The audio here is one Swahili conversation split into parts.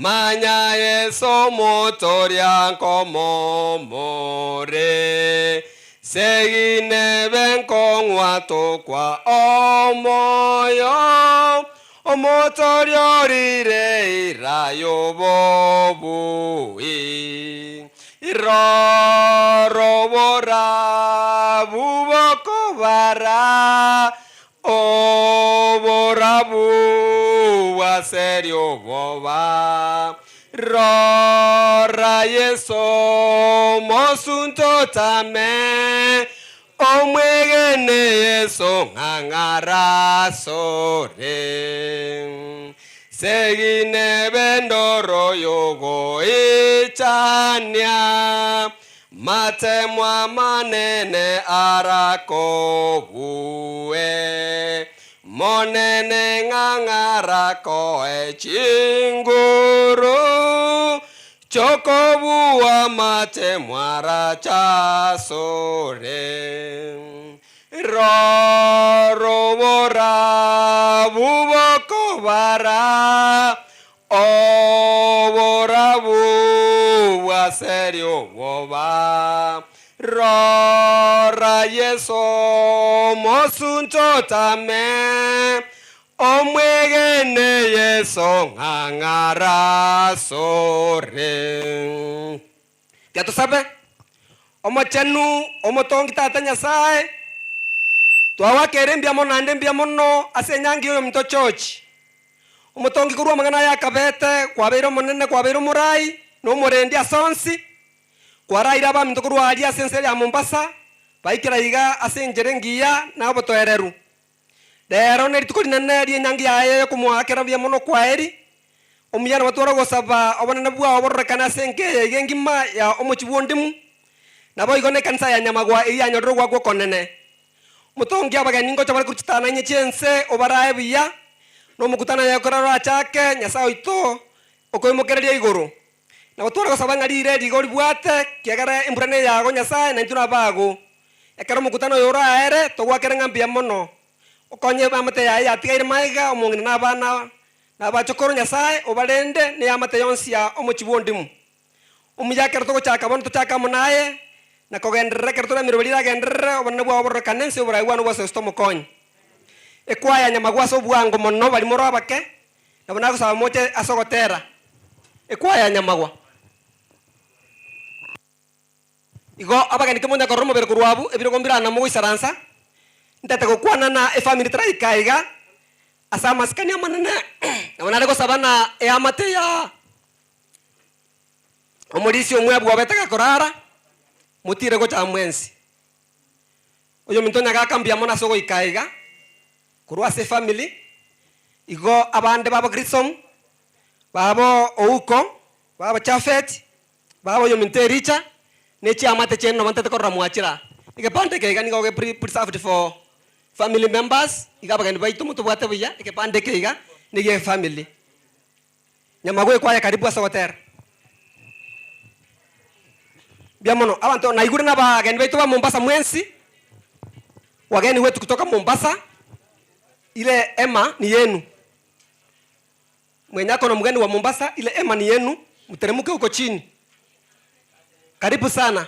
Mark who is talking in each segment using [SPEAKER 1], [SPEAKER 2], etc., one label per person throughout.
[SPEAKER 1] Manya Yeso motoria como more. Segine ven con wato kwa omoyo. Omotorio rire rayo bobui. Irorobora buboko bara. Oborabu wa serio boba. Rora yeso mosunto tame. Omwegene yeso ngangara sore. Segine bendoro yogo ichania. Matemwa manene arako bue. Monene ngangarako echinguru. Chokobua matemwa rachasore. Rorobora buboko bara. Oborabu wa serio boba. Rora yeso mosunto tame. Omwegene yeso ngangara sore. Ya tu sabe? Omo chenu, omo tongi tata nyasaye. Tuawa kerembia mono andembia mono asenyangi yo mto church. Umutongi kurua mangana ya kabete kwa bero monene kwa bero murai no morendi asonsi kwa raira ba mto kurua alia senseri ya Mombasa baikira iga asenjerengia na botoereru dero ne tukuri nene ri nyangi aye kumwakera bya mono kwa eri omuyana watoro gosaba obonene bwa oborrekana senke gengima ya omuchibondimu nabo igone kanisa ya Nyamagwa iya nyorro gwa konene mutongi abagani ngo chabari kuchitana nyechense obarae biya no mukutana ya korora chake nyasa oito okoimokereria iguru na gotwara gosaba ngarire rigori bwate kiagara imbrane yago nyasa na ntuna bago ekero mukutana yora ere togwakera ngambia mono okonye bamate ya tigaire maiga omongina na bana na bachokoro nyasa obarende ne amate yonsia omochibondimu omuyakero togochaka bono tochaka munaye na kogendere kero tora mirobirira gendere obone bwa oborkanense oboraiwano bwa sestomo konye ekwaya Nyamagwa so bwango mono bali moro abake nabona gusaba moche asogotera ekwaya Nyamagwa igo abagani kemonda koromo ber kurwabu ebiro gombira na mo isaransa ndate gokwana na family traikaiga asa maskani amanene nabona lego sabana amate ya omorisi omwe bwa betaka korara mutire go cha mwensi oyo mintonya gakambia mona sogo ikaiga kurwase family igo abande babo Kristo babo ouko babo Chafet babo yominte richa nechi amate cheno mante korra muachira ike pande ke gani go preserved for family members igaba gani baito mutu bwate buya ike pande ke iga ni ye family Nyamagwa kwa ya karibu asoter biamono abanto na igure na ba gani baito ba Mombasa mwensi wageni wetu kutoka Mombasa ile ema ni yenu. Mwenyako na mgeni wa Mombasa ile ema ni yenu. Mteremuke huko chini. Karibu sana.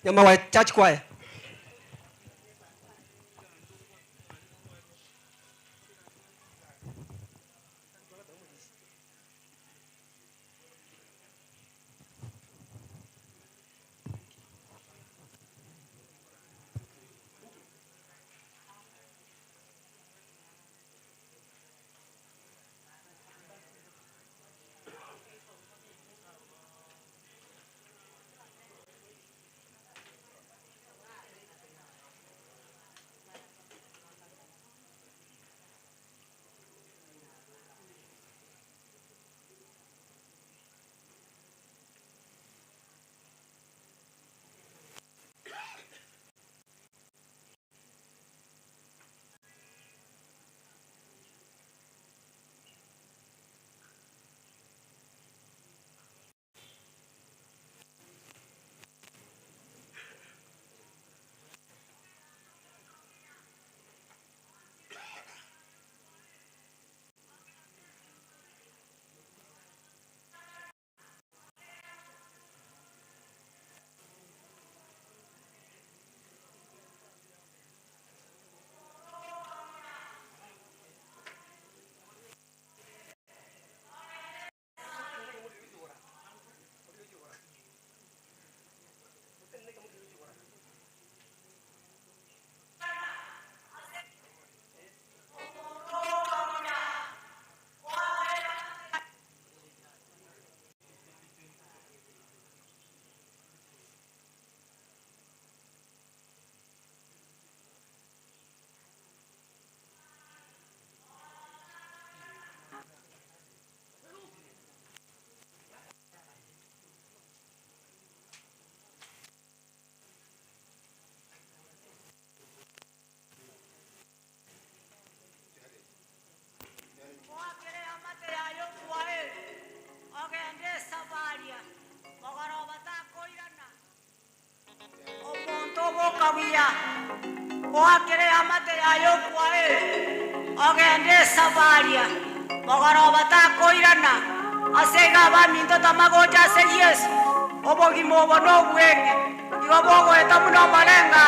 [SPEAKER 1] Nyamagwa Church Choir.
[SPEAKER 2] Wakere amate ayo kwae. Ogende savaria. Mogaro batako irana. Asega ba minto tamagoja se Yesu. Obogi mobo no bwenge. Igobogo etamuno malenga.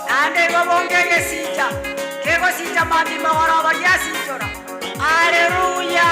[SPEAKER 2] Ande gobongege sija. Kego sija mami mogaro baria sijora. Aleluya.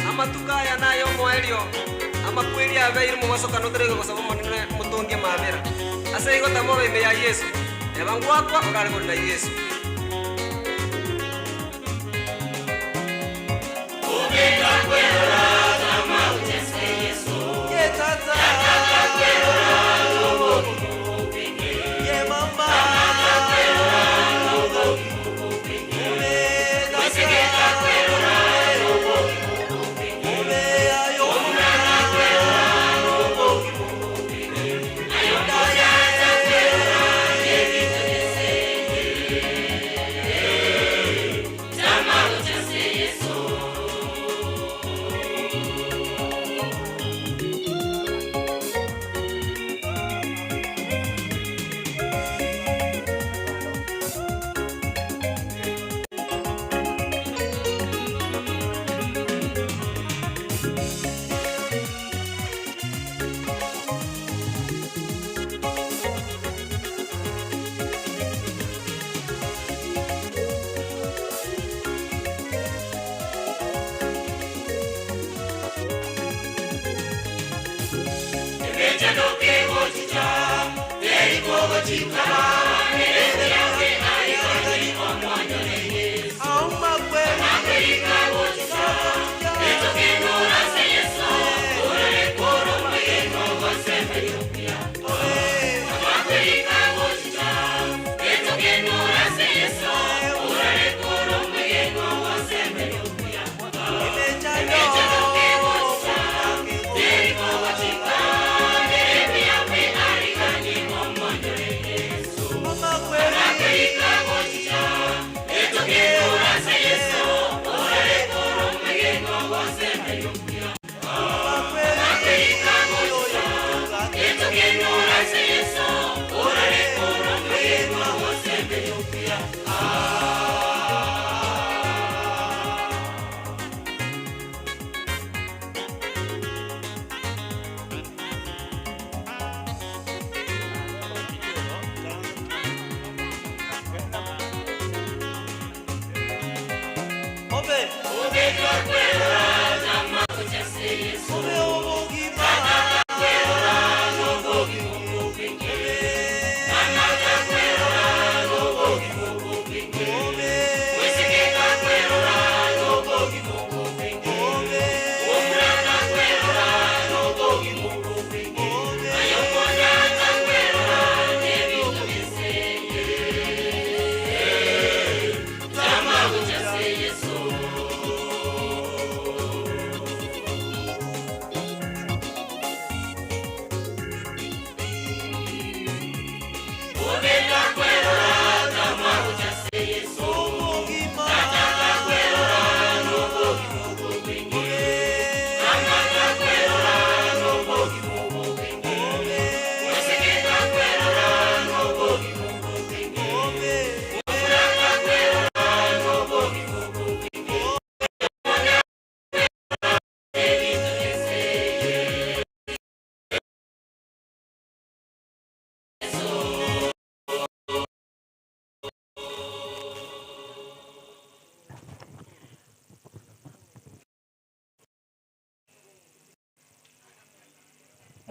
[SPEAKER 2] Amatukaya nayo moelio amakweli abeiri mu masoka noterego kwa sababu manene mutonge mabera asa igo tamobe me ya Yesu ebangwa kwa okale ko na Yesu ubeka kwera kama utese Yesu yetata kwera lobo kupinge ye mama kwera lobo kupinge ubeka kwera lobo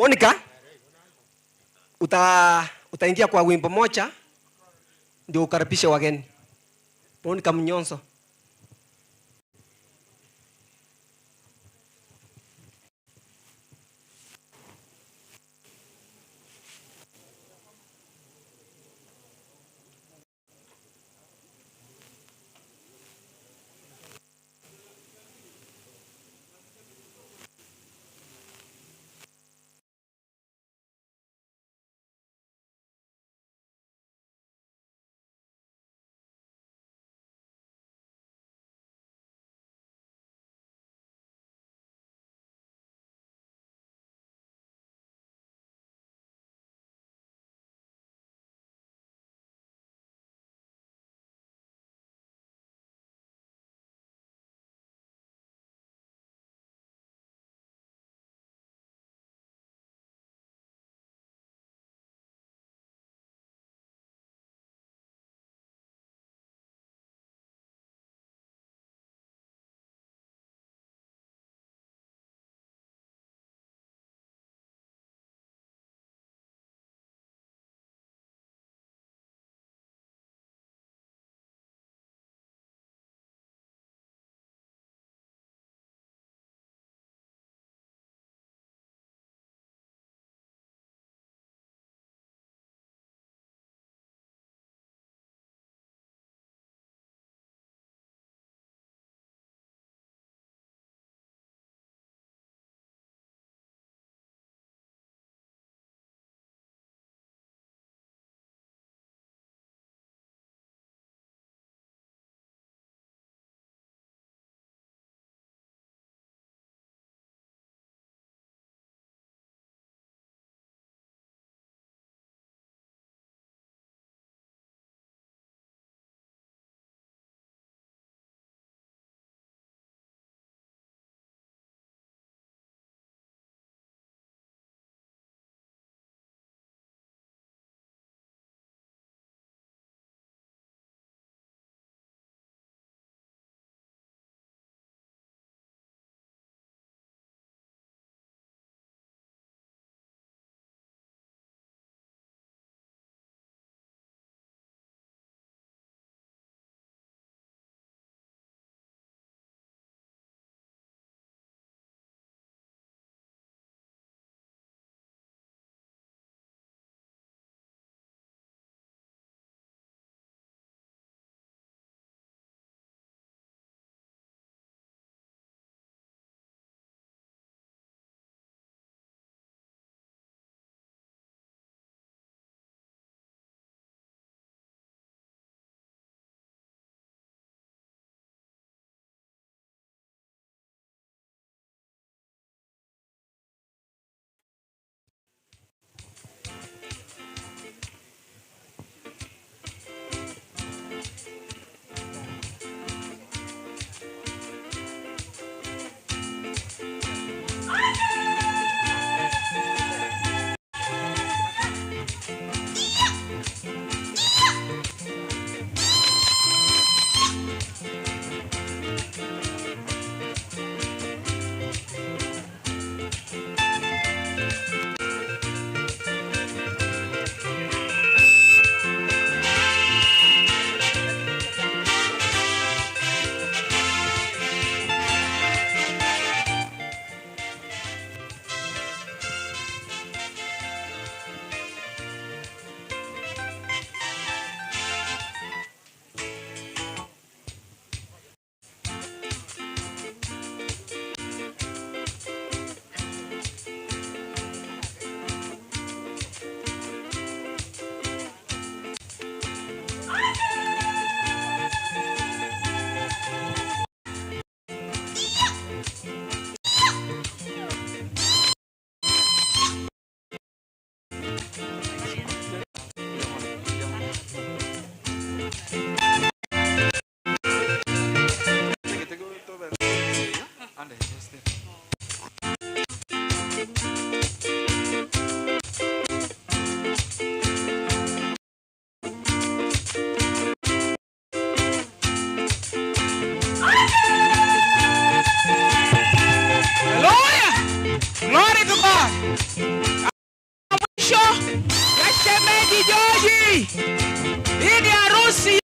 [SPEAKER 1] Monica, utaingia kwa wimbo moja ndio ukaribishe wageni. Monica Mnyonso.
[SPEAKER 3] hii ni harusi.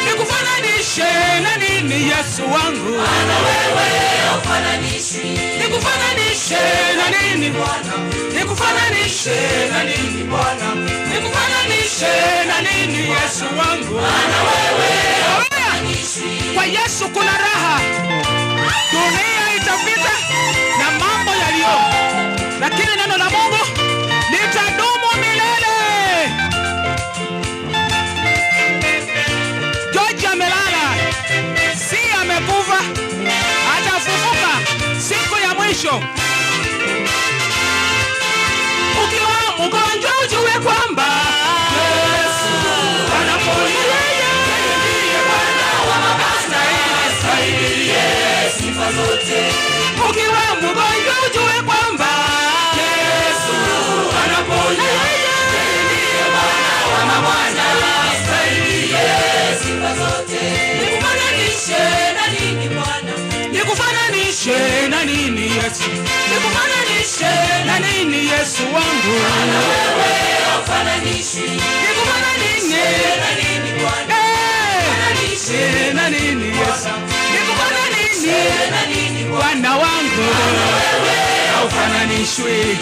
[SPEAKER 3] Nikufananishe na nini Yesu wangu? Ana wewe ufananishi. Nikufananishe na nini Bwana? Nikufananishe na nini Bwana? Nikufananishe na nini Yesu wangu? Ana wewe ufananishi. Kwa Yesu kuna raha. Dunia itapita na mambo yaliyo, lakini neno la Mungu litadumu milele. George amelala, si amekufa, atafufuka siku ya mwisho. Ukiwa mgonjwa ujue kwamba Yesu anaponya. Yeye Bwana wa mabwana, astahili sifa zote. Ukiwa mgonjwa ujue kwamba Yesu anaponya. Yeye Bwana wa mabwana, astahili sifa zote. Nikufananishe na nini Bwana? Nikufananishe na nini Yesu? Nikufananishe na nini Yesu wangu? Ana wewe ufananishi. Nikufananishe na nini Bwana? Nikufananishe na nini Yesu? Nikufananishe na nini Bwana wangu? Ana wewe ufananishwi.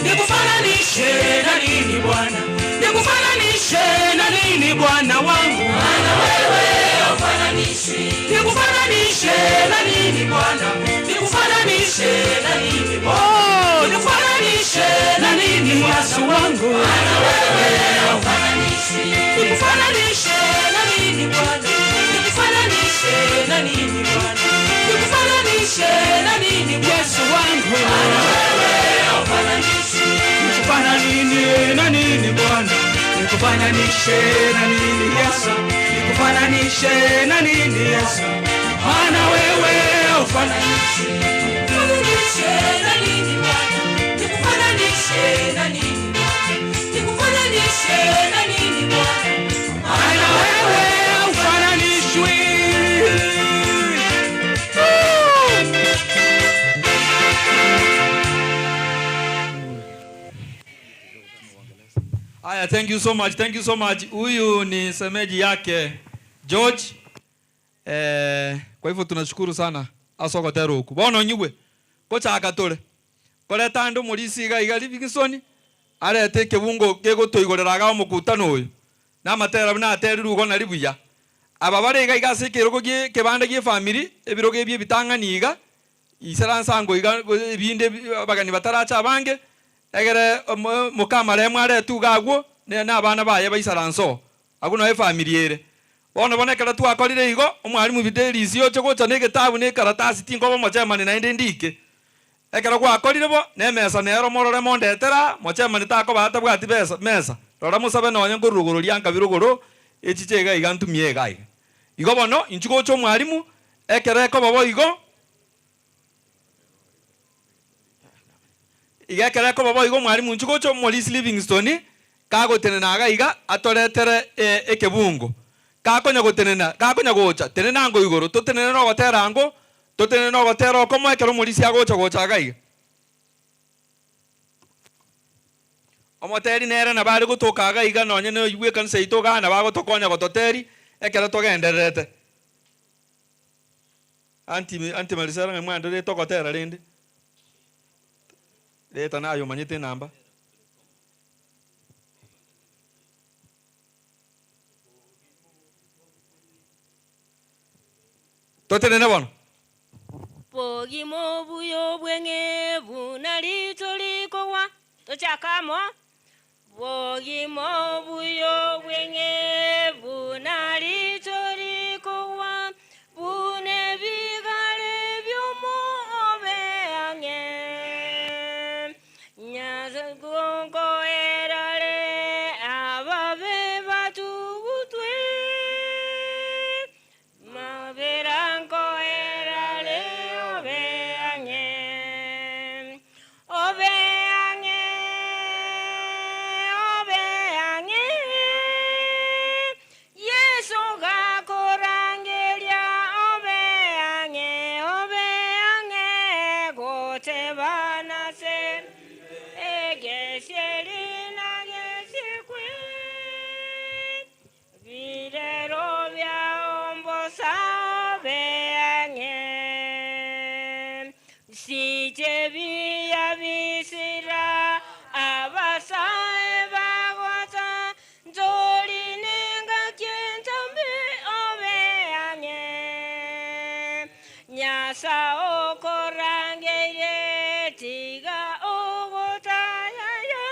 [SPEAKER 3] Nikufananishe na nini Bwana? Nikufananishe na nini Bwana wangu? Ana wewe ufananishi. Nikufananishe na nini Bwana? Nikufananishe na nini Bwana? Nikufananishe na nini Yesu wangu? Ana wewe ufananishi. Nikufananishe na nini Bwana? Nikufananishe na nini Bwana? Nikufananishe na nini Yesu wangu? Ana wewe ufananishi. Nikufananishe na nini Bwana? Nikufananishe na nini Yesu? Nikufananishe na nini Yesu? Maana wewe ufananishi. Nikufananishe na nini Bwana? Nikufananishe na nini Bwana? Nikufananishe
[SPEAKER 4] Aya, thank you so much. Thank you so much. Huyu ni semeji yake George. Kwa hivyo tunashukuru sana asogotero huku. Bono nyugwe. Kocha akatole. Kole tando mulisi iga Livingstone. Arete kebungo gegotoigoreraga omukutano uyu. Na matera bina ateri rugo na libuya. Aba bare iga igase kirogo kebande gie family ebiroge bie bitangani iga. Isaransango iga binde bagani bataracha abange. Egere mukamare mware tugagwo na abana baye baisaranso aguno e family ere bono bonekera tu akorire igo omwarimu bideli cio chogocha ne gitabu ne karatasi tingo bo mochemani na inde ndike ekera kwa akorire bo ne mesa nero morore mondetera mochemani tako bata bwati besa mesa rora musabe no nyengo ruguru lianka biruguru echichega igantumie gai igo bono inchugo cho mwarimu ekera ko babo igo igekera ko babo igo mwarimu nchugo cho Morris Livingstone kago tenena aga iga atoretere ekebungo kakonya gotenena kakonya gocha tenena ngo igoro to tenena no gotera ngo to tenena no gotera ko mo ekero Morris agocha gocha aga iga omoteri nere na bari gotoka aga iga nonye no igwe kanisa itoga na bago tokonya gototeri ekero togenderete anti Marisera ngamwandire tokotera rende leta nayo manyete namba totenene bono
[SPEAKER 5] bogimo buyo bwenge bunali tolikogwa tochakamo bogimo buyo bwenge bunali tolikogwa bune bigale byomo obeange nyaza gongo erale ababe batugutwe maberango erale obeange obeange obeange Yesu gakorangelia obeange obeange gote banase egeselina gesikwe videro vya ombosa obeange sichebi ya visira abasae bagota nzolinenga kientambe obeange nyasa okorangeye tiga ogotayaya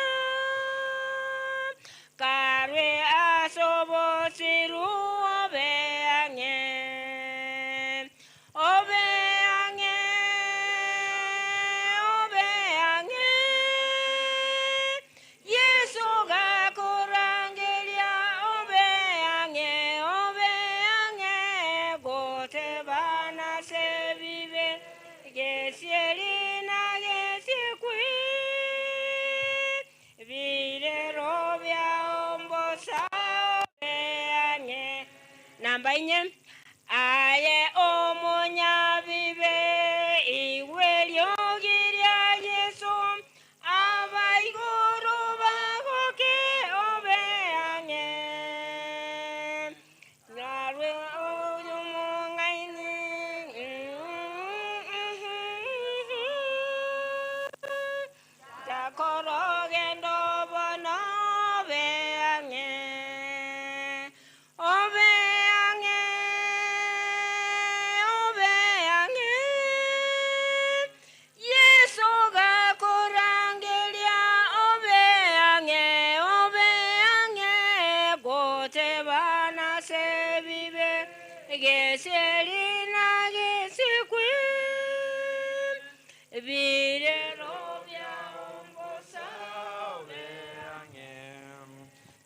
[SPEAKER 5] karwe asobosiru obeange obeange obeange Yesu gakorangelia obeange obeange gote bana se vive gesielina gesikwi videro vya ombosa obeange namba 4 aye omonya vive iwe lyogiria Yesu abaiguru bagoke obeange narwe oyumungaini takorogendo bono obeange obeange obeange Yesu gakorangelia obeange obeange gote bana se vive geselina gesikwi videro vya ombosa obeange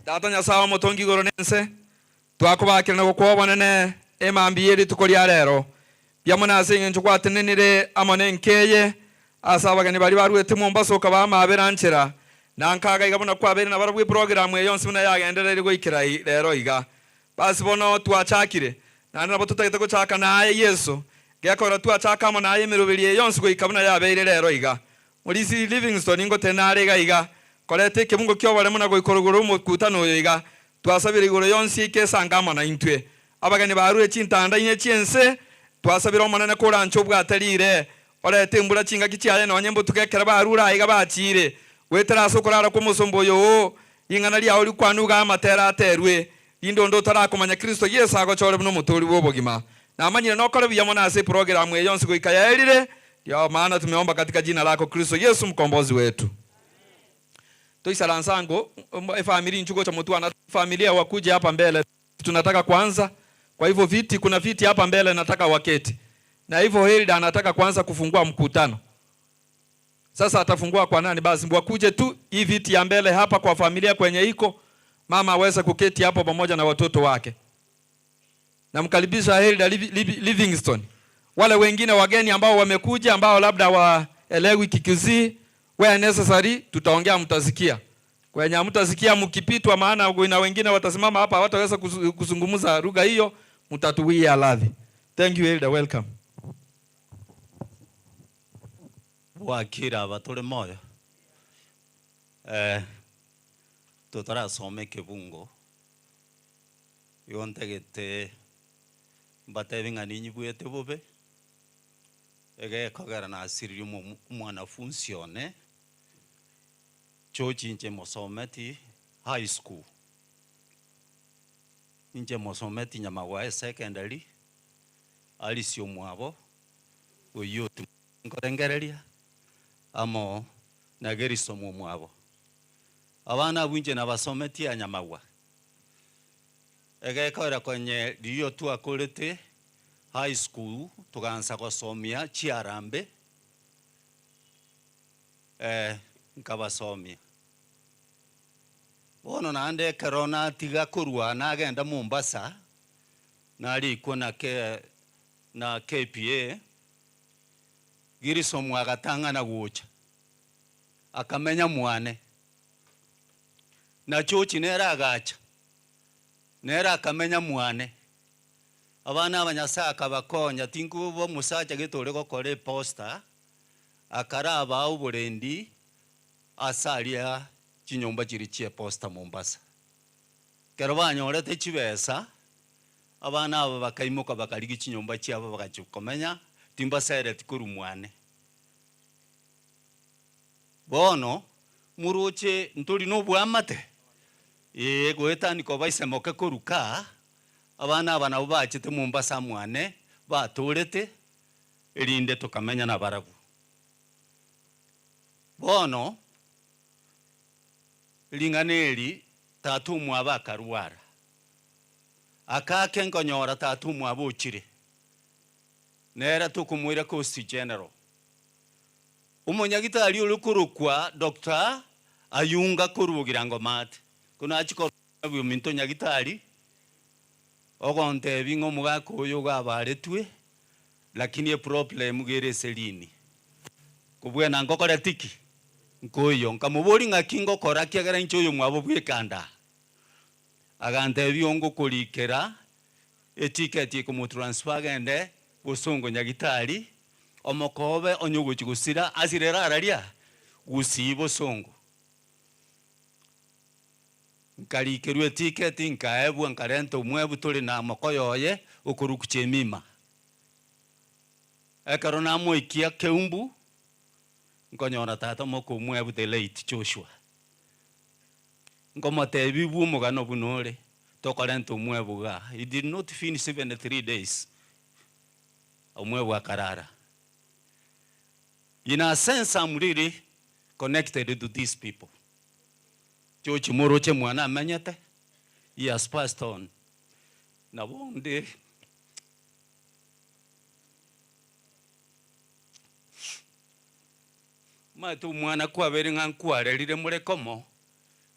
[SPEAKER 4] data nyasawa motongi goronense twakubakira na gukobonene emambiyeri tukoria rero byamona asinge nchukwatenenire amone nkeye asabagani bari barwete Mombasa ukaba maberanchira nankaga igabona kwabere na barabwe program yonse buna yagenderere goikira rero iga basi bono twachakire nandi nabo tutagite guchaka naye Yesu gekora twachaka mo naye mirubiri yonse goikabona yabeire rero iga Morris Livingstone ngo tenare iga korete kibungo kyo bare muna goikorogoro mukutano yiga twasabira igoro yonsi kesangama na intwe abagani barure chintanda inye chiense twasabira omanene korancho bwatarire orete mbura chinga kicyale no nyembo tukekera barura iga bachire wetera sokorara ko musombo yo ingana lya uri kwanuga amatera aterwe indondo tarakomanya Kristo Yesu agochore buno mutori bobogima na amanyire no kora biyamo na ase program yonsi go ikayerire ya maana tumeomba katika jina lako Kristo Yesu mkombozi wetu. Toisala nsango family nchugo cha mtu ana familia wakuje hapa mbele tunataka kwanza. Kwa hivyo viti, kuna viti hapa mbele nataka waketi. Na hivyo Hilda anataka kwanza kufungua mkutano. Sasa atafungua kwa nani? Basi wakuje tu hii viti ya mbele hapa kwa familia kwenye iko mama aweze kuketi hapo pamoja na watoto wake. Na mkaribisha Hilda Livingstone. Wale wengine wageni ambao wamekuja ambao labda waelewi Kikuzi where necessary tutaongea mtasikia. Kwenye mtasikia mkipitwa maana na wengine watasimama hapa hawataweza kuzungumza lugha hiyo mtatuwia radhi. Thank you Hilda, welcome.
[SPEAKER 6] Wakira batore moyo. Tutara some kibungo. Yontegete batevinga ninyi bwete bobe. Ege kagara na asiri mwana funsione. Chochi nje mosometi high school. Nje mosometi Nyamagwa secondary. Alisio mwabo. Uyo tumengerelia. Amo nageri somo mwabo. Abana bunje na basometi ya Nyamagwa. Ege kora kwenye liyo tu akolete high school tukaanza kusomea Chiarambe. Nkabasomia. Bono nande corona tiga kurwa nagenda Mombasa. Nali kuna na KPA. Giri somo agatanga na gucha. Akamenya mwane. Na chochi nera agacha. Nera akamenya mwane. Abana abanyasa akabakonya tingu bo musacha gitore gokore poster. Akaraba uburendi asalia chinyomba chiri chie poster Mombasa. Kero banyorete chibesa. Abana aba bakaimuka bakaligi chinyomba chiabo bakachukomenya timba sere tikuru mwane. Bono muruche nturi no bwamate. Goeta niko baise moke kuruka. Abana abana bachite Mombasa mwane baturete erinde tukamenya na barabu. Bono linganeli tatu mwaba karwara. Akake nkonyora tatu mwaba uchire. Nera tukumwira Coast General. Umonyagitari ulukurukwa Dr. Ayunga kurugira ngomate. Kuna achiko minto nyagitari. Ogonte bingo mugako oyo gabaretwe lakini e problem gere selini. Kubwena ngokora tiki. Nkoyo nkamubori ngakingo kora kiagara ncho yo mwabo bwekanda. Agante biongo kulikera etiketi ko transfer gende busongo nyagitari omokobe onyuguchi gusira asirera araria gusibo songo. Nkalikerwe tiketi nkaebu nkarento mwebu tuli na mokoyoye ukurukuche mima. Ekarona moikia keumbu nkonyora tata moko mwebu the late Joshua. Nkomotebi bu mugano bunore tokarento mwebu ga. He did not finish 73 days. Omwebu akarara. In a sense I'm really connected to these people. George Moroche mwana amenyete. He has passed on. Na bonde matu mwana kwa beringa nkware lire murekomo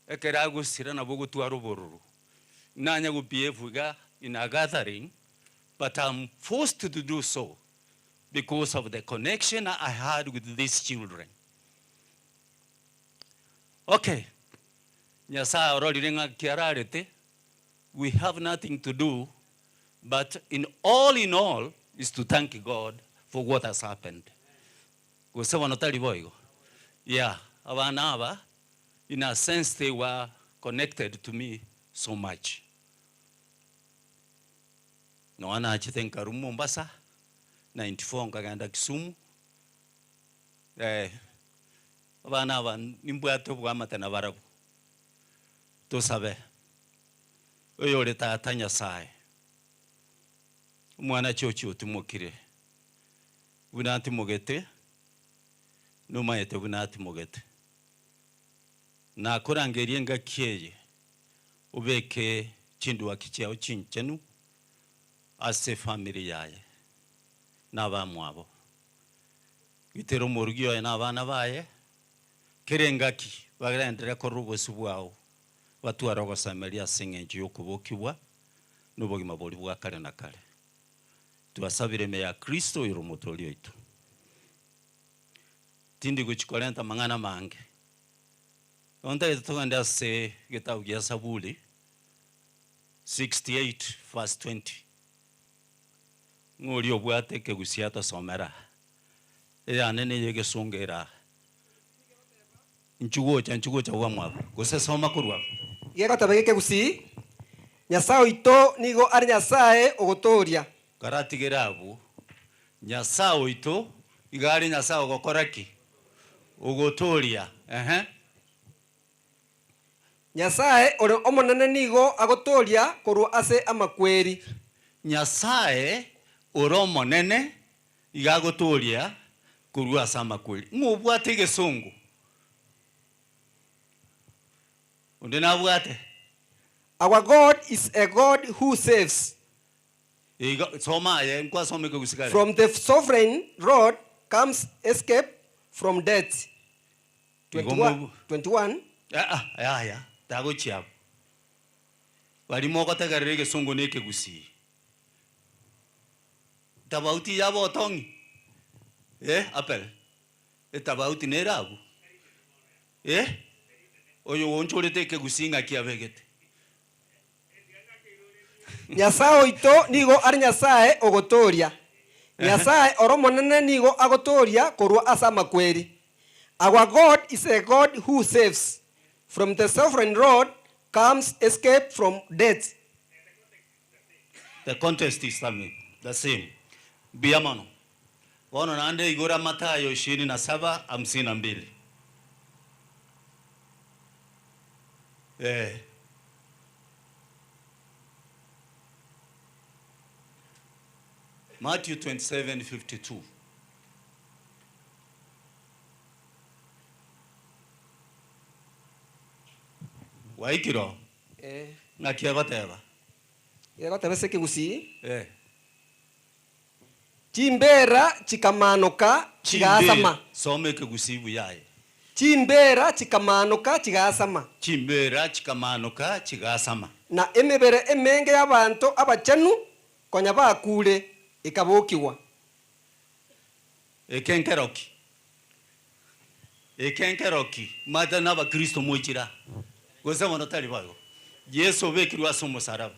[SPEAKER 6] ekera gusira na bugutu arubururu nanya gupievuga in a gathering, but I'm forced to do so because of the connection I had with these children. Okay. Nyasa orolirenga kiararete. We have nothing to do, but in all is to thank God for what has happened. Kusewa notali boigo. Yeah, abana aba In a sense, they were connected to me so much. No ana achite nkarumu Mombasa 94 nkagenda Kisumu. Abana aba nimbwate bwamata na barabu. Tusabe. Oyo leta atanya sai. Umwana chocho tumukire. Bunati mogete. Numa yete bunati mogete. Na kurangeriye ngakeye. Ubeke chindu wakichao chinchenu. Ase family yaye. N'abamwabo. Gitero murugyo n'abana baye. Kerengaki bagendera ko rubusi bwao. Batwara basameria singenje yokubokibwa n'ubugima boli bwa kale na kale. Tubasabire me ya Kristo yoro mutolio itu. Tindi guchikolenta mangana mange. Onda itoganda se geta ugia Sabuli 68 verse 20. Ngori obwate ke gusiata somera. Nene yege songera. Nchugo cha wa mwabo. Gose soma kurwa.
[SPEAKER 1] Yega tabege gusi. Nyasao ito nigo ari nyasae ogotoria.
[SPEAKER 6] Karati gerabu. Nyasao ito igari nyasao gokoraki. Ogotoria.
[SPEAKER 1] Nyasae ore omonene nigo agotoria korwa ase amakweri.
[SPEAKER 6] Nyasae oromo nene igagotoria korwa ase amakweri. Ngobwate gesongo. Undenabwate.
[SPEAKER 1] Our God is a God who saves.
[SPEAKER 6] From
[SPEAKER 1] the sovereign Lord comes escape from death. 21.
[SPEAKER 6] Tago chiab. Bari moko tagarege songo neke gusi. Tabauti yabo tongi. Apel. Tabauti nerabu. Oyo wonchole teke gusinga kiabegete.
[SPEAKER 1] Nyasao ito nigo ari nyasae ogotoria. Nyasae oromonene nigo agotoria korwa asa makweri. Our God is a God who saves. From the sovereign Lord comes escape from death.
[SPEAKER 6] The context is the same. Biamano. Wono nande igora Mathayo 27:52. Matthew 27:52. Waikiro. Nakia goteba.
[SPEAKER 1] Yego tabese ke gusi. Chimbera chikamanoka chigasama.
[SPEAKER 6] Some ke gusibu yaye.
[SPEAKER 1] Chimbera chikamanoka chigasama.
[SPEAKER 6] Chimbera chikamanoka chigasama.
[SPEAKER 1] Na emebere emenge y'abantu abachanu konya bakule ikabokiwa.
[SPEAKER 6] Ekenkeroki. Mata naba Kristo mochira. Goza monotari bayo. Yesu bekirwa somo saraba.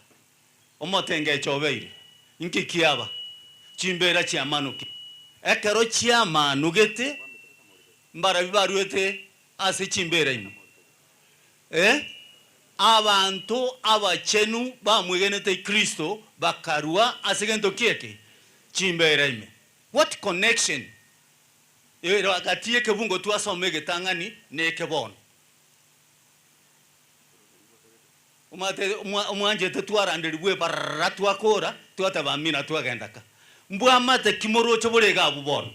[SPEAKER 6] Omotenge chobeire. Inki kiaba. Chimbera chiamanuki. Ekero chiamanugete. Mbara bibaruete ase chimbera ino. Abantu abachenu bamwegenete Kristo bakarua asegento kieke chimbera ime. What connection? Akatie kebungo tuasomege tangani nekebon. Umanje tetuarande bwe baratwa kora tuata bamina tuagendaka. Mbwa mate kimoro choborega abubon.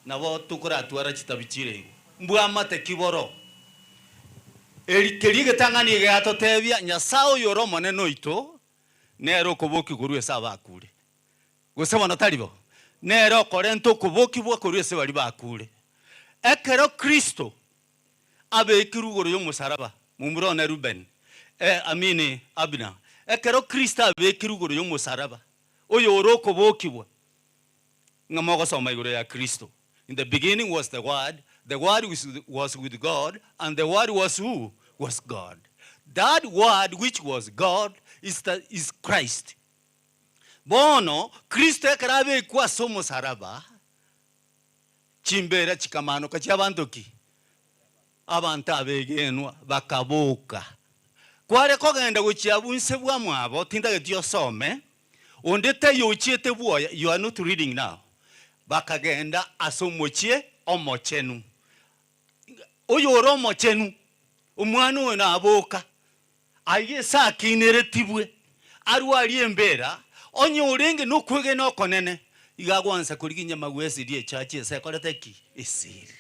[SPEAKER 6] Nabo tukura tuara chitabichire. Mbwa mate kiboro. Kerige tangani gato tebia nyasao yoro moneno ito nero koboki gurue sabakure. Gusema natalibo. Nero korento koboki bwa kurue se bali bakure. Ekero Kristo abe kirugoro yo musaraba mumuro na Ruben amini Abna. Ekero Kristo abe kirugoro yo musaraba oyo oroko bokibwa ngamogo soma igoro ya Kristo. In the beginning was the Word was with God, and the Word was who? Was God. That Word which was God is Christ. Bono Kristo ekarabe kwa somo saraba chimbera chikamano kachi abantoki abantu abegenwa bakabuka kware kogenda guchiabunse bwa mwabo tindage tiosome ondete yochiete bwoya you are not reading now bakagenda asomochie omochenu oyoro omochenu omwana we naboka aye sakineretibwe arwari embera onye urenge nokwege nokonene igagwansa kuriginya magwesi die chachi sekoreteki isiri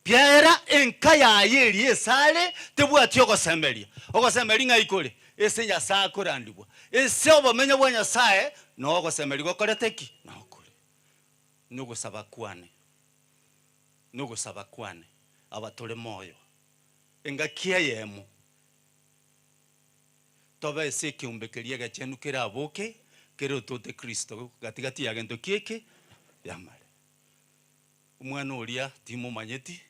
[SPEAKER 6] Piera enka ya yeri esale tebwa tioko semeria ogosemeria ngaikore ese ya sakurandibwa ese obamenye bwa Nyasaye no ogosemeria gokoreteki nokore nugo sabakwane abatore moyo engakia yemu toba ese kiumbekeria gachenu kiraboke kero tote Kristo gatigati ya gento kieke yamale umwana uria timo manyeti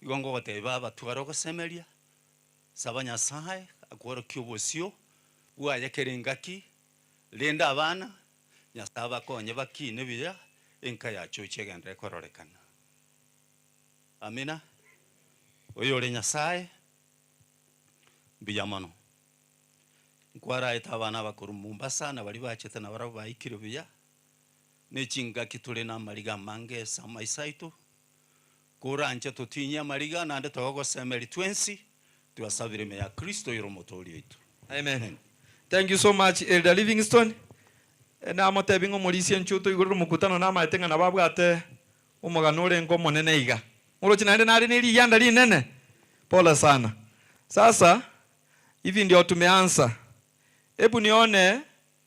[SPEAKER 6] igongo goteba batugaro gosemeria saba Nyasaye akworo kyobosio bwa yakerengaki lenda abana Nyasaye akonye bakine biya enka yacho chegende kororekana amina oyore Nyasaye biyamano nkwara etabana bakuru Mombasa na bali bachete na barabo baikire biya nechinga kitule na mariga mange sama isaito kuranje tutinya mariga nande togo semeli 20 tuasabire me ya Kristo yoro motori yetu.
[SPEAKER 4] Amen. Thank you so much Elder Livingstone. Na motebingo molisi enchuto iguru mukutano na matenga na babwate umuganure ngo monene iga. Urochi naende nari nili yanda li nene. Pole sana. Sasa hivi ndio tumeanza. Hebu nione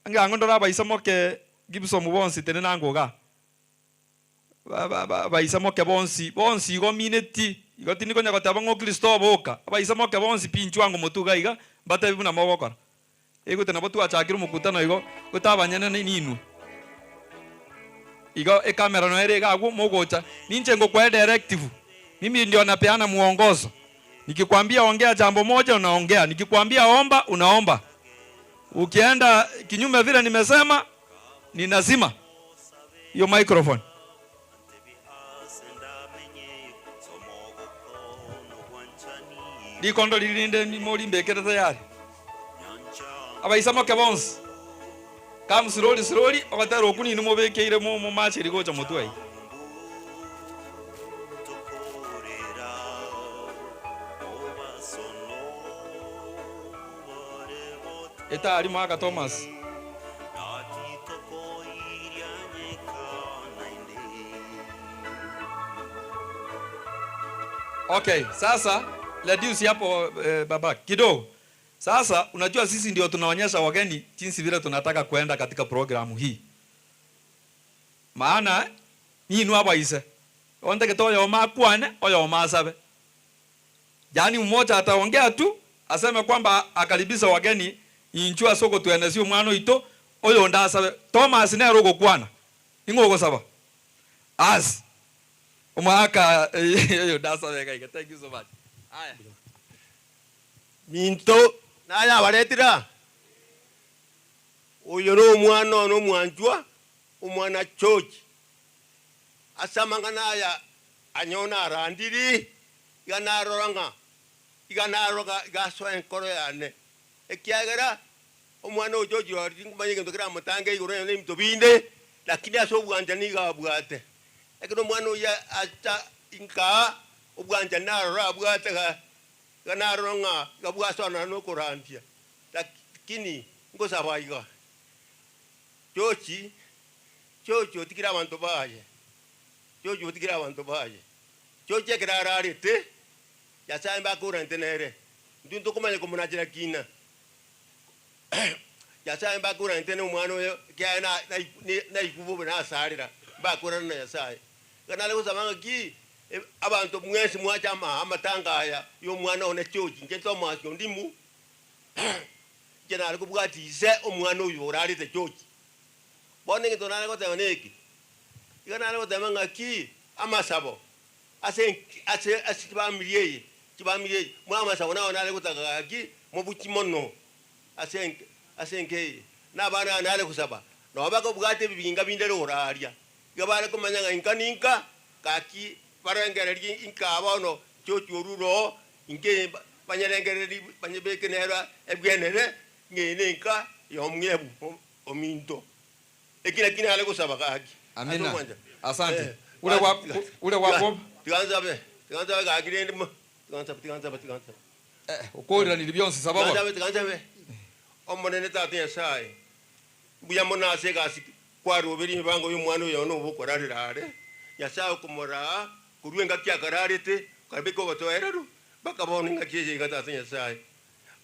[SPEAKER 4] ngangondora baisamoke Gibson mubonsi tene nangoga. Baisamoke bonsi igo mineti igoti niko nyakotaba ngo Kristo boka. Baisamoke bonsi pinchwango mutuga iga bata bibuna mabokora. Ego tena botu achakira mukutano igo gutabanyana ninu. Igo kamera no ere gagu mogocha ninche ngo kwa directive. Mimi ndio napeana muongozo. Nikikwambia ongea jambo moja unaongea, nikikwambia omba unaomba. Ukienda kinyume vile nimesema ninazima hiyo microphone. Di kondo lilinde mori mbekere tayari. Abaisamo kebons. Come slowly abataro kuni numo bekeire mo machiri gocha motwai. Eta ali Mwaka Thomas. Okay, sasa reduce hapo baba kidogo. Sasa unajua sisi ndio tunaonyesha wageni jinsi vile tunataka kuenda katika programu hii. Maana ni hapa ise. Onde ketoya omakwane oya omasabe. Yaani mmoja ataongea tu aseme kwamba akaribisha wageni inchua soko tuenesi umwana ito oyo ndasabe Thomas ne rogo kwana. Ingogo saba. As umwaka oyo ndasabe kai. Thank you so much. Aya.
[SPEAKER 7] Minto naya baretira oyo no mwana no mwanjwa umwana chochi asamanga naya anyona arandiri iganaroranga iganaroga gaso enkoro yane ekiagera omwana ojoji ori ngumanye ngendo kira mutange igoro ne mitobinde lakini aso bwanja ni gabwate ekino mwana oya acha inka obwanja narora bwate ga ganaronga gabwasona no korantia lakini ngosaba iga chochi otikira abantu baye chochi otikira abantu baye chochi ekirararite yasambe kurantenere ndunto kumanye kumunajira kina yasambe kurantene umwana oyo kyana na ikubo na salira bakurana na yasaye kanale kusabanga ki abantu mwese mwachama amatangaya yo mwana one chochi ngento mwasyo ndimu jenali kubwatise omwana oyo oralite chochi bone ngitonale kotemaneki ikanale kotemanga ki amasabo ase kibamirie mwana sabo nawo nale kutaka ki mobukimono asenke na bana nale kusaba no bako bwate bibinga bindere oralia gabare kumanya inka kaki parengereri inka abono chochururo inke panyerengereri panyebekenera ebwenere ngenenka yomngebu ominto ekina ale kusaba kaki.
[SPEAKER 4] Amina. Asante. Ule wapo
[SPEAKER 7] tiganza kaki ndimo tiganza
[SPEAKER 4] ukorera nilibyonse sababu
[SPEAKER 7] tiganza omonene tatinya sai buya mona segasi kwaro biri bango y'umwana uyo no bukorarire yasao kumora kurwenga kyakararite kabiko batoerero bakabona ngakiye gatatinya sai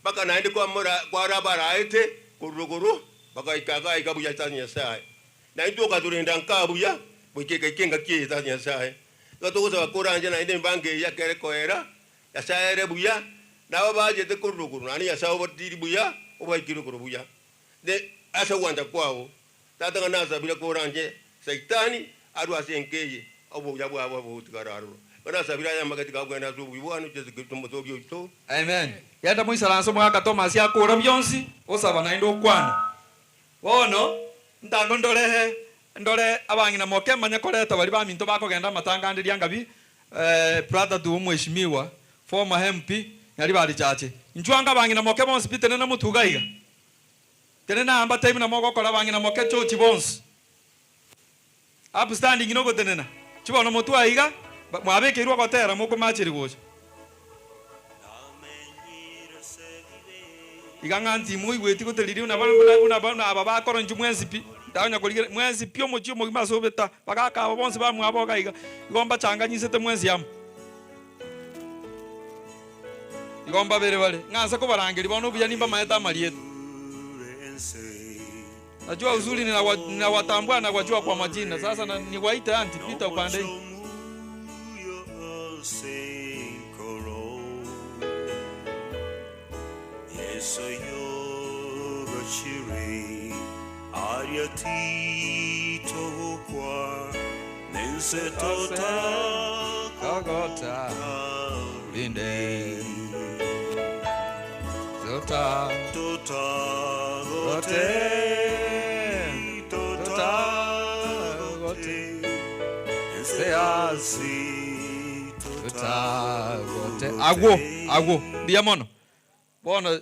[SPEAKER 7] baka naende kwa mora kwara baraite kuruguru baka ikabuya tatinya sai na ito katurinda nkabuya bukeke kenga kiye tatinya sai gatoza bakoranje naende bange yakere koera yasaere buya nawo baje te kuruguru nani yasao botiri buya obaikiro kurubuya de asa wanda kwao tata ngana bila koranje saitani adu asenkeye obo yabwa abo tukararo bana sabira ya magati ka kwenda zubu ibwanu jesu kristo mutobyo to.
[SPEAKER 4] Amen. Yanda mwisalanso mwaka Thomas yakora byonsi osaba na ndo kwana bono ntango ndole abangina moke manya koleta bali ba minto bakogenda matangandiria ngabi brother tu mheshimiwa former MP yali bali chache nchwanga bangina moke bonsi pitene na mutugaiga tene na amba time na moko kola bangina moke chochi bonsi upstanding no gotenena chibono mutu aiga mwabeke irwa gotera muko machiri gocho iganganti muy weti goteliri una bana ababa koronju mwensipi tanya koligere mwensipi omochi omogima sobeta bagaka bonsi ba mwaboga iga igomba changanyisete mwensi yam igomba bere nganza ko barangeri bono buya nimba maeta marietu najua uzuri na watambua na wajua kwa majina sasa na niwaita anti Peter upande
[SPEAKER 8] Yeso yo gachiri ariatito kwa nense tota
[SPEAKER 4] Gogota Binde Tota Gote Gote Seasi Tota Gote Agwo Diamono Bona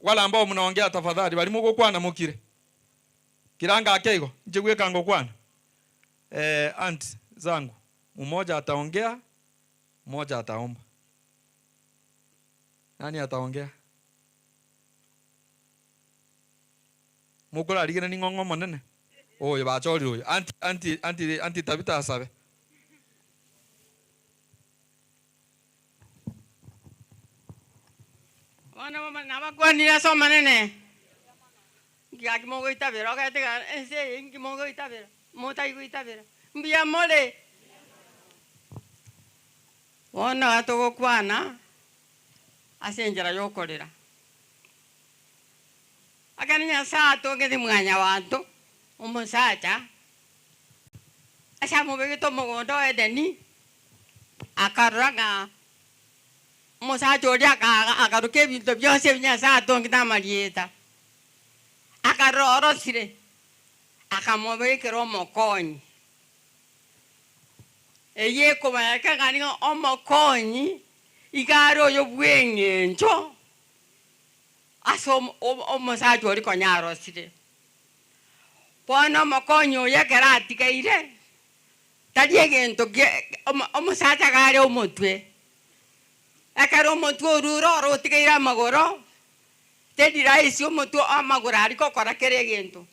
[SPEAKER 4] wala ambao mnaongea tafadhali bali muko kwana mukire kiranga akego njegwe kango kwana aunt zangu mmoja ataongea mmoja ataomba. Nani ataongea? Mukula aligena ni ngongo monene. Oyo bachori oyo. Anti Tabita asabe.
[SPEAKER 5] Wana mama nabakwanira so manene. Ngiaki mogo itabera okatega ense ingi mogo itabera. Mota itabera. Mbia mole. Wana atoko kwana asenjera yokorera. Akaninya sato ngedi mwanya wanto. Umusacha. Asa mubege to mogondo edeni. Akaraga. Musacha odi akaruke bintu byose binya sato ngida marieta. Akaroro sire. Akamubege romo konyi. Eye koma kangani omokonyi igaro yo bwengenjo aso omosajo ri konyaro sire pona mokonyo yakarati kaire tadiegento omosaja gare omotwe akaro omotwe ruro tikaira magoro tedira isi omotwe amagoro ari kokora keregento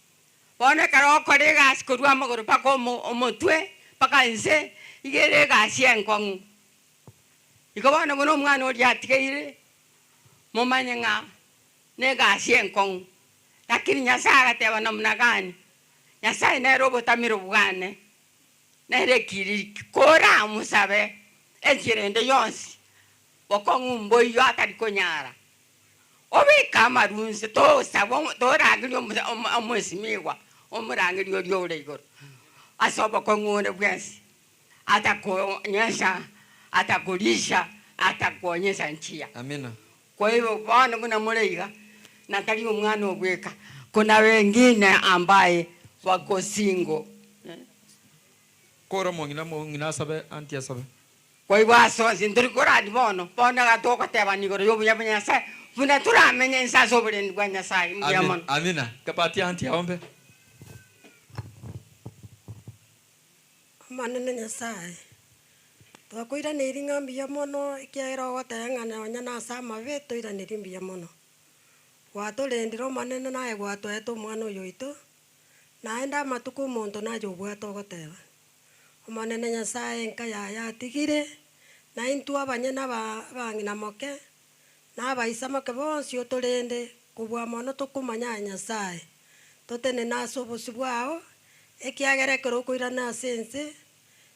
[SPEAKER 5] pona karo korega skorwa magoro pako omotwe paka nse igere gasienkong ikobana mono mwana odi atikeire momanyenga ne gasienkong lakini nyasaga teba namna gani nyasaye ne robota mirubwane ne rekiri kora musabe ejirende yonsi bokongu mboyo atari konyara obi kamarunse to sabo to ragiri omosimiwa omurangiri odi oregoro asobo kongone bwesi atakuonyesha atakulisha atakuonyesha njia.
[SPEAKER 4] Amina.
[SPEAKER 5] Kwa hivyo bwana kuna muleiga nataka umwana obweka kuna wengine ambaye wako single
[SPEAKER 4] Kora mongina sabe antia sabe.
[SPEAKER 5] Kwa hivyo aso sinduri kora di bono. Bona ga to kateba ni kora yobu ya sai. Funa tura menya insa sobre ni kwanya sai mbia mono.
[SPEAKER 4] Amina. Kapati antia ombe.
[SPEAKER 9] Manene Nyasaye twakwĩranĩire ng'ambia mũno ĩkĩaĩra gũteng'ana onyana sama ve twĩranĩire mbia mũno watũrĩndĩrwo manene naye gwatwetwo mwana ũyũ witũ naye ndamatuku mũndũ najũbwata ũgũteba manene Nyasaye nkayaya atigire na intu abanyena bang'ina moke na abaisa moke bonsi ũtũrĩndĩ kũbwa mono tũkũmanya Nyasaye tũtene naso ũbosi bwao ekiagerekera ukwirana asense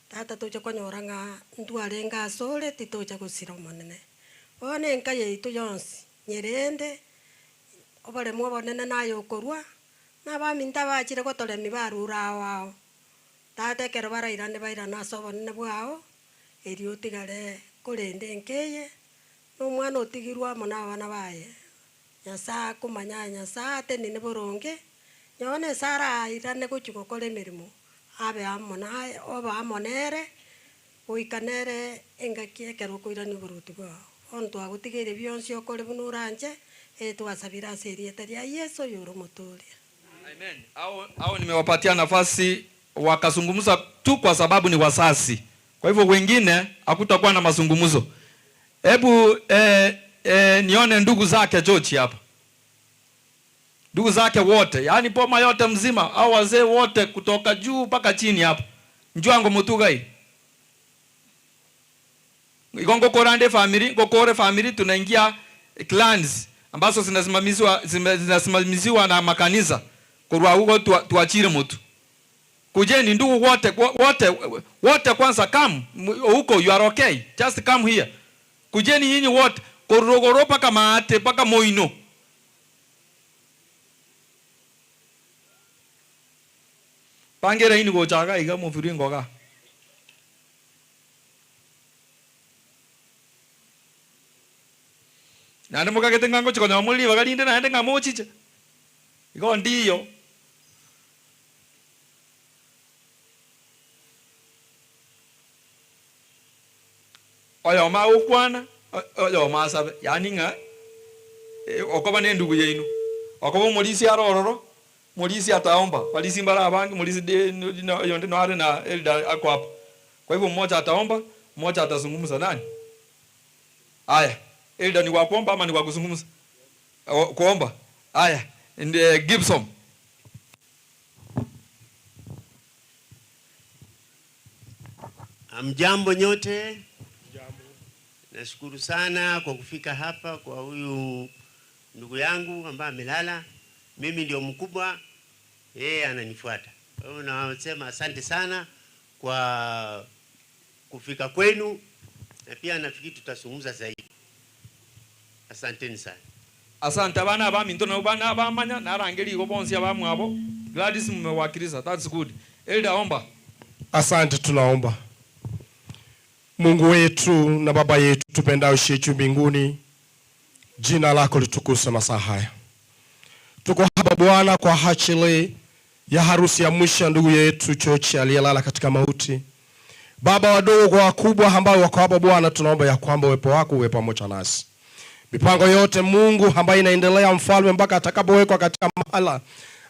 [SPEAKER 9] tata toja kwanyoranga ntwarenga asore titoja gusira monene one nka yeitu yonsi nyerende obale mwo bonene nayo korwa na baminta bachire gotole mibarura wao tata kero barairane bairana aso bonene bwao eri otigare kurende nkeye no mwana otigirwa mona bana baye Nyasaye kumanya Nyasaye tenine boronge nyone Sara irane kuchuko kole mirimo abe amona oba amonere oikanere engakie kero koirani buruti bwa onto agutigere byonsi okole bunuranje twasabira serieta ya Yesu yoro motoria.
[SPEAKER 4] Amen. Hao nimewapatia nafasi wakazungumza tu kwa sababu ni wasasi. Kwa hivyo wengine hakutakuwa na mazungumzo. Hebu nione ndugu zake George hapa. Ndugu zake wote, yani poma yote mzima, au wazee wote kutoka juu mpaka chini hapa. Njwango mutugai. Igongo korande family, ngokore family tunaingia clans ambazo zinasimamiziwa na makanisa. Kurwa huko tuachire mtu. Kujeni ndugu wote kwanza come huko, you are okay. Just come here. Kujeni nyinyi wote, korogoro paka maate paka moino. Pangera ini gochaga iga mufiringo ga. Nande muka ketenga ngo chikonya muli bagalinde na ndenga mochiche. Igo ndiyo. Oyo ma ukwana, oyo ma sabe. Yani nga okoba ne ndugu yenu. Okoba mulisi arororo. Mulisi ataomba, walisi mbara abangi, mulisi yonde no are na elda ako hapo. Kwa hivyo mmoja ataomba, mmoja atazungumza nani? Aya, elda ni wa kuomba ama ni wa kuzungumza? Kuomba. Aya, Gibson.
[SPEAKER 10] Amjambo nyote. Nashukuru sana kwa kufika hapa kwa huyu ndugu yangu ambaye amelala. Mimi ndio mkubwa, yeye ananifuata. Kwa hiyo nasema asante sana kwa kufika kwenu, na pia nafikiri tutazungumza zaidi. Asanteni sana.
[SPEAKER 4] Asante bana abaminto na bana abamanya narangeli go bonsi abamu abo. Gladys mmewakiliza. That's good. Elda omba.
[SPEAKER 11] Asante, tunaomba. Mungu wetu na Baba yetu tupendao ushiechu mbinguni, jina lako litukuzwe masaa haya. Tuko hapa Bwana kwa hachile ya harusi ya mwisho ndugu yetu Chochi aliyelala katika mauti. Baba, wadogo kwa wakubwa ambao wako hapa Bwana, tunaomba ya kwamba uwepo wako uwe pamoja nasi. Mipango yote Mungu ambayo inaendelea mfalme mpaka atakapowekwa katika mahala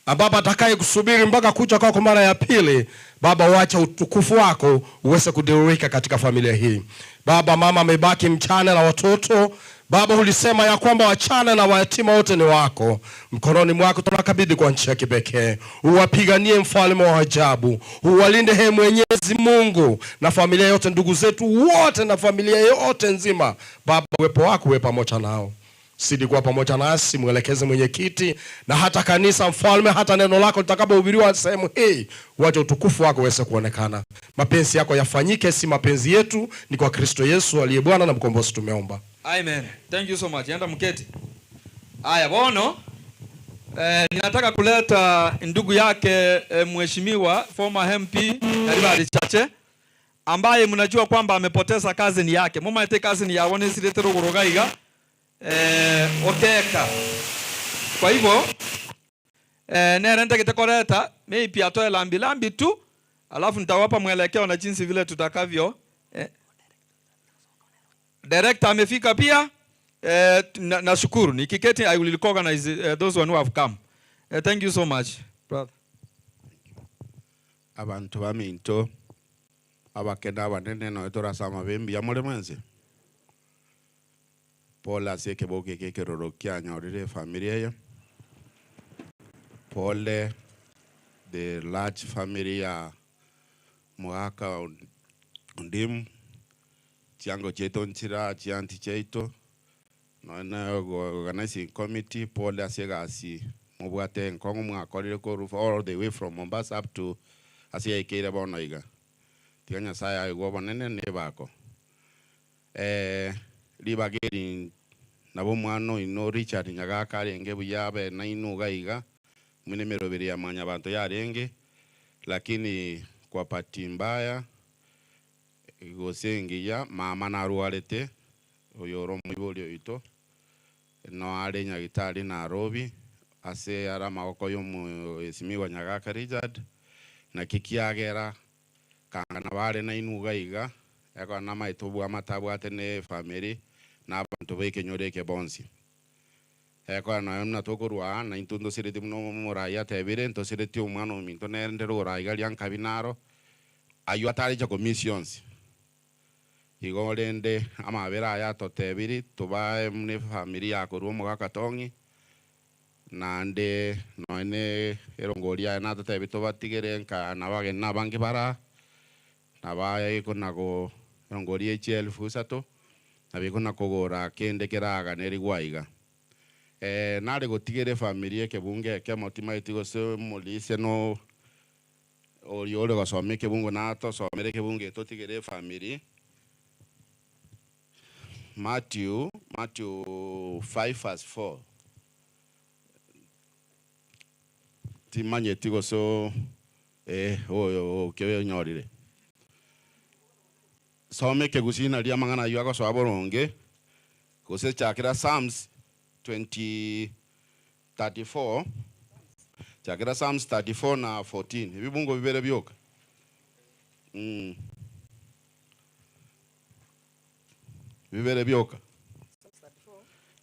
[SPEAKER 11] ambapo atakaye kusubiri mpaka kuja kwako mara ya pili, Baba, wacha utukufu wako uweze kudhihirika katika familia hii. Baba, mama amebaki mchana na watoto. Baba, ulisema ya kwamba wachana na wayatima wote ni wako. Mkononi mwako tunakabidhi kwa njia ya kipekee. Uwapiganie mfalme wa ajabu. Uwalinde Mwenyezi Mungu na familia yote, ndugu zetu wote na familia yote nzima. Baba, uwepo wako uwe pamoja nao. Sidi kuwa pamoja nasi, mwelekeze mwenyekiti na hata kanisa mfalme, hata neno lako litakapohubiriwa sehemu hii, wacha utukufu wako uweze kuonekana. Mapenzi yako yafanyike, si mapenzi yetu, ni kwa Kristo Yesu aliye Bwana na mkombozi tumeomba.
[SPEAKER 4] Amen. Thank you so much. Enda mketi. Aya bono. Ninataka kuleta ndugu yake mheshimiwa former MP Karibali Chache, ambaye mnajua kwamba amepoteza kazi yake. Mama yake kazi ni yaone siletero gorogaiga. Okeka. Kwa hivyo nerente kitakoreta maybe atoe lambi tu alafu nitawapa mwelekeo na jinsi vile tutakavyo. Director amefika pia. Nashukuru. Nikiketi I will recognize those one who have come. Thank you so much, brother.
[SPEAKER 12] Abantu baminto abakenda banene no etorasama bembi ya mole mwenze. Paul seke boke ke keroro kyanyorire familia ya. Paul the large family ya mwaka ndim chiango cheto nchira chianti cheito na organizing committee. Paul asegasi mubwate nkongo mwakorire ko roof all the way from Mombasa up to asia ikira bonoiga tiganya saya go banene ne bako libageri nabo mwano ino Richard nyaga karenge buyabe na inuga iga mwine meroberi ya manya bantu yarenge, lakini kwa pati mbaya gosengi ya mama na ruarete oyoro mwiboli ito no ale nyagitari na robi ase ara magoko yo mu esimiwa nyaga Richard na kikiagera kangana bare na inuga iga yako na maitobu amatabu atene family na abantu bekenyoreke bonsi yako na mna tokorwa na intundo sireti muno muraya tebire ento sireti umano minto nerendero raiga lian kabinaro ayo atari cha commissions igolende amabera ya totebiri tubae mne family yako rumo gakatongi nande noine erongoria na totebi tobatigere nka nabage nabangi bara nabaye konago erongoria echielfu sato nabiko nakogora kende keraga neri gwaiga nare gotigere family ke bunge ke motima itigo se molise no oriole gasome ke bungo nato somere ke bunge totigere family Matthew 5:4 timanye tigo so ke nyorire some ke gusina ria mangana yo agoso aboronge kose chakira Psalms 34 chakira Psalms 34 na 14 bibungo bibere byoka bibere byoka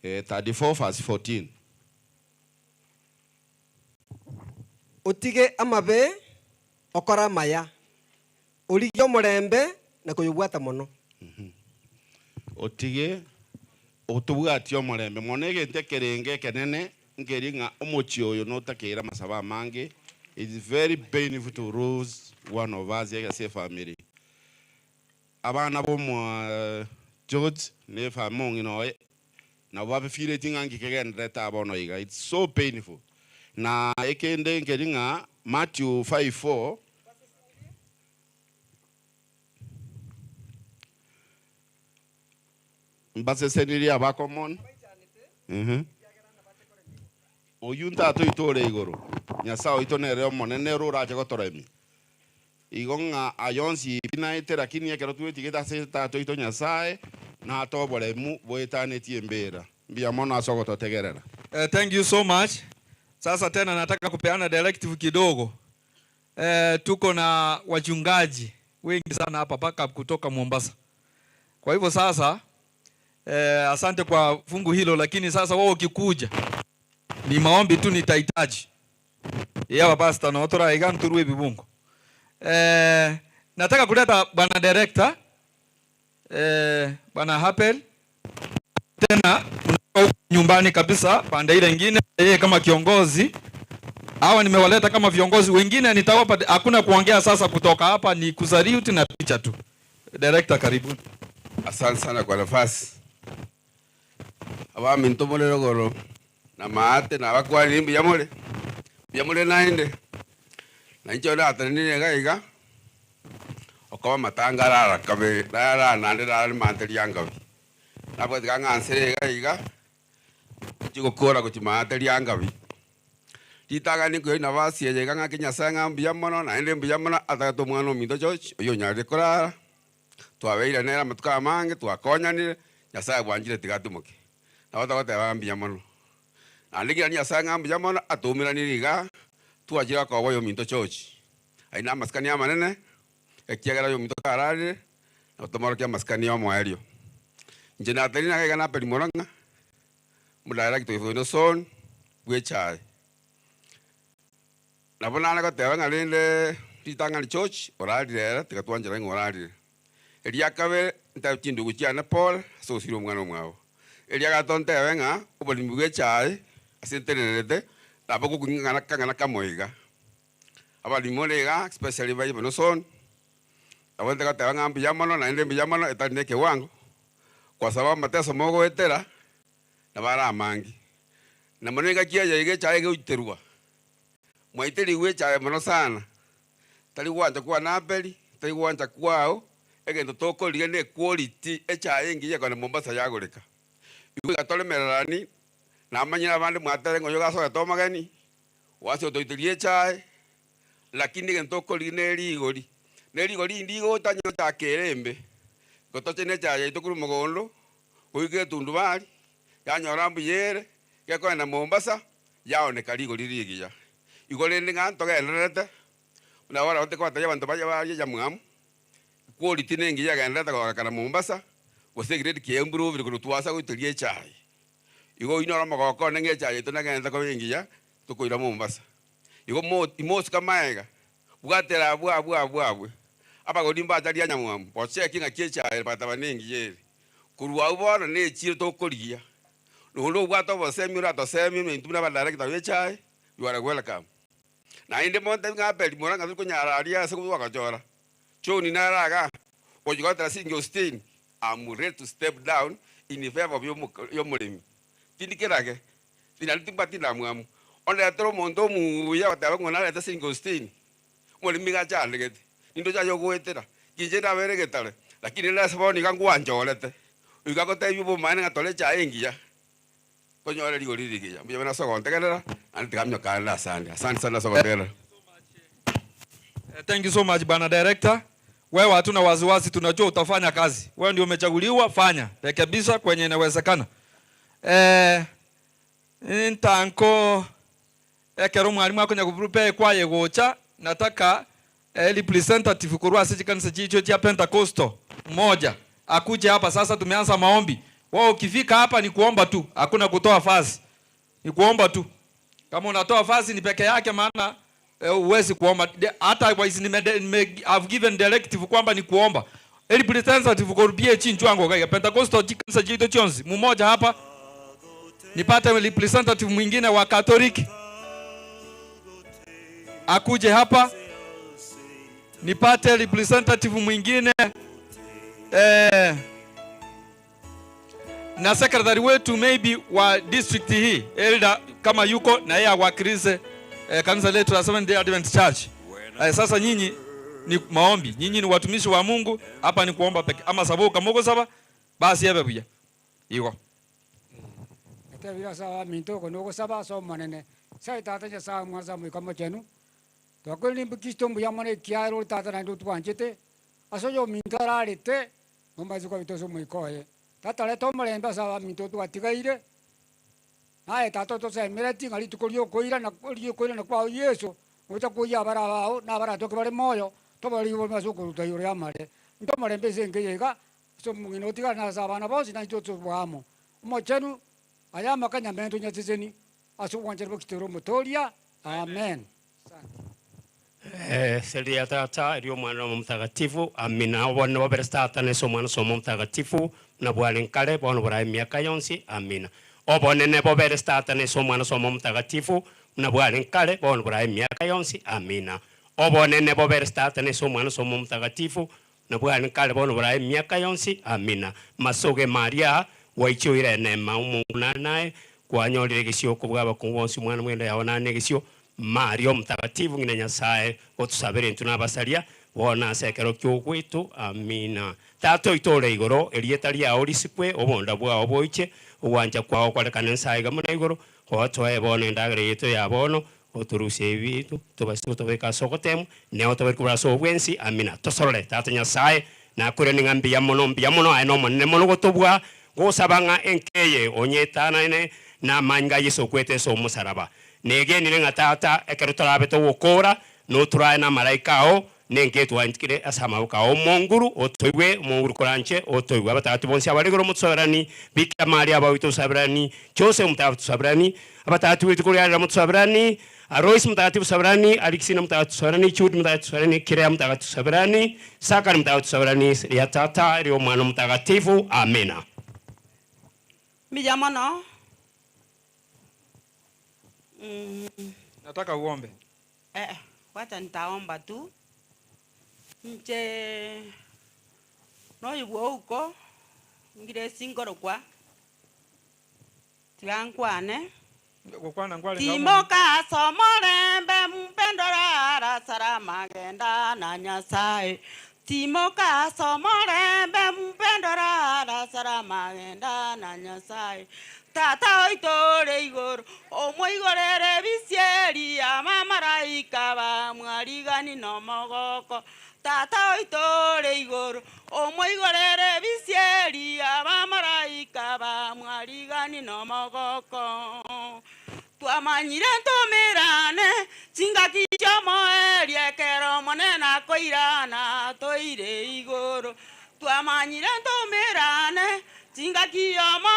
[SPEAKER 12] 34:14
[SPEAKER 1] utige amabe okora maya uligyo murembe na kuyubwata mono
[SPEAKER 12] otige otubwatio murembe monege ntekerenge kenene ngeringa omochi oyo notakira masaba mange. It is very painful to lose one of us as a family. Abana bomo George ne famong no na wabe file tingangi kegen reta abono iga. It's so painful. Na ekende ngeringa Matthew 5:4 mbase seniri abakomon oyunta to itore igoro nyasao itonere monene rura je gotoremi igonga ayonsi binaite lakini yakero tuetigeta seta to ito nyasae na to bolemu boetane tiembera mbia mono asoko totegerera.
[SPEAKER 4] Thank you so much. Sasa tena nataka kupeana directive kidogo. Tuko na wachungaji wengi sana hapa paka kutoka Mombasa. Kwa hivyo sasa asante kwa fungu hilo, lakini sasa wao ukikuja ni maombi tu nitahitaji. Yawa pastor na otora iganturwe bibungo. Nataka kuleta bwana director bwana Hapel tena nyumbani kabisa pande ile nyingine, yeye kama kiongozi. Hawa nimewaleta kama viongozi, wengine nitawapa, hakuna kuongea sasa kutoka hapa, ni kusariuti na picha tu. Director karibu.
[SPEAKER 13] Asante sana kwa nafasi. Aba mintomole rogoro na maate na bakwa limbi yamole naende na nchona atanine gaiga okawa matangara kabe dara nande dara manteli yangawi na bwa ganga ansere gaiga chiko kora ko chimanteli yangawi titaga ni ko na basi ye ganga kinya sanga mbiyamono na ende mbiyamono atato mwana mindo George oyo nyare kora twabeira nera matuka mange twakonyanire nyasaye bwanjire tigatumuke na wata bambiyamono aligira ni asanga mbiyamono atumira niriga twajira kwa wayo mindo George aina maskania manene ekiagera yo mitoka arari na tomoro kia maskania mwaerio njina terina ga na peli moranga mudaira kito no son bwechai na bona na ko tewa ngalinde titanga church orari era tikatwanjira ngorari elia kabe nta chindu kuchiana Paul so siro mwana mwao elia gatonte wenga ubali bwechai asenterete tabako kungana kangana kamoiga abali molega especially bayi no son awende ka tewa ngambi yamono na ende yamono etandeke wangu kwa sababu mateso mogo etera na bara mangi na monega kia yege chae ge uterua mwaiteri we chae mono sana tali wanja kwa napeli tali wanja kwao egendo toko ligene quality echae ngiye kana Mombasa yagoreka iwe gatole merani na manyira bande mwatere ngoyo gaso toma gani wase otoiterie chae lakini gentoko ligene rigori nerigori ndigo tanyo cha kerembe gotochene chae itokuru mogondo oige tundu bali yanyora mbiyere geko na Mombasa yaoneka rigori rigiya igole ndinga togerete na wala ote kwa taya bantu baya ya mwamu quality nengi ya ganda kwa kana Mombasa gosegire kiemburu biri kutwasa guturie chai igo inora magoko nenge chai tunagenda ko yengiya tukoira Mombasa igo imos kamaega bwatera bwa apa godimba tari anya mwamu poche kinga chai bataba nengi yeri kurwa ubona ne chiro tokoria no bwato bosemira to semi ntuna badara kitawe chai you are welcome na inde monte ngapeli moranga kunyara aria se kuwa kachora choni naraga ojigota singi Austin I'm ready to step down in favor of your mulimi tindikerage tinalitimba mwamu onde atro mondo mu ya bataba ngona ta singi Austin mulimi ga chalege nindo cha yogoetera kijera beregetare lakini la saboni kangwa njolete ugakote yubo mane ngatole cha engia konyora ligori ligiya mbiye na soko ntegelera antikamyo kala asante sana soko tena.
[SPEAKER 4] Thank you so much bana director. Wewe hatuna waziwazi, tunajua utafanya kazi. Wewe ndio umechaguliwa, fanya rekebisha kwenye inawezekana. Ntanko ekero mwalimu akonya kurupe kwa yegocha nataka representative kurwa sisi kanisa chicho cha Pentecostal mmoja akuje hapa sasa. Tumeanza maombi. Wao ukifika hapa ni kuomba tu, hakuna kutoa fazi. Ni kuomba tu. Kama unatoa fazi ni peke yake, maana uwezi kuomba. Hata I've given directive kwamba ni kuomba. Representative korupie chinchu wangu kaya Pentecostal kanisa chicho chonzi. Mmoja hapa nipate representative mwingine wa Katoliki akuje hapa. Nipate representative mwingine na secretary wetu maybe wa district hii elder kama yuko na yeye awakilize kanisa letu la Seventh Day Adventist Church. Sasa nyinyi ni maombi, nyinyi ni watumishi wa Mungu, hapa ni kuomba peke. Ama sababu kama saba basi yebe buya iko
[SPEAKER 14] tebira sawa minto kono saba so manene sai tata ja sa mwaza mu kama chenu to ko ni bikisto mu yamane kiaro tata na ndu twanjete aso yo mintara lete mombazi ko bitoso mu ikoye tata le tomale mbasa minto tu atigaire nae tata to se mereti ngali tukolio koira na kwa Yesu uta kuya bara bao na bara to bare moyo to bari bo maso ko to yore amare ndo mare mbese ngeyega so mungino tiga na sabana bosi na to bwamo mo chenu aya makanya mento nyatizeni aso wanjero kitero motoria amen.
[SPEAKER 15] Seria tata rio mwana mtakatifu amina wana waberestata ne somwana somo mtakatifu na bwalen kale bono bora miaka yonsi amina obone ne boberestata ne somwana somo mtakatifu na bwalen kale bono bora miaka yonsi amina obone ne boberestata ne somwana somo mtakatifu na bwalen kale bono bora miaka yonsi amina masoge Maria waichoire ne maumuna nae kwa nyolire gisio kubwa kunwonsi mwana mwenda yaona ne gisio Mario mtakatifu ngine Nyasaye otusabire tunabasalia wona sekero kyogwitu amina tato itole igoro elieta lia olisikwe obonda bwa oboiche uwanja kwao kwa kanensa gamana igoro otwae bone ndagire yeto ya bono oturuse ebitu tubasitu tobeka sokotemu ne otobekura so bwensi amina tosorole tato Nyasaye na kure ningambi ya mono aino monne mono gotobwa gosabanga enkeye onyetana ine na manga Yesu kwete so musaraba nege ni nga tata ekerutora beto wokora no turae na malaika ao nenge twantikire asama ukao monguru otoiwe monguru koranche otoiwe abatatu bonse abaligoro mutsabrani bikya maria abawito sabrani chose mutatu sabrani abatatu witu kuriara mutsabrani Arois mutatu sabrani Alexina mutatu sabrani Chud mutatu sabrani Kirea mutatu sabrani Sakar mutatu sabrani ya tata rio mwana mtakatifu amina.
[SPEAKER 5] Mijamono.
[SPEAKER 4] Nataka uombe.
[SPEAKER 5] Wacha nitaomba tu. Nje no yugo uko ngire singoro kwa tigankwane
[SPEAKER 4] gukwana ngwale
[SPEAKER 5] timoka somorembe mpendora sara magenda na nyasaye timoka somorembe mpendora sara magenda na nyasaye tata oitore igoro omoigorere bisieri amamaraika ba mwarigani no mogoko tata oitore igoro omoigorere bisieri abamaraika ba mwarigani no mogoko twamanyire ntumirane chingaki chomo eriekero monena koirana toire igoro twamanyire ntumirane chingaki chomo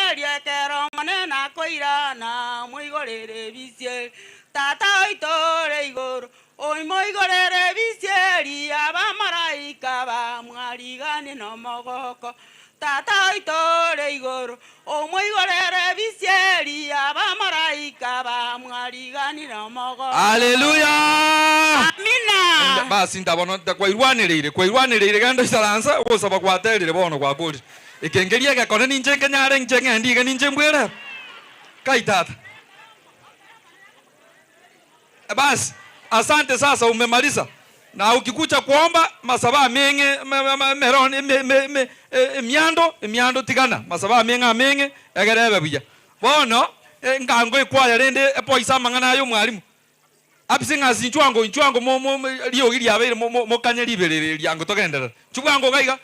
[SPEAKER 5] eriekero monena koirana moigorere bisieri tata oitore igoro oi moigorere bisieri abamaraika ba mwarigani no mogoko tata oitore igoro o moigorere bisieri abamaraika ba mwarigani no mogoko.
[SPEAKER 4] Haleluya.
[SPEAKER 5] Amina.
[SPEAKER 4] Basi ndabona kwairwanirire gando isaransa gusaba kwaterire bono gwakuri ikengeria gakone ninje kenyare njenge ndiga ninje mbwera kaitata. Basi asante sasa umemaliza. Na ukikucha kuomba masaba menge meroni miando tigana masaba menge egerebe buya. Bono ngango ikwaya rende epoisa mangana yo mwalimu. Abisinga sinchwango mo liyo giri abere mo kanyeri bere lyango togendera. Chubwango gaiga.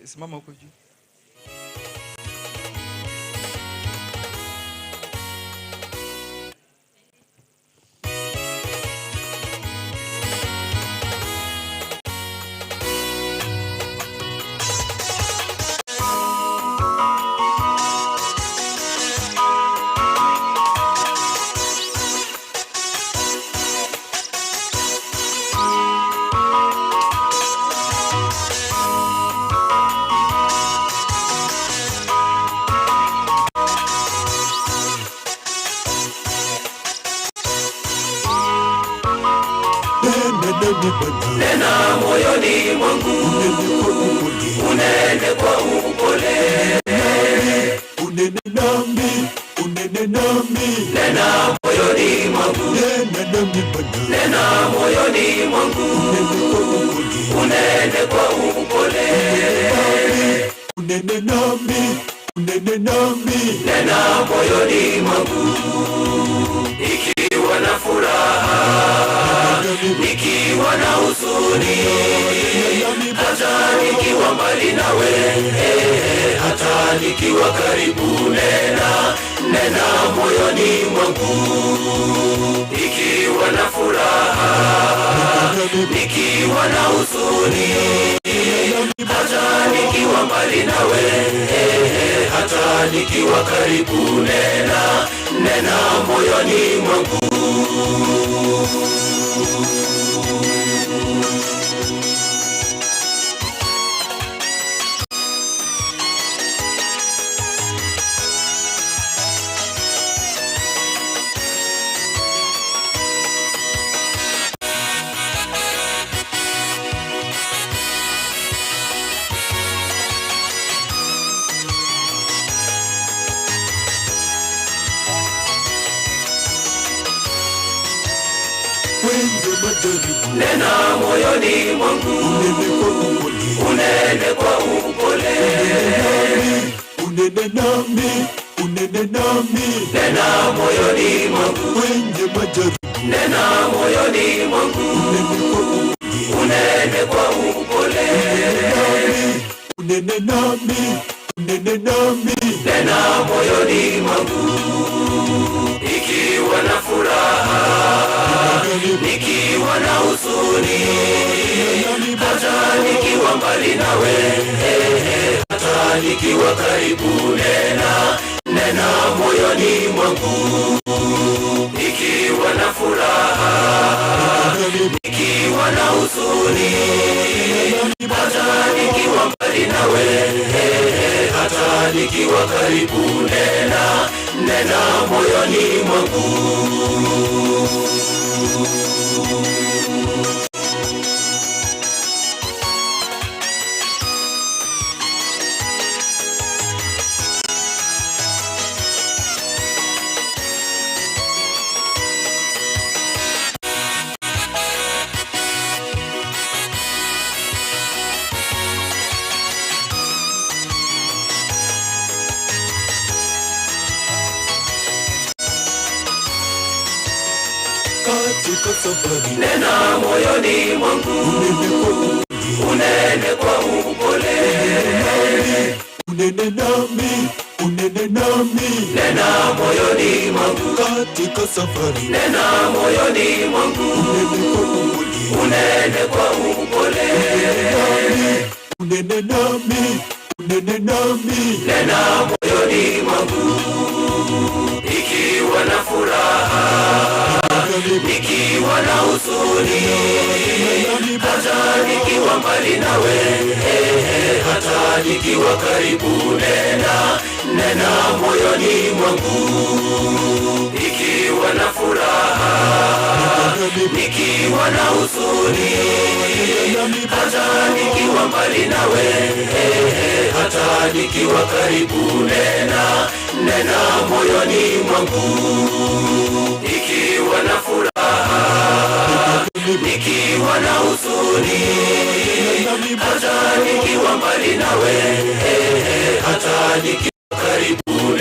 [SPEAKER 4] Simama huko juu.
[SPEAKER 3] Nena moyoni mwangu unene kwa upole unene nami nena moyoni mwangu nena moyoni mwangu unene kwa upole unene nami nena moyoni mwangu ikiwa na furaha nikiwa na huzuni hata nikiwa mbali nawe hata nikiwa karibu nena moyoni mwangu ikiwa na furaha nikiwa na huzuni hata nikiwa mbali nawe hata nikiwa karibu nena moyoni mwangu nena moyoni mwangu unene kwa upole unene nami nena moyoni mwangu nena moyoni mwangu unene kwa upole. Unene nami, unene nami, nena moyoni mwangu, nikiwa na furaha, nikiwa na huzuni, hata nikiwa mbali nawe, hata nikiwa karibu, nena moyoni mwangu, nikiwa na furaha, nikiwa na huzuni, hata nikiwa mbali nawe, hata nikiwa karibu, nena moyoni mwangu. Katika safari, nena moyoni mwangu, unene kwa upole. Unene nami, unene nami, nena moyoni mwangu. Katika safari, nena moyoni mwangu, unene kwa upole. Unene nami, unene nami, nena moyoni mwangu, nikiwa na furaha, nikiwa na huzuni, hata nikiwa mbali nawe, hata nikiwa karibu, nena moyoni mwangu, nikiwa na furaha, nikiwa na huzuni, hata nikiwa mbali nawe, hata nikiwa karibu, nena moyoni mwangu, nikiwa na furaha, nikiwa na huzuni, hata nikiwa mbali nawe, hata nikiwa karibu,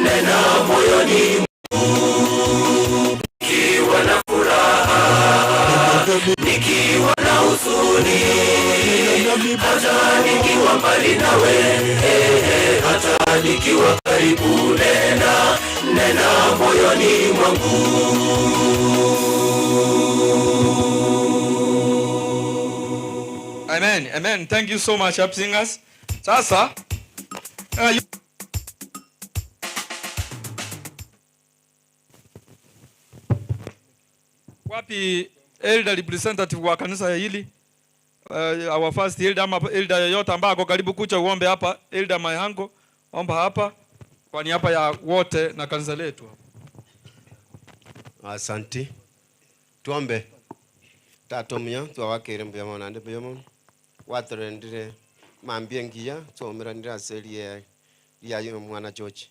[SPEAKER 3] nena moyoni mwangu, nikiwa na furaha, nikiwa na huzuni, hata nikiwa mbali nawe, hata nikiwa karibu, nena moyoni mwangu.
[SPEAKER 4] Amen, amen. Thank you so much, Harp Singers. Sasa wapi elder representative wa kanisa hili? Our first elder ama elder yoyote ambaye ako karibu kucha uombe hapa. Elder Mayango, omba hapa kwa niaba ya wote na kanisa letu.
[SPEAKER 10] Asante. Tuombe. Tato mya twawakire mbiyamo nande mbiyamo. Watrendire mambie ngiya tsomera ndira serie ya yo mwana George.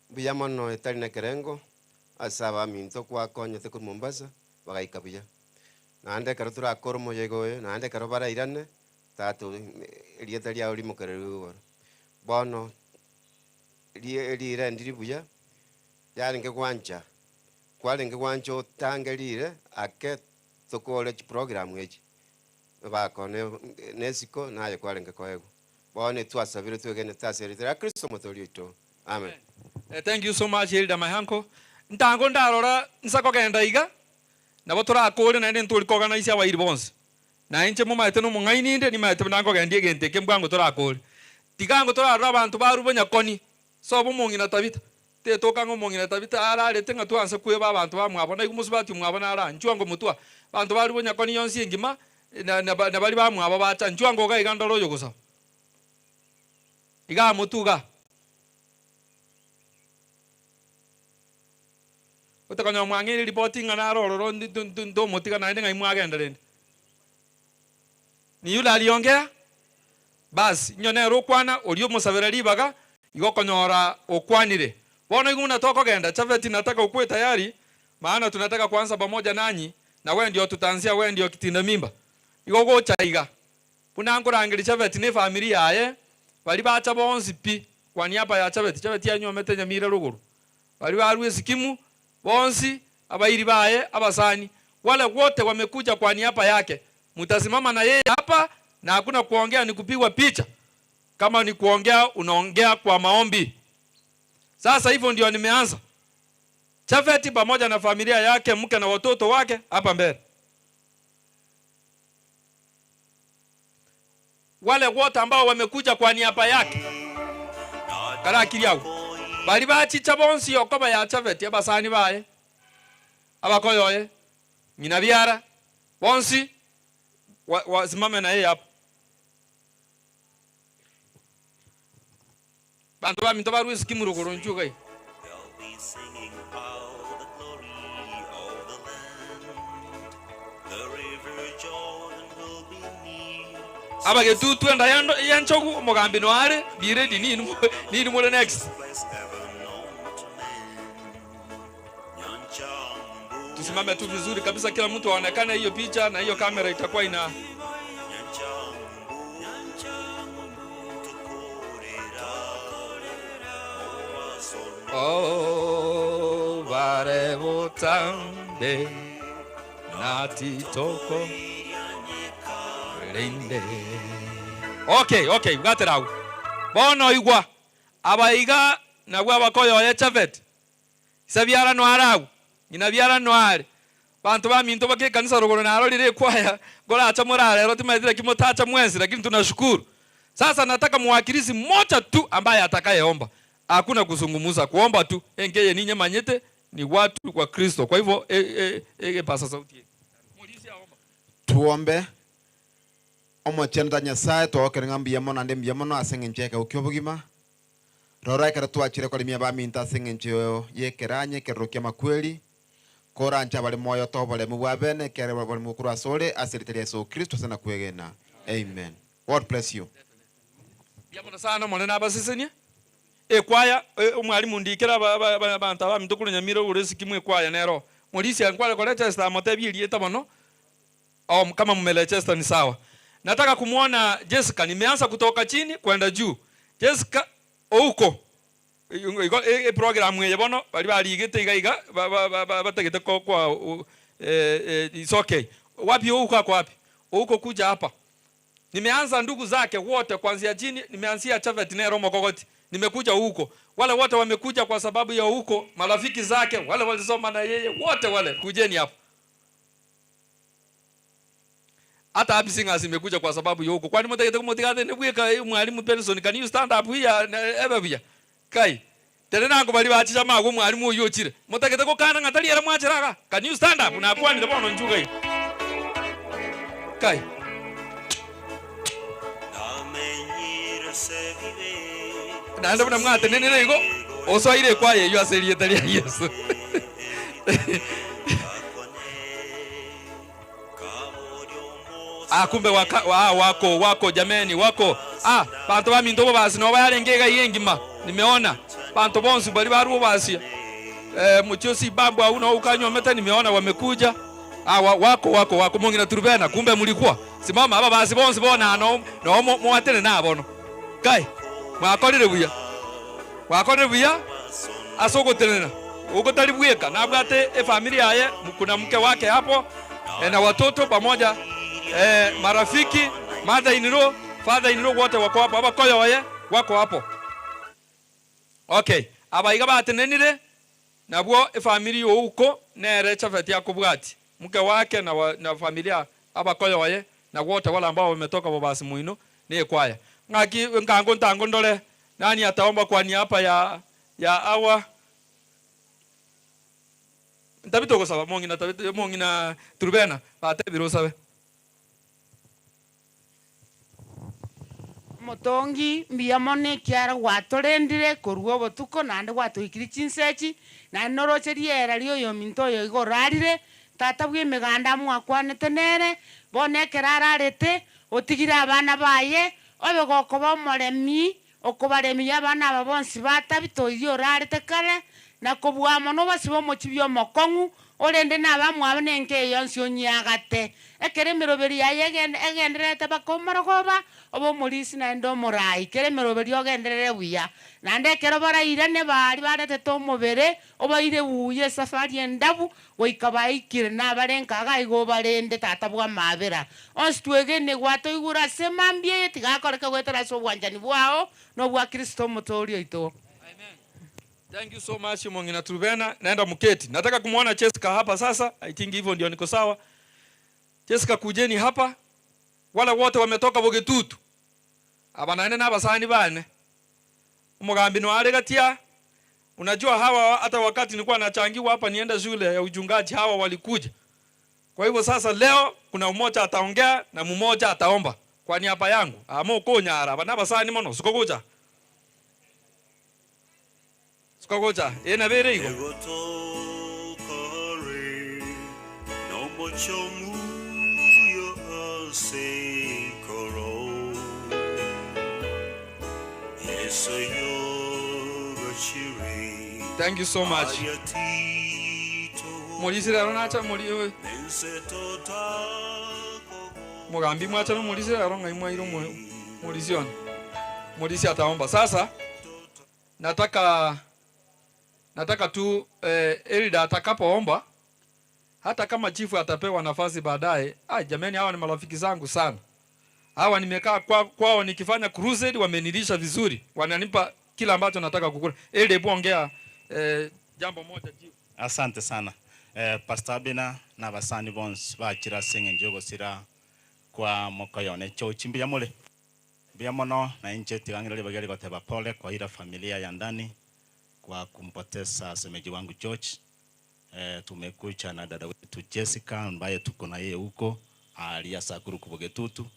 [SPEAKER 10] Mbiyamo no etari na kerengo asaba minto kwa konyete ku Mombasa bagaikabuya. Nande karutura akoromo yegoye nande karobara irane tato elieta lya uri mukereru. Bono liere ndiribuya yari ngekwancha kwali ngekwancho tangelire ake tokole program eji bakone nesiko naye kwali ngekoego bone twasabire twegene taserite Kristo motolito. Amen.
[SPEAKER 4] Thank you so much Elder Mayango. Ntango ndarora nsako genda iga nabo turakore na ndi turi organize abairi bonse na inche mu maite no mungaini ndi ni maite nango gendie gente kembwango turakore tigango turarora abantu barubonya koni so bumungi na tabita te toka ngo mungi na tabita ara lete nga tuanse kueba abantu bamwabona igumusubati mwabona ara nchwango mutwa abantu barubonya koni yonsi ngima na bali bamwaba bacha nchwango ga igandoro yogusa iga mutuga utakanya mwangiri reporting na roro ndo mutika na ndenga imwagenda rende ni yule aliongea basi nyone rukwana ulio musabira libaga igokonyora okwanire bona iguna toko genda chaveti nataka ukue tayari maana tunataka kuanza pamoja nanyi na wewe ndio tutaanzia wewe ndio kitinda mimba igogo chaiga unangurangiri chaveti ne familia yae bali bacha bonsi pi kwa niaba ya chaveti yanyu metenya mire ruguru bali barwe sikimu bonsi abairi baye abasani wale wote wamekuja kwa niaba yake. Mtasimama na yeye hapa, na hakuna kuongea, ni kupigwa picha. Kama ni kuongea, unaongea kwa maombi. Sasa hivyo ndio nimeanza. Chafeti pamoja na familia yake, mke na watoto wake hapa mbele. Wale wote ambao wamekuja kwa niaba yake. Kala akili yao. Bali bachicha bonsi okoba ya Chafeti abasani bae. Abakoyoye. Nyina biara bonsi wasimame na yeye hapa. Bantu ba minto baru sikimu koronchu kai. Abage tutu enda yanchogu mogambi no are be ready ni mo next. Tusimame tu vizuri kabisa, kila mtu aonekane hiyo picha, na hiyo kamera itakuwa ina oh vare botande nati toko rende. Okay, got it out. Bono igwa abaiga na gwa bakoyo ya Chafeti sabiara no arau ina biara no are bantu ba minto bake kanisa rogoro na arorire kwaya gola acha morale roti maidira kimotacha mwenzi, lakini tunashukuru. Sasa nataka mwakilishi mmoja tu ambaye atakayeomba. Hakuna kuzungumuza, kuomba tu. Engeye ninyi manyete ni watu kwa Kristo. Kwa hivyo pasa sauti.
[SPEAKER 16] Tuombe. Omo chenda Nyasaye twokere ngambia mona ndembia mono asengencheka ukyobugima. Rora ikara twachire kwa limia ba minta asengencho yekeranye kerokia makweli. Kora ncha bali moyo to bali mubabene kere bali mukuru asole asilitele Yesu Kristo sana kwegena. Amen. God bless you.
[SPEAKER 4] Yamona sana mona nabasisenya. Kwaya umwalimu ndikira abantu abaminto kulu Nyamira uresi kimwe kwaya nero. Mulisi ankwale kwa Leicester motebi tabono. Kama Leicester ni sawa. Nataka kumuona Jessica, nimeanza kutoka chini kwenda juu. Jessica ouko. Programu ye bono bali bali igite iga bategete kwa it's okay. Wapi ouko kwa wapi? Ouko kuja hapa. Nimeanza ndugu zake wote kuanzia chini, nimeanzia Chafeti nero Mokogoti. Nimekuja huko. Wale wote wamekuja kwa sababu ya huko, marafiki zake, wale walisoma na yeye, wote wale kujeni hapo. Hata Happy Singers imekuja kwa sababu ya huko. Kwani mtakete kumotikate ne bweka mwalimu Benson, can you stand up here everywhere? Kai. Tele nango bali bachicha mago mwalimu uyo chire. Mtakete ko kana ngatali era mwachiraga. Can you stand up? Na kwani ndebono njuga hii. Kai. Nanda buna mwate nene ngo osoire kwaye yo aserie tali Yesu. Kumbe wako jameni wako bantu ba minto basi no bayarengega yengima. Nimeona bantu bonsi bali baruo basi muchosi babu au na ukanyometa, nimeona wamekuja. Wako mungi na turubena, kumbe mulikuwa simama aba basi bonsi bona no mwatene na bono kai mwakorire buya asoko tenena uko talibweka na bwate familia yaye, kuna mke wake hapo na watoto pamoja marafiki, mother in law, father in law wote wako hapo, abakoyo waye wako hapo. Okay, abaiga batenenire nabwo familia uko nere Chafeti yakubwati mke wake na familia abakoyo waye na wote wala ambao wametoka bobasi muino ni kwaya ngaki ngango ntango ndole nani ataomba kwa niaba ya awa ntabito ko saba mongi na turubena bate biro sabe
[SPEAKER 17] Motongi mbiyamone kiara watorendire koruo botuko nande watoikiri chinsechi na norocheriera rio yo minto yo igorarire tata bwe meganda mwakwanete nere bone kerararete otigira abana baye obe gokoba moremi okobaremi abana babonsi batabito iyo rarete kare na kobwa mono basibo mochibyo mokongu orende na bamwabane nke yonsi onyagate ekere miroberi yaye egenderete bakomorogoba obo mulisi na ndo morai kere miroberi ogenderere buya nande kero baraire ne bari barete to mobere obaire buye safari endabu goikabaikire na barenkaga igo barende tata bwa mabera onstwege ne gwato igura semambie tigakoreka gwetera so bwanjani bwao no bwa Kristo mutori oito.
[SPEAKER 4] Thank you so much Mongina Trubena. Naenda mketi. Nataka kumuona Jessica hapa sasa. I think hivyo ndio niko sawa. Jessica kujeni hapa. Wale wote wametoka Bogetutu. Abanaende na basani bane. Umugambi no aregatia. Unajua hawa hata wakati nilikuwa nachangiwa hapa nienda shule ya ujungaji hawa walikuja. Kwa hivyo sasa leo kuna mmoja ataongea na mmoja ataomba kwa niaba yangu. Amo konyara bana basani mono sikokuja. Skogocha, ena bere iko.
[SPEAKER 8] No mucho yo se koro. Yes yo gachiri.
[SPEAKER 4] Thank you so much. Molisira ronacha moli. Mogambi mwacha no molisira ronga imwa iro molisiona. Molisi ataomba sasa. Nataka tu Elda atakapoomba hata kama chifu atapewa nafasi baadaye. Jamani hawa ni marafiki zangu sana. Hawa nimekaa kwao nikifanya crusade wamenilisha vizuri. Wananipa kila ambacho nataka kukula. Elda hebu ongea jambo moja chifu.
[SPEAKER 18] Asante sana. Pastor Bina na basani bons bachira senge njogo sira kwa mokoyone chochi mbia mole. Mbia mono na inche tigangira bagari goteba pole kwa ila familia ya ndani kwa kumpoteza semeji wangu George. Tumekucha na dada wetu Jessica ambaye tuko na yeye huko aliasa kuru Bogetutu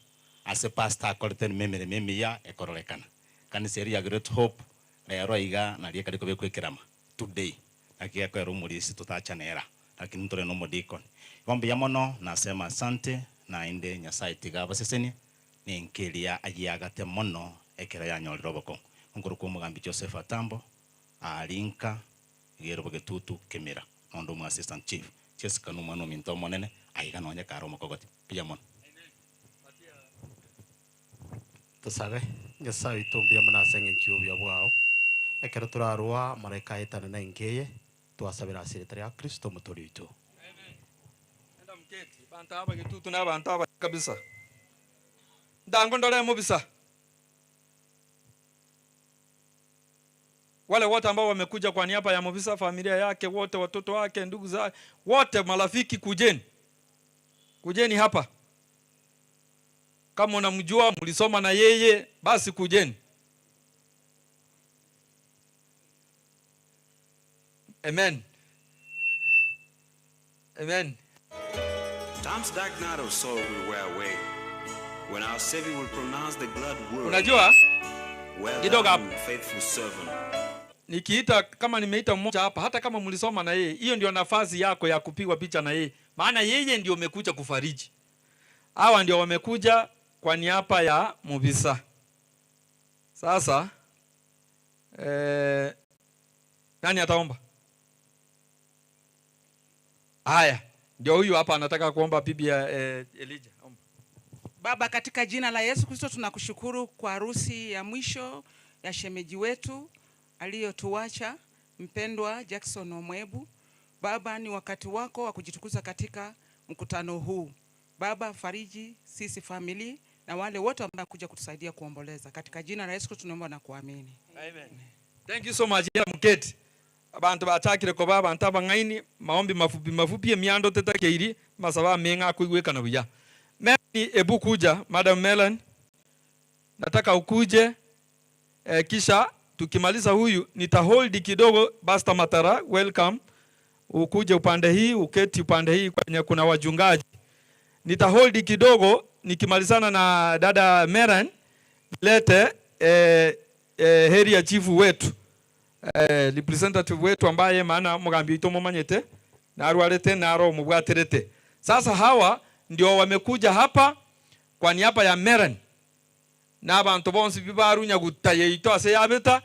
[SPEAKER 18] ase pastor akolten meme ya ekorolekana kanisa ya Great Hope lero iga na lieka liko bekwekirama today akia kwa rumulisi tutachanera lakini ntore no modikon bombe ya mono nasema asante na inde Nyasaye tiga baseseni ni nkelia agiagate mono ekera ya nyoliro boko nguru ko mugambi Joseph Atambo alinka gero Bogetutu kemera ondo mu assistant chief Jessica no mano minto monene aiga no nyakaro mokogoti pia mono
[SPEAKER 19] tusabe Nyasaye tumbia mana senge nchubia bwao ekero turarua mareka etana na ngeye twasabira asiritari ya Kristo mutorito.
[SPEAKER 4] Enda mketi banta aba Bogetutu na banta aba kabisa ndango ndole mubisa wale wote ambao wamekuja kwa niaba ya Mobisa, familia yake wote, watoto wake, ndugu zake wote, marafiki, kujeni hapa. Kama unamjua mlisoma na yeye basi kujeni. Amen. Amen.
[SPEAKER 8] Times dark night of sorrow will wear away when our Savior will pronounce the glad word.
[SPEAKER 4] Unajua kidogo
[SPEAKER 8] faithful servant.
[SPEAKER 4] Nikiita kama nimeita mmoja hapa, hata kama mlisoma na yeye, hiyo ndio nafasi yako ya kupigwa picha na yeye, maana yeye ndio umekuja kufariji. Hawa ndio wamekuja kwa niaba ya Mobisa. Sasa nani ataomba? Haya, ndio huyu hapa anataka kuomba bibi ya Elijah. Omba.
[SPEAKER 20] Baba, katika jina la Yesu Kristo tunakushukuru kwa harusi ya mwisho ya shemeji wetu aliyotuacha mpendwa Jackson Omwebu. Baba, ni wakati wako wa kujitukuza katika mkutano huu. Baba, fariji sisi familia na wale wote ambao kuja kutusaidia kuomboleza. Katika jina la Yesu Kristo tunaomba na kuamini.
[SPEAKER 4] Amen. Thank you so much. Ya mketi. Abantu batakire ko baba ntaba ngaini maombi mafupi emiando tetakeiri masaba menga kuigweka na buya. Mimi ebu kuja Madam Melan. Nataka ukuje kisha tukimaliza huyu nitahold kidogo Basta Matara, welcome. Ukuje upande hii, uketi upande hii kwenye kuna wajungaji. Nitahold kidogo nikimalizana na dada Meran lete heri ya chifu wetu. Representative wetu ambaye maana mugambi itomo manyete na arwalete na aro mubwaterete. Sasa hawa ndio wamekuja hapa kwa niaba ya Meran. Na abantu bonse bibarunya gutaye ito ase yabeta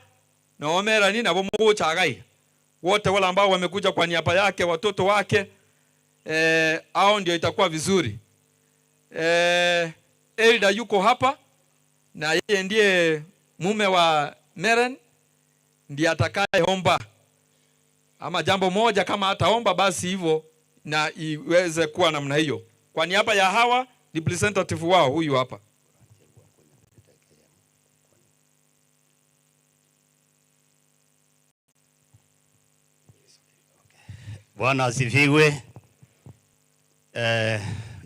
[SPEAKER 4] na Merani na bomo chagai. Wote wale ambao wamekuja kwa niaba yake, watoto wake Hao ndio itakuwa vizuri. Elda yuko hapa na yeye ndiye mume wa Meren, ndiye atakayeomba ama jambo moja, kama ataomba basi hivyo na iweze kuwa namna hiyo. Kwa niaba ya hawa representative wao huyu hapa.
[SPEAKER 15] Bwana asifiwe.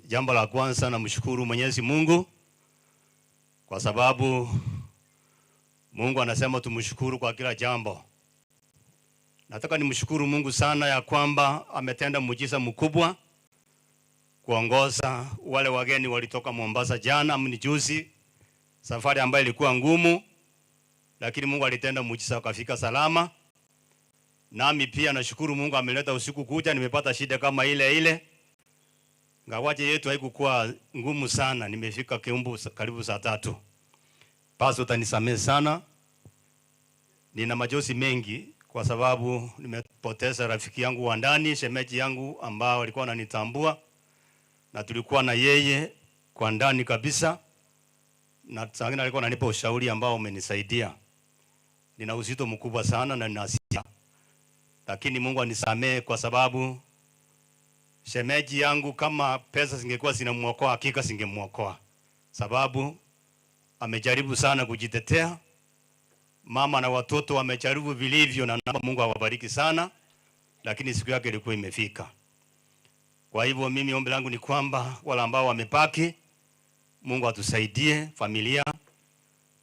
[SPEAKER 15] Jambo la kwanza namshukuru Mwenyezi Mungu kwa sababu Mungu anasema tumshukuru kwa kila jambo. Nataka nimshukuru Mungu sana ya kwamba ametenda muujiza mkubwa kuongoza wale wageni walitoka Mombasa jana mnijuzi, safari ambayo ilikuwa ngumu, lakini Mungu alitenda muujiza wakafika salama. Nami pia nashukuru Mungu ameleta usiku kuja, nimepata shida kama ile. Ngawaje yetu haikuwa ngumu sana, nimefika Kiumbu karibu saa 3. Basi utanisamehe sana. Nina majosi mengi kwa sababu nimepoteza rafiki yangu wa ndani, shemeji yangu ambao alikuwa ananitambua na tulikuwa na yeye kwa ndani kabisa, na sangine alikuwa ananipa ushauri ambao umenisaidia. Nina uzito mkubwa sana na ninasia. Lakini Mungu anisamehe kwa sababu shemeji yangu kama pesa zingekuwa zinamuokoa hakika singemuokoa. Sababu amejaribu sana kujitetea. Mama na watoto wamejaribu vilivyo na naomba Mungu awabariki sana, lakini siku yake ilikuwa imefika. Kwa hivyo mimi ombi langu ni kwamba wale ambao wamepaki, Mungu atusaidie, familia,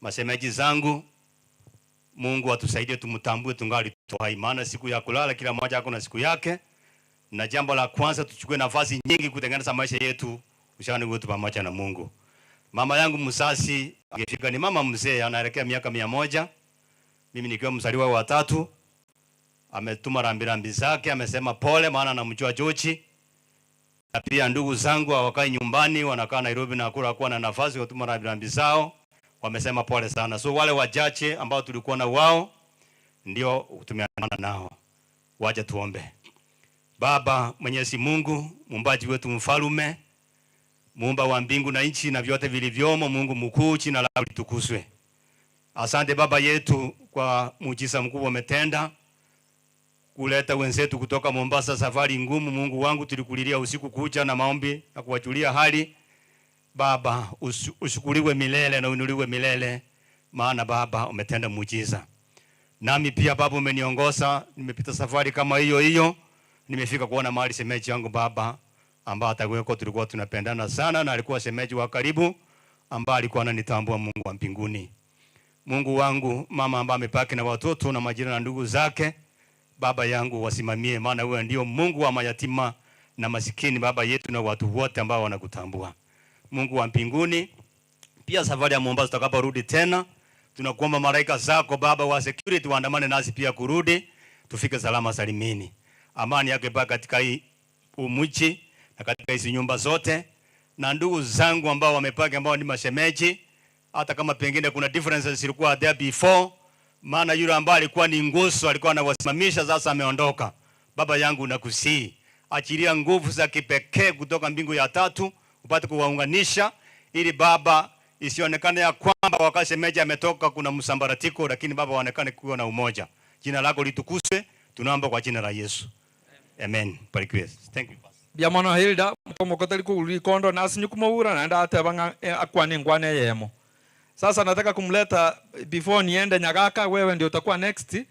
[SPEAKER 15] mashemeji zangu, Mungu atusaidie tumtambue tungali hai, maana siku ya kulala kila mmoja ako na siku yake. Na jambo la kwanza tuchukue nafasi nyingi kutengeneza maisha yetu ushani wetu pamoja na Mungu. Mama yangu msasi angefika, ni mama mzee anaelekea miaka 100. Mimi nikiwa mzaliwa wa 3. Ametuma rambirambi zake, amesema pole maana anamjua George. Na pia ndugu zangu hawakai nyumbani, wanakaa Nairobi na kula kuwa na nafasi kutuma rambirambi zao. Wamesema pole sana. So wale wachache ambao tulikuwa na wao ndio tumeandamana nao. Waje tuombe. Baba Mwenyezi Mungu, muumbaji wetu mfalume, muumba wa mbingu na nchi na vyote vilivyomo, Mungu mkuu, jina lako litukuzwe. Asante Baba yetu kwa muujiza mkubwa umetenda kuleta wenzetu kutoka Mombasa, safari ngumu. Mungu wangu, tulikulilia usiku kucha na maombi na kuwajulia hali. Baba ushukuriwe milele na uinuliwe milele, maana Baba umetenda muujiza. Nami pia Baba umeniongoza, nimepita safari kama hiyo, nimefika kuona mahali shemeji yangu Baba ambao atakuweko, tulikuwa tunapendana sana na alikuwa shemeji wa karibu ambao alikuwa ananitambua. Mungu wa mbinguni, Mungu wangu, mama ambaye amepaki na watoto na majirani na ndugu zake, Baba yangu wasimamie, maana wewe ndio Mungu wa mayatima na masikini, Baba yetu, na watu wote ambao wanakutambua. Mungu wa mbinguni, pia safari ya Mombasa tutakaporudi tena, tunakuomba malaika zako Baba wa security waandamane nasi pia kurudi, tufike salama salimini. Amani yake Baba katika hii umuchi na katika hizo nyumba zote, na ndugu zangu ambao wamepaki ambao ni mashemeji, hata kama pengine kuna differences zilikuwa there before, maana yule ambaye alikuwa ni nguzo alikuwa anawasimamisha, sasa ameondoka. Baba yangu nakusii, achilia nguvu za kipekee kutoka mbingu ya 3 upate kuwaunganisha, ili Baba isionekane ya kwamba wakati shemeji ametoka kuna msambaratiko, lakini Baba waonekane kuwa na umoja. Jina lako litukuzwe, tunaomba kwa jina la Yesu. Amen. Barikiwe. Thank you.
[SPEAKER 4] Biamono Hilda mkomokoteli kulikondo nasi nyukumawura naenda atebanga akwani ngwane yemo. Sasa nataka kumleta before niende Nyagaka, wewe ndio utakuwa next.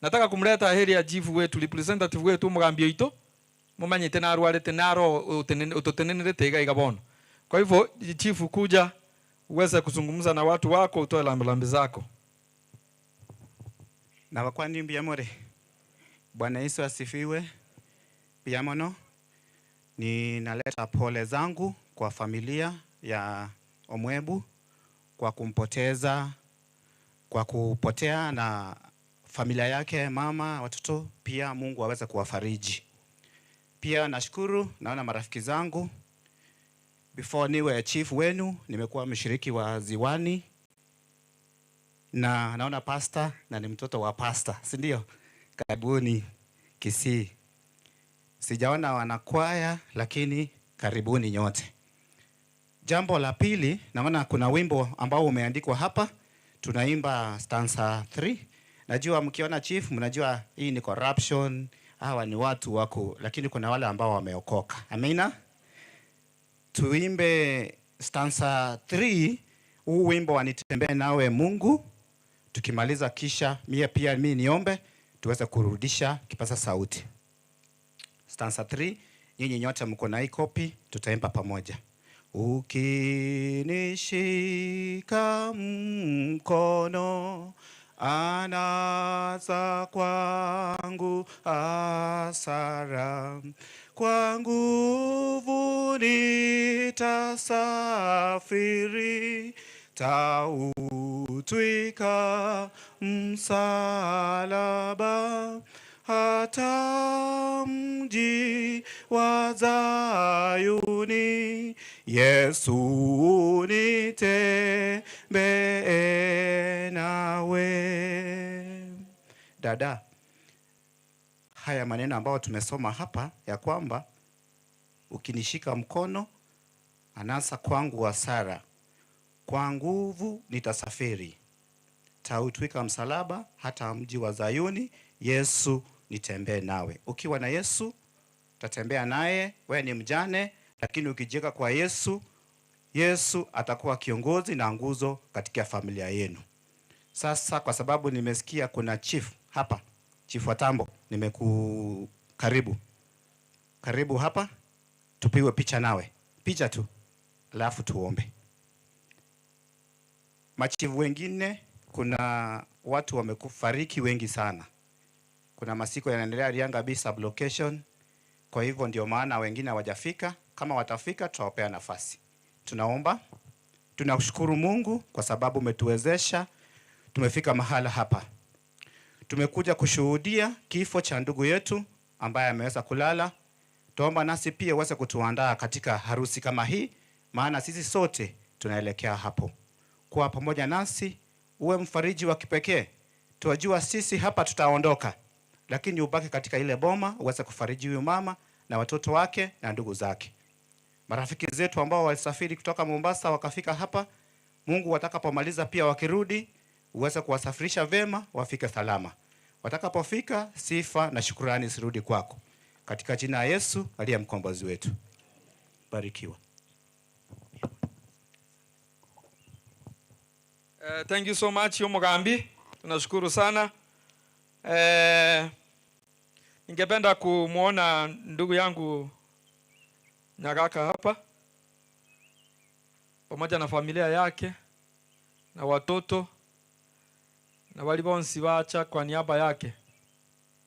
[SPEAKER 4] Nataka kumleta area chief wetu, representative wetu Mugambio ito. Mumanye tena arwale tenaro utotenenere tega igabono. Kwa hivyo chief kuja uweze kuzungumza na watu wako, utoe lambi zako.
[SPEAKER 21] Na wakwani Biamore. Bwana Yesu asifiwe. Biamono, ninaleta pole zangu kwa familia ya Omwebu kwa kupotea na familia yake, mama, watoto, pia Mungu aweze kuwafariji. Pia nashukuru, naona marafiki zangu, before niwe chief wenu, nimekuwa mshiriki wa Ziwani, na naona pastor na ni mtoto wa pastor, si ndio? Karibuni Kisii. Sijaona wanakwaya, lakini karibuni nyote. Jambo la pili, naona kuna wimbo ambao umeandikwa hapa. Tunaimba stanza 3. Najua mkiona chief, mnajua hii ni corruption, hawa ni watu wako, lakini kuna wale ambao wameokoka. Amina. Tuimbe stanza 3, huu wimbo wanitembee nawe Mungu. Tukimaliza kisha mimi niombe tuweze kurudisha kipaza sauti. Stanza 3, nyinyi nyote mko na hii copy, tutaimba pamoja. Ukinishika mkono, anasa kwangu hasara, kwa nguvu nitasafiri, tautwika msalaba, hata mji wa Zayuni, Yesu nitembee nawe. Dada, haya maneno ambayo tumesoma hapa ya kwamba ukinishika mkono, anasa kwangu hasara, kwa nguvu nitasafiri, tautwika msalaba, hata mji wa Zayuni, Yesu nitembee nawe. Ukiwa na Yesu utatembea naye. Wewe ni mjane, lakini ukijiweka kwa Yesu, Yesu atakuwa kiongozi na nguzo katika familia yenu. Sasa kwa sababu nimesikia kuna chief hapa, Chief Watambo, karibu hapa, tupigwe picha nawe, picha tu, alafu tuombe. Machifu wengine, kuna watu wamekufariki wengi sana. Kuna masiko yanaendelea Rianga sublocation. Kwa hivyo ndio maana wengine hawajafika. Kama watafika tutawapea nafasi. Tunaomba. Tunashukuru Mungu kwa sababu umetuwezesha tumefika mahala hapa. Tumekuja kushuhudia kifo cha ndugu yetu ambaye ameweza kulala. Tuomba nasi pia uweze kutuandaa katika harusi kama hii, maana sisi sote tunaelekea hapo. Kwa pamoja nasi, uwe mfariji wa kipekee. Tuwajua sisi hapa tutaondoka, lakini ubaki katika ile boma, uweze kufariji huyu mama na watoto wake na ndugu zake. Marafiki zetu ambao walisafiri kutoka Mombasa wakafika hapa, Mungu watakapomaliza pia wakirudi, uweze kuwasafirisha vema, wafike salama. Watakapofika, sifa na shukrani zirudi kwako. Katika jina la Yesu aliye mkombozi wetu. Barikiwa.
[SPEAKER 4] Thank you so much Mugambi. Tunashukuru sana. Ningependa kumuona ndugu yangu Nyagaka hapa pamoja na familia yake na watoto na wali bonsi bacha kwa niaba yake.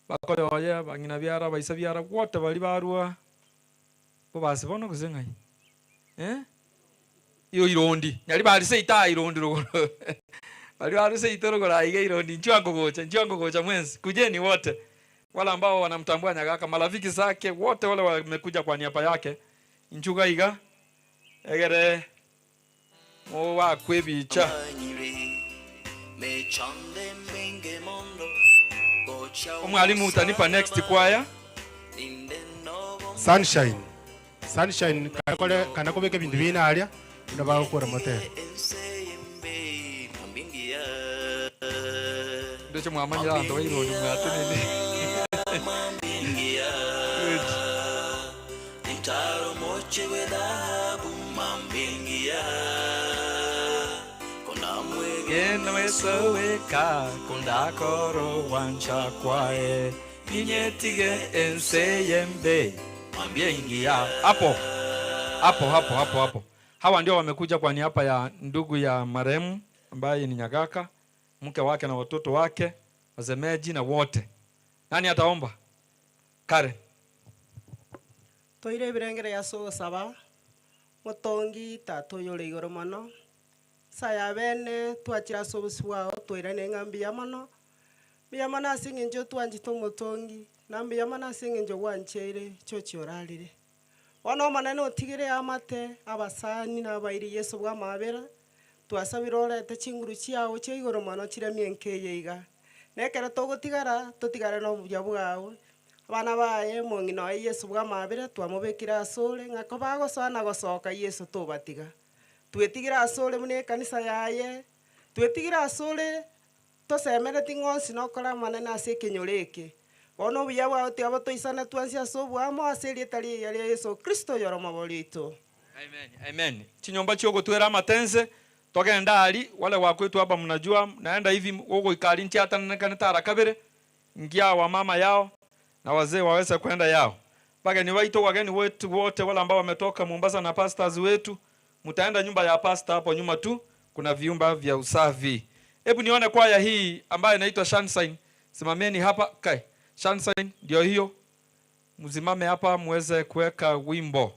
[SPEAKER 4] Bakole oye bangina byara baisa byara wote bali barua bo basi bono kuzengai. Iyo irondi nyali bali se ita irondi rugoro. Bali bali se itoro gola ige irondi nchwango gocha mwenzi. Kujeni wote wala ambao wanamtambua Nyagaka, marafiki zake wote wale wamekuja kwa niaba yake. Nchuga iga egere mo wa kwebicha Mwalimu utanipa next choir.
[SPEAKER 11] Sunshine kana kobeka bintu bina alia ndaba gukora motero.
[SPEAKER 4] Ndoche mwamanya ndo iro ni mwatenene.
[SPEAKER 3] Ntaro moche weda bumambingia.
[SPEAKER 4] Gena wesoweka kundakoro wancha kwae ninyetige enseyembe mwambie ingia hapo. Hawa ndio wamekuja kwa niaba ya ndugu ya marehemu ambaye ni Nyagaka, mke wake na watoto wake, wazemeji na wote. Nani ataomba? Karen.
[SPEAKER 2] Toire birengere yaso saba mutongi tatoyore igoro mano. Saya bene tuachira sobuswa toirane ngambi yamano biyamana singinjo twanjito mutongi nambi yamana singinjo wanchere chochi oralire wano manane otigire amate abasani nabairi Yesu bwa mabera twasabirore techinguru chiawo cheigoro mano chire mienke yeiga nekera togotigara totigara no buya bwawe Bana baye mongino Yesu bwa mabire twamubekira asore ngako bagosana gosoka Yesu tubatiga. Twetigira asore mune kanisa yaye. Twetigira asore tosemere tingonsi nokora manene ase kinyoreke. Bono buya bwa oti abo toisana twansia so bwamo aseri tali ya Yesu Kristo yoro mabolito.
[SPEAKER 4] Amen. Amen. Chinyomba chio gotwera matense togenda ali wale wakwetu hapa mnajua naenda hivi huko ikali nchi hata nkanetara kabere ngia wa mama yao na wazee waweza kwenda yao. Mpaka ni waito wageni wetu wote wale ambao wametoka Mombasa na pastors wetu mtaenda nyumba ya pastor hapo nyuma tu kuna viumba vya usafi. Hebu nione kwaya hii ambayo inaitwa Sunshine. Simameni hapa kai. Sunshine ndio hiyo. Mzimame hapa muweze kuweka wimbo.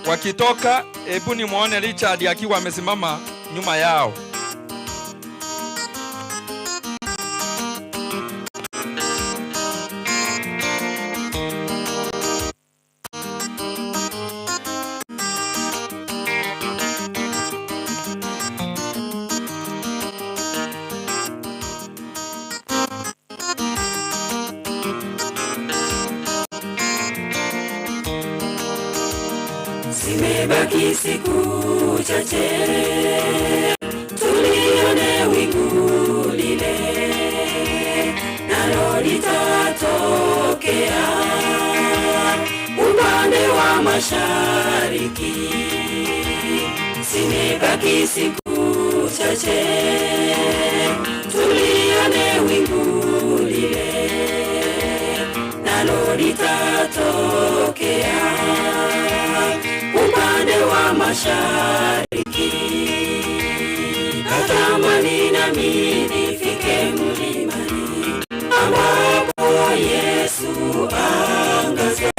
[SPEAKER 4] Wakitoka hebu ni muone Richard akiwa amesimama nyuma yao.
[SPEAKER 3] Zimebaki siku chache tulione wingu lile nalo litatokea upande wa mashariki. Zimebaki siku chache tulione wingu lile nalo litatokea upande wa mashariki. Natamani nami nifike mlimani ambapo Yesu angaza.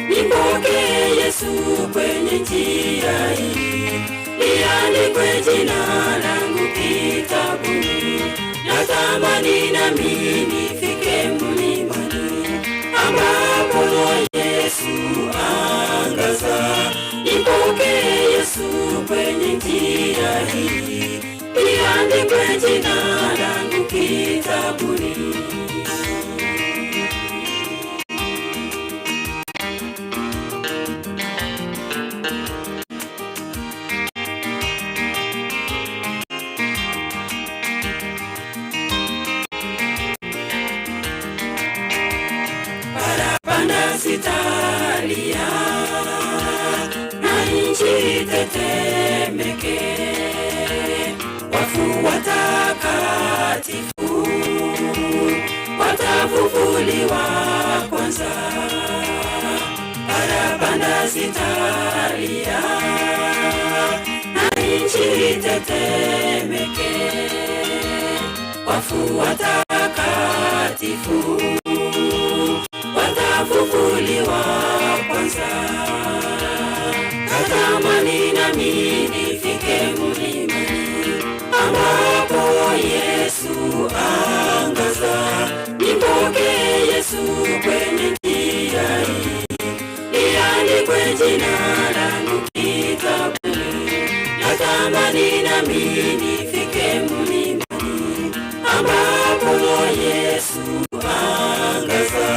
[SPEAKER 3] Nipokee Yesu kwenye njia hii, liandikwe jina langu kitabuni. Natamani nami nifike mlimani ambapo Yesu angaza. Nipokee Yesu kwenye njia hii, liandikwe jina langu kitabuni. Parapanda zitalia na nchi tetemeke, wafu watakatifu watafufuliwa kwanza. Parapanda zitalia na nchi tetemeke, wafu watakatifu watafufuliwa kwanza. Natamani nami nifike mlimani ambapo Yesu angaza. Nipokee Yesu kwenye njia hii, liandikwe jina langu kitabuni. Natamani nami nifike mlimani ambapo Yesu angaza.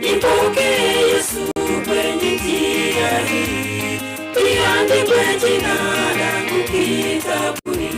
[SPEAKER 3] Nipokee Yesu kwenye njia hii, liandikwe jina langu kitabuni.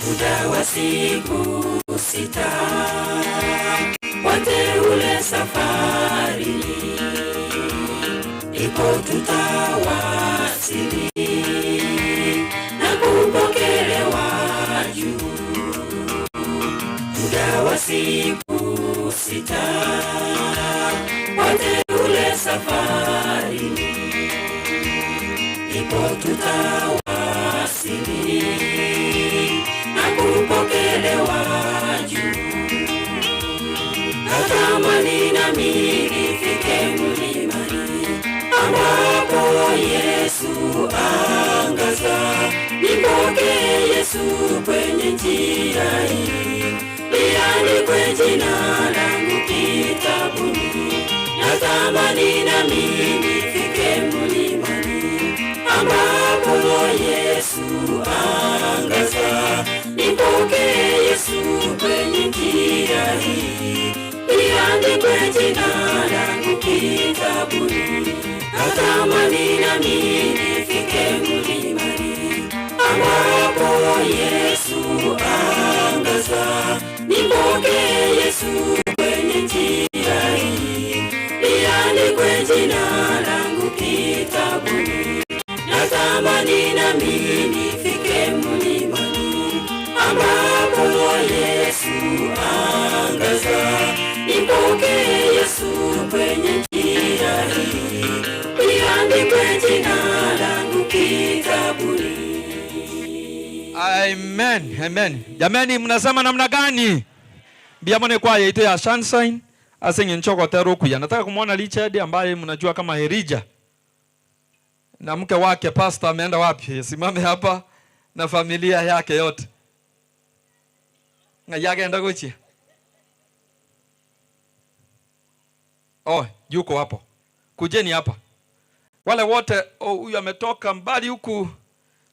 [SPEAKER 3] Muda wa siku 6 wateule safarini, ndipo tutawasili na kupokelewa juu. Muda wa siku 6 wateule safarini, natamani nami nifike mlimani ambapo Yesu angaza. Nipokee Yesu kwenye njia hii, liandikwe jina langu kitabuni. Natamani nami nifike mlimani ambapo Yesu angaza. Nipokee Yesu kwenye njia hii, liandikwe jina langu kitabuni. Natamani nami nifike mlimani ambapo Yesu angaza. Nipokee Yesu kwenye njia hii, liandikwe jina langu kitabuni. Natamani nami nifike mlimani ambapo Yesu angaza. Nipokee Yesu kwenye njia hii, liandikwe jina langu kitabuni.
[SPEAKER 4] Amen, amen. Jamani, mnasema namna gani? Biamone kwa yetu ya Sunshine asenye nchoko tero kuya. Nataka kumwona Richard ambaye mnajua kama Herija. Na mke wake pastor ameenda wapi? Simame hapa na familia yake yote. Ngayake enda kuchi. Oh, yuko hapo. Kujeni hapa. Wale wote huyu ametoka mbali huku.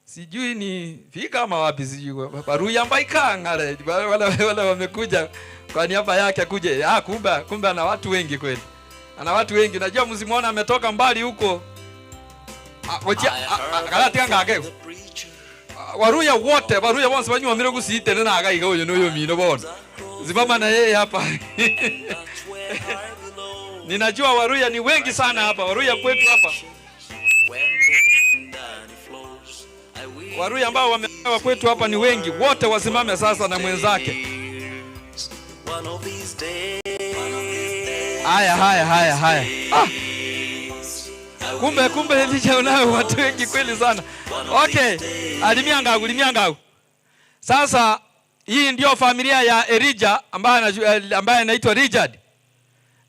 [SPEAKER 4] Sijui ni fika ama wapi sijui. Baruya mbaika ngale. Wale wamekuja kwa niaba yake kuje. Kumbe ana watu wengi kweli. Ana watu wengi. Najua msimuona ametoka mbali huko. Kalati ngake. Waruya wote wanyu wamire kusiite na agaiga uyo no mino bona. Zimama na yeye hapa. Ninajua Waruya ni wengi sana hapa. Waruya kwetu hapa. Waruya ambao wamewa kwetu hapa ni wengi. Wote wasimame sasa na mwenzake. Haya. Kumbe Elisha unao watu wengi kweli sana. Okay. Alimiangagu. Sasa hii ndio familia ya Elijah ambaye anaitwa Richard.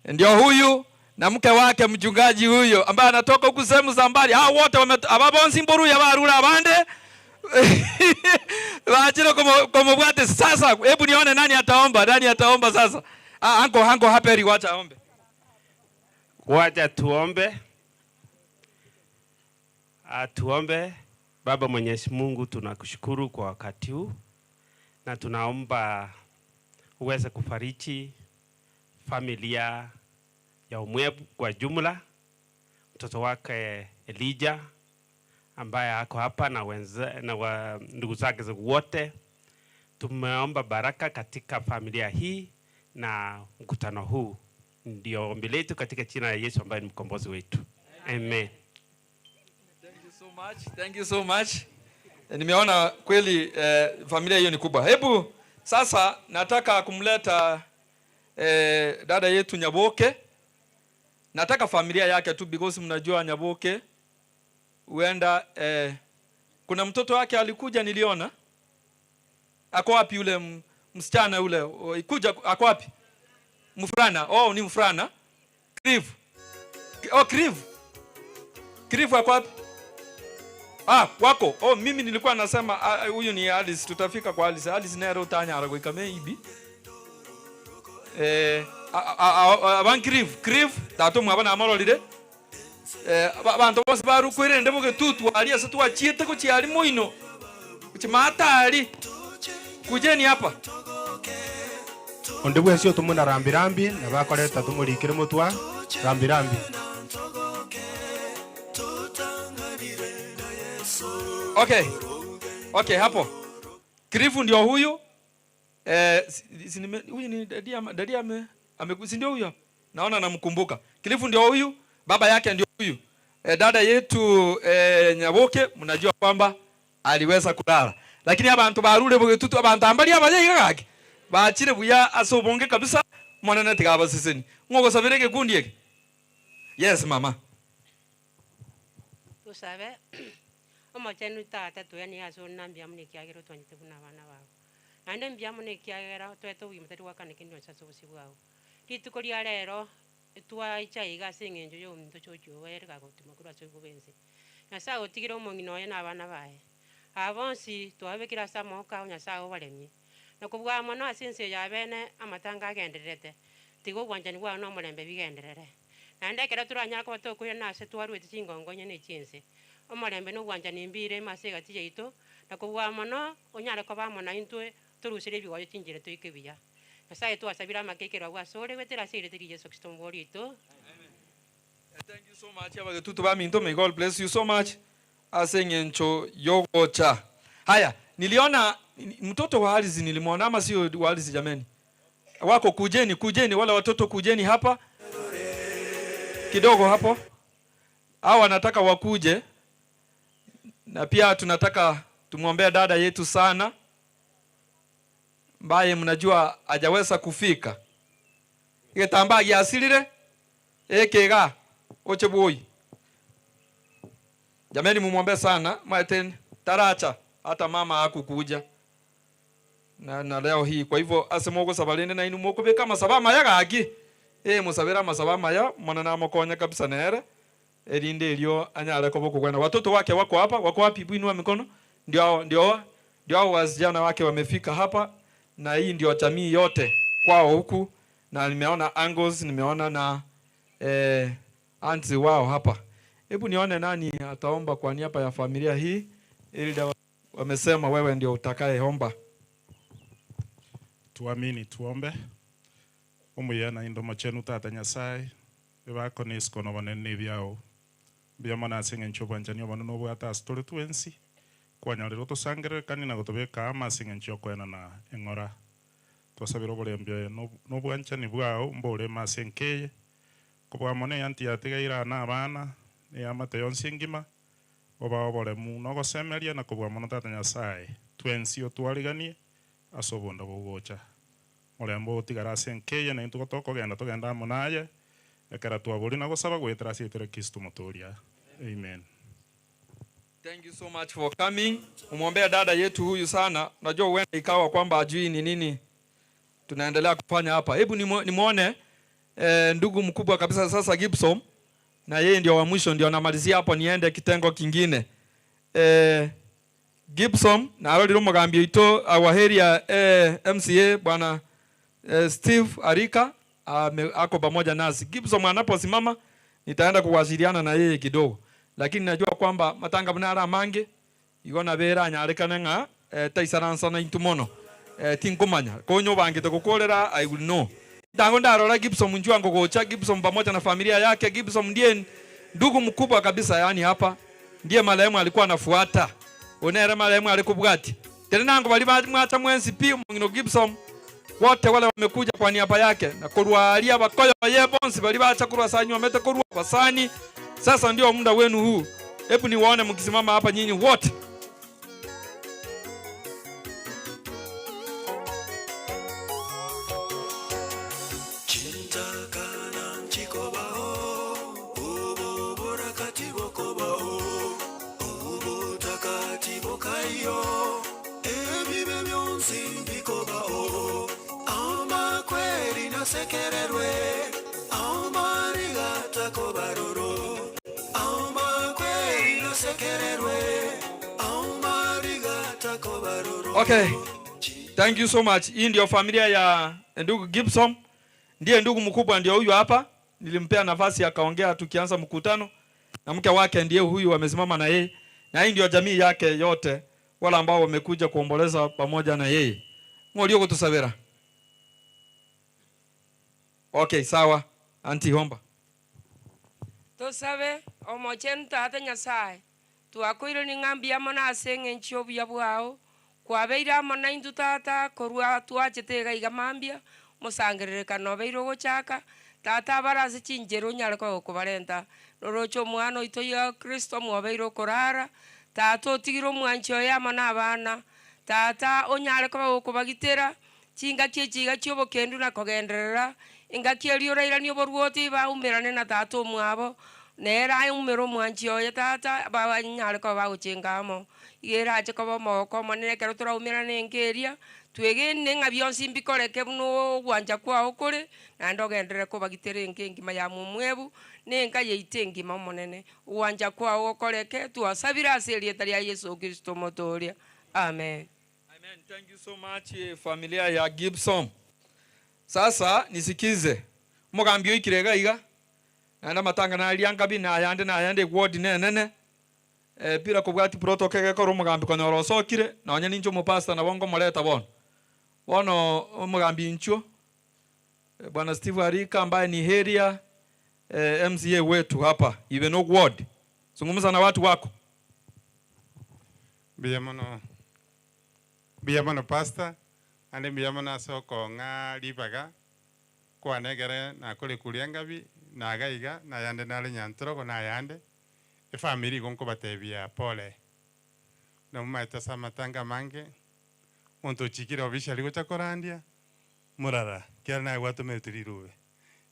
[SPEAKER 4] Ndio huyu na mke wake mchungaji huyo ambaye anatoka huku sehemu za mbali. Hao wote ababonsi mboru ya barura abande. Waachile como bwate sasa. Hebu nione nani ataomba sasa. Anko haperi wacha aombe.
[SPEAKER 10] Wacha tuombe. Tuombe. Baba Mwenyezi Mungu, tunakushukuru kwa wakati huu na tunaomba uweze kufariji familia ya Umwebu kwa jumla, mtoto wake Elijah ambaye ako hapa na ndugu zake wote. Tumeomba baraka katika familia hii na mkutano huu. Ndio ombi letu katika jina la Yesu ambaye ni mkombozi wetu. Amen.
[SPEAKER 4] Thank you so much. Nimeona kweli familia hiyo ni kubwa. Hebu sasa nataka kumleta dada yetu Nyaboke. Nataka familia yake tu because mnajua Nyaboke huenda kuna mtoto wake alikuja niliona. Ako wapi yule msichana yule? Kuja ako wapi? Mfrana. Oh, ni mfrana. Krivu. Oh, Krivu. Krivu ako wapi? Wako. Oh, mimi nilikuwa nasema huyu ni Alice, tutafika kwa Alice. Alice nero tanyara kwa kama hivi. Kriv tato mwabana amarolide. Bantu bose baru kwirende muge tutu ali asa tuachiete ko cyari moino. Kuchimata ali. Kujeni hapa.
[SPEAKER 6] Onde bwesio tumuna rambirambi na bakoreta tumurikire mutwa rambirambi.
[SPEAKER 4] Okay, hapo. Krivu ndio huyu. Huyu ni dadia ndio huyu. Naona namkumbuka. Krivu ndio huyu, baba yake ndio huyu. Dada yetu Nyaboke mnajua kwamba aliweza kulala. Lakini abantu barule bwe tutu abantu ambali abaye gake. Baachire buya asobonge kabisa mwana na tigaba siseni. Ngoko sabireke kundi yake. Yes mama.
[SPEAKER 22] Tusabe. Omochenu tata tuyani aso nambia mune kiagero twanyite buna bana babo. Ande mbia mune kiagera tweto wimutari wakane kinyo sasa busibwao. rituko ria rero twaicha iga ase eng'encho ya ominto chochio werega gotima korwa ase obobense nyasaye otigire omong'ina oye na abana baye abonsi twabekire ase amaboko ao nyasaye obaremie na kobua mono ase ense ya bene amatanga agendererete tiga obwanchani bwao na omorembe bigenderere naende ekero toranyara koba tokoirana ase twarwete chingongonye na echiense omorembe na obwanchani mbire ase egati yaito na kobua mono onyare koba amo na intwe torusire ebigoyo chinchire toike buya nyasaye twasabire amakekero abwo ase ore gwetera ase ireteri Yesu Kristo mbori ito.
[SPEAKER 4] Thank you so much abagetutu baminto, may God bless you so much ase eng'encho yogocha. Haya, niliona mtoto wa Alizi, nilimwona ama sio wa Alizi jameni? Wako kujeni wala watoto kujeni hapa kidogo hapo. Hao wanataka wakuje, na pia tunataka tumwombea dada yetu sana mbaye mnajua hajaweza kufika. Igitambaa giasilire ekega ocheboi. Jameni mumwombee sana maiten taracha hata mama hakukuja. Na leo hii kwa hivyo asemogo sabalende na inu moko beka masaba maya gaki. Musabira masaba maya mwana na mokonya kabisa nere. Erinde elio anyale ko boko kwena. Watoto wake wako hapa, wako wapi buinua mikono? Ndio wasichana wake wamefika hapa na hii ndio jamii yote kwao huku na nimeona angles, nimeona na aunts wao hapa. Hebu nione nani ataomba kwa niaba ya familia hii ili wamesema wewe ndio utakayeomba.
[SPEAKER 7] Tuamini tuombe. Omuyana indo machenu tata nyasaye bako nisko no banene byao bya mana singe nchobanja ni bano no ata story twensi kwanya rero to sangere kanina gotobeka ama singe nchokwana na engora twasabira oborembyo no bwancha ni bwao mbore masenkeye kubwa mone yanti yatigaira na abana ni amate yonsi ngima oba oboremu no gosemeria na kubwa mono tata nyasaye twensi otwariganie asobonda bogocha orembo tigara senkeye na into tugenda munaye ekera twaburi na gusaba gwetera sitere Kristo mutoria. Amen.
[SPEAKER 4] Thank you so much for coming. Umwombea dada yetu huyu sana. Unajua uenda ikawa kwamba ajui ni nini tunaendelea kufanya hapa. Hebu nimuone ndugu mkubwa kabisa sasa Gibson, na yeye ndio wa mwisho, ndio anamalizia hapo niende kitengo kingine. Gibson na aliro mugambio ito awaheria MCA bwana Steve Arika ako pamoja nasi. Gibson anaposimama nitaenda kuwasiliana na yeye kidogo, lakini najua kwamba matanga bunara mange igona bera anyarekana nga taisaransa na intumono tinkumanya konyo bangite kukolera I will know. Tango ndarora Gibson mjua ngogocha Gibson pamoja na familia yake. Gibson ndiye ndugu mkubwa kabisa, yani hapa ndiye marehemu alikuwa anafuata. Onere marehemu alikubwati tena nango bali mwacha mwensi pia mwingine Gibson wote wale wamekuja kwa niaba yake na kurwalia bakoyo yebonsi bali bacha kurwa sanyu wamete kurwa basani. Sasa ndio muda wenu huu, hebu niwaone mkisimama hapa nyinyi wote. Okay. Thank you so much. Hii ndio familia ya ndugu Gibson. Ndiye ndugu mkubwa, ndio huyu hapa. Nilimpea nafasi akaongea tukianza mkutano. Na mke wake ndiye huyu amesimama na yeye. Na hii ndio jamii yake yote wala ambao wamekuja kuomboleza pamoja na yeye. Ngolio kutusabira. Okay, sawa. Anti homba.
[SPEAKER 9] Tosabe omochen tata nyasaye. Tuakoiro ni ngambi amona asenge nchobu ya bwao. Kwa beira amona intu tata korwa tuachetega igamambia musangerereka no beiro gochaka tata barase chinjero nyareko kubarenta norocho mwana ito ya Kristo mwabeiro korara tata otigiro mwancho ya amona abana tata onyareko kubagitera chinga chiga chyobo kendu na kogenderera inga kielio raira ni oborwoti ba umerane na tata mwabo nera umero mwanchi oya tata baba nyale ko ba uchengamo igera ache ko moko monene kero tura umira nengeria twege nenga byonsi mbikoreke buno gwanja kwa okore na ndogendere ko bagitere ngima ya mumwebu nenga yeitengi mamonene gwanja kwa okoreke tuasabira asili etalia Yesu Kristo motoria. Amen.
[SPEAKER 4] Amen. Thank you so much familia ya Gibson. Sasa nisikize. Mugambio ikirega iga. Anda matanga na aliangabi na ayande ward nene. Pira kubwati protocol gekoro mugambi kono rosokire na onye ninjo mupasta na bongo moleta bono. Bono mugambi ncho. Bwana Steve Arika ambaye ni heria MCA wetu hapa Iveno ward. Zungumza na watu wako.
[SPEAKER 1] Biyamono pasta ande biyamono soko nga libaga kwa negere na kule kuliangabi na gaiga na yande nale nyantro na yande family gonko batebia pole na mumata samatanga mange onto chikira obishali gocha korandia murara kera na watu metiriruwe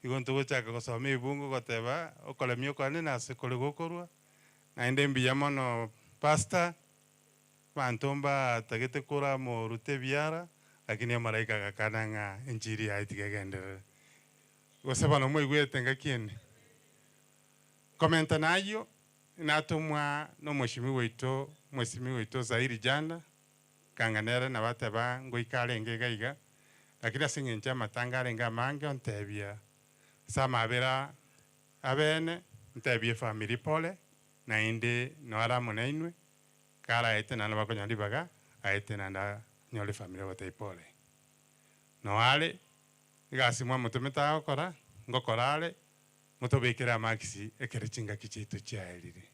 [SPEAKER 1] igonto gocha kosome ibungu goteba okolemio kwane na sekole gokorwa na ende biyamono pasta bantomba tagete kora mo rute biara lakini malaika gakananga injiri aitigegendere goseba no moigwe tenga kiene komenta nayo natumwa no mweshimi weito Zairi jana kanganera na bateba ngoikale ngegaiga lakini asingenja matangare nga mange ontebia sama bera abene ntebie family pole na inde no ara munainwe kala aite na bako nyandi baga aite na nyole familia wote ipole no ale igasimwa mutumeta okora ngokorale mutobekera maxi ekerechinga kichito chaelire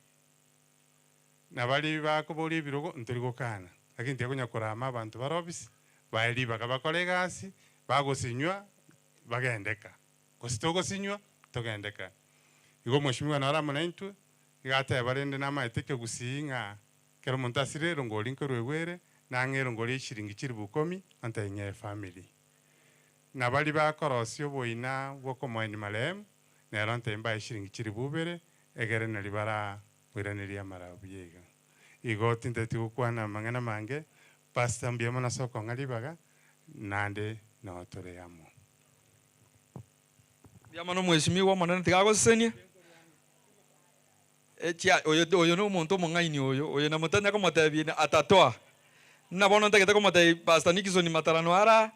[SPEAKER 1] na bali bako boli birogo ntirigo kana lakini tyagonya korama abantu barobisi baeli baga bakolegasi bagosinywa bagendeka kositogo sinywa togendeka igo mweshimiwa na ara munaitu igate barende na maiteke gusinga kero montasire rongoli nkorwegwere nange rongoli shiringi chiri bukomi anta nye family na bali ba korosio boina boko mweni malem na ronte mba shiringi chiri bubere egere na libara wiraneri amara buyega igo tinte tukwana mangana mange pasta mbiamo na soko ngalibaga nande no tore yamo
[SPEAKER 4] biamo no mweshimiwa monene tigago senia Etia oyo no muntu mungaini oyo na mutanya kama tabina atatoa na bono ntaketa kama tai pastor Nixon Matarano ara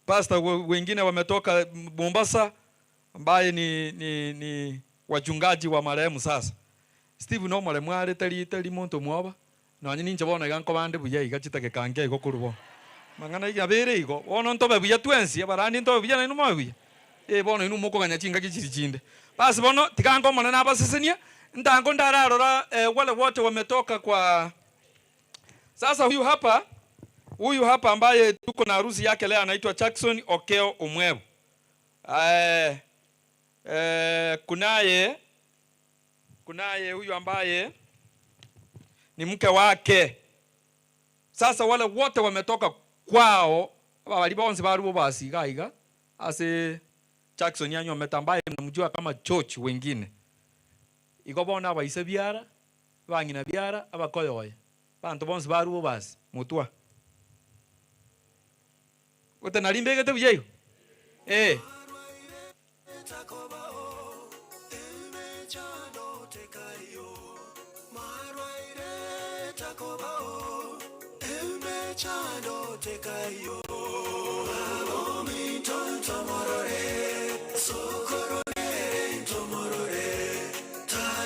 [SPEAKER 4] pastor wengine wametoka Mombasa ambaye ni wachungaji wa marehemu sasa Steve no marehemu ale tali muntu mwoba na nyini nje bona ganko bande buya igachita ke kange igo kurubo mangana ya bere igo bono ntobe buya twensi abarandi ntobe buya no mabuya bono inu moko ganya chinga kichiri chinde basi bono tikango mona na basesenia ndango ndararora wale wote wametoka kwa sasa. Huyu hapa ambaye tuko na harusi yake leo anaitwa Jackson Okeo Umwebu. Kunaye huyu ambaye ni mke wake. Sasa wale wote wametoka kwao balibonse barubo basi gaiga ase Jackson yanyo metambaye mnamjua kama George wengine igobona abaise biara bangina biara abakoyoya bantu bonse barubo basi mutwa gote nalimbegete buyeyo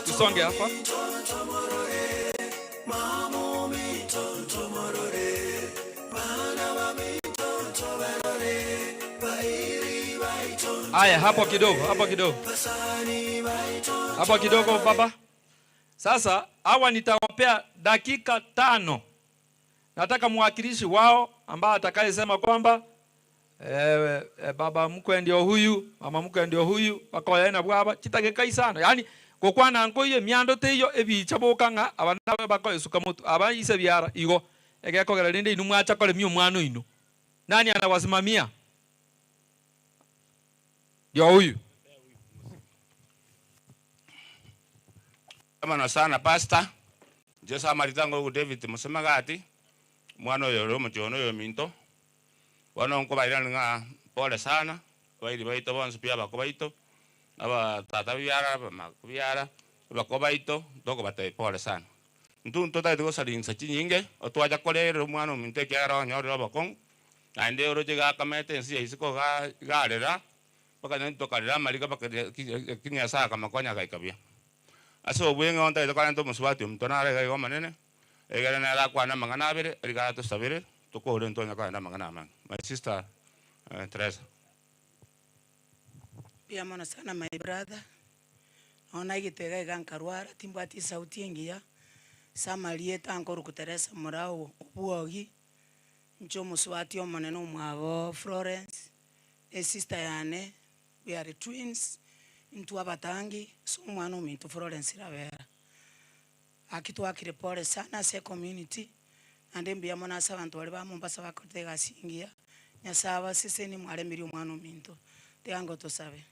[SPEAKER 4] tusonge hapa. Aya, hapo kidogo baba. Sasa hawa nitawapea dakika 5. Nataka mwakilishi wao ambaye atakayesema kwamba baba mkwe ndio huyu, mama mkwe ndio huyu, bakoyena bwaba kitagekai sana. Yaani kokwana ngoye miando teyo ebichaboka abana bakoye sukamoto abayise byara igo egekogera rinde inu mwacha kole mio mwana ino. Nani anawasimamia? Ndio huyu.
[SPEAKER 12] Kama sana pastor. Jesa maritango David Musemagati. Mwana yo mjono yo minto. Wana nko bairana nga pole sana. Bairi baito bonse pia bakobaito. Aba tata biara makubiara. Bakobaito doko bate pole sana. Ntunto ta dego salin sa chinyinge oto aja kolero mwana minte kiara nyoro bakon. Ande oro jiga kamete nsi isiko ga rera. Baka nto kalera malika baka kinya sa kama konya ga ikabia. Aso wenga onta ito kanto muswati mtona re ga manene. Egara na la kwa na mangana bere riga to sabere to ko ren to na ka na mangana man. My sister Teresa.
[SPEAKER 13] Pia mwana sana my brother. Ona igitega igankarwara timbati sauti engia. Samalieta ankoro kuteresa murao ubuogi. Ncho muswati omoneno mwabo Florence. Sister yane. We are twins. Into abatangi. So mwana umintu Florence ravera. Akitua kirepore sana se community. Ande mbia mwana sa bantu bali ba Mombasa bakotega singia. Nyasaba sisi ni mwale miri mwana umintu. Teango to sabe.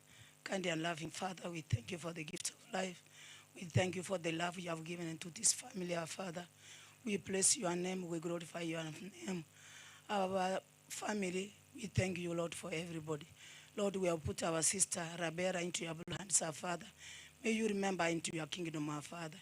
[SPEAKER 13] Kind and loving Father, we thank you for the gift of life. We thank you for the love you have given into this family, our Father. We bless your name, we glorify your name. Our family, we thank you, Lord, for everybody. Lord, we have put our sister Rabera into your hands, our Father. May you remember into your kingdom, our Father.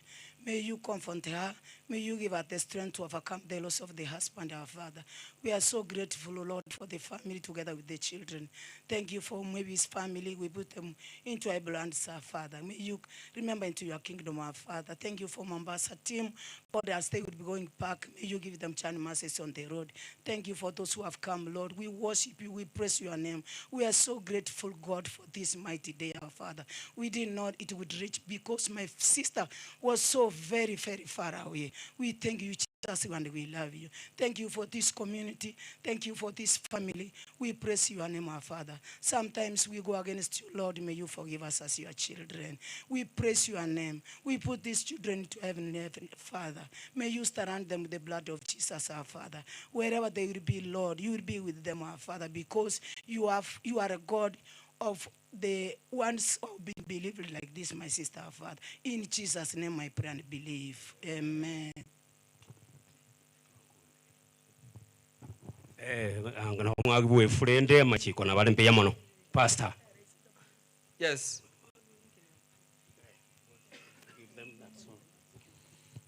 [SPEAKER 13] May you comfort her. May you give her the strength to overcome the loss of the husband, our Father. We are so grateful, Lord, for the family together with the children. Thank you for maybe his family. We put them into our hands, our Father. May you remember into your kingdom, our Father. Thank you for Mombasa team. Lord, as they would be going back, may you give them chance mercies on the road. Thank you for those who have come, Lord. We worship you. We praise your name. We are so grateful, God, for this mighty day, our Father. We didn't know it would reach because my sister was so very, very far away. We thank you, Jesus, and we love you. Thank you for this community. Thank you for this family. We praise your name, our Father. Sometimes we go against you, Lord. May you forgive us as your children. We praise your name. We put these children into heaven, Father. May you surround them with the blood of Jesus, our Father. Wherever they will be, Lord, you will be with them, our Father, because you are a God of the ones who be believed like this, my sister, our Father. In Jesus' name I pray and believe. Amen.
[SPEAKER 15] Angana mwagiwe friende machiko na bale mpeya mono. Pastor.
[SPEAKER 4] Yes.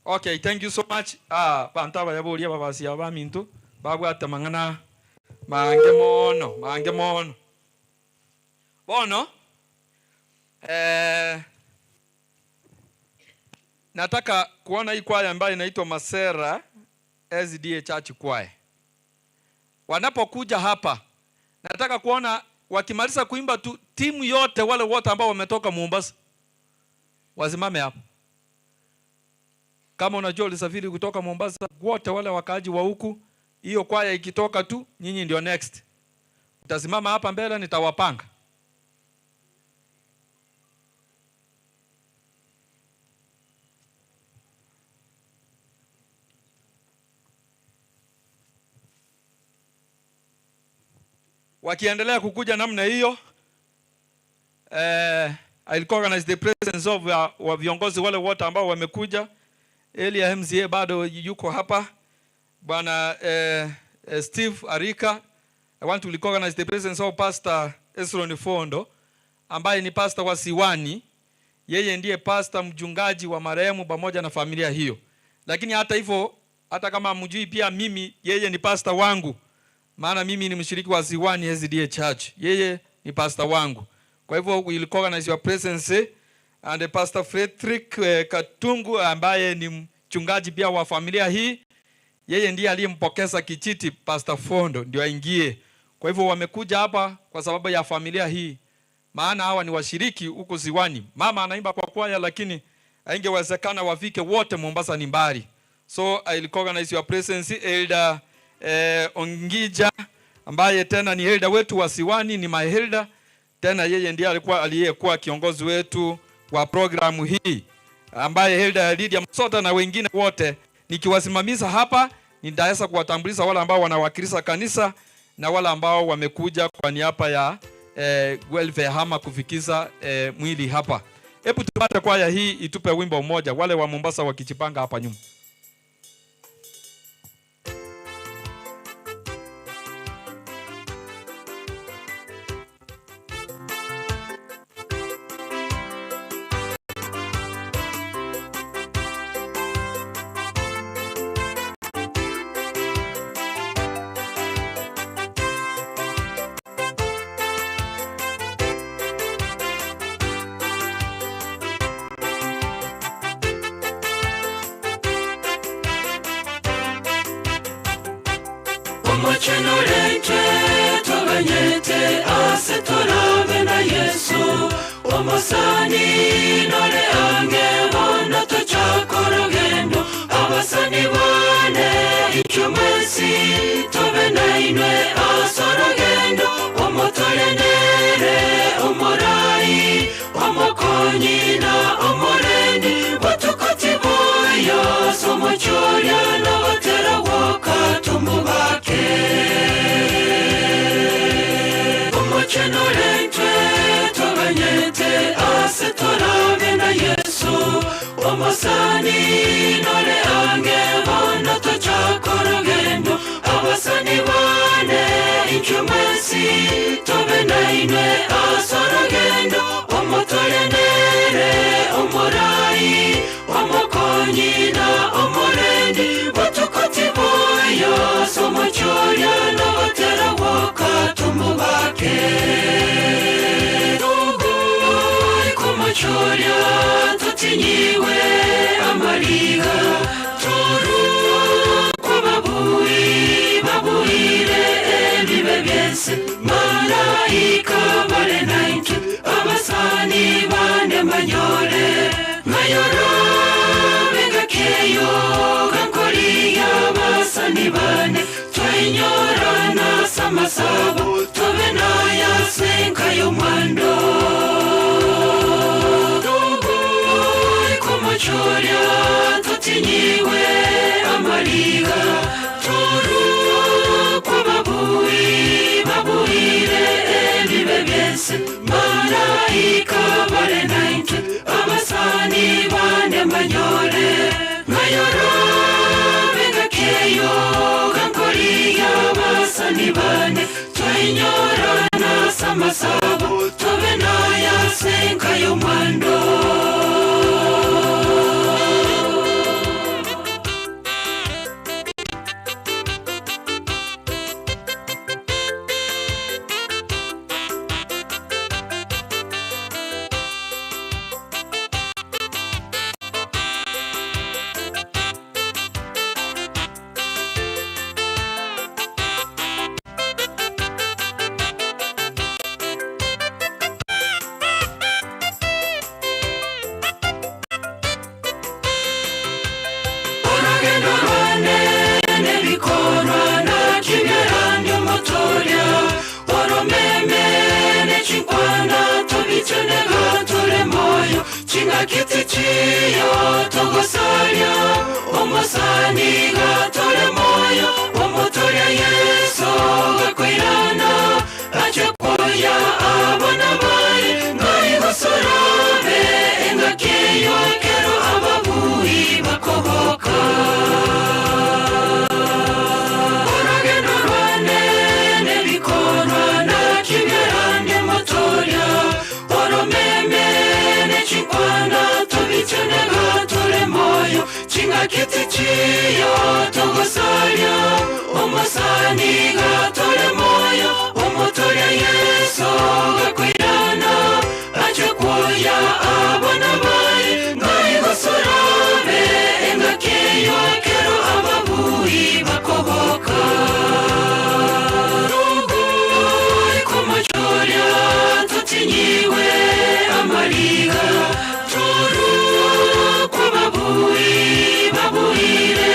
[SPEAKER 4] Okay, thank you so much. Pantaba ya bolia babasi ya bamintu. Babu atamangana mange mono. Bono. Nataka kuona hii kwaya ambayo inaitwa Masera SDA Church Choir. Wanapokuja hapa, nataka kuona wakimaliza kuimba tu timu yote wale wote ambao wametoka Mombasa wasimame hapa. Kama unajua ulisafiri kutoka Mombasa, wote wale wakaaji wa huku, hiyo kwaya ikitoka tu, nyinyi ndio next. Utasimama hapa mbele nitawapanga. Wakiendelea kukuja namna hiyo, I'll organize the presence of viongozi wale wote ambao wamekuja. Elia MCA bado yuko hapa. Bwana Steve Arika. I want to recognize the presence of Pastor Esron Fondo ambaye ni pastor wa Siwani. Yeye ndiye pastor mchungaji wa marehemu pamoja na familia hiyo. Lakini hata hivyo, hata kama mjui pia mimi, yeye ni pastor wangu. Maana mimi ni mshiriki wa Siwani SDA Church. Yeye ni pastor wangu. Kwa hivyo we recognize your presence and Pastor Frederick Katungu ambaye ni mchungaji pia wa familia hii. Yeye ndiye aliyempokeza kijiti Pastor Fondo ndio aingie. Kwa hivyo wamekuja hapa kwa sababu ya familia hii. Maana hawa ni washiriki huko Siwani. Mama anaimba kwa kwaya lakini haingewezekana wafike wote, Mombasa ni mbali. So I recognize your presence Elder Ongija ambaye tena ni elder wetu wa Siwani, ni my elder. Tena yeye ndiye aliyekuwa kiongozi wetu wa programu hii, ambaye elder Lydia Msota na wengine wote nikiwasimamiza hapa. Nitaweza kuwatambulisha wale ambao wanawakilisha kanisa na wale ambao wamekuja kwa niaba ya welfare hama kufikisha mwili hapa. Hebu tupate kwaya hii itupe wimbo mmoja, wale wa Mombasa wakijipanga hapa nyuma.
[SPEAKER 3] Omochenolente toganyete ase torabe na Yesu omosani nole ange bona tochako rugendo abasani bane ichumesi tobe nainwe ase rugendo omotolenere omorai omokonyi na omorendi batukati boyo somochoria na batera woka tumubake omochenolente toganyete ase torabe na Yesu omosani nole ange bona tochako rugendo abasani bane ichumesi tobe nainwe ase rugendo omotolenere omorai omokonyi na omorendi batukati boyo somochoria na batera woka tumubake komochoria tutinyiwe amaliga turu kwa babuire ebibe byense malaika bale naintu abasani bane manyole ngayoro bengakeyo gankoriya basani bane twainyorana samasabo tobe naya senkayo mwando komochoria tutinyiwe amaliga turu kwa babuire ebibe byense malaika bale naintu abasani bane manyole ngayoro bengakeyo gankoriya basani bane twainyorana samasabo tobe naya senkayo mwando kiti chiyo togosalia omosani gatore moyo omotoria Yesu gakwirana achekoya abana bayi ngayigosorobe engakeyo kero ababuhi bakoboka oragendo rwane bikorwa na kibyarande motoria oromeme chikwana tobichenega tole moyo chinga kiti chiyo togosalia omosani gatole moyo omotoria Yesu gakwirana achekoya abana bayi ngayigosorobe engakeyo kero ababuhi bakoboka komochoria tutinyiwe amaliga turu kwa babuire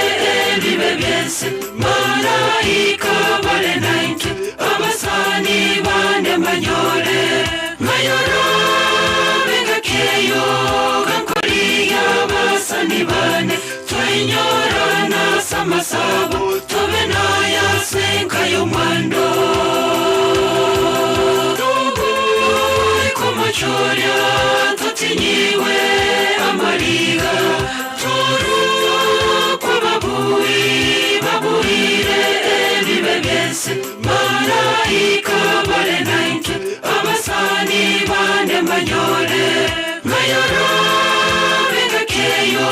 [SPEAKER 3] ebibe byense malaika bale naintu abasani bane manyole ngayoro bengakeyo gankoriya basani bane twainyorana samasabo tobe naya senkayo mwando komochoria tutinyiwe amariga turu kwa babuire ebibe byese malaika bale naintu abasani bane manyore ngayoro bengakeyo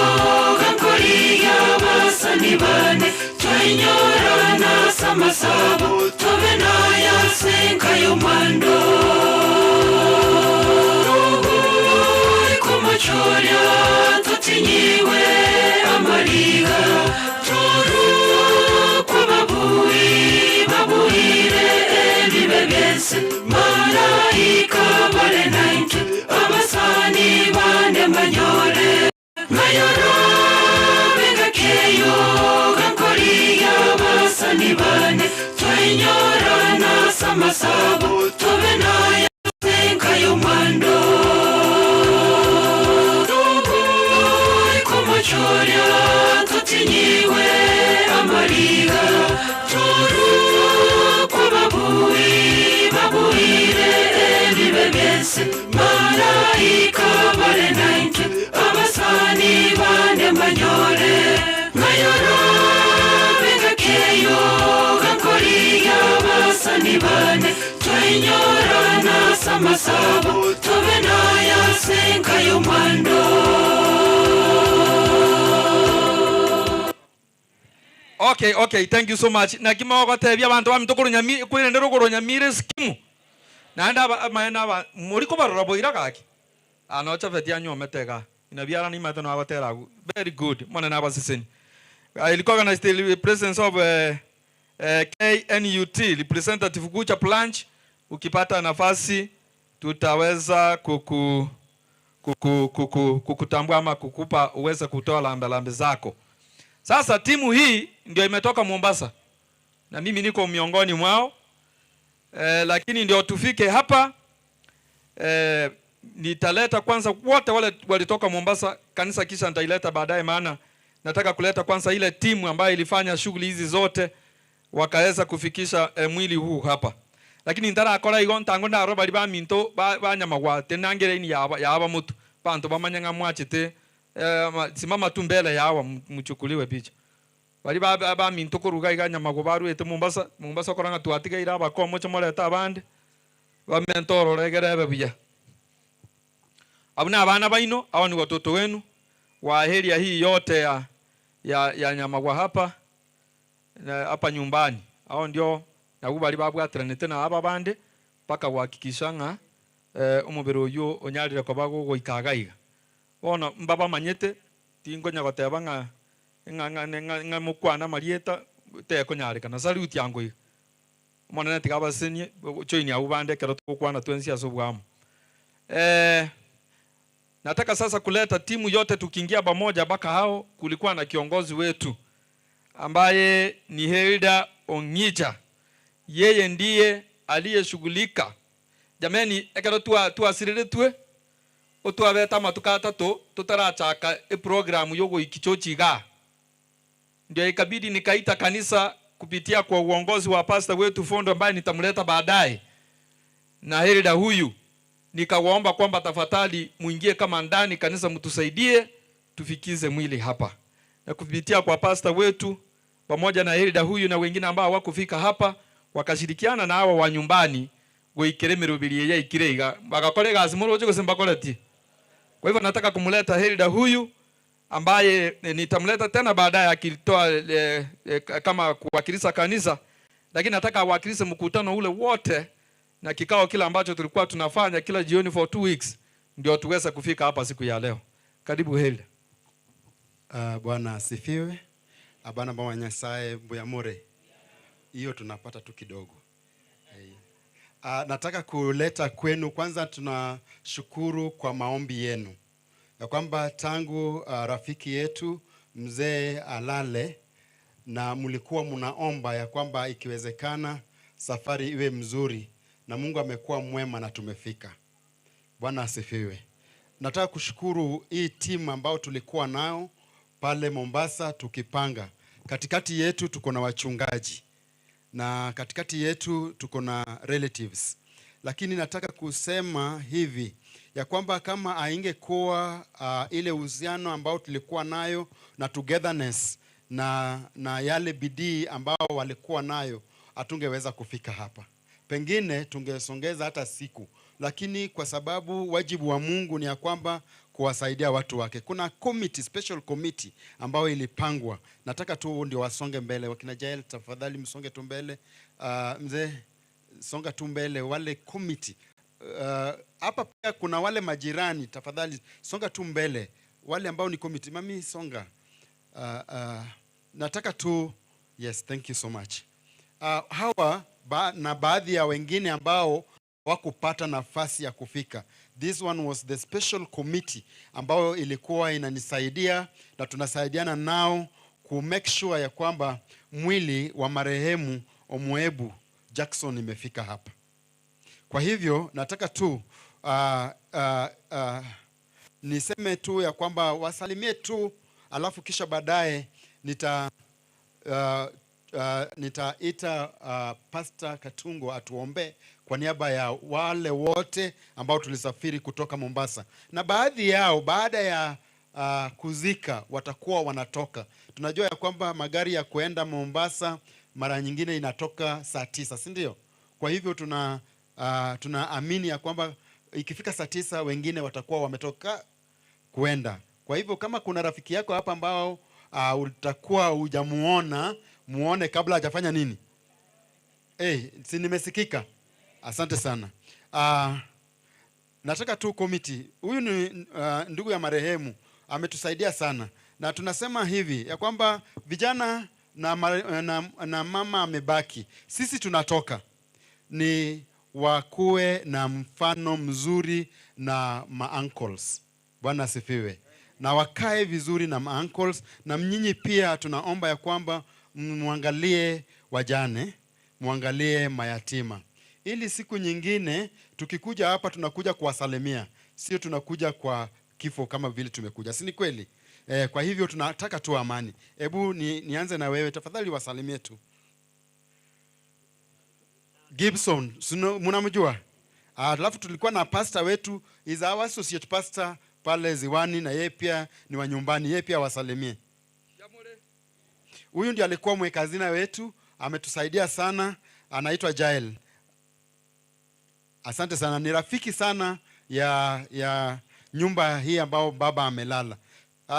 [SPEAKER 3] gankoriya basani bane twenyorana samasabo tobenaya senkayo mando Choria tutinyiwe amariga turu kwa babuire ebibe byese malaika bale naintu abasani bane manyore ngayoro bengakeyo gankoriya basani bane twenyorana samasabo tobenaya senkayo mando Choria tutinyiwe amariga turu kwa babuire ebibe byese malaika bale naintu abasani bane manyore ngayoro bengakeyo gankoriya basani bane twenyorana samasabo tobenaya senkayo mando
[SPEAKER 4] Okay, thank you so much. Na kima wakatebya abantu bamitokoro nyami kwirendero koro nyamire skimu. Na anda maena muriko barora boira kaki. Anocha fetia nyometega. Inabiara ni matano abatera. Very good. Mwana na basiseni. Ilikuwa organized the presence of KNUT representative Kucha Planch. Ukipata nafasi tutaweza kukutambua ama kukupa uweze kutoa lambe zako. Sasa timu hii ndio imetoka Mombasa na mimi niko miongoni mwao lakini ndio tufike hapa nitaleta kwanza wote wale walitoka Mombasa kanisa, kisha nitaileta baadaye, maana nataka kuleta kwanza ile timu ambayo ilifanya shughuli hizi zote wakaweza kufikisha mwili huu hapa. Lakini ndara akora igonta ngonda aroba liba minto banyamagwa tenangere ni yaba mutu bantu bamanyanga mwachite simama tu mbele yawa mchukuliwe picha. Bali ba minto kuruga iganya magobaru ete Mombasa koranga tuatiga ira bakomo chomoleta abandi bamentoro regerebe buya. Abuna abana baino awo ni watoto wenu wa area hii yote ya Nyamagwa hapa nyumbani. Hao ndio na bali babwatirane tena aba bande paka kuhakikisha nga umubiri uyu onyarire ko bago goikagaiga. Ona mbaba manyete tingo nyagoteba nga mukwana marieta te konyarika na salute yangu iga. Mwana ntigaba senye choini abo bande kero tukwana twensi asobwamo. Nataka sasa kuleta timu yote tukiingia pamoja baka hao. Kulikuwa na kiongozi wetu ambaye ni Hilda Ongicha. Yeye ndiye aliyeshughulika. Jameni ekero tuasirire tue otuabeta matukata tutarachaka program yogo ikichochiga. Ndio ikabidi nikaita kanisa kupitia kwa uongozi wa pastor wetu Fondo ambaye nitamleta baadaye. Na Hilda huyu nikawaomba kwamba tafadhali muingie kama ndani kanisa mtusaidie tufikize mwili hapa. Na kupitia kwa pastor wetu pamoja na Hilda huyu na wengine ambao wakufika hapa wakashirikiana na hawa wa nyumbani goikeremero biliye ikireiga bagakorega azimuro cyo gusemba koleti. Kwa hivyo nataka kumleta Hilda huyu ambaye nitamleta tena baadaye akitoa kama kuwakilisha kanisa, lakini nataka awakilishe mkutano ule wote na kikao kila ambacho tulikuwa tunafanya kila jioni for 2 weeks ndio tuweze kufika hapa siku ya leo. Karibu Hilda.
[SPEAKER 5] Bwana asifiwe. Abana ba Nyasaye mbuyamure. Hiyo tunapata tu kidogo. Nataka kuleta kwenu kwanza, tunashukuru kwa maombi yenu ya kwamba tangu rafiki yetu mzee alale na mlikuwa mnaomba ya kwamba ikiwezekana safari iwe mzuri, na Mungu amekuwa mwema na tumefika. Bwana asifiwe. Nataka kushukuru hii timu ambao tulikuwa nao pale Mombasa tukipanga. Katikati yetu tuko na wachungaji na katikati yetu tuko na relatives, lakini nataka kusema hivi ya kwamba kama aingekuwa ile uhusiano ambao tulikuwa nayo na togetherness na yale bidii ambao walikuwa nayo, hatungeweza kufika hapa. Pengine tungesongeza hata siku, lakini kwa sababu wajibu wa Mungu ni ya kwamba kuwasaidia watu wake. Kuna committee, special committee ambayo ilipangwa. Nataka tu ndio wasonge mbele. Wakina Jael, tafadhali msonge tu mbele. Mzee, songa tu mbele. Wale committee hapa pia kuna wale majirani, tafadhali songa tu mbele. Wale ambao ni committee, mami songa. Nataka tu, yes, thank you so much. Hawa na baadhi ya wengine ambao wakupata nafasi ya kufika. This one was the special committee ambao ilikuwa inanisaidia na tunasaidiana nao ku make sure ya kwamba mwili wa marehemu Omwebu Jackson imefika hapa. Kwa hivyo nataka tu niseme tu ya kwamba wasalimie tu, alafu kisha baadaye nitaita Pastor Katungo atuombe kwa niaba ya wale wote ambao tulisafiri kutoka Mombasa. Na baadhi yao baada ya kuzika watakuwa wanatoka. Tunajua ya kwamba magari ya kuenda Mombasa mara nyingine inatoka saa 9, si ndio? Kwa hivyo tunaamini ya kwamba ikifika saa 9 wengine watakuwa wametoka kuenda. Kwa hivyo kama kuna rafiki yako hapa ambao utakuwa hujamuona, muone kabla hajafanya nini? Si nimesikika? Asante sana. Nataka tu committee. Huyu ni ndugu ya marehemu, ametusaidia sana. Na tunasema hivi ya kwamba vijana na mama amebaki. Sisi tunatoka. Ni wakuwe na mfano mzuri na ma-uncles. Bwana asifiwe. Na wakae vizuri na ma-uncles, na mnyinyi pia tunaomba ya kwamba muangalie wajane, muangalie mayatima. Ili siku nyingine tukikuja hapa tunakuja kuwasalimia, sio tunakuja kwa kifo kama vile tumekuja. Si ni kweli? Kwa hivyo tunataka tu amani. Hebu nianze na wewe, tafadhali wasalimie tu. Gibson, mnamjua? Alafu tulikuwa na pastor wetu, is our associate pastor pale Ziwani, na yeye pia ni wa nyumbani, yeye pia wasalimie. Huyu ndiye alikuwa mweka hazina wetu, ametusaidia sana, anaitwa Jael. Asante sana, ni rafiki sana ya nyumba hii ambao baba amelala.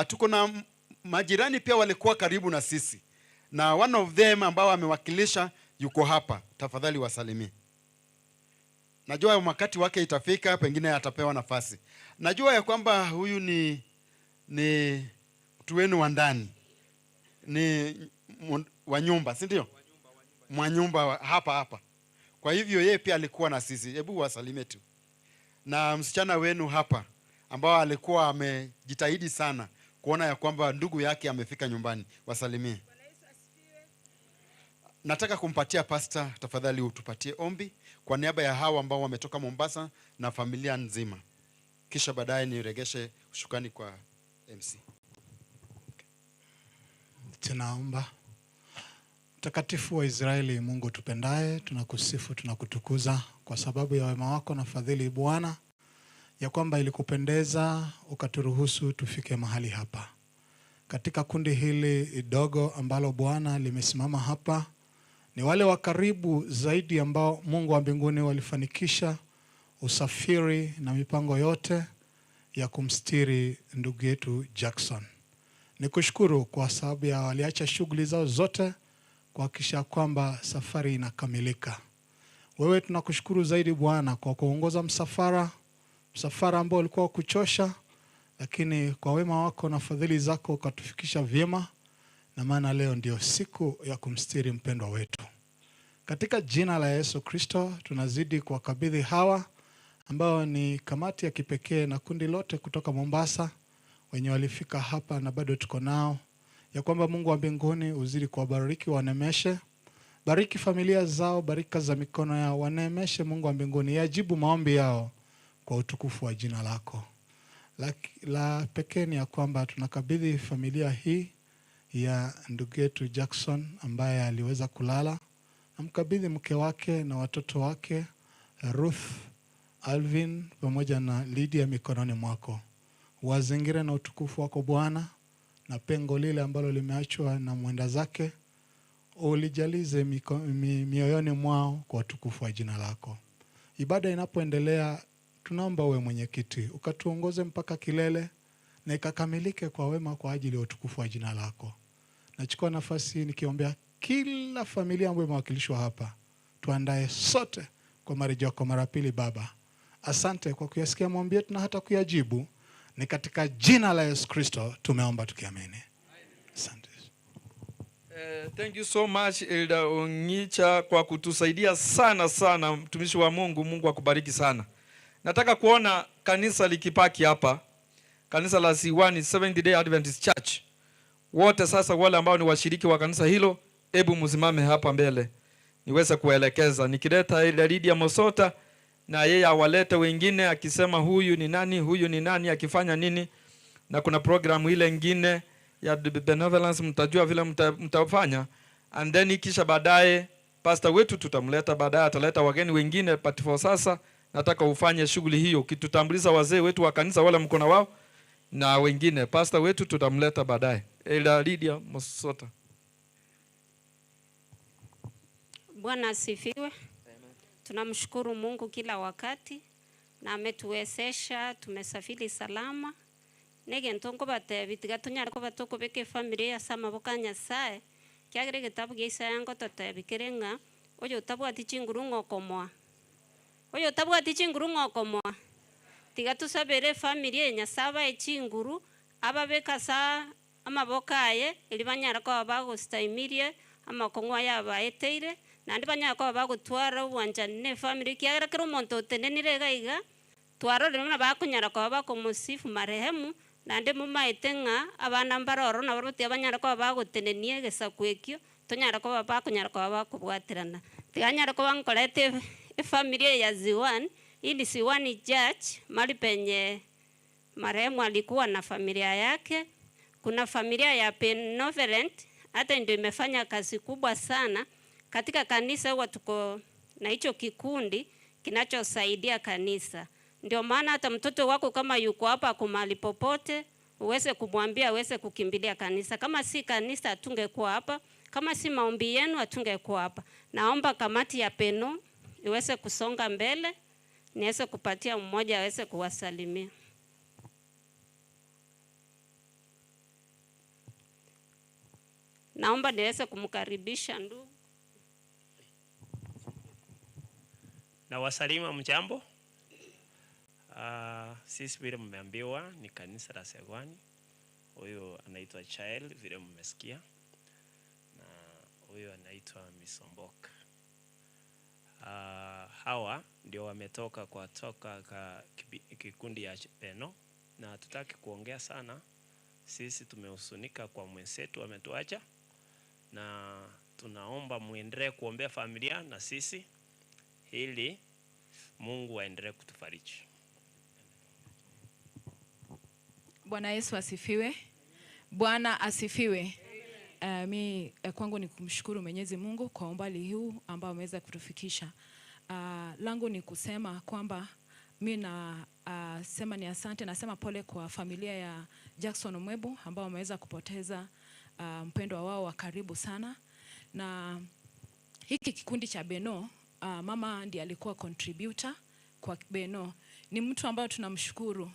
[SPEAKER 5] Tuko na majirani pia walikuwa karibu na sisi, na one of them ambao amewakilisha yuko hapa, tafadhali wasalimie. Najua wakati wake itafika, pengine atapewa nafasi. Najua ya kwamba huyu ni mtu wenu wa ndani, ni wa nyumba, si ndio? Mwa nyumba hapa. Kwa hivyo yeye pia alikuwa na sisi. Hebu wasalimie tu. Na msichana wenu hapa ambao alikuwa amejitahidi sana kuona ya kwamba ndugu yake amefika nyumbani, wasalimie. Nataka kumpatia pastor, tafadhali utupatie ombi kwa niaba ya hawa ambao wametoka Mombasa na familia nzima. Kisha baadaye niregeshe ushukani kwa MC.
[SPEAKER 14] Tunaomba. Mtakatifu wa Israeli, Mungu tupendaye, tunakusifu, tunakutukuza kwa sababu ya wema wako na fadhili Bwana, ya kwamba ilikupendeza ukaturuhusu tufike mahali hapa. Katika kundi hili dogo ambalo Bwana limesimama hapa, ni wale wa karibu zaidi ambao Mungu wa mbinguni walifanikisha usafiri na mipango yote ya kumstiri ndugu yetu Jackson. Nikushukuru kwa sababu ya waliacha shughuli zao zote kuhakikisha kwamba safari inakamilika. Wewe tunakushukuru zaidi Bwana kwa kuongoza msafara ambao ulikuwa kuchosha, lakini kwa wema wako na fadhili zako ukatufikisha vyema, na maana leo ndio siku ya kumstiri mpendwa wetu. Katika jina la Yesu Kristo tunazidi kuwakabidhi hawa ambao ni kamati ya kipekee na kundi lote kutoka Mombasa wenye walifika hapa na bado tuko nao, ya kwamba Mungu wa mbinguni uzidi kuwabariki, wanemeshe, bariki familia zao, barika za mikono yao, wanemeshe Mungu wa mbinguni, yajibu maombi yao kwa utukufu wa jina lako. La pekee ni ya kwamba tunakabidhi familia hii ya ndugu yetu Jackson ambaye aliweza kulala, na mkabidhi mke wake na watoto wake, Ruth, Alvin pamoja na Lydia mikononi mwako. Wazingire na utukufu wako Bwana, na pengo lile ambalo limeachwa na mwenda zake ulijalize mioyoni mwao kwa utukufu wa jina lako. Ibada inapoendelea, tunaomba uwe mwenyekiti, ukatuongoze mpaka kilele na ikakamilike kwa wema kwa ajili ya utukufu wa jina lako. Nachukua nafasi hii nikiombea kila familia ambayo imewakilishwa hapa. Tuandae sote kwa marejeo yako mara pili Baba. Asante kwa kuyasikia maombi yetu na hata kuyajibu. Ni katika jina la Yesu Kristo tumeomba tukiamini. Asante.
[SPEAKER 4] Thank you so much Elder Ongicha kwa kutusaidia sana mtumishi wa Mungu. Mungu akubariki sana. Nataka kuona kanisa likipaki hapa. Kanisa la C1 Seventh Day Adventist Church. Wote sasa wale ambao ni washiriki wa kanisa hilo, hebu msimame hapa mbele niweze kuelekeza. Nikileta ile Lydia Mosota na yeye awalete wengine akisema huyu ni nani akifanya nini, na kuna programu ile nyingine ya benevolence mtajua vile mtafanya, and then kisha baadaye pastor wetu tutamleta baadaye, ataleta wageni wengine, but for sasa nataka ufanye shughuli hiyo kitutambuliza wazee wetu wa kanisa wala mkono wao na wengine. Pastor wetu tutamleta baadaye. Lydia Mosota.
[SPEAKER 16] Bwana asifiwe. Tunamshukuru Mungu kila wakati na ametuwezesha tumesafiri salama. Nege ntongo bate bitiga tunyara ko batoko beke familia sama bokanya sae. Kyagire gitabu gisa yango tote bikirenga. Oyo tabu aticinguru ngokomwa. Oyo tabu aticinguru ngokomwa. Tiga tusabere familia nyasaba ecinguru ababeka sa amabokaye elibanyara ko bagostaimirie amakongwa yaba eteire nandi banyara ko bagutwara uwanja ne family kyagera kero monto tenenire gaiga twaro rimwe bakunyara ko bakomusifu marehemu nandi mumaitenga abana mbaroro na baruti abanyara ko bagutenenie gesa kwekyo tonyara ko bakunyara ko bakubwatirana tiganyara ko bankolete family ya Z1 ili C1 Church mali penye marehemu alikuwa na familia yake. Kuna familia ya Benevolent hata ndio imefanya kazi kubwa sana katika kanisa. Huwa tuko na hicho kikundi kinachosaidia kanisa. Ndio maana hata mtoto wako kama yuko hapa kumali popote uweze kumwambia uweze kukimbilia kanisa. Kama si kanisa atungekuwa hapa, kama si maombi yenu atungekuwa hapa. Naomba kamati ya Peno iweze kusonga mbele, niweze kupatia mmoja aweze kuwasalimia. Naomba niweze kumkaribisha ndugu.
[SPEAKER 17] Na wasalima mjambo. Sisi vile mmeambiwa ni kanisa la Segwani. Huyo anaitwa Child vile mmesikia. Na huyo anaitwa Misomboka. Hawa ndio wametoka kwa kikundi ya Peno, na tutaki kuongea sana. Sisi tumehusunika kwa mwenzetu ametuacha, na tunaomba muendelee kuombea familia na sisi ili Mungu aendelee kutufariji.
[SPEAKER 23] Bwana Yesu asifiwe. Bwana asifiwe. Kwangu ni kumshukuru Mwenyezi Mungu kwa umbali huu ambao ameweza kutufikisha. Langu ni kusema kwamba mimi na sema ni asante, nasema pole kwa familia ya Jackson Omwebu ambao wameweza kupoteza mpendwa wao wa karibu sana. Na hiki kikundi cha Beno, mama ndiye alikuwa contributor kwa Beno. Ni mtu ambao tunamshukuru.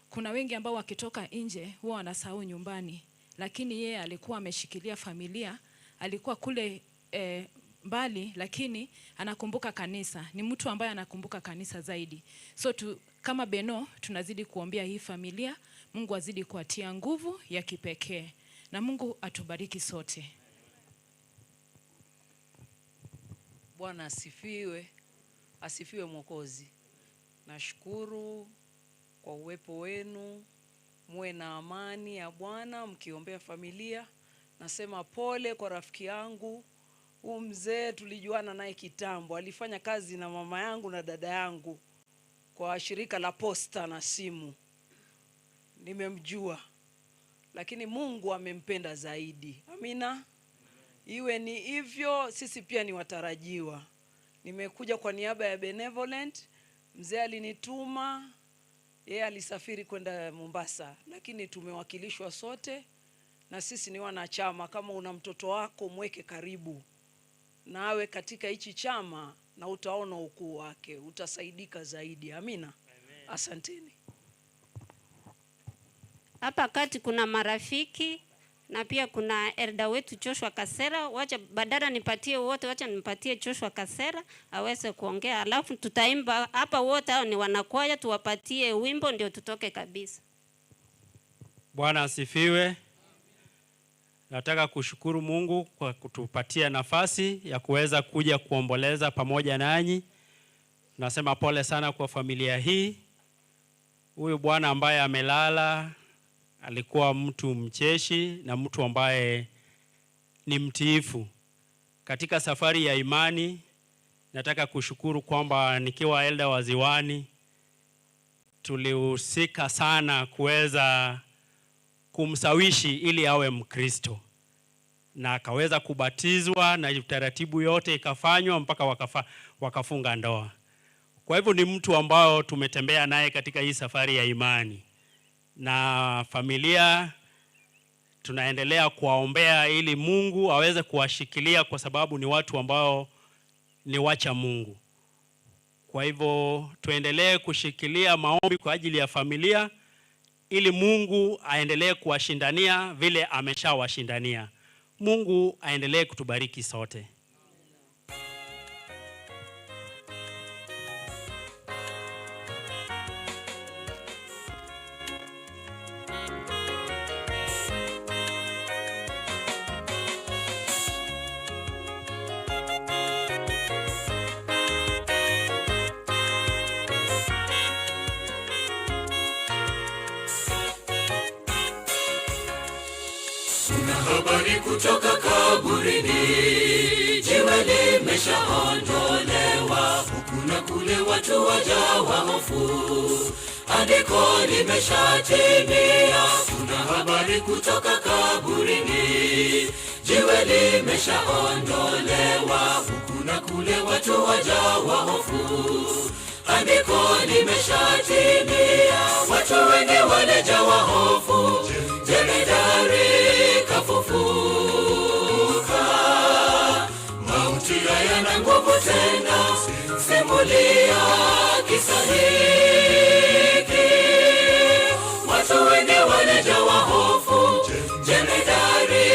[SPEAKER 23] Kuna wengi ambao wakitoka nje huwa wanasahau nyumbani, lakini yeye alikuwa ameshikilia familia, alikuwa kule mbali lakini anakumbuka kanisa. Ni mtu ambaye anakumbuka kanisa zaidi. So kama Beno tunazidi kuombea hii familia, Mungu azidi kuatia nguvu ya kipekee na Mungu atubariki sote.
[SPEAKER 24] Bwana asifiwe. Asifiwe Mwokozi. Nashukuru kwa uwepo wenu. Muwe na amani ya Bwana mkiombea familia. Nasema pole kwa rafiki yangu. Huyu mzee tulijuana naye kitambo. Alifanya kazi na mama yangu na dada yangu kwa shirika la posta na simu. Nimemjua. Lakini Mungu amempenda zaidi. Amina. Iwe ni hivyo, sisi pia ni watarajiwa. Nimekuja kwa niaba ya Benevolent. Mzee alinituma, yeye alisafiri kwenda Mombasa, lakini tumewakilishwa sote na sisi ni wanachama. Kama una mtoto wako mweke karibu nawe katika hichi chama na utaona ukuu wake, utasaidika zaidi. Amina. Asanteni.
[SPEAKER 16] Hapa kati kuna marafiki na pia kuna elda wetu Joshua Kasera. Wacha badala nipatie wote, wacha nipatie Joshua Kasera aweze kuongea, alafu tutaimba hapa wote. Hao ni wanakwaya, tuwapatie wimbo ndio tutoke kabisa.
[SPEAKER 15] Bwana asifiwe. Nataka kushukuru Mungu kwa kutupatia nafasi ya kuweza kuja kuomboleza pamoja nanyi. Nasema pole sana kwa familia hii. Huyu bwana ambaye amelala alikuwa mtu mcheshi na mtu ambaye ni mtiifu katika safari ya imani. Nataka kushukuru kwamba nikiwa elda wa Ziwani tulihusika sana kuweza kumsawishi ili awe Mkristo, na akaweza kubatizwa na utaratibu yote ikafanywa mpaka wakafunga ndoa. Kwa hivyo ni mtu ambao tumetembea naye katika hii safari ya imani, na familia tunaendelea kuwaombea ili Mungu aweze kuwashikilia, kwa sababu ni watu ambao ni wacha Mungu. Kwa hivyo tuendelee kushikilia maombi kwa ajili ya familia ili Mungu aendelee kuwashindania vile ameshawashindania. Mungu aendelee kutubariki sote.
[SPEAKER 3] Habari kutoka kaburini, jiwe limeshaondolewa, huku na kule watu wajawa hofu, andiko limeshatimia. Kuna habari kutoka kaburini, jiwe limeshaondolewa, huku na kule watu wajawa hofu, andiko limeshatimia. Watu wengi walijawa hofu, jemedari kafufuka, mauti hayana nguvu tena, simulia kisa hiki. Watu wengi walijawa hofu, jemedari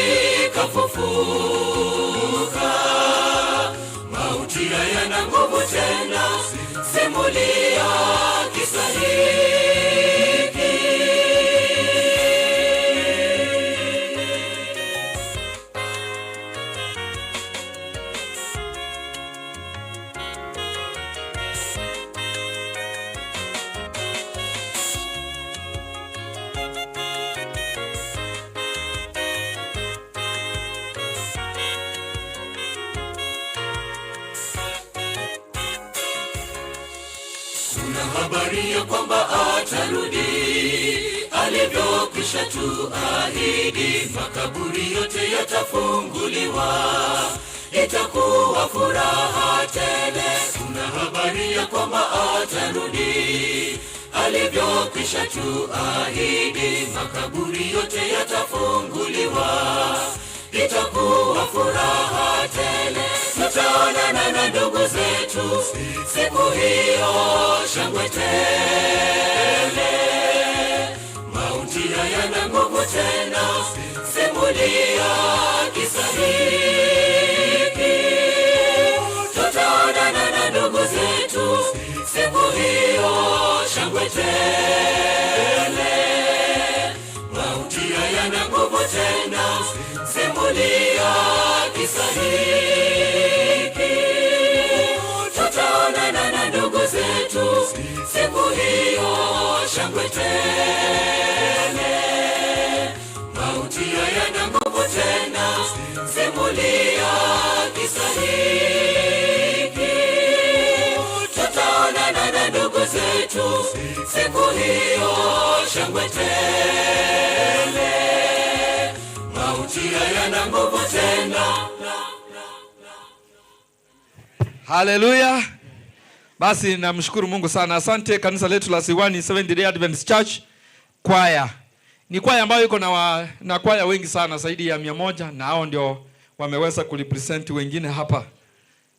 [SPEAKER 3] kafufuka, mauti hayana nguvu tena, simulia kisa hiki. Habari ya kwamba atarudi alivyokwisha tuahidi, makaburi yote yatafunguliwa, itakuwa furaha tele. Kuna habari ya kwamba atarudi alivyokwisha tuahidi, makaburi yote yatafunguliwa, itakuwa furaha tele. Tutaonana na ndugu zetu siku hiyo, shangwe tele. Mauti hayana nguvu tena, simulia kisa hiki. Tutaonana na ndugu zetu siku hiyo, shangwe tele. Mauti hayana nguvu tena, simulia kisa hiki. Tutaonana na ndugu zetu siku hiyo, shangwe tele. Mauti hayana nguvu tena, simulia kisa hiki. Tutaonana na ndugu zetu siku hiyo, shangwe tele. Mauti hayana nguvu tena.
[SPEAKER 4] Haleluya. Basi namshukuru Mungu sana. Asante kanisa letu la Siwani Seventh Day Adventist Church kwaya. Ni kwaya ambayo iko na kwaya wengi sana zaidi ya 100 na hao ndio wameweza kurepresent wengine hapa.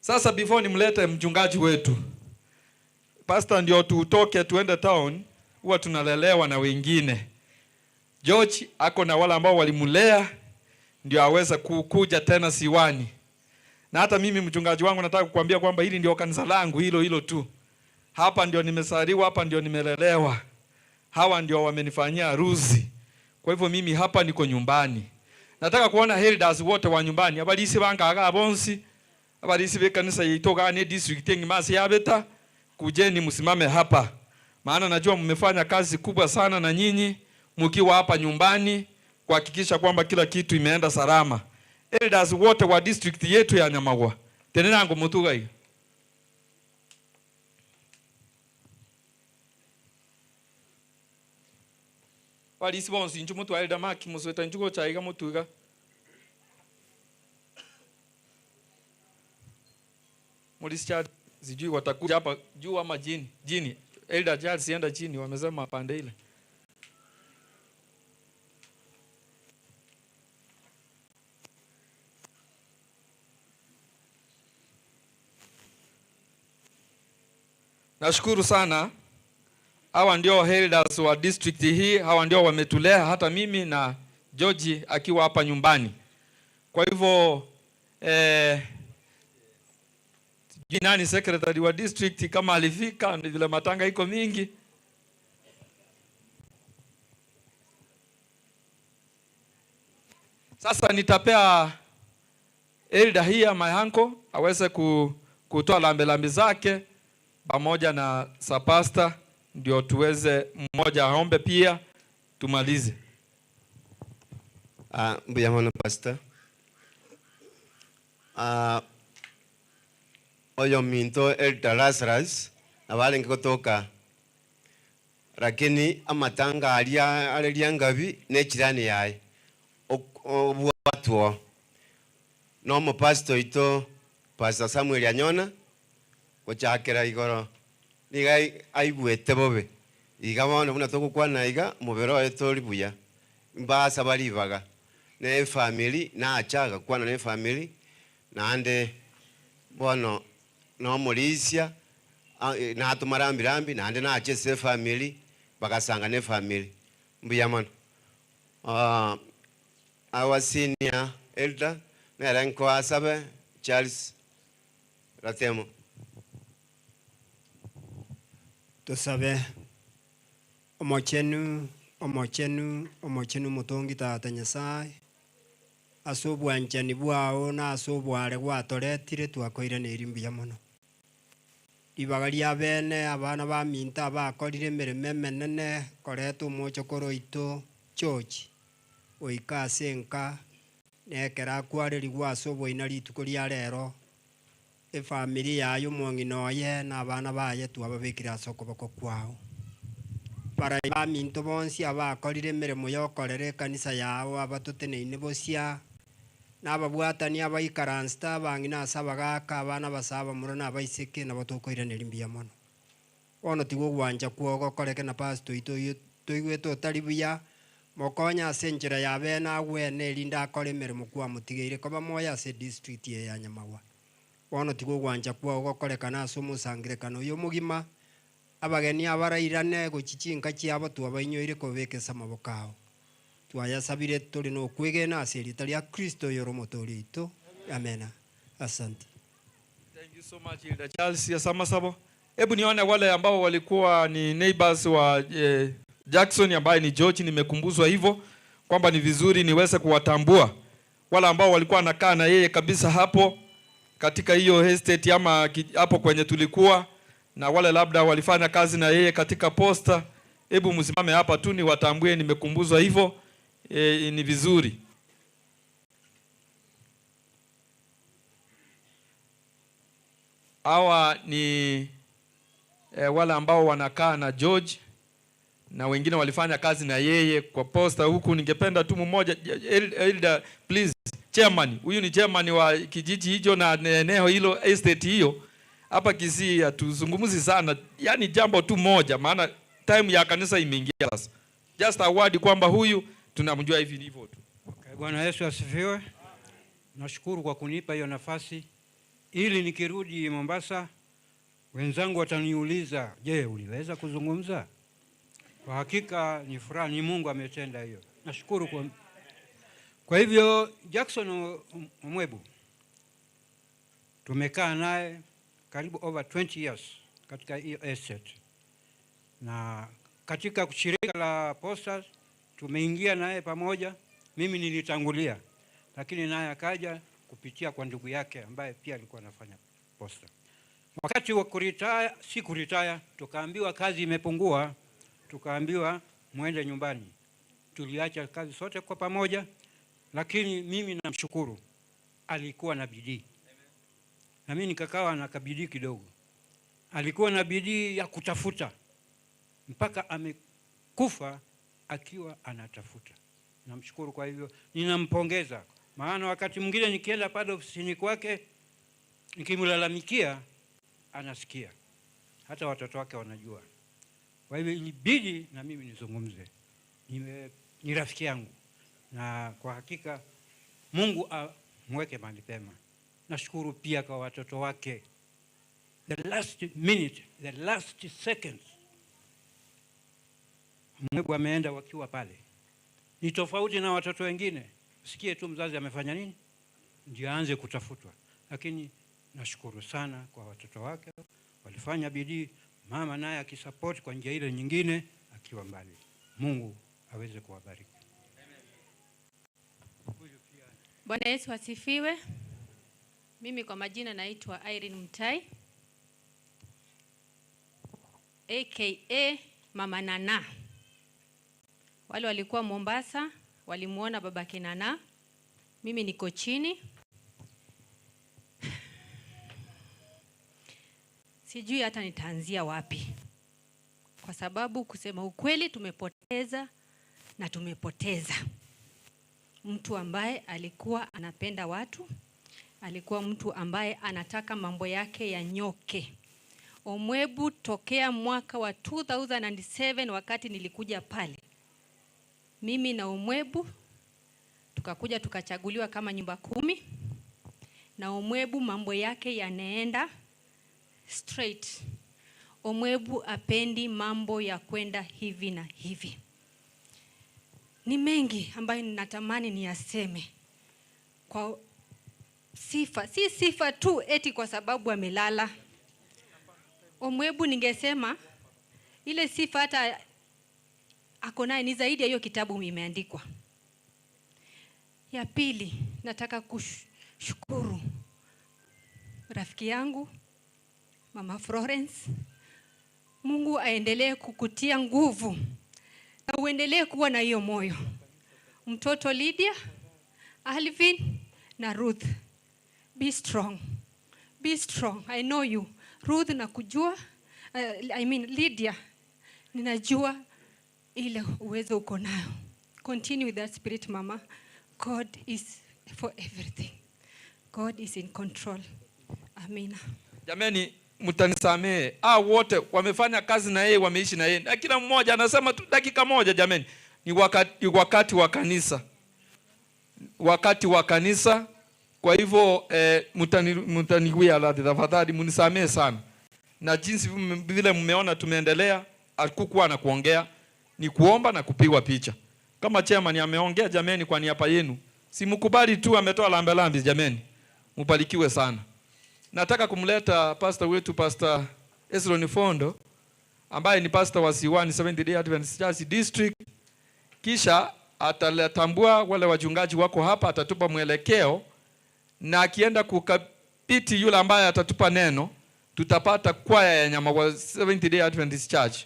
[SPEAKER 4] Sasa before nimlete mchungaji wetu, pastor ndio tutoke tuende town, huwa tunalelewa na wengine. George ako na wale ambao walimulea ndio aweza kukuja tena Siwani. Na hata mimi mchungaji wangu nataka kukuambia kwamba hili ndio kanisa langu hilo tu. Hapa ndio nimesaliwa, hapa ndio nimelelewa. Hawa ndio wamenifanyia harusi. Kwa hivyo mimi hapa niko nyumbani. Nataka kuona elders wote wa nyumbani. Abalisi bangaga abonsi. Abalisi be kanisa yitoka ni district ngimasi yabeta. Kujeni msimame hapa. Maana najua mmefanya kazi kubwa sana na nyinyi mkiwa hapa nyumbani kuhakikisha kwamba kila kitu imeenda salama. Elders wote wa district yetu ya Nyamagwa. Tenena ngo mutugai. Walisi bonsi nju mutu elder maki musweta njugo chaiga mutuga. Mulisi cha sijui watakuja hapa juu ama jini. Elder Charles sienda chini wamesema pande ile. Nashukuru sana. Hawa ndio elders wa district hii, hawa ndio wametulea hata mimi na George akiwa hapa nyumbani. Kwa hivyo nani secretary wa district kama alifika vile matanga iko mingi. Sasa nitapea elder hii ya my uncle aweze kutoa lambe zake pamoja na sapasta ndio tuweze mmoja aombe pia tumalize.
[SPEAKER 10] Mbuyamana pastor. Oyo minto elder Lazarus abale ngikotoka. Lakini amatanga alia ngabi nechirani yae. Obuatwo. No pastor ito Pastor Samuel Anyona gochakera igoro. Niga aigwete bobe. Iga bono buna tokukwana iga mubero etori buya. Mbasa balivaga. Ne family na achaga kwana ne family na ande bono no mulisia na atumarambirambi na ande na achese family bakasanga ne family. Mbuyamana. Our senior elder na ranko asabe Charles Ratemo.
[SPEAKER 8] Tusabe omochenu mutongi tata Nyasaye asobwanjani bwao na asobware gwatoretire twakoire neri mbuya mono. Ibaga ria bene abana ba minta bakorire emeremo emenene koretwo omochokoro ito George oikase nka nekera kwareri gwasobwaina rituko ria rero efamily yayo mwong'ino ye na abana baye twababikira sokoboko kwao. Para baminto bonsi abakorire emeremo yokorere kanisa yao abatoteneine bosia n'ababwatani abaikaransta bang'ina asabagaka abana basaba muro n'abaiseke nabo tokoiraneri mbuya mono. Bono tigo gwanja kwogo koreke na pastor ito toigwete otari buya mokonya ase enchera ya bena agwene erinda akore emeremo kwa mutigeire koba moya ase district ya Nyamagwa. Bono tigo gwanja kwogo korekana ase omosangerekano oyo omogima abageni abarairane gochichinka chiabo twabainyoire kobekesa amaboko ao. Twayasabire turi no kwigena ase erita ria Kristo yoro motori ito. Amen. Asante.
[SPEAKER 4] Thank you so much Elder Charles ya Samasabo. Hebu nione wale ambao walikuwa ni neighbors wa Jackson ambaye ni George, nimekumbuzwa hivyo kwamba ni vizuri niweze kuwatambua wale ambao walikuwa wanakaa na yeye kabisa hapo katika hiyo estate ama hapo kwenye tulikuwa, na wale labda walifanya kazi na yeye katika posta. Hebu msimame hapa tu ni watambue, nimekumbuzwa hivyo. Ni vizuri. Hawa ni wale ambao wanakaa na George na wengine walifanya kazi na yeye kwa posta huku. Ningependa tu mmoja elder please chairman, huyu ni chairman wa kijiji hicho na eneo hilo estate hiyo, hapa Kisii hatuzungumzi sana, yani jambo tu moja, maana time ya kanisa imeingia sasa. Just a word kwamba huyu tunamjua hivi hivyo tu.
[SPEAKER 18] Okay, Bwana Yesu asifiwe. Nashukuru kwa kunipa hiyo nafasi ili nikirudi Mombasa wenzangu wataniuliza, je, uliweza kuzungumza? Kwa hakika ni furaha, ni Mungu ametenda hiyo. Nashukuru kwa hivyo Jackson Omwebu tumekaa naye karibu over 20 years katika hiyo estate. Na katika shirika la Posta tumeingia naye pamoja. Mimi nilitangulia, lakini naye akaja kupitia kwa ndugu yake ambaye pia alikuwa anafanya Posta. Wakati wa kuritaya, si kuritaya, tukaambiwa kazi imepungua, tukaambiwa muende nyumbani. Tuliacha kazi sote kwa pamoja, lakini mimi namshukuru, alikuwa na bidii. Na mimi nikakawa na kabidii kidogo. Alikuwa na bidii ya kutafuta mpaka amekufa akiwa anatafuta. Namshukuru kwa hivyo, ninampongeza. Maana wakati mwingine nikienda pale ofisini kwake nikimlalamikia anasikia. Hata watoto wake wanajua. Kwa hivyo ilibidi na mimi nizungumze. Ni rafiki yangu. Na kwa hakika Mungu amweke mahali pema. Nashukuru pia kwa watoto wake. The last minute, the last seconds, Mungu ameenda wakiwa pale. Ni tofauti na watoto wengine. Sikie tu mzazi amefanya nini, ndio aanze kutafutwa. Lakini nashukuru sana kwa watoto wake, walifanya bidii. Mama naye akisupport kwa njia ile nyingine akiwa mbali. Mungu aweze kuwabariki.
[SPEAKER 19] Bwana Yesu asifiwe. Mimi kwa majina naitwa Irene Mutai, aka Mama Nana. Wale walikuwa Mombasa walimuona babake Nana. Mimi niko chini. Sijui hata nitaanzia wapi. Kwa sababu kusema ukweli tumepoteza mtu ambaye alikuwa anapenda watu. Alikuwa mtu ambaye anataka mambo yake yanyoke. Omwebu tokea mwaka wa 2007 wakati nilikuja pale. Mimi na Omwebu tukakuja tukachaguliwa kama nyumba 10. Na Omwebu mambo yake yanaenda straight. Omwebu apendi mambo ya kwenda hivi na hivi. Ni mengi ambayo ninatamani niyaseme. Kwa sifa, si sifa tu eti kwa sababu amelala. Omwebu ningesema ile sifa hata ako nayo ni zaidi ya hiyo kitabu imeandikwa. Ya pili, nataka kushukuru rafiki yangu Mama Florence. Mungu aendelee kukutia nguvu na uendelee kuwa na hiyo moyo. Mtoto Lydia, Alvin na Ruth, be strong. Be strong. I know you. Ruth nakujua, Lydia, ninajua ile uwezo uko nayo. Continue with that spirit, Mama. God is for everything. God is in control. Amina.
[SPEAKER 4] Jameni, mtanisamee. Wote wamefanya kazi na yeye, wameishi na yeye. Na kila mmoja anasema tu dakika moja jameni. Ni wakati wa kanisa. Wakati wa kanisa. Kwa hivyo mtaniwia radhi tafadhali, mnisamee sana. Na jinsi vile mmeona tumeendelea, alikuwa na kuongea, ni kuomba na kupigwa picha. Kama chairman ameongea jameni kwa niaba yenu, si mkubali tu ametoa lambe jameni. Mbarikiwe sana. Nataka kumleta pastor wetu, Pastor Esron Fondo, ambaye ni pastor wa Siwani Seventh Day Adventist Church District. Kisha atatambua wale wachungaji wako hapa, atatupa mwelekeo, na akienda kukapiti yule ambaye atatupa neno, tutapata kwaya ya nyama wa Seventh Day Adventist Church.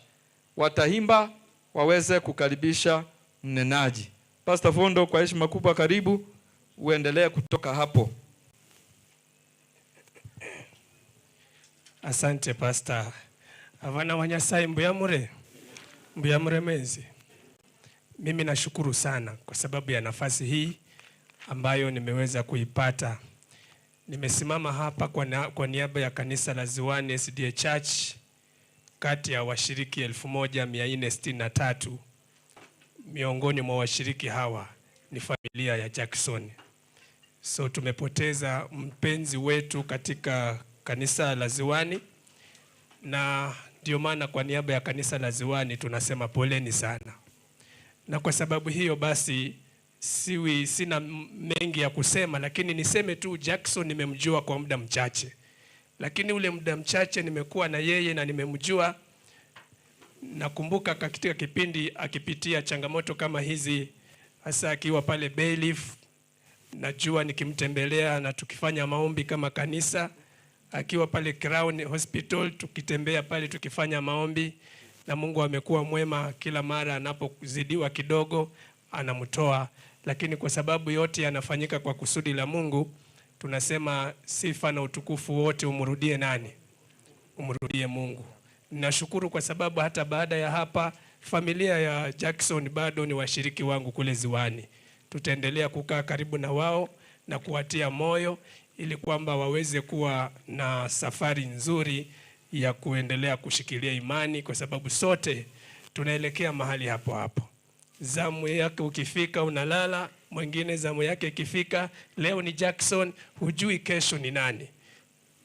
[SPEAKER 4] Watahimba waweze kukaribisha mnenaji. Pastor Fondo, kwa heshima kubwa karibu, uendelee kutoka hapo.
[SPEAKER 20] Asante Pastor. Avana wanyasai mbuyamure mezi. Mimi nashukuru sana kwa sababu ya nafasi hii ambayo nimeweza kuipata. Nimesimama hapa kwa niaba ya kanisa la Ziwani SDA Church. Kati ya washiriki 1463 miongoni mwa washiriki hawa ni familia ya Jackson. So tumepoteza mpenzi wetu katika kanisa la Ziwani, na ndio maana kwa niaba ya kanisa la Ziwani tunasema poleni sana. Na kwa sababu hiyo basi sina mengi ya kusema, lakini niseme tu Jackson nimemjua kwa muda mchache. Lakini ule muda mchache nimekuwa na yeye na nimemjua, nakumbuka katika kipindi akipitia changamoto kama hizi, hasa akiwa pale Bayleaf. Najua nikimtembelea na tukifanya maombi kama kanisa, akiwa pale Crown Hospital tukitembea pale tukifanya maombi, na Mungu amekuwa mwema, kila mara anapozidiwa kidogo anamtoa. Lakini kwa sababu yote yanafanyika kwa kusudi la Mungu, tunasema sifa na utukufu wote umrudie nani? Umrudie Mungu. Ninashukuru kwa sababu hata baada ya hapa familia ya Jackson bado ni washiriki wangu kule Ziwani. Tutaendelea kukaa karibu na wao na kuwatia moyo ili kwamba waweze kuwa na safari nzuri ya kuendelea kushikilia imani, kwa sababu sote tunaelekea mahali hapo hapo. Zamu yake ukifika unalala, mwingine zamu yake ikifika, leo ni Jackson, hujui kesho ni nani.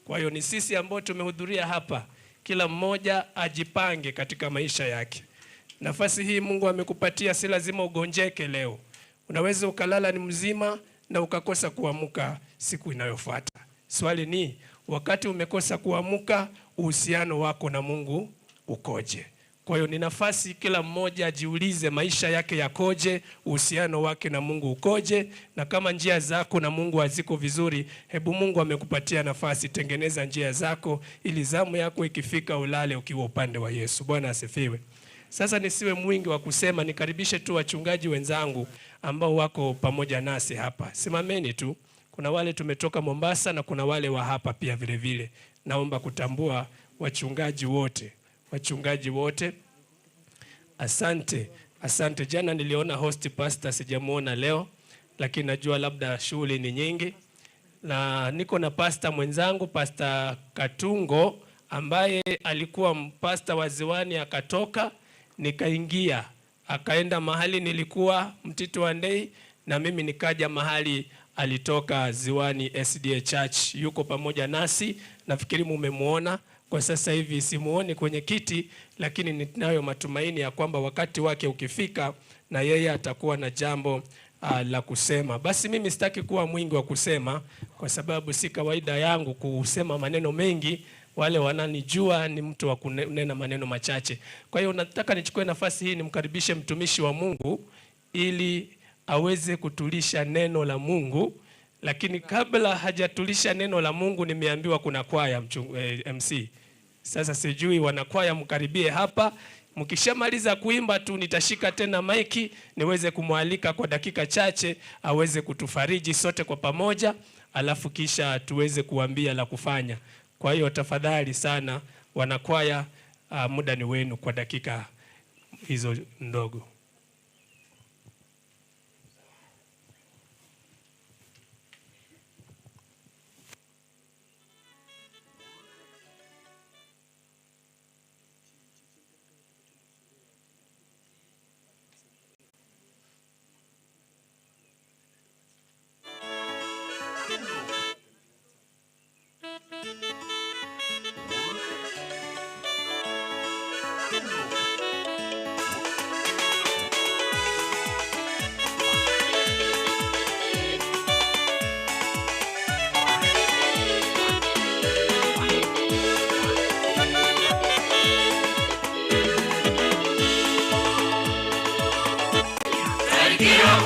[SPEAKER 20] Kwa hiyo ni sisi ambao tumehudhuria hapa, kila mmoja ajipange katika maisha yake. Nafasi hii Mungu amekupatia, si lazima ugonjeke leo. Unaweza ukalala ni mzima na ukakosa kuamka siku inayofuata. Swali ni, wakati umekosa kuamka, uhusiano wako na Mungu ukoje? Kwa hiyo ni nafasi kila mmoja ajiulize maisha yake yakoje, uhusiano wake na Mungu ukoje, na kama njia zako na Mungu haziko vizuri, hebu Mungu amekupatia nafasi, tengeneza njia zako ili zamu yako ikifika ulale ukiwa upande wa Yesu. Bwana asifiwe. Sasa nisiwe mwingi wa kusema, nikaribishe tu wachungaji wenzangu ambao wako pamoja nasi hapa. Simameni tu. Kuna wale tumetoka Mombasa na kuna wale wa hapa pia vile vile. Naomba kutambua wachungaji wote. Wachungaji wote. Asante. Asante. Jana niliona host pastor, sijamuona leo, lakini najua labda shughuli ni nyingi. Na niko na pastor mwenzangu, Pastor Katungo, ambaye alikuwa pastor wa Ziwani akatoka, nikaingia. Akaenda mahali nilikuwa Mtito wa Ndei, na mimi nikaja mahali alitoka Ziwani SDA Church. Yuko pamoja nasi, nafikiri mumemuona. Kwa sasa hivi simuoni kwenye kiti, lakini ninayo matumaini ya kwamba wakati wake ukifika na yeye atakuwa na jambo la kusema. Basi mimi sitaki kuwa mwingi wa kusema, kwa sababu si kawaida yangu kusema maneno mengi. Wale wananijua ni mtu wa kunena maneno machache. Kwa hiyo nataka nichukue nafasi hii nimkaribishe mtumishi wa Mungu ili aweze kutulisha neno la Mungu. Lakini kabla hajatulisha neno la Mungu, nimeambiwa kuna kwaya MC. Sasa sijui wanakwaya mkaribie hapa. Mkishamaliza kuimba tu nitashika tena maiki niweze kumwalika kwa dakika chache aweze kutufariji sote kwa pamoja, alafu kisha tuweze kuambia la kufanya. Kwa hiyo tafadhali sana wanakwaya, muda ni wenu kwa dakika hizo ndogo.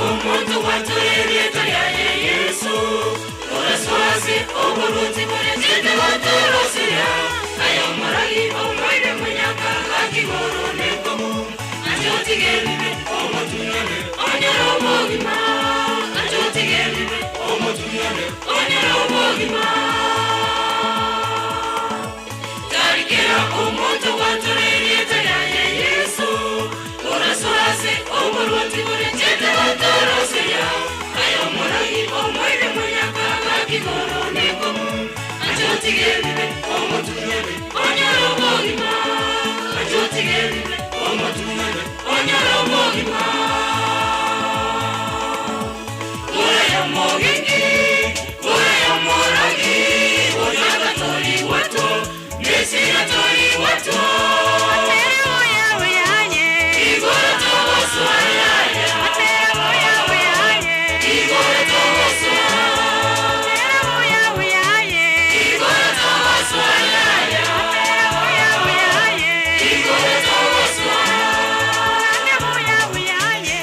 [SPEAKER 3] Umuntu waturemye turiye Yesu, uraswazi uburuti burezide waturosira, ayo marayi omwene munyaka akihorone komu, ajotigeribe omutunyane onyarobogima, ajotigeribe omutunyane onyarobogima. Tarikira umuntu waturemye turiye Yesu, uraswazi uburuti burezide waturosira, ayo marayi omwene munyaka akihorone komu. mogima kura ya mogengi kura ya morangi oyaga tori wato mesira tori wato atero yawe yaye igora togo swayaya atero yawe yaye igora togo swayaya atero yawe yaye igora togo swayaya atero yawe yaye igora togo swayaya atero yawe yaye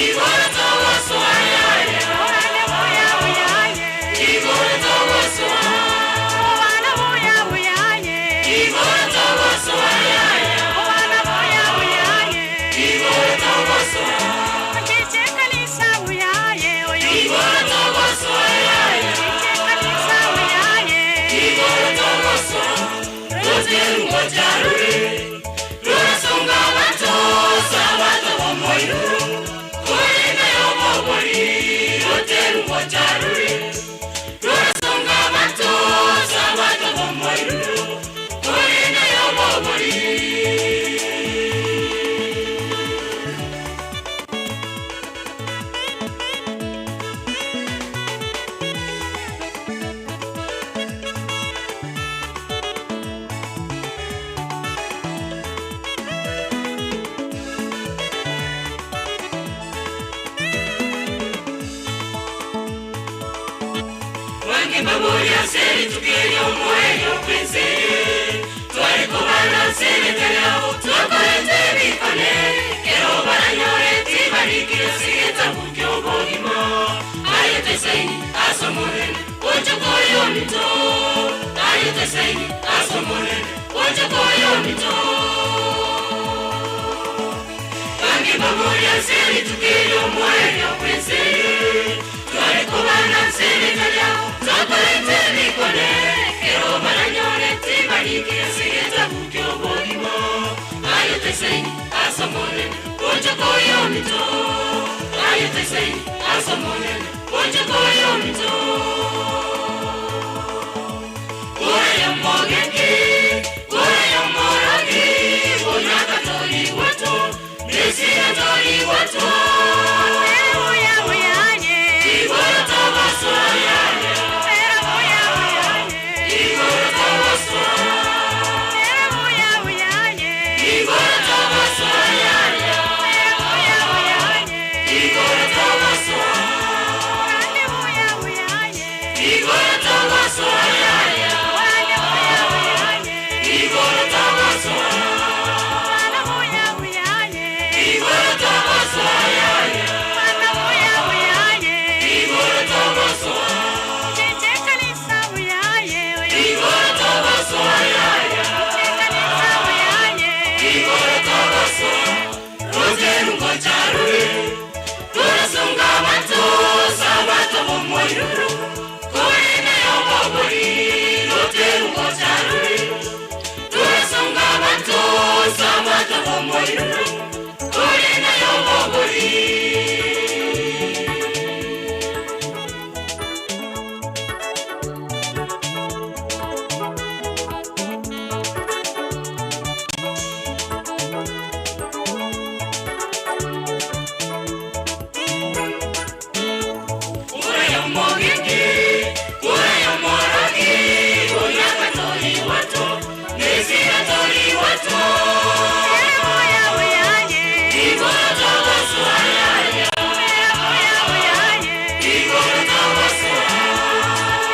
[SPEAKER 3] igora togo swayaya atero yawe yaye igora togo swayaya yawe yaye igora togo swayaya obana yawe yaye igora togo swayaya kicheka lisawu yaye oyo igora togo swayaya kicheka lisawu yaye igora togo swayaya roteru ngojaruri rurasonga bato sabato bomoiru kurina yobobori roteru ngojaruri rurasonga bato sabato bomoiru kurina yobobori Wange baburi aseri tukiri omweyo kwensi twari kubana sene telao twakorete bikone kero baranyore tibarikire sigeta kukyo bogima ayete saini asomonene ojokoyo mito ayete saini asomonene ojokoyo mito Wange baburi aseri tukiri omweyo kwensi twari kubana sene telao twakorete bikone kero baranyore tibarikire sigeta kukyo bogima ayete saini asomonene ojokoyo mito ayete saini asomonene ojokoyo mito kura ya mogengi kura ya morangi oyaga tori wato mesira tori wato atero yawe yaye igora togo swayaya atero yawe yaye igora togo swayaya atero yawe yaye igora togo swayaya atero yawe yaye igora togo swayaya atero yawe yaye igora togo swayaya atero yawe yaye igora togo swayaya atero yawe yaye igora togo swayaya atero yawe yaye igora togo swayaya kicheka lisawu yaye igora togo swayaya kicheka lisawu yaye igora togo swayaya roteru ngojaruri rurasonga bato sabato bomoiru kurina yobobori roteru ngojaruri rurasonga bato sabato bomoiru kurina yobobori kura ya mogengi kura ya morangi oyaga tori wato mesira tori wato atero yawe yaye igora togo swayaya atero yawe yaye igora togo swayaya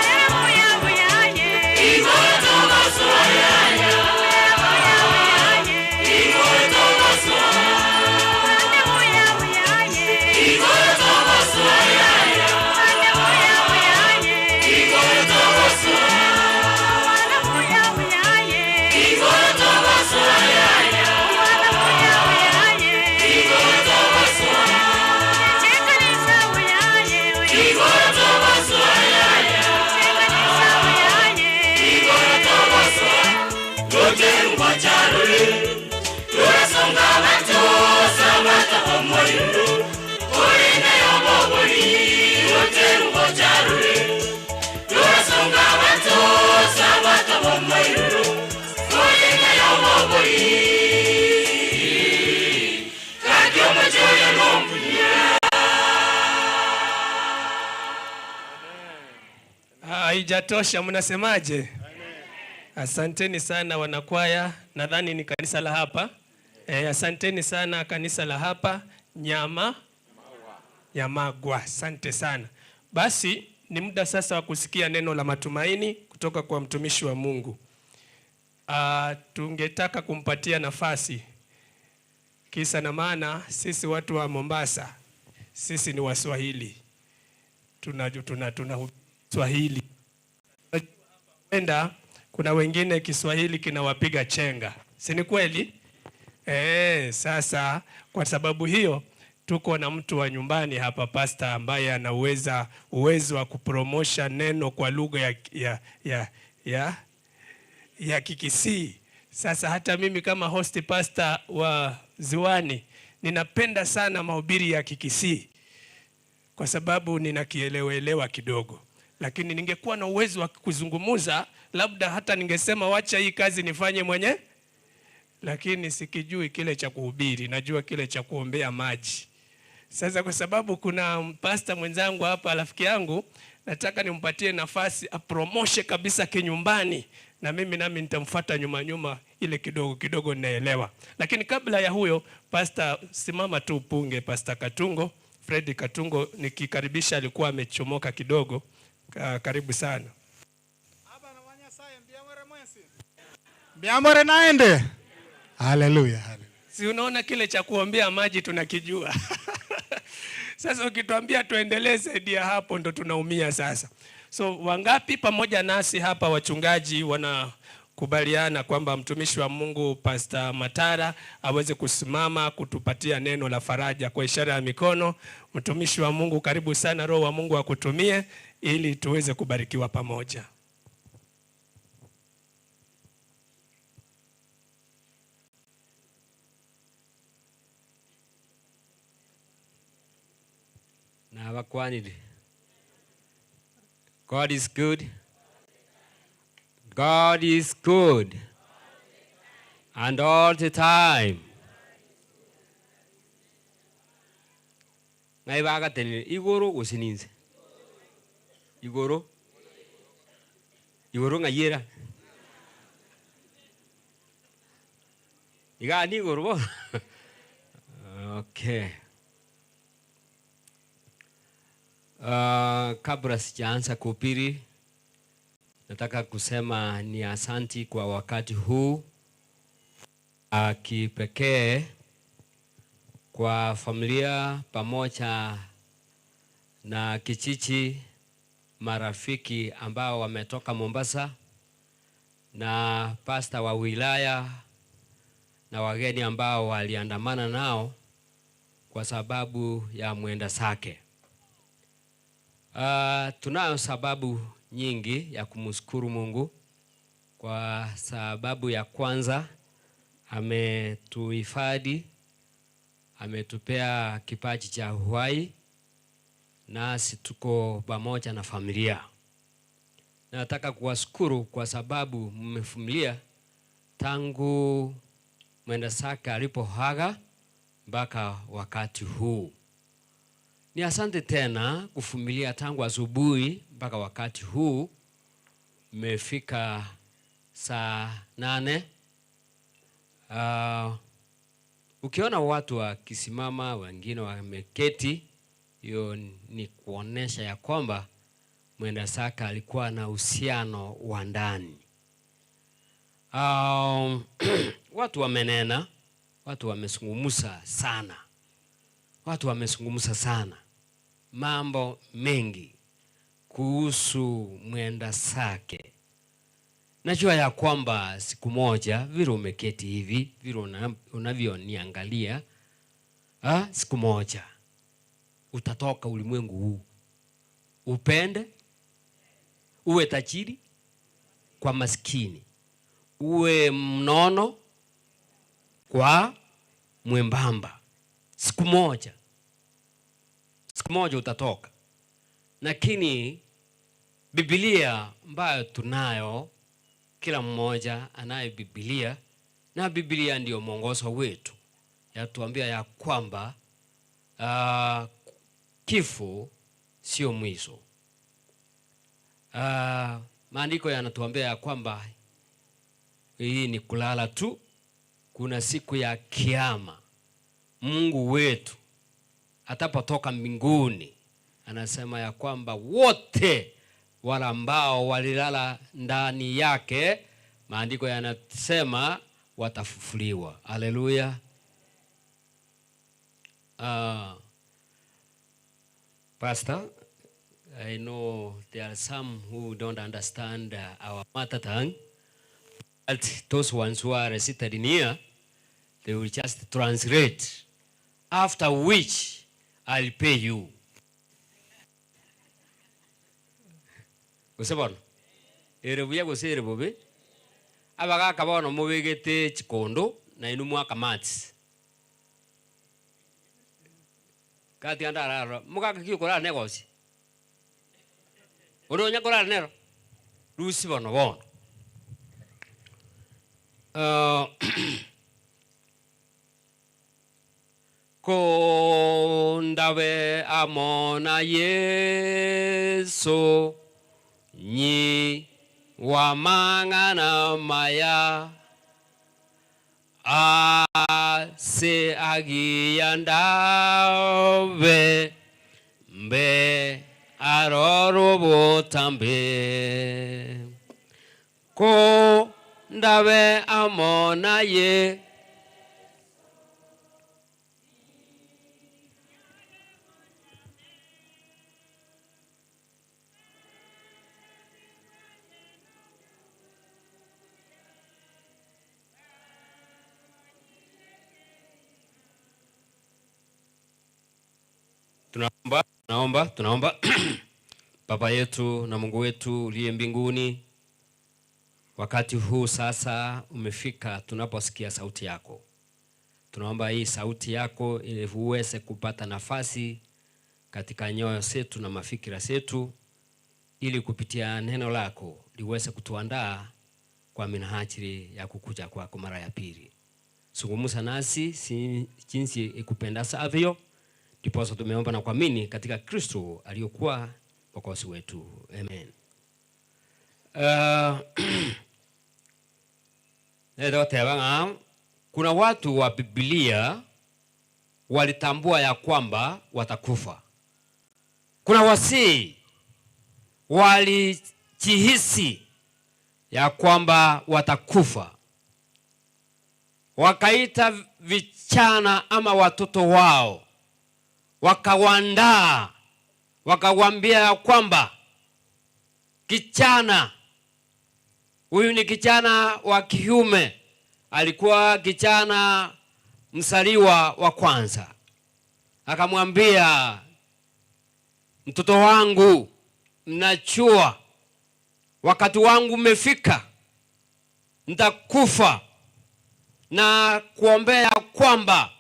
[SPEAKER 3] atero yawe yaye igora togo swayaya atero yawe yaye igora togo swayaya atero yawe yaye igora togo swayaya atero yawe yaye igora togo swayaya atero yawe yaye igora togo swayaya atero yawe yaye igora togo swayaya kicheka lisawu yaye igora togo swayaya kicheka lisawu yaye igora togo swayaya roteru ngojaruri rurasonga bato sabato bomoiru kurina yobobori roteru ngojaruri rurasonga bato sabato bomoiru kurina yobobori kakyo mojoyo
[SPEAKER 20] haijatosha, mnasemaje? Asanteni sana wanakwaya, nadhani ni kanisa la hapa. Asanteni sana kanisa la hapa Nyamagwa. Asante sana. Basi ni muda sasa wa kusikia neno la matumaini kutoka kwa mtumishi wa Mungu. Tungetaka kumpatia nafasi. Kisa na maana sisi watu wa Mombasa, sisi ni Waswahili. Tuna Swahili. Wenda kuna wengine Kiswahili kinawapiga chenga. Si ni kweli? Sasa kwa sababu hiyo tuko na mtu wa nyumbani hapa, pastor, ambaye ana uwezo wa kupromosha neno kwa lugha ya Kikisii. Sasa hata mimi kama host pastor wa Ziwani ninapenda sana mahubiri ya Kikisii kwa sababu ninakielewa kidogo. Lakini ningekuwa na uwezo wa kuzungumuza, labda hata ningesema wacha hii kazi nifanye mwenye, lakini sikijui kile cha kuhubiri, najua kile cha kuombea maji. Sasa kwa sababu kuna pastor mwenzangu hapa, rafiki yangu, nataka nimpatie nafasi apromoshe kabisa kinyumbani, na mimi nami nitamfuata nyuma ile kidogo naelewa. Lakini kabla ya huyo, pastor, simama tu upunge. Pastor Katungo, Fred Katungo, nikikaribisha, alikuwa amechomoka kidogo. Karibu sana.
[SPEAKER 14] Biamore naende. Haleluya.
[SPEAKER 20] Si unaona kile cha kuombea maji tunakijua. Sasa ukituambia tuendeleze dia hapo ndo tunaumia sasa. So wangapi pamoja nasi hapa wachungaji wanakubaliana kwamba mtumishi wa Mungu Pastor Matara aweze kusimama kutupatia neno la faraja kwa ishara ya mikono? Mtumishi wa Mungu, karibu sana, Roho wa Mungu akutumie ili tuweze kubarikiwa pamoja.
[SPEAKER 2] God is good. God is good. And all the time. Ngai baga teni igoro usininze. Igoro ngayera. Igani igoro. Okay. Kabla sijaanza kuhubiri, nataka kusema ni asanti kwa wakati huu kipekee kwa familia pamoja na kijiji, marafiki ambao wametoka Mombasa, na pastor wa wilaya na wageni ambao waliandamana nao kwa sababu ya mwenda zake. Tunayo sababu nyingi ya kumshukuru Mungu. Kwa sababu ya kwanza, ametuhifadhi, ametupea kipaji cha uhai, nasi tuko pamoja na familia. Nataka kuwashukuru kwa sababu mmevumilia tangu mwenda zake alipoaga mpaka wakati huu. Ni asante tena kuvumilia tangu asubuhi mpaka wakati huu. Mmefika saa 8. Ukiona watu wakisimama, wengine wameketi, hiyo ni kuonesha ya kwamba mwenda zake alikuwa na uhusiano wa ndani. Watu wamenena, watu wamezungumza sana. Watu wamezungumza sana mambo mengi kuhusu mwenda zake. Najua ya kwamba siku moja vile umeketi hivi, vile unavyoniangalia, siku moja utatoka ulimwengu huu. Upende, uwe tajiri kwa maskini, uwe mnono kwa mwembamba. Siku moja utatoka. Lakini Biblia ambayo tunayo, kila mmoja anayo Biblia, na Biblia ndio mwongozo wetu. Yatuambia ya kwamba kifo sio mwisho. Maandiko yanatuambia ya kwamba hii ni kulala tu. Kuna siku ya kiyama Mungu wetu atapotoka mbinguni, anasema ya kwamba wote wale ambao walilala ndani yake, maandiko yanasema watafufuliwa. Haleluya. Pastor, I know there are some who don't understand our mother tongue, but those ones who are seated in here, they will just translate, after which I'll pay you. Usabona? Erebuya gosere bobe. Abaga kabono mubegete chikondo na inu mwaka mats. Kati andara mugaka kiyokora negosi. Odonya kora nero. Lusi bono bono. Kondawe amona Yesu nyi wamangana maya ase agiyandawe mbe arorobo tambe kondawe amona ye Tunaomba Baba yetu na Mungu wetu uliye mbinguni, wakati huu sasa umefika tunaposikia sauti yako. Tunaomba hii sauti yako ili uweze kupata nafasi katika nyoyo zetu na mafikira zetu, ili kupitia neno lako liweze kutuandaa kwa minajili ya kukuja kwako mara ya pili. Zungumza nasi jinsi ikupendavyo. Ndiposa tumeomba na kuamini katika Kristo aliyokuwa mwokozi wetu. Amen. Kuna watu wa Biblia walitambua ya kwamba watakufa. Kuna wasii walijihisi ya kwamba watakufa. Wakaita vijana ama watoto wao, wakawaandaa, wakawaambia ya kwamba kijana huyu ni kijana wa kiume, alikuwa kijana msaliwa wa kwanza. Akamwambia, mtoto wangu, mnajua wakati wangu umefika, nitakufa, na kuombea kwamba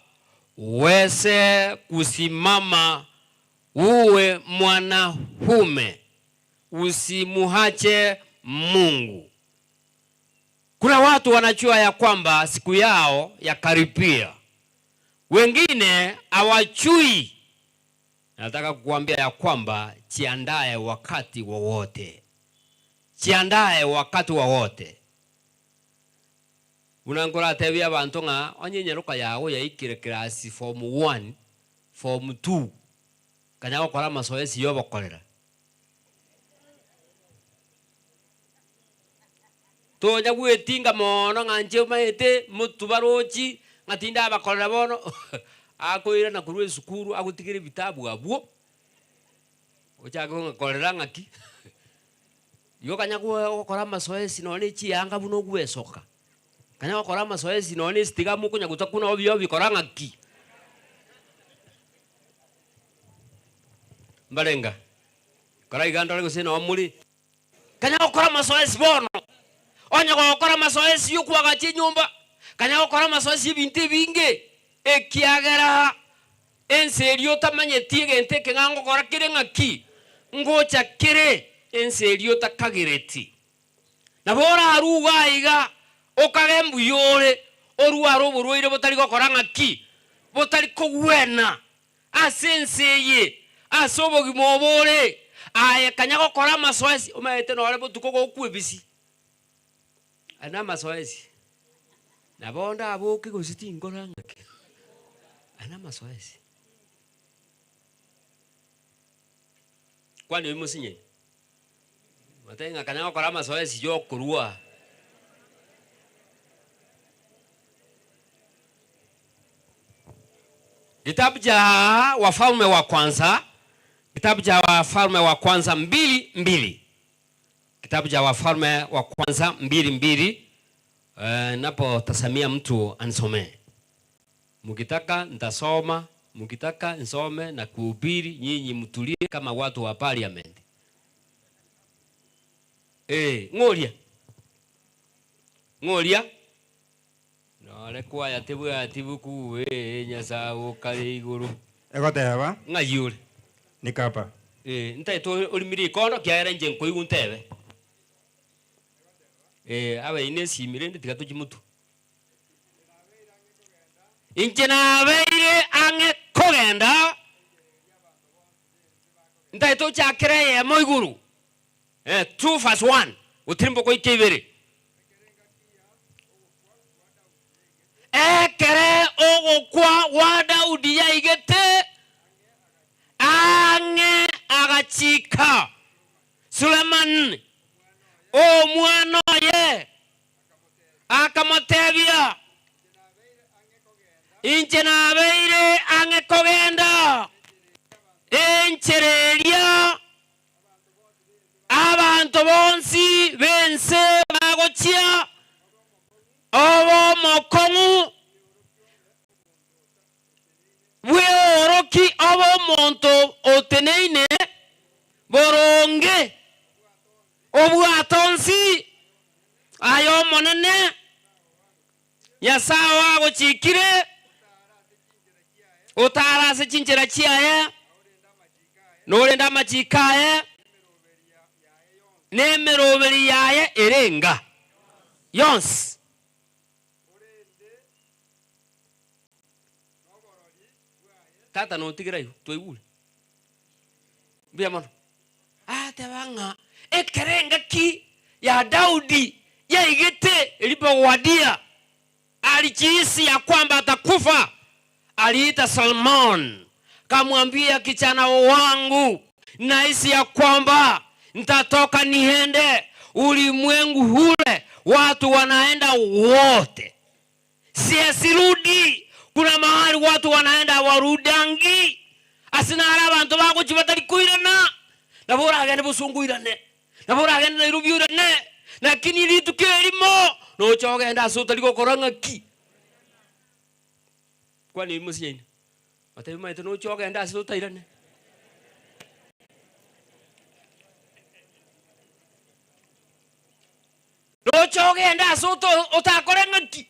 [SPEAKER 2] uweze kusimama, uwe mwanaume, usimuache Mungu. Kuna watu wanajua ya kwamba siku yao ya karibia, wengine hawajui. Nataka kukuambia ya kwamba jiandae wakati wowote. Jiandae wakati wowote. Unangora tebia abantu nga onyenyeruka yawe yaikire class form 1 form 2 kanya gukora masoesi yo bakorera to nyagwetinga mono nganje maete mutubarochi ngatinda bakorera bono akoira na kurwe sukuru agutigire vitabu abwo ochago ngakorera ngaki yo kanya gukora masoesi none chianga buno gwesoka kanya wakora masoesi none stiga muko nyaguta kuna obyo bikoranga ki mbalenga kora igandole gusina omuli kanya wakora masoesi bono onya wakora masoesi yo kwagachi nyumba kanya wakora masoesi binti binge ekiagera enserio tamanyetie gente kengango kora kire ngaki ngocha kire enserio takagireti na bora haruga iga okagembu yore oruaro buruire botari gokora ngaki botari kogwena asenseye asobogi mobore Aya kanyago kora masoesi umaete no arebo tuko kwebisi. Ana masoesi. Na bonda aboki gositi ngoranga. Ana masoesi. Kwani musinye? Matenga kanyago kora masoesi yo kurua. Kitabu cha Wafalme wa kwanza, kitabu cha Wafalme wa kwanza 2:2. Kitabu cha Wafalme wa kwanza 2:2. Napo tasamia mtu ansome. Mukitaka nitasoma, mukitaka nisome na kuhubiri, nyinyi mtulie kama watu wa parliament. Ngoria. Ngoria. No kwa ya tibu kuwe nyasa ukari iguru.
[SPEAKER 6] Egoteba.
[SPEAKER 2] Ngayure.
[SPEAKER 6] Nikapa.
[SPEAKER 2] Ntaito ulimiri kono kiara nje nkoigu ntebe. Abe ine simire ndigato kimutu. Injena beire ange kogenda. Ntaito chakire mo iguru. 2:1 utirimbo ko ikebere. Ekere ogo kwa wada udia igete ange agachika Suleman o mwana ye akamotebia inche na beire ange kogenda enchereria abantu bonsi bense bagochia obo mokongu weoroki obo monto oteneine boronge obwatonsi ayo monene yasawa gochikire utara se chinchira chiaye nore ndama chikaye nemeroberi yaye erenga yons tata no tigirayo toigule bia mono tebanga ekerenga ki ya Daudi ya igete ilipowadia alijihisi ya kwamba atakufa. Aliita Salmon kamwambia kijana wangu nahisi ya kwamba nitatoka niende ulimwengu hule watu wanaenda wote siesirudi kuna mahali watu wanaenda warudangi asinara abantu bako chibatari kuirana nabora agende busunguirane nabora agende nairubiurane lakini litu kelimo no chogenda sotali gokoranga ki kwani musinyine matebi maite no chogenda sotairane no chogenda soto otakoranga ki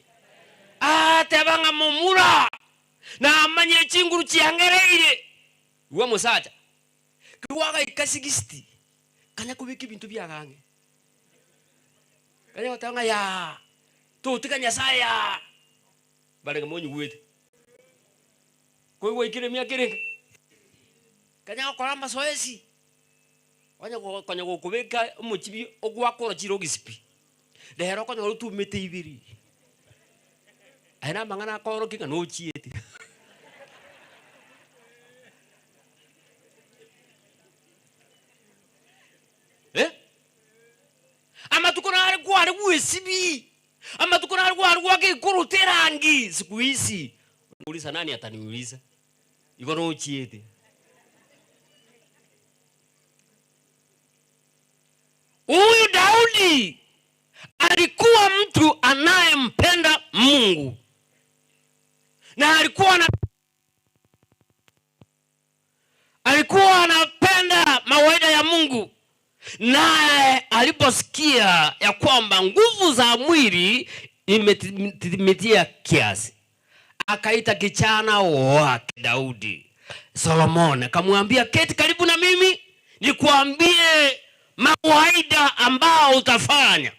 [SPEAKER 2] tebanga momura na amanye chinguru chiangereire uwa musacha kiwaga ikasigisti kanya kubiki bintu byagange kanya watanga ya tutika nyasaya barenga monyu wete koiwe ikire miakire kanya okora masoesi kanya gukubika umuchibi ogwakora chiro gisipi lero kanya rutumete ibiri aina mangana koro kinga no chiete ama tukona gwari gwesibi ama tukona gwari gwake kuruterangi siku hizi uliza nani ataniuliza iko no chiete huyu Daudi alikuwa mtu anayempenda Mungu na alikuwa anapenda mawaida ya Mungu. Naye aliposikia ya kwamba nguvu za mwili imetimia kiasi, akaita kijana wake Daudi Solomon, akamwambia keti karibu na mimi nikuambie mawaida ambao utafanya,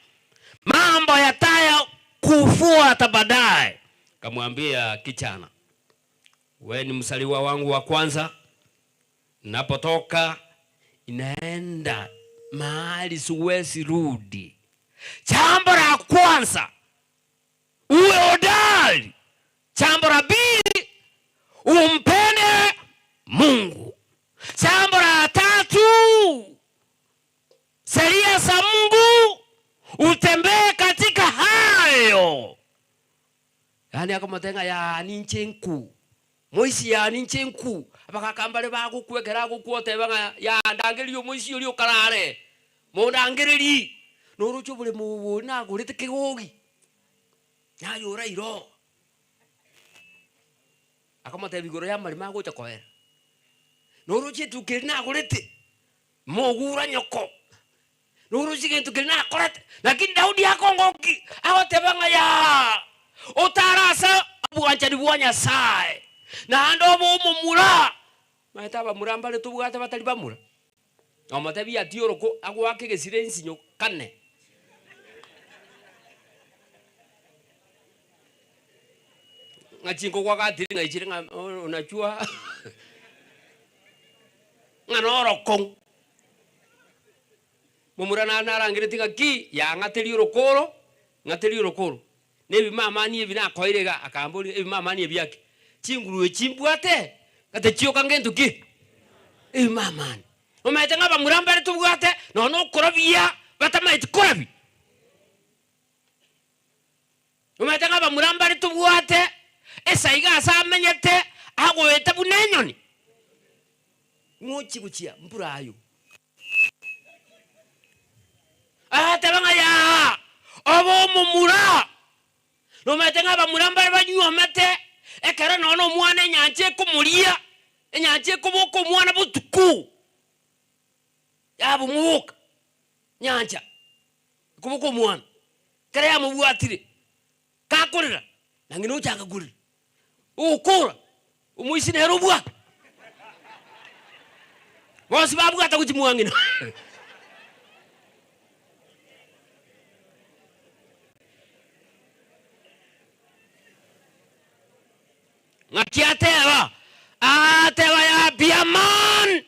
[SPEAKER 2] mambo yataya kufuata baadaye. Akamwambia kijana, wewe ni msaliwa wangu wa kwanza, napotoka inaenda mahali siwezi rudi. Jambo la kwanza, uwe hodari. Jambo la pili, umpende Mungu. Jambo la tatu, sheria za Mungu utembee katika hayo. Yani akamotenga ya ninjenku. Moisi ya ninjenku. Abakakambale bagukwekera gukuote banga ya ndangeri yo moisi uri okarare. Mo ndangeri. Norucho bule mu na gurite kigogi. Ya yora iro. Akamote bigoro ya mali mago cha kwera. Noruchi tukiri na gurite. Mo gura nyoko. Noruchi kintu kirina korete. Lakini Daudi akongoki. Awote banga ya. Otarasa abuanchani buanya sai. Na ando bomo mura. Maitaba murambale tubugata batali bamura. Amatebi atioro ko agwake gesirensi nyo kane. Ngachingo kwa katiri ngaichire unachua. Nganoro kong. Mumura na narangire tinga ki ya ngateri urokoro, ngateri urokoro. Nebi mama ni ebina koirega akamboli ebi mama ni ebyake. Chinguru chimbwate kate chioka ngentu ki. Ebi mama. Omete ngaba murambare tubwate no korabia batamaite korabi. Omete ngaba murambare tubwate esaiga asa menyete agwete bunenyoni. Ngochi kuchia mpurayo. Tabanga ya obo mumura. No metenga ba murambare banyu mete ekara no mwana nyanche kumulia nyanche kuboko mwana butuku ya bumuka nyancha kuboko mwana kare ya mubwatire kakorera nangino changa guri ukura umuisi ne rubwa wasi babu ata kuchimwangina Ngakiateva, ateva ya be a man,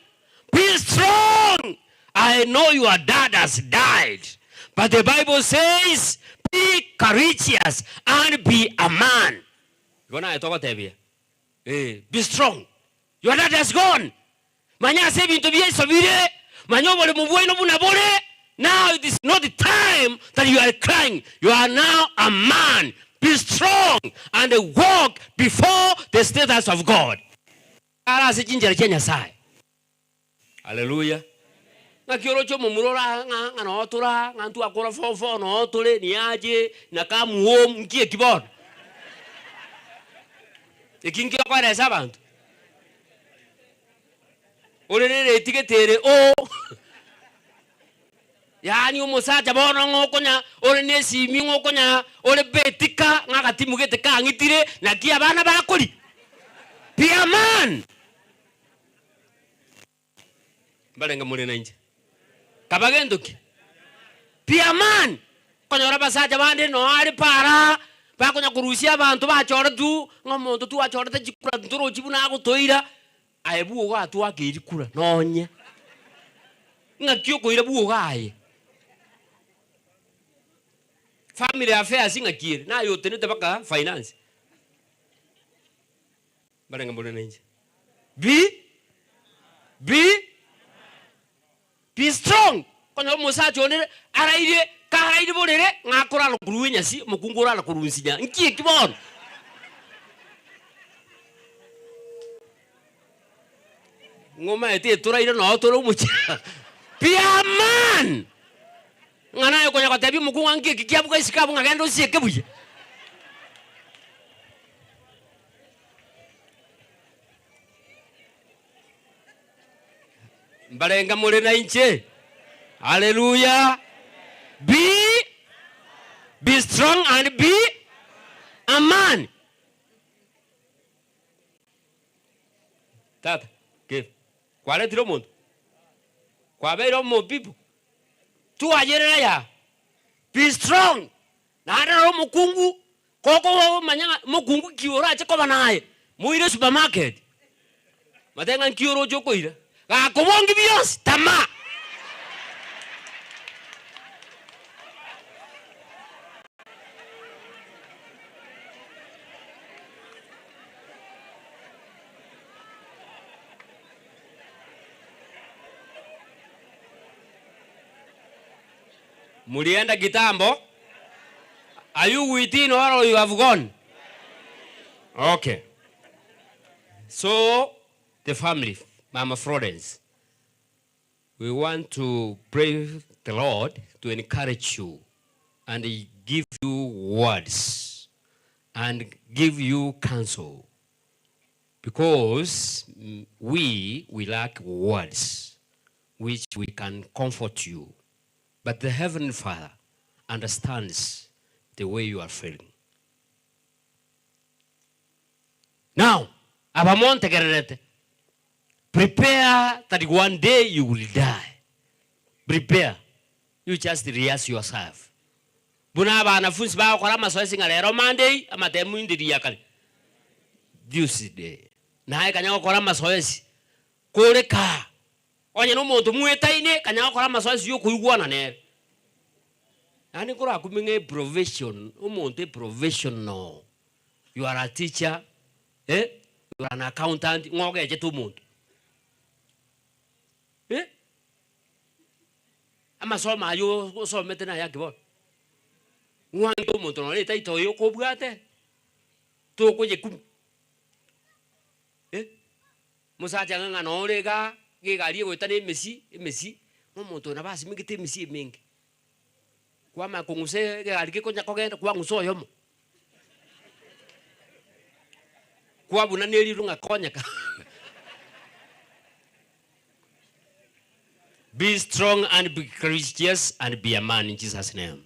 [SPEAKER 2] be strong. I know your dad has died, but the Bible says, be courageous and be a man. Gona etoka tebia. Be strong. Your dad has gone. Manya sebi ntobia isabire, manyo bole mubueno bunabole. Now it is not the time that you are crying. You are now a man. Be strong and walk before the status of God. Ara se jinjere chenya sai. Hallelujah. Na kioro cho mumurora nga no otura nga ntu akora fofo no otule ni aje na kamuo nkie kibon. Ekingi kwa resa bantu. Olere etiketere o. Yani umusaja bono ngokonya ole nesi mi ngokonya ole betika ngakati mugete ka ngitire na kia bana bakoli. Be a man. Balenga mule na nje. Kabagendo ki. Be a man. Konya ora basaja bande no ali para bakonya kurusia abantu bachora tu ngomonto tu achora te jikura ntoro jibuna agotoira aebu oga atu akirikura nonye. Ngakio koira bu ogaye. Family affairs inga kiri na yote ni tabaka finance. Balenga mbona nje. Be strong. Kono musa chone araire karaire bolere ngakora lo kurunya si mukungura lo kurunsinya. Nkie kibon. Ngoma ete turaire no toro mucha. Be a man. Ngana yoko nyako tabi mukunga nkie kikiabuka isikabu ngagendo siekebuye. Mbalenga mule na inche. Hallelujah. Be strong and be a man. Tata, give. Kwale tiro mundo. Kwa beiro mo people. Tu ajere ya. Be strong. Na hata ro mukungu. Koko manyanga mukungu kiora che kwa naye. Muire supermarket. Matenga kioro joko ira. Gakubongi biyonsi tama. Mulienda kitambo? Are you within or you have gone? Okay. So, the family, Mama Florence, we want to pray the Lord to encourage you and give you words and give you counsel. Because we lack words which we can comfort you. But the Heavenly Father understands the way you are feeling. Now, abamonte gerete. Prepare that one day you will die. Prepare. You just rehearse yourself. Buna ba wanafunzi ba kwa masoesi ngalero Monday ama temu ndiri yakali. Tuesday. Na hai kanya kwa masoesi. Koleka. Onye no muntu mwetaine kanya kwa masoesi yo kuigwana ne. Ani kora kuminge profession, umuntu professional. You are a teacher, you are an accountant, ngoge je tu muntu. Ama soma ayo so metena yake bo. Ngwanto muntu no leta ito yo ko bwate. To ko je kum. Musa janga no lega, ge gali go tane mesi, mo muntu na basi mingite mesi mingi. Kwa makunguse ge gali ko nyako genda kwa nguso yomo. Kwa buna neri runga konyaka. Be strong and be courageous and be a man in Jesus' name.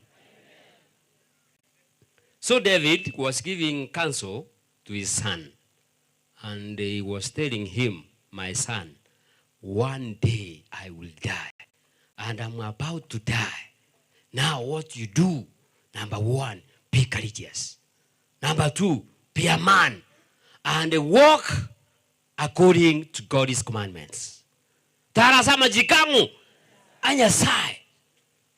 [SPEAKER 2] So David was giving counsel to his son. And he was telling him, my son, one day I will die. And I'm about to die. Now what you do, number one, be courageous. Number two, be a man. And walk according to God's commandments. Tarasama jikamu anya sai.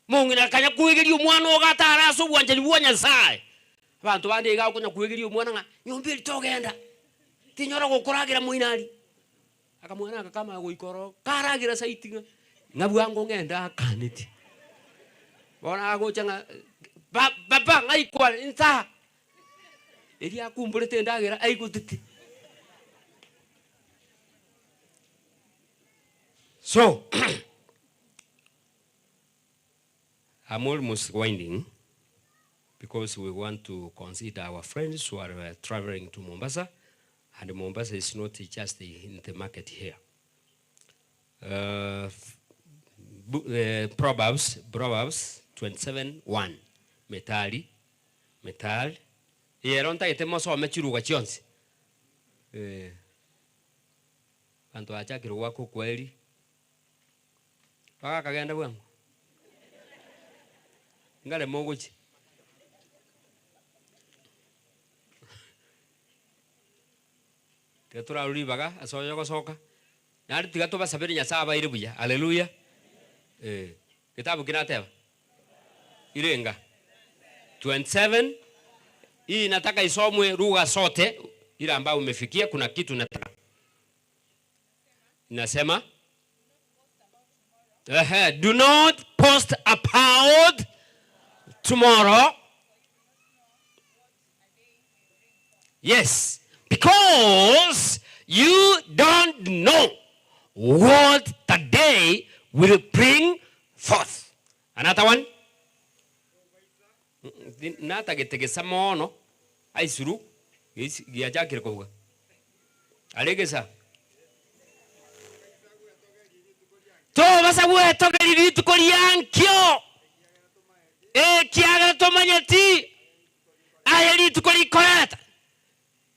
[SPEAKER 2] Mungu nakanya kuigiri umwana ogatara so bwanjali bwanya sai. Abantu bande ga kunya kuigiri umwana nga nyombiri togenda. Tinyora gukuragira muinali. Akamwana akakama guikoro karagira saitinga. Ngabwango ngenda kaniti. Bona ago changa baba ngai kwa inta. Eri akumbulete ndagira aigutiti. So, I'm almost winding because we want to consider our friends who are traveling to Mombasa, and Mombasa is not just in the market here. Proverbs 27:1. Metal. Yeronta itemo so mechiruga chionsi. Anto acha kiruga ko kweli. Paka kagenda bwangu. Ngale mongochi. Tetura uri baga asoyo ko soka. Nari tiga to basabiri nya saba ire buya. Haleluya. Kitabu kinateba. Irenga. 27. Hii nataka isomwe lugha sote ile ambayo umefikia. Kuna kitu nataka. Nasema do not post about tomorrow. Yes, because you don't know what the day will bring forth. Another one. Nata getegesa mono aisuru giajakire koga. Alegesa. To basa bwe togeri bitu ko lyankyo. Kiaga to manyati. Ayeli tu ko likorata.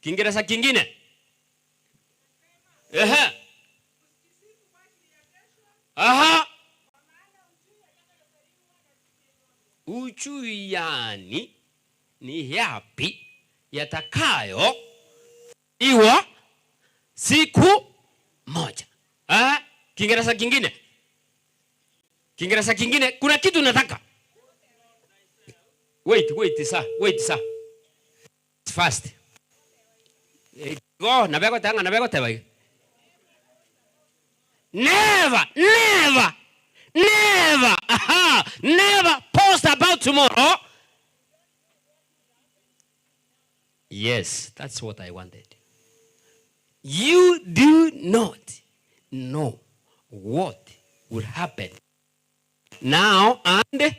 [SPEAKER 2] Kiingereza kingine. Aha. Uchuyani ni yapi yatakayo iwa siku moja. Kiingereza kingine. Kiingereza kingine kuna kitu nataka. Wait sir. It's fast. Go, nabego teba. Never. Never post about tomorrow. Yes, that's what I wanted. You do not know what will happen now and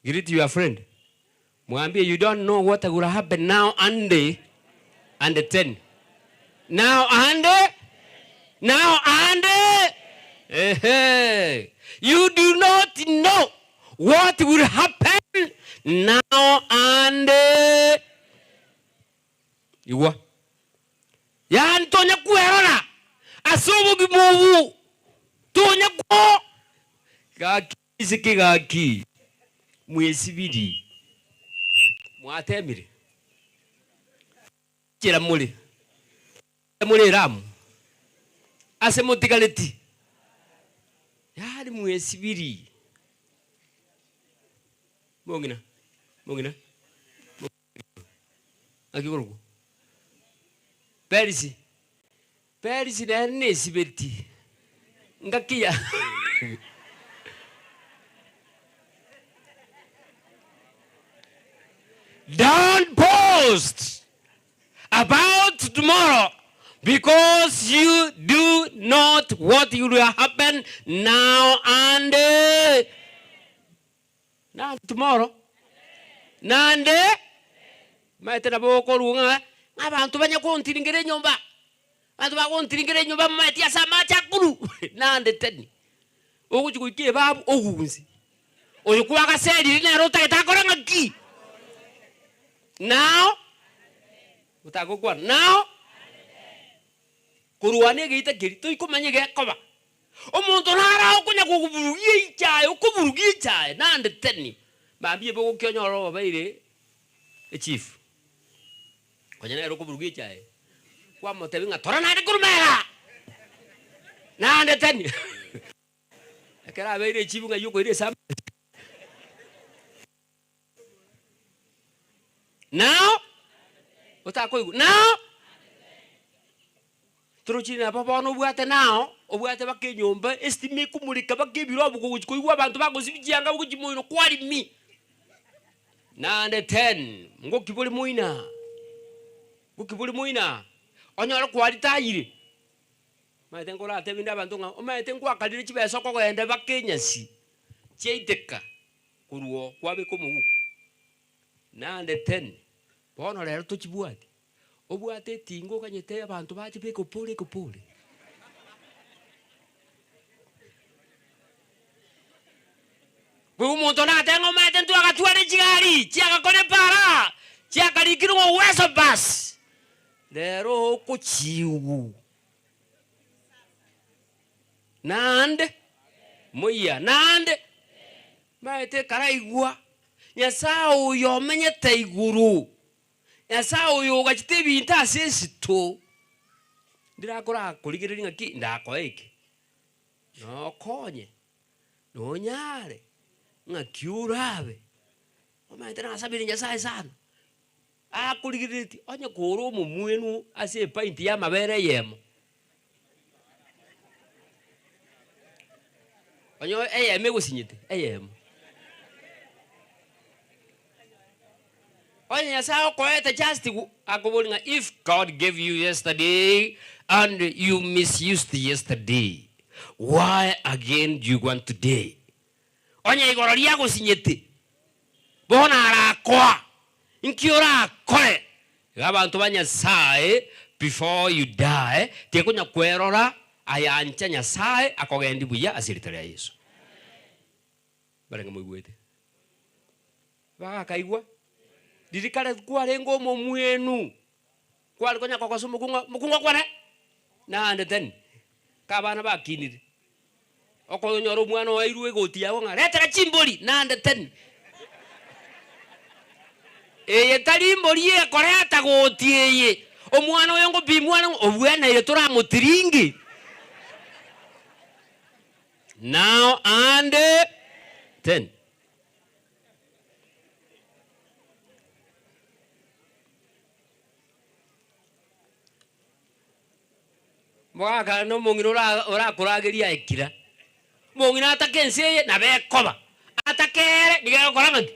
[SPEAKER 2] greet your friend. Mwambie you don't know what will happen now and 10. Now and you do not know what will happen now and Iwa. Ya Antonia kuerona. Asubu bimuvu. Tonya ko. Gaki gaki. Mwesibiri. Mwatemire. Kira muli. Muli ramu. Ase motigaleti. Yari mwesibiri. Mongina. Akigorogo. Perisi na nesi beti. Ngakia. Don't post about tomorrow because you do not what will happen now and tomorrow. Nande maitera boko runga abantu banya kontiringere nyomba. Abantu bakontiringere nyomba maitia sama chakuru. Nande teni. Okuchikuikie babu ogunzi. Oyikuwa kaseri ne rota itakora ngaki. Now utakokwa now kuruane geita gerito ikomanye gekoba. Omuntu nara okunya kuburugie ichaye nande teni. Bambie boko kyonyoro baire chief. Konyana ero kuburugie ichaye. Kwa motevinga tora nade kurumera. Nande teni. Akara baire chief nga yuko ire sam. Now Trochini na papa no buate now, obuate bakenyomba estime kumulika bakebiro bukukuigwa abantu bagozibijanga bukujimoino kwali mi. Nande 10 ngokibuli muina. Ngokibuli muina. Onyora kwali tayire. Maite ngora atebinda abantu nga omaite ngwa kalire chibeso ko ende bakenyasi. Cheiteka kuruo kwabe komu. Nande 10 bono lero tuchibuate. Obuate tingo kanyete abantu bachi be kopole. Bumuntu na tengo mate ntu akatware chigari, chiaka kone para. Chiaka likiru uwezo bas. Lero kuchiu. Nande moya nande mate karaigwa. Nyasao yo menyete iguru. Nyasao yo gachite binta sesito. Ndirakora kuligiriringa ki ndakoeke. No konye. No nyare. Ngakiurabe. Omate na sabiri nyasaye sana. Kuligiriti onye koro mumwenu ase paint ya mabere yemo. Onyo eyeme gosinyite eyemo. If God gave you yesterday and you misused yesterday, why again do you want today? Onya igororia gosinyete. Bona arakwa. Inkiora kore. Abantu banyasaye before you die, tekunya kwerora ayancha nyasaye akogendi buya asiritera Yesu. Barenga mwigwete. Baka kaigwa. Dirikale kwa lengo momwenu. Kwa konya kwa somo mukunga kwa na ande ten. Kabana bakinire. Oko nyoro mwana wa iruwe goti yawo nga letera chimboli na ande ten. Tari morie koreata gotie. Omwana oyongo bimwana obwana ile tora mutiringi. Now and 10. Mwaka no mungiro ora kuragiria ekira. Mungina atakense na bekoba. Atakere nigero koramati.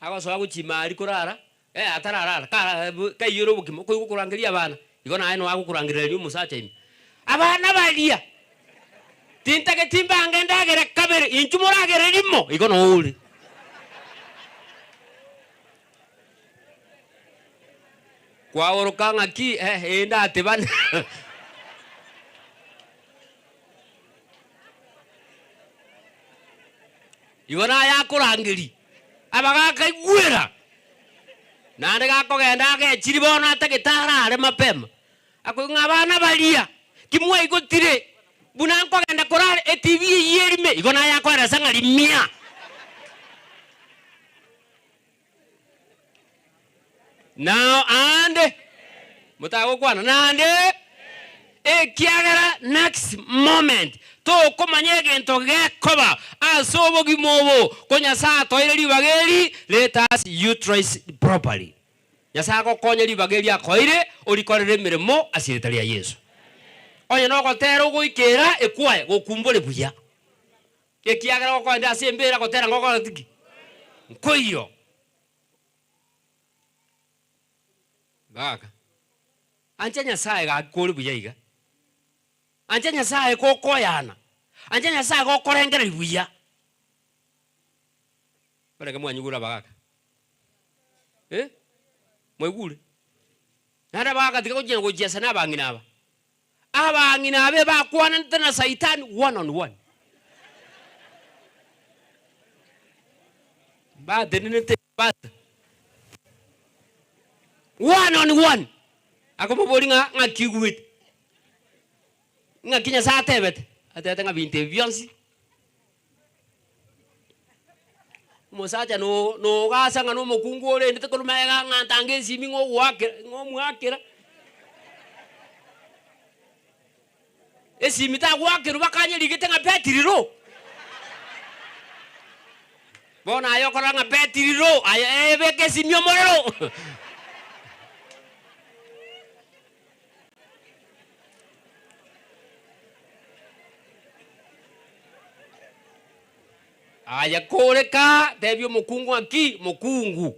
[SPEAKER 2] Ago so aguchimari kurara. Atarara kara kayiro bukimo ko kurangiria bana. Igo na eno agukurangiria umusacha imi. Abana balia. Tinta ke timba angenda gere kabere inchumura gere limo. Igo no uli. Kwa orokanga ki enda atebana. Igona ya kurangiri. Abaga kaigwira. Na ndega kogenda ge chiribona atakitara are mapema. Akwinga bana balia. Kimwe igotire. Buna kogenda korare TV yerime. Igona ya kwara sanga limia. Now and mutago kwana nande kiagara next moment to komanye gento gekoba asobo gimobo konya sa toire libageri let us utilize properly nyasa ko konya libageri akoire olikorere mirimo asiritaria Yesu onya no gotero guikira ekwaye gokumbole buya kiagara ko nda sembera gotera ngoko tiki nkoyo Baka. Anja Nyasaye ga kuri buyiga. Anja Nyasaye ko koyana. Anja Nyasaye ko korengera buya. Barega mwanyugura baka. Mwegure. Nara baka tika kujena kujesa na bangina aba. Abangina abe bakwana na Satan one on one. Ba denete ba. One on one. Ako mabori nga kiguit. Nga kinya sa tebet. Atete nga binte vionsi. Mosaja no gasa nga no mokungu ore ndete ko mega nga tange simi ngo mwakira. Esi mita wakira bakanye ligete nga betiriro. Bona ayo ko nga betiriro ayo beke simyo morero. Aya koreka debyo mukungu aki mukungu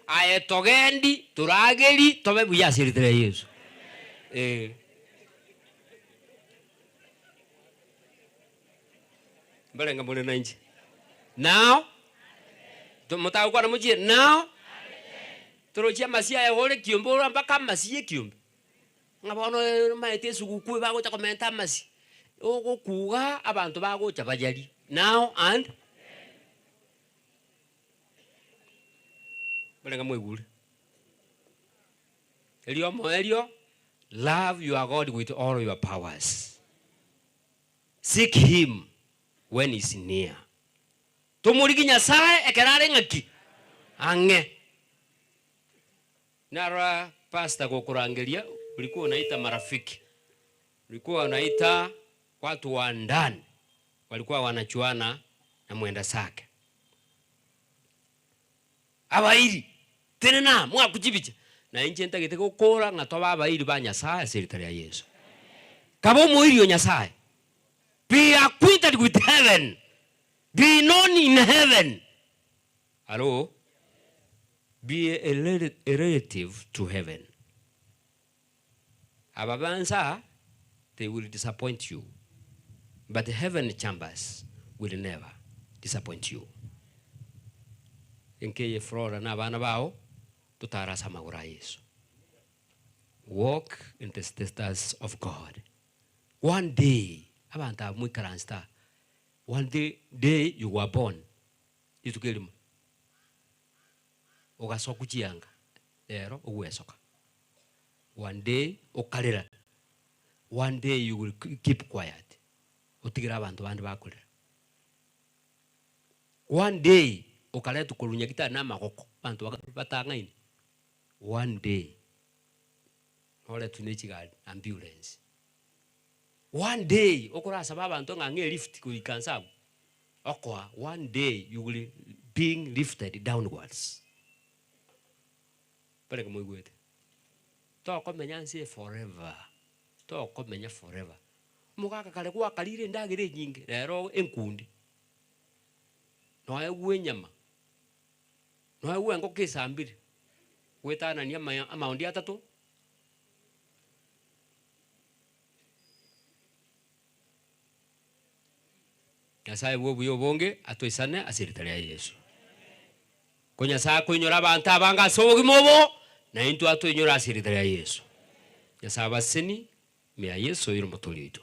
[SPEAKER 2] aya togendi turageri tobe buya siritere Yesu Balenga mole nanji now mutago kwa mujie now turochia masia ya hole kiombo mpaka masie kiombo ngabono maete suguku bago cha komenta masi ogo kuga abantu bago cha bajali now and Balenga mwegule. Elio, love your God with all your powers. Seek him when he's near. Tumuliki Nyasaye ekerare ngaki. Ange. Nara pastor kukurangelia ulikuwa unaita marafiki. Ulikuwa unaita watu wa ndani. Walikuwa wanachuana na mwenda sake. Abairi tenena mwa kujibicha na inje ntagete gukora ngatoba abairi ba Nyasaye siritaria Yesu kabo muirio Nyasaye be acquainted with heaven be known in heaven hello be a relative to heaven ababanza they will disappoint you but the heaven chambers will never disappoint you Enkeye Flora na bana bao tutara samagura Yesu. Walk in the steps of God. One day, abanta mwikaransta. One day you were born. Itukelima. Ogasoku chianga. Ero uwesoka. One day okalira. One day you will keep quiet. Otigira abantu bandi bakulira. One day ukaletu kulunya kita na magoko bantu batangaini one day ole tunichiga ambulance one day okora sababu bantu ngange lift kuikansa okwa one day you will being lifted downwards pale kama igwete to komenya nsi forever to komenya forever mugaka kale kwa kalire ndagire nyingi rero enkundi no ewe nyama no ewe ngo kisambire wetana ni amaundi atatu Nyasaye buyo bonge atoisane asiritalia Yesu konya saa kunyora abantu abanga sobogi mobo na into atoinyora asiritalia Yesu Nyasaye baseni mea Yesu yiro motolito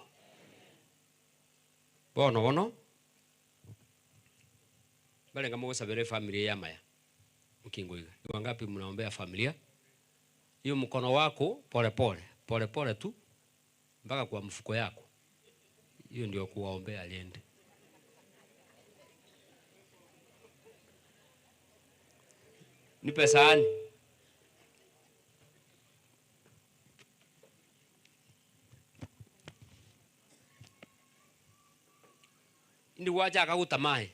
[SPEAKER 2] bono bale ngamo sabere familia ya maya mkingoiga ni wangapi mnaombea familia hiyo mkono wako pole pole tu mpaka kwa mfuko yako hiyo ndio kuwaombea aliende ni pesani ndi wacha akagutamae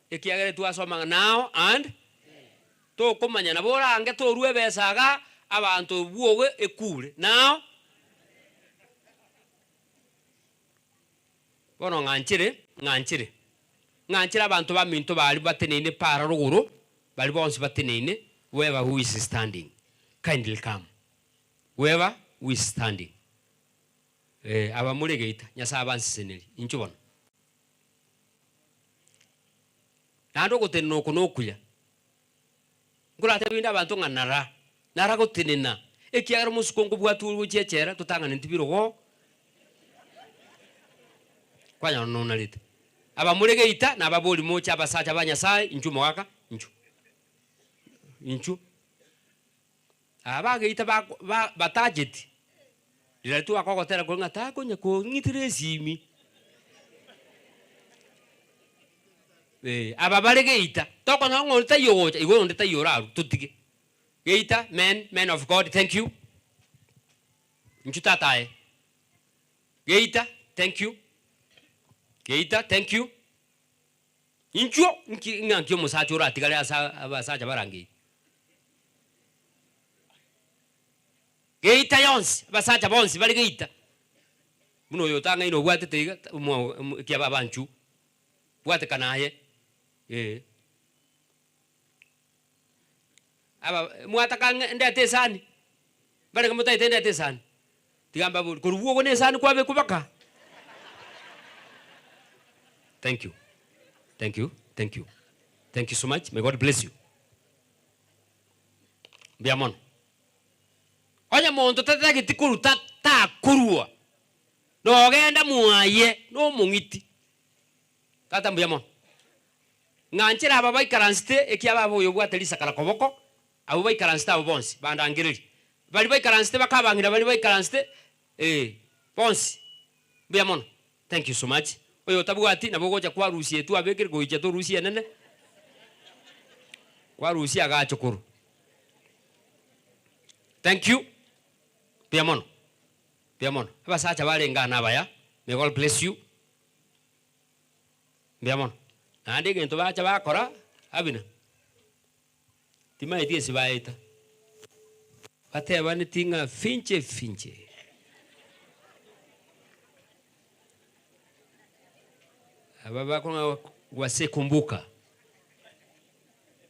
[SPEAKER 2] ikiagere tu asoma now and to komanya na borange to ruwe besaga abantu buowe ekure now bono nganchire abantu baminto bali batenene para ruguru bali bonse batenene whoever who is standing kindly come whoever who is standing abamulegeita nyasa abanseneri inchubona nando gotenno kunokuya ngura tabinda abantu nara gotenena ekiagara musukongo bwatu buchechera tutangana ntibirogo kwanya nona lite abamulegeita na baboli mocha abasacha banyasaye inchumo waka inchu abageita batajeti diratu akogotera ko ngata ko nyako ngitire simi ababaregeita toko no ngolta yoja igo ndeta yora tutige geita men of God thank you inchu tatae geita thank you inchu ngankyo musachura tigale abasacha barangi geita yonsi abasacha bonsi bali geita muno yotanga ino bwate tega kia babanchu bwate kanaye aba mwataka ndete sani bali kamuta ndete sani tigamba buli kuruwo gone sani kwabe kubaka thank you so much may God bless you biamon onya monto tata gitikuru ta kurua no genda muaye no mungiti tata biamon nganchira aba baikaranste ekiaba boyo bwatelisa kala koboko abo baikaranste abo bonsi bandangiriri bali baikaranste bakabangira bali baikaranste bonsi biamon thank you so much oyo tabugati nabogoja kwa rusie tu abekere goija to rusie nene kwa rusie aga chukuru thank you biamon abasacha balengana abaya may God bless you biamon ande gento bacha bakora abina timai tiesi baita bateba ni tinga finche baba kuna wasekumbuka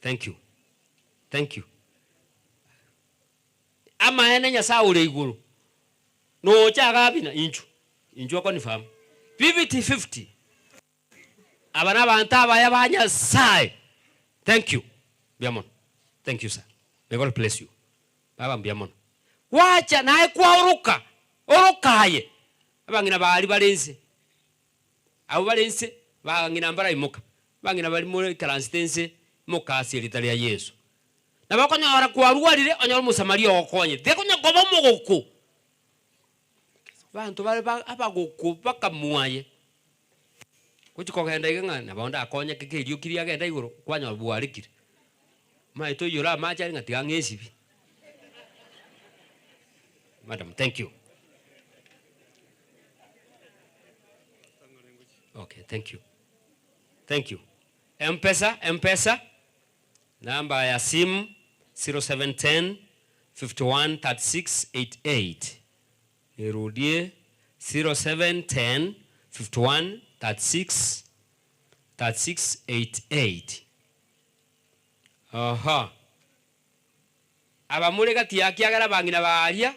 [SPEAKER 2] thank you ama ene nyasa ule iguru no chaga bina inju ako ni fam 50 abana bantaba yabanya sai thank you biamon thank you sir may God bless you baba biamon wacha nae kwa orukaye abangina bali balense abo balense bangina mbara imuka bangina bali muri transtense mukasi litalia Yesu na bakonya ora kwa ruarire onyo musamaria okonye tekonya gobo mogoko bantu bali abagoko bakamuaye Kuchiko genda iga na bonda akonya kikirio kiria genda iguru kwanya bwarikire. Mai to yura macha ngati angesibi. Madam, thank you. Okay, thank you. Thank you. M-Pesa. Namba ya simu 0710 51 36 88. Nirudie 0710 51 36 88. Aha. Abamure gati yakiagara bangina baria.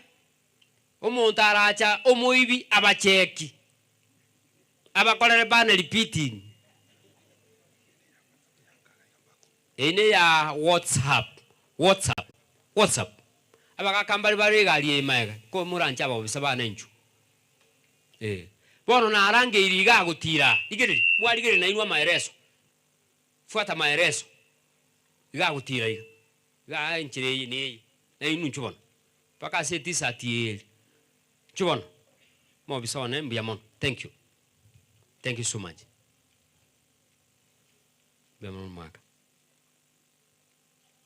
[SPEAKER 2] Omuntu aracha omuibi abacheki. Abakorere bana repeating. Ene ya WhatsApp. Abakakambali barigali emaga ko murancha babisabana enju. Bono na arange iriga gutira. Igere mwarigere na inwa maereso. Fuata maereso. Iga gutira iga. Iga enchire ni na inu chubona. Paka se tisati chubona. Mo bisone mbiamon. Thank you. Thank you so much. Mbiamon maka.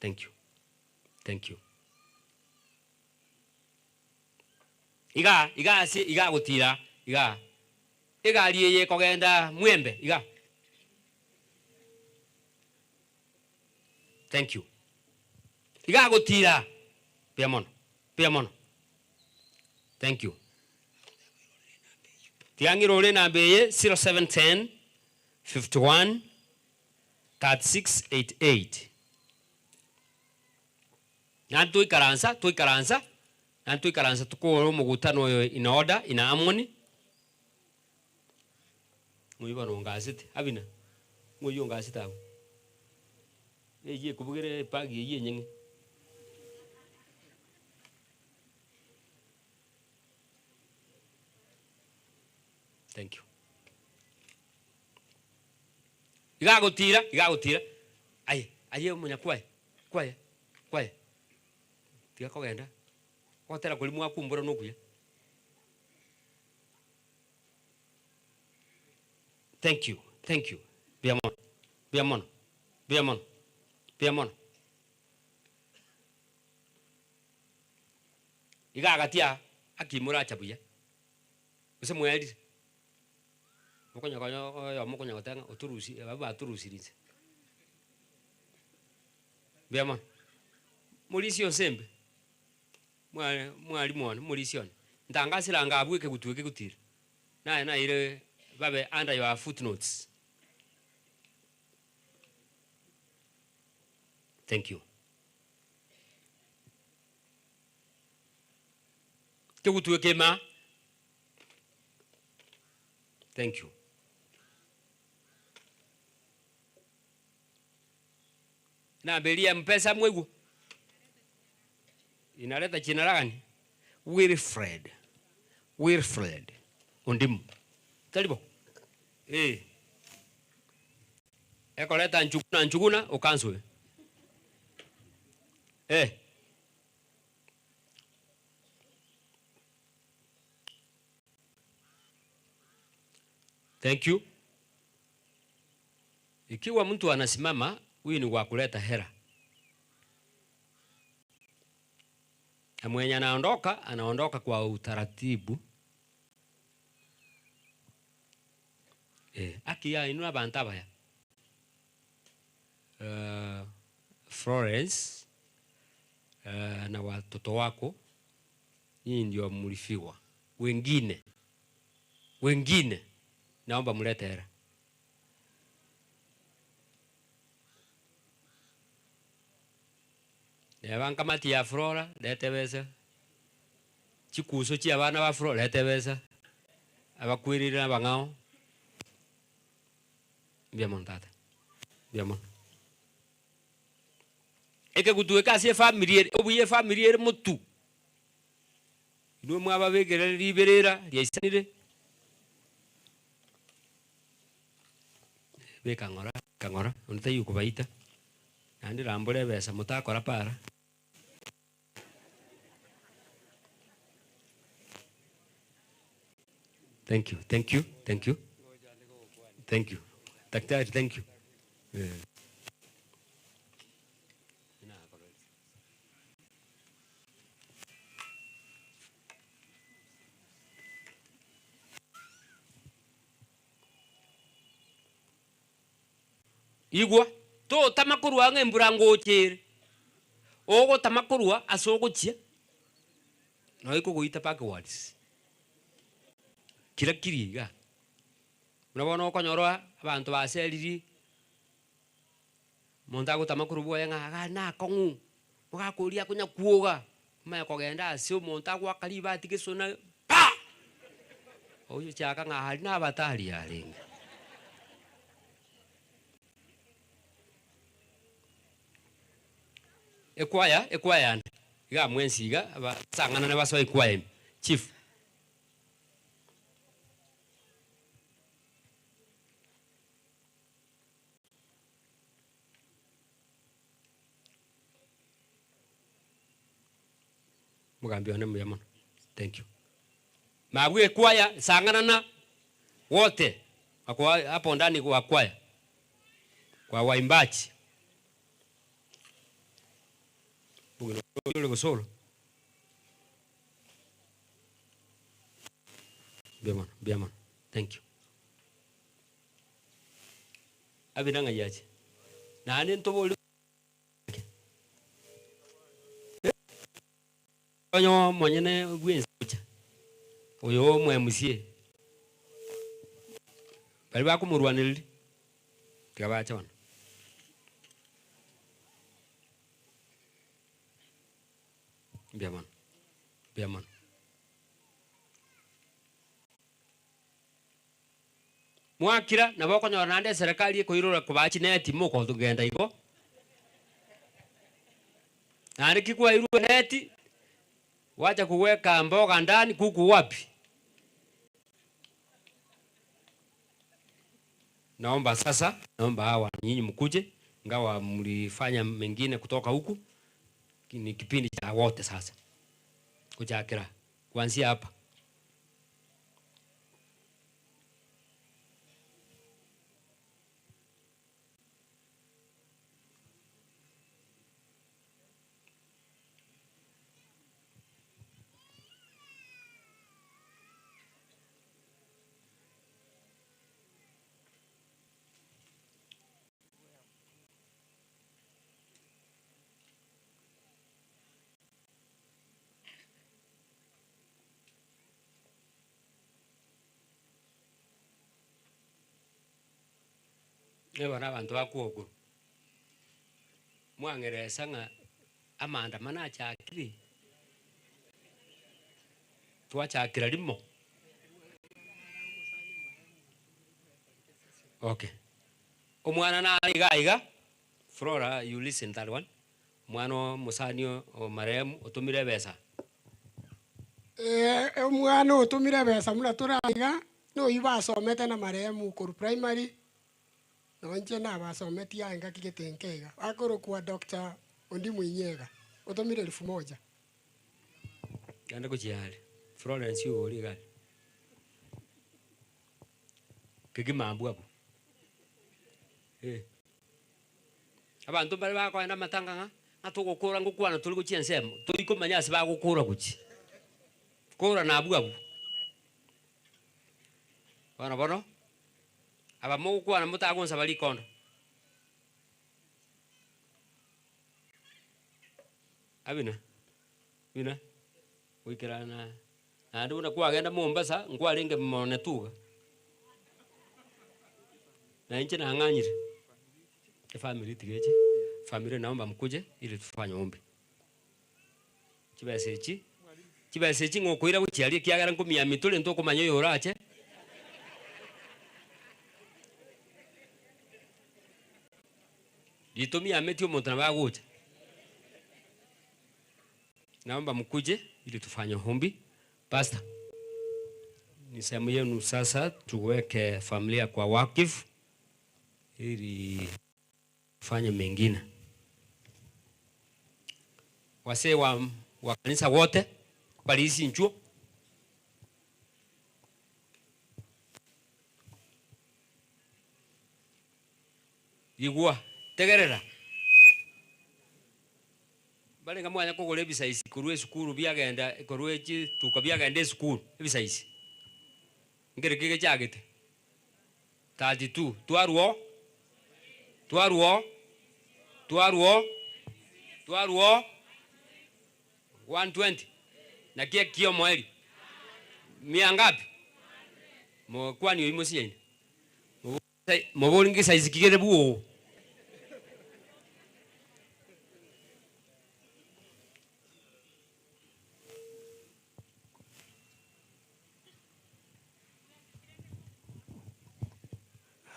[SPEAKER 2] Thank you. Thank you. Iga gutira. Iga liye kogenda mwembe. Iga. Thank you. Iga gutira. Piamono. Thank you. Tiangiro le na beye 0710 51 36 88. Nantu ikaransa tuko mugutano yo in order ina harmony. Muyiba no ngasite abina. Muyo ngasite abo. Eje kubugere pagi ye nyenge. Thank you. Iga gutira. Aye munya kwaye. Tiga kogenda. Kotera kuli mwa kumbura nokuya. Thank you. Biamon. Iga gatia akimura chabuya. Usemweli. Mukonya gotanga oturusi baba turusirinze. Biamon. Mulisio sembe. Mwali mwana mulisio. Ndangasira ngabweke gutuweke gutira. Na ile babe under your footnotes. Thank you. Tegutuweke ma. Thank you. Na belia mpesa mwegu. Inaleta jina gani? Wilfred. Undimu. Talibo. Ekoleta njuguna ukanswe. Thank you. Ikiwa mtu anasimama, huyu ni wa kuleta hera. Na mwenye anaondoka kwa utaratibu. Akia inua bantaba ya. Florence na watoto wako hii ndio mlifiwa. Wengine naomba mlete hera. Yaban kamati ya Flora lete besa. Chikuso chi abana ba Flora lete besa. Abakwirira bangao. Biamon tata. Biamon. Eke kutuweka si familia, obuye familia mutu. Ino mwaba begere liberera, lyesanire. Kangora, unta yuko baita. Andi rambole besa mutakora para. Thank you. Daktari, thank you. Igwa to tamakurwa ngembura ngochire. Ogo tamakurwa asogochia. No iko guita backwards. Kira kiriga. Unabona okonyoroa abantu baseriri. Monta gutamakuru bwa nga na kongu. Mugakuria kunya kuoga. Maya kogenda asio monta gwa kaliba tikisona. Pa! Oyo chaka nga hali na batali yalinga. Ekwaya iga mwensiga abasangana nabaso ekwaya chief mugambio na muyamano. Thank you. Mabu ekwaya sangana na wote akwa hapo ndani kwa kwaya kwa waimbaji Bugino solo. Biaman. Thank you. Abinanga yaje. Na ane ntobo onyo monyene gwenza kucha. Oyo mwemusie. Bali bakumurwanirira. Tikabacha wana. Biaman. Mwakira na boko nyorande serikali ikoirora kubachi neti muko tugenda iko. Nani kikuwa iru neti wacha kuweka mboga ndani kuku wapi? Naomba hawa nyinyi mkuje ngawa mlifanya mengine kutoka huku. Ni kipindi cha wote sasa. Kujakira kuanzia hapa. Nebona abantu bakuogo. Mwangeresa nga amandamano achakiri. Twachakira limo. Okay. Omwana na iga. Flora, you listen that one. Mwana musanio o maremu otumire besa.
[SPEAKER 7] Mwana otumire besa muna turaiga no iba somete na maremu kuru primary. Nonche na basometi anga kiketenkega. Akoro kwa Dr. Ondimu Inyega. Otomire 1000.
[SPEAKER 2] Ganda kuchiali. Florence uri gali. Kigimambu hapo. Abantu bali bakwenda matanga nga atugukura ngukwana tuli kuchiensemo. Tuli kumanyasi bagukura kuchi. Kura na abu. Bono. Aba mukwa na mutagonza bali kondo. Abina. Wikirana. Ando na kwa genda Mombasa ngwalinge mmone tuga. Na nje na nganyire. Family tigeje. Family naomba mkuje ili tufanye ombi. Chibasechi ngokuira kuchiali kiagara ngumia mitule ntoko manyoyo orache. Litumia metio montana bagucha. Naomba mkuje ili tufanye ombi. Pastor. Ni sehemu yenu sasa tuweke familia kwa wakifu ili fanye mengine. Wase wa kanisa wote balisi nchuo. igwa tegerera bale ngamwanya kugura ebisa isi kurwe sukuru byagenda kurwe chi tukabyagenda sukuru ebisa isi ngere kige chagete 32 twaruo 120 na kia kio mweli mia ngapi mo kwani yo imosi mo bolingi size kigere buo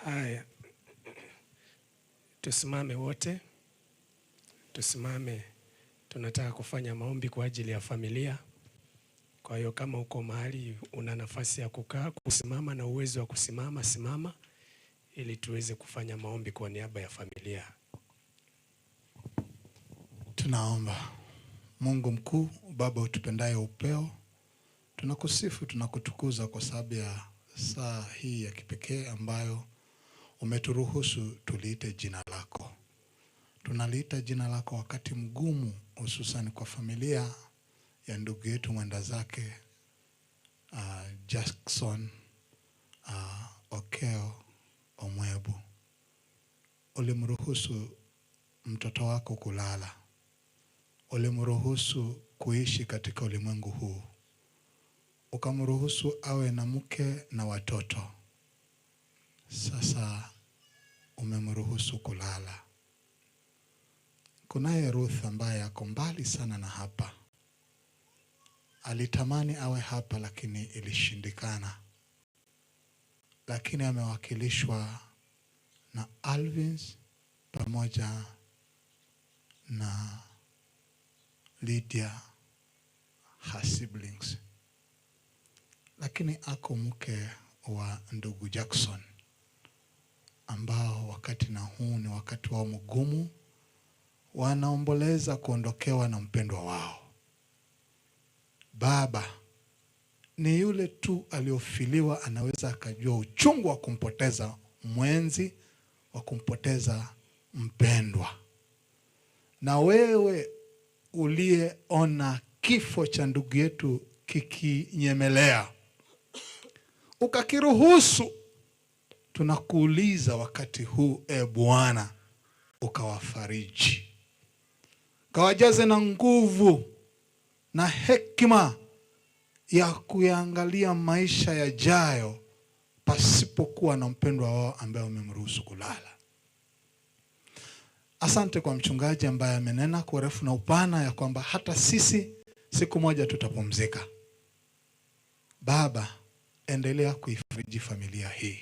[SPEAKER 20] Haya, tusimame wote, tusimame. Tunataka kufanya maombi kwa ajili ya familia. Kwa hiyo kama uko mahali una nafasi ya kukaa, kusimama na uwezo wa kusimama, simama ili tuweze kufanya maombi kwa niaba ya familia.
[SPEAKER 14] Tunaomba. Mungu mkuu, Baba utupendaye upeo, tunakusifu, tunakutukuza kwa sababu ya saa hii ya kipekee ambayo umeturuhusu tuliite jina lako. Tunaliita jina lako wakati mgumu, hususan kwa familia ya ndugu yetu mwenda zake Jackson Okeo Omwebu. Ulimruhusu mtoto wako kulala. Ulimruhusu kuishi katika ulimwengu huu. Ukamruhusu awe na mke na watoto. Sasa umemruhusu kulala. Kunaye Ruth ambaye ako mbali sana na hapa. Alitamani awe hapa lakini ilishindikana. Lakini amewakilishwa na Alvins pamoja na Lydia, her siblings. Lakini ako mke wa ndugu Jackson ambao wakati na huu ni wakati wao mgumu, wanaomboleza kuondokewa na mpendwa wao. Baba, ni yule tu aliofiliwa anaweza akajua uchungu wa kumpoteza mwenzi, wa kumpoteza mpendwa. Na wewe uliyeona kifo cha ndugu yetu kikinyemelea, ukakiruhusu, tunakuuliza wakati huu, Bwana, ukawafariji. Kawajaze na nguvu na hekima ya kuyaangalia maisha yajayo pasipokuwa na mpendwa wao ambaye umemruhusu kulala. Asante kwa mchungaji ambaye amenena kwa urefu na upana ya kwamba hata sisi siku moja tutapumzika. Baba, endelea kuifariji familia hii.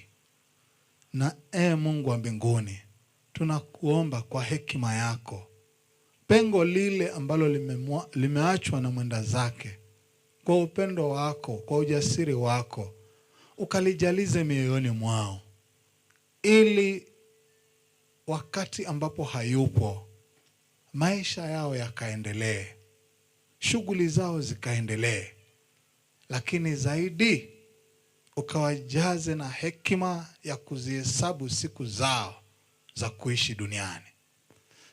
[SPEAKER 14] Na Mungu wa mbinguni, tunakuomba kwa hekima yako, pengo lile ambalo limeachwa na mwenda zake, kwa upendo wako, kwa ujasiri wako, ukalijalize mioyoni mwao, ili wakati ambapo hayupo, maisha yao yakaendelee, shughuli zao zikaendelee, lakini zaidi ukawajaze na hekima ya kuzihesabu siku zao za kuishi duniani.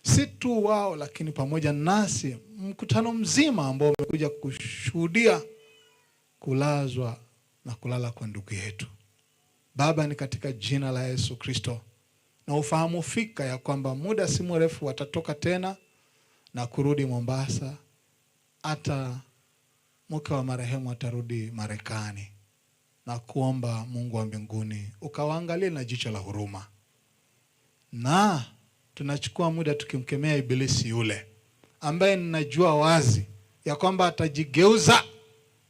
[SPEAKER 14] Si tu wao, lakini pamoja nasi, mkutano mzima ambao umekuja kushuhudia kulazwa na kulala kwa ndugu yetu. Baba, ni katika jina la Yesu Kristo, na ufahamu fika ya kwamba muda si mrefu watatoka tena na kurudi Mombasa. Hata mke wa marehemu atarudi Marekani, na kuomba Mungu wa mbinguni ukawaangalie na jicho la huruma. Na tunachukua muda tukimkemea ibilisi yule ambaye ninajua wazi ya kwamba atajigeuza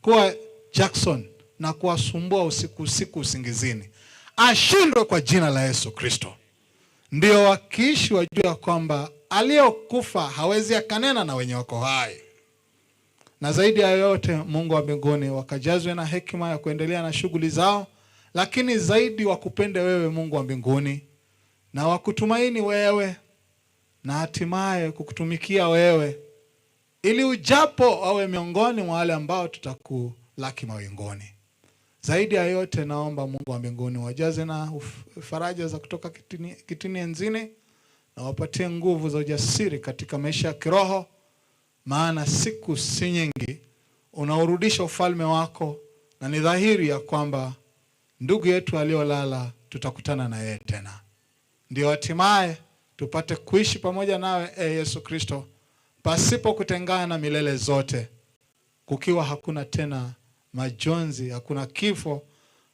[SPEAKER 14] kuwa Jackson na kuwasumbua usiku usingizini. Ashindwe kwa jina la Yesu Kristo. Ndio wakiishi wajua kwamba aliyokufa hawezi akanena na wenye wako hai. Na zaidi ya yote, Mungu wa mbinguni, wakajazwe na hekima ya kuendelea na shughuli zao, lakini zaidi wakupende wewe Mungu wa mbinguni, na wakutumaini wewe, na hatimaye kukutumikia wewe, ili ujapo wawe miongoni mwa wale ambao tutakulaki mawingoni. Zaidi ya yote, naomba Mungu wa mbinguni wajaze na faraja za kutoka kitini enzini, na wapatie nguvu za ujasiri katika maisha ya kiroho, maana siku si nyingi unaurudisha ufalme wako, na ni dhahiri ya kwamba ndugu yetu aliyolala tutakutana na yeye tena. Ndio hatimaye tupate kuishi pamoja nawe, Yesu Kristo, pasipo kutengana milele zote, kukiwa hakuna tena majonzi, hakuna kifo,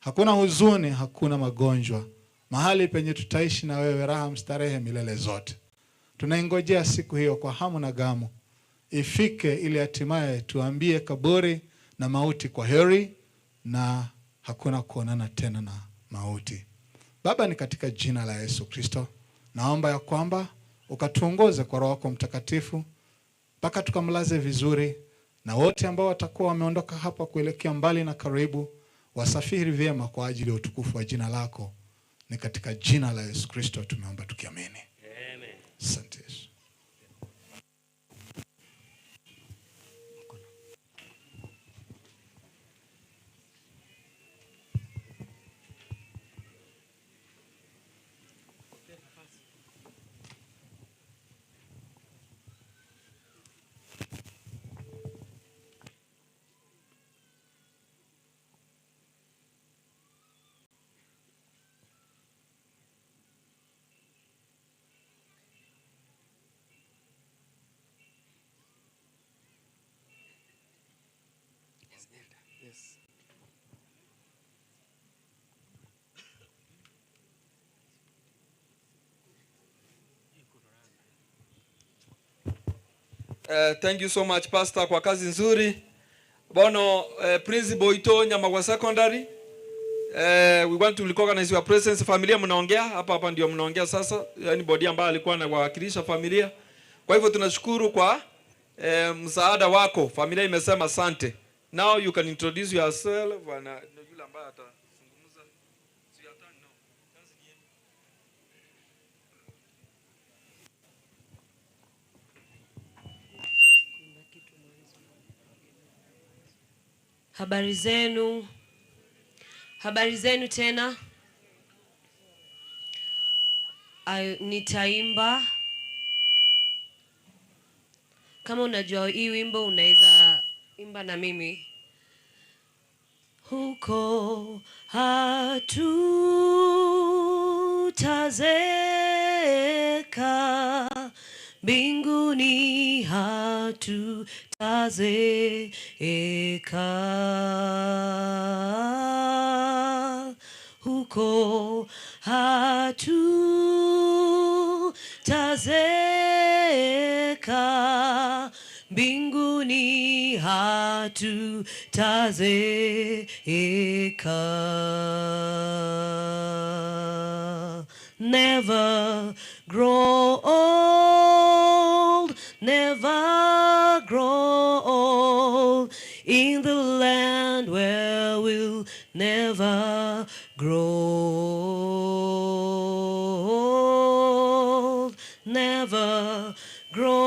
[SPEAKER 14] hakuna huzuni, hakuna magonjwa. Mahali penye tutaishi na wewe raha mstarehe milele zote. Tunaingojea siku hiyo kwa hamu na gamu ifike, ili hatimaye tuambie kaburi na mauti kwa heri, na hakuna kuonana tena na mauti. Baba, ni katika jina la Yesu Kristo naomba ya kwamba ukatuongoze kwa Roho yako Mtakatifu mpaka tukamlaze vizuri, na wote ambao watakuwa wameondoka hapa kuelekea mbali na karibu wasafiri vyema kwa ajili ya utukufu wa jina lako. Ni katika jina la Yesu Kristo tumeomba tukiamini.
[SPEAKER 15] Amen.
[SPEAKER 14] Asante Yesu.
[SPEAKER 4] Thank you so much Pastor kwa kazi nzuri. Bono Principal Ito Nyamagwa Secondary. We want to recognize your presence. Familia mnaongea hapa ndio mnaongea sasa. Yaani bodi ambayo alikuwa anawakilisha familia. Kwa hivyo tunashukuru kwa msaada wako. Familia imesema asante. Now you can introduce yourself na yule ambaye atazungumza.
[SPEAKER 9] Habari zenu. Habari zenu tena. Nitaimba. Kama unajua hii wimbo unaweza imba na mimi. Huko hatutazeka, mbinguni hatutazeka. Huko hatutazeka, mbinguni hatutazeka. Never grow old, never grow old, in the land where we'll never grow old. Never grow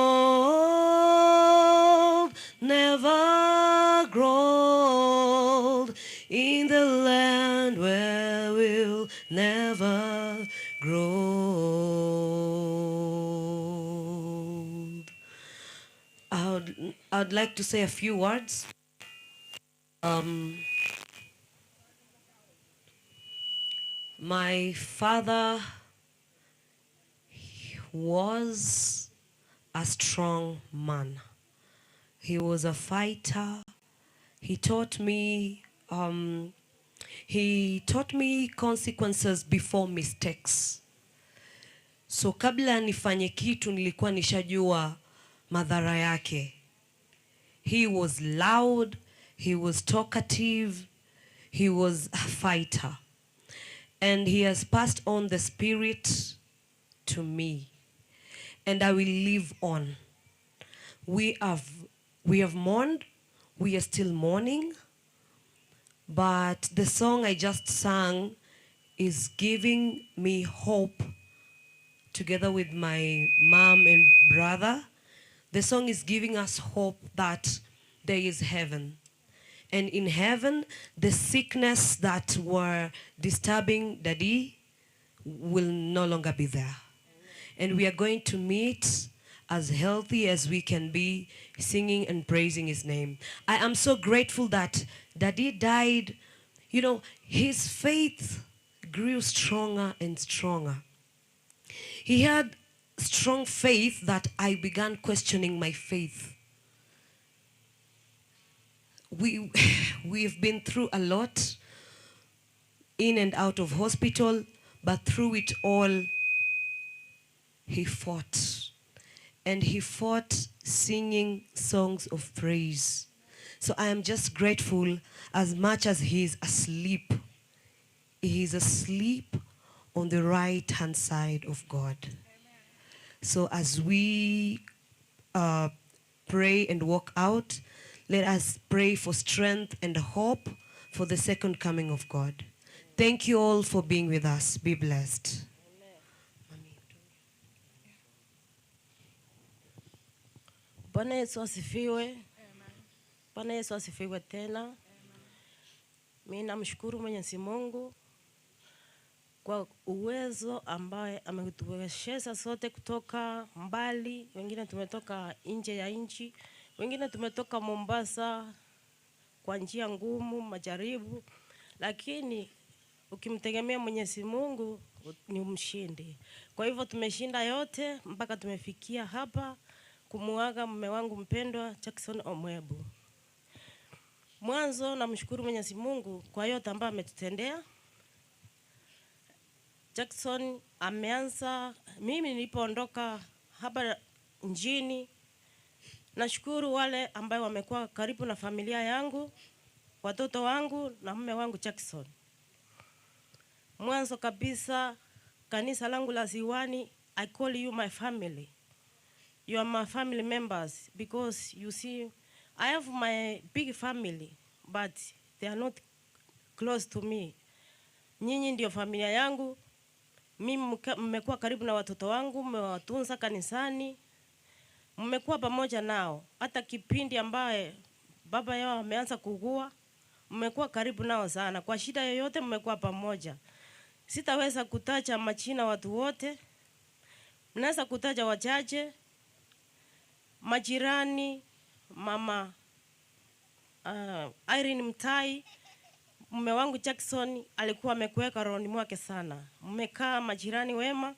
[SPEAKER 9] old, never grow old, in the land where we'll never grow old. I'd like to say a few words. My father was a strong man. He was a fighter. He taught me consequences before mistakes. So kabla nifanye kitu nilikuwa nishajua madhara yake. He was loud, he was talkative, he was a fighter. And he has passed on the spirit to me. And I will live on. We have mourned, we are still mourning, but the song I just sang is giving me hope. Together with my mom and brother, the song is giving us hope that there is heaven. And in heaven, the sickness that were disturbing Daddy will no longer be there. And we are going to meet as healthy as we can be, singing and praising his name. I am so grateful that Daddy died. You know, his faith grew stronger and stronger. He had strong faith that I began questioning my faith. We've been through a lot, in and out of hospital, but through it all, he fought. And he fought singing songs of praise. So I am just grateful. As much as he is asleep on the right-hand side of God. So as we pray and walk out, let us pray for strength and hope for the second coming of God. Thank you all for being with us. Be blessed.
[SPEAKER 1] Bwana Yesu asifiwe. Bwana Yesu asifiwe tena. Mimi namshukuru Mwenyezi Mungu kwa uwezo ambaye ametuwezesha sote kutoka mbali. Wengine tumetoka nje ya nchi, wengine tumetoka Mombasa kwa njia ngumu, majaribu, lakini ukimtegemea Mwenyezi Mungu ni mshindi. Kwa hivyo tumeshinda yote mpaka tumefikia hapa kumuaga mume wangu mpendwa Jackson Omwebu. Mwanzo namshukuru Mwenyezi Mungu kwa yote ambayo ametutendea. Jackson ameanza, mimi nilipoondoka hapa nchini, nashukuru wale ambao wamekuwa karibu na familia yangu, watoto wangu na mume wangu Jackson. Mwanzo kabisa kanisa langu la Ziwani, I call you my family. You are my family members because you see, I have my big family, but they are not close to me. Nyinyi ndio familia yangu. Mimi mmekuwa karibu na watoto wangu, mmewatunza kanisani, mmekuwa pamoja nao. Hata kipindi ambaye baba yao ameanza kugua, mmekuwa karibu nao sana. Kwa shida yoyote mmekuwa pamoja. Sitaweza kutaja majina watu wote. Mnaweza kutaja wachache. Majirani, mama Irene Mtai, mume wangu Jackson alikuwa amekuweka rohoni mwake sana. Mmekaa majirani wema,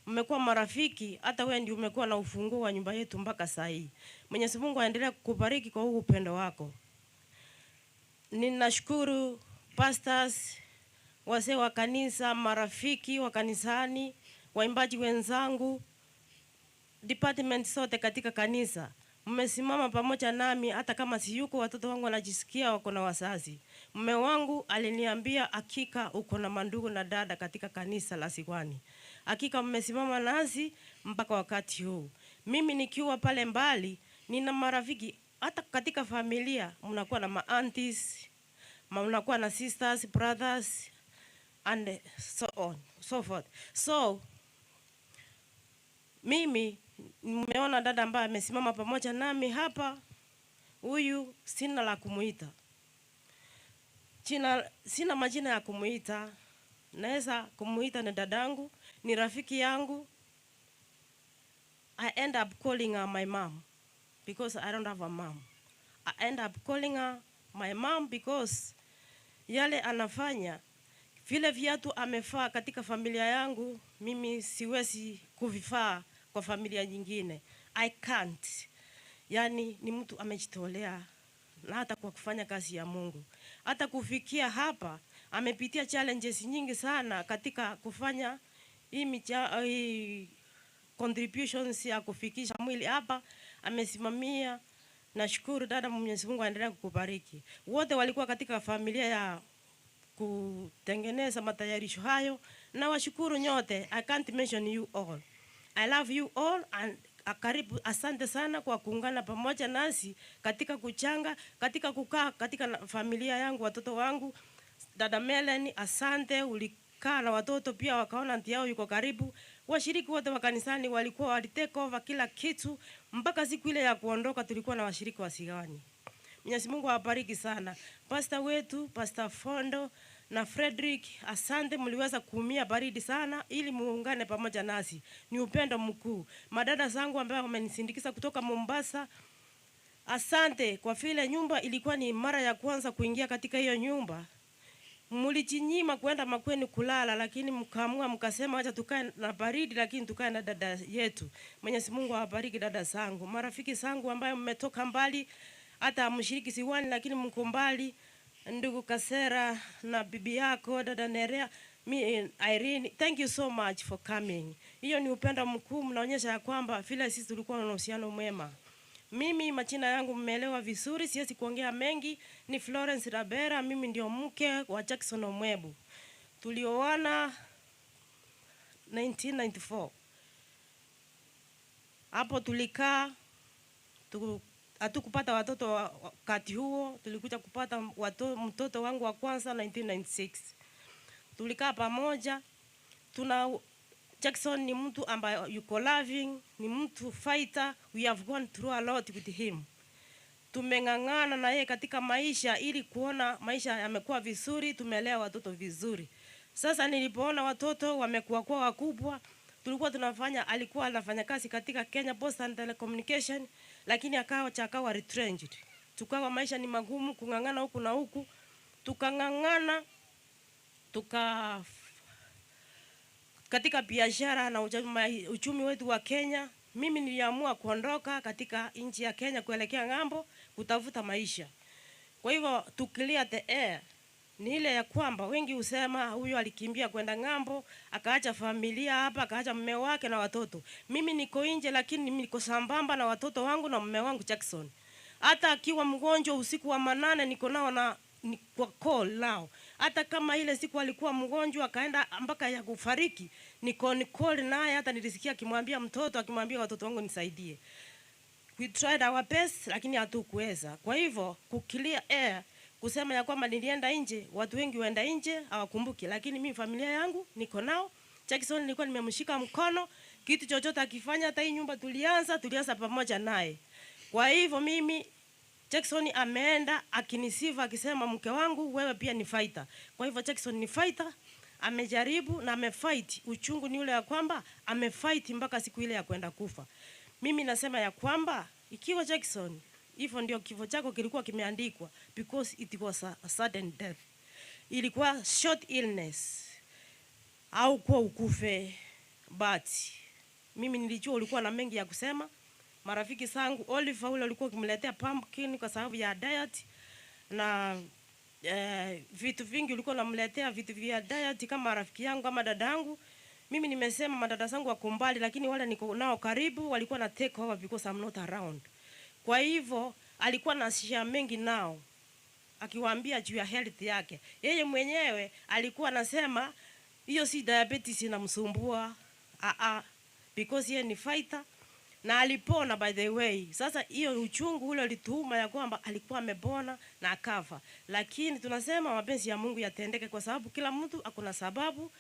[SPEAKER 1] mmekuwa marafiki, hata wewe ndio umekuwa na ufunguo wa nyumba yetu mpaka saa hii. Mwenyezi Mungu aendelee kukubariki kwa huu upendo wako. Ninashukuru pastors, wazee wa kanisa, marafiki wa kanisani, waimbaji wenzangu, department sote katika kanisa. Mmesimama pamoja nami hata kama siyuko, watoto wangu wanajisikia wako na wazazi. Mume wangu aliniambia hakika uko na mandugu na dada katika kanisa la Ziwani. Hakika mmesimama nasi mpaka wakati huu. Mimi nikiwa pale mbali, nina marafiki hata katika familia, mnakuwa na ma-aunties, mnakuwa na sisters, brothers and so on, so forth. So mimi nimeona dada ambaye amesimama pamoja nami hapa. Huyu sina la kumuita. Sina majina ya kumuita. Naweza kumuita ni dadangu, ni rafiki yangu. I end up calling her my mom because I don't have a mom. I end up calling her my mom because yale anafanya, vile viatu amefaa katika familia yangu, mimi siwezi kuvifaa kwa familia nyingine. I can't. Yani ni mtu amejitolea na hata kwa kufanya kazi ya Mungu. Hata kufikia hapa amepitia challenges nyingi sana katika kufanya hii contributions ya kufikisha mwili hapa. Amesimamia. Nashukuru dada, Mwenyezi Mungu aendelee kukubariki. Wote walikuwa katika familia ya kutengeneza matayarisho hayo, na washukuru nyote. I can't mention you all. I love you all and karibu, asante sana kwa kuungana pamoja nasi katika kuchanga, katika kukaa katika familia yangu, watoto wangu. Dada Melanie, asante, ulikaa na watoto pia wakaona aunti yao yuko karibu. Washiriki wote wa kanisani walikuwa walitake over kila kitu mpaka siku ile ya kuondoka tulikuwa na washiriki wa Ziwani. Mwenyezi Mungu awabariki sana. Pastor wetu, Pastor Fondo, na Frederick, asante, mliweza kuumia baridi sana ili muungane pamoja nasi. Ni upendo mkuu. Madada zangu ambao wamenisindikiza kutoka Mombasa, asante kwa vile nyumba ilikuwa ni mara ya kwanza kuingia katika hiyo nyumba. Mlijinyima kwenda makweni kulala, lakini mkaamua mkasema acha tukae na baridi lakini tukae na dada yetu. Mwenyezi Mungu awabariki dada zangu. Marafiki zangu ambao mmetoka mbali, hata mshiriki Ziwani lakini mko mbali, ndugu Kasera na bibi yako dada Nerea, Irene, thank you so much for coming. Hiyo ni upendo mkuu, mnaonyesha ya kwamba vile sisi tulikuwa na uhusiano mwema. Mimi majina yangu mmeelewa vizuri, siwezi kuongea mengi. Ni Florence Rabera, mimi ndio mke wa Jackson Omwebu. Tulioana 1994. Hapo tulikaa, hatukupata watoto wakati huo, tulikuja kupata mtoto wangu wa kwanza 1996. Tulikaa pamoja. Jackson ni mtu ambaye yuko loving, ni mtu fighter. We have gone through a lot with him. Tumeng'ang'ana na yeye katika maisha ili kuona maisha yamekuwa vizuri, tumelea watoto vizuri. Sasa nilipoona watoto wamekuwa kwa wakubwa, alikuwa anafanya kazi katika Kenya Post and Telecommunication, lakini akawa retrenched. Tukawa maisha ni magumu, kung'ang'ana huku na huku. Tukang'ang'ana, katika biashara na uchumi wetu wa Kenya. Mimi niliamua kuondoka katika nchi ya Kenya kuelekea ng'ambo kutafuta maisha. Kwa hivyo to clear the air ni ile ya kwamba wengi husema huyu alikimbia kwenda ng'ambo, akaacha familia hapa, akaacha mume wake na watoto. Mimi niko nje lakini niko sambamba na watoto wangu na mume wangu Jackson. Hata akiwa mgonjwa usiku wa manane niko nao na kwa call nao. Hata kama ile siku alikuwa mgonjwa akaenda mpaka ya kufariki, niko call naye, hata nilisikia akimwambia watoto wangu nisaidie. We tried our best lakini hatukuweza. Kwa hivyo kuclear air, kusema ya kwamba nilienda nje, watu wengi waenda nje hawakumbuki, lakini mimi familia yangu niko nao. Jackson nilikuwa nimemshika mkono, kitu chochote akifanya, hata hii nyumba tulianza pamoja naye. Kwa hivyo mimi Jackson ameenda akinisifa akisema mke wangu wewe pia ni fighter. Kwa hivyo Jackson ni fighter, amejaribu na amefight. Uchungu ni ule ya kwamba amefight mpaka siku ile ya kwenda kufa. Mimi nasema ya kwamba ikiwa Jackson hivyo ndio kifo chako kilikuwa kimeandikwa, because it was a sudden death. Ilikuwa short illness au kwa ukufe, but mimi nilijua ulikuwa na mengi ya kusema. Marafiki zangu Oliver ule alikuwa kumletea pumpkin kwa sababu ya diet, na vitu vingi ulikuwa unamletea vitu vya diet kama rafiki yangu kama dadangu. Mimi nimesema madada zangu wako mbali, lakini wale niko nao karibu walikuwa na take over because I'm not around. Kwa hivyo alikuwa na share mengi nao, akiwaambia juu ya health yake. Yeye mwenyewe alikuwa anasema hiyo si diabetes inamsumbua, because yeye ni fighter na alipona by the way. Sasa hiyo uchungu ule ulituuma ya kwamba alikuwa amepona na akafa. Lakini tunasema mapenzi ya Mungu yatendeke, kwa sababu kila mtu akona sababu,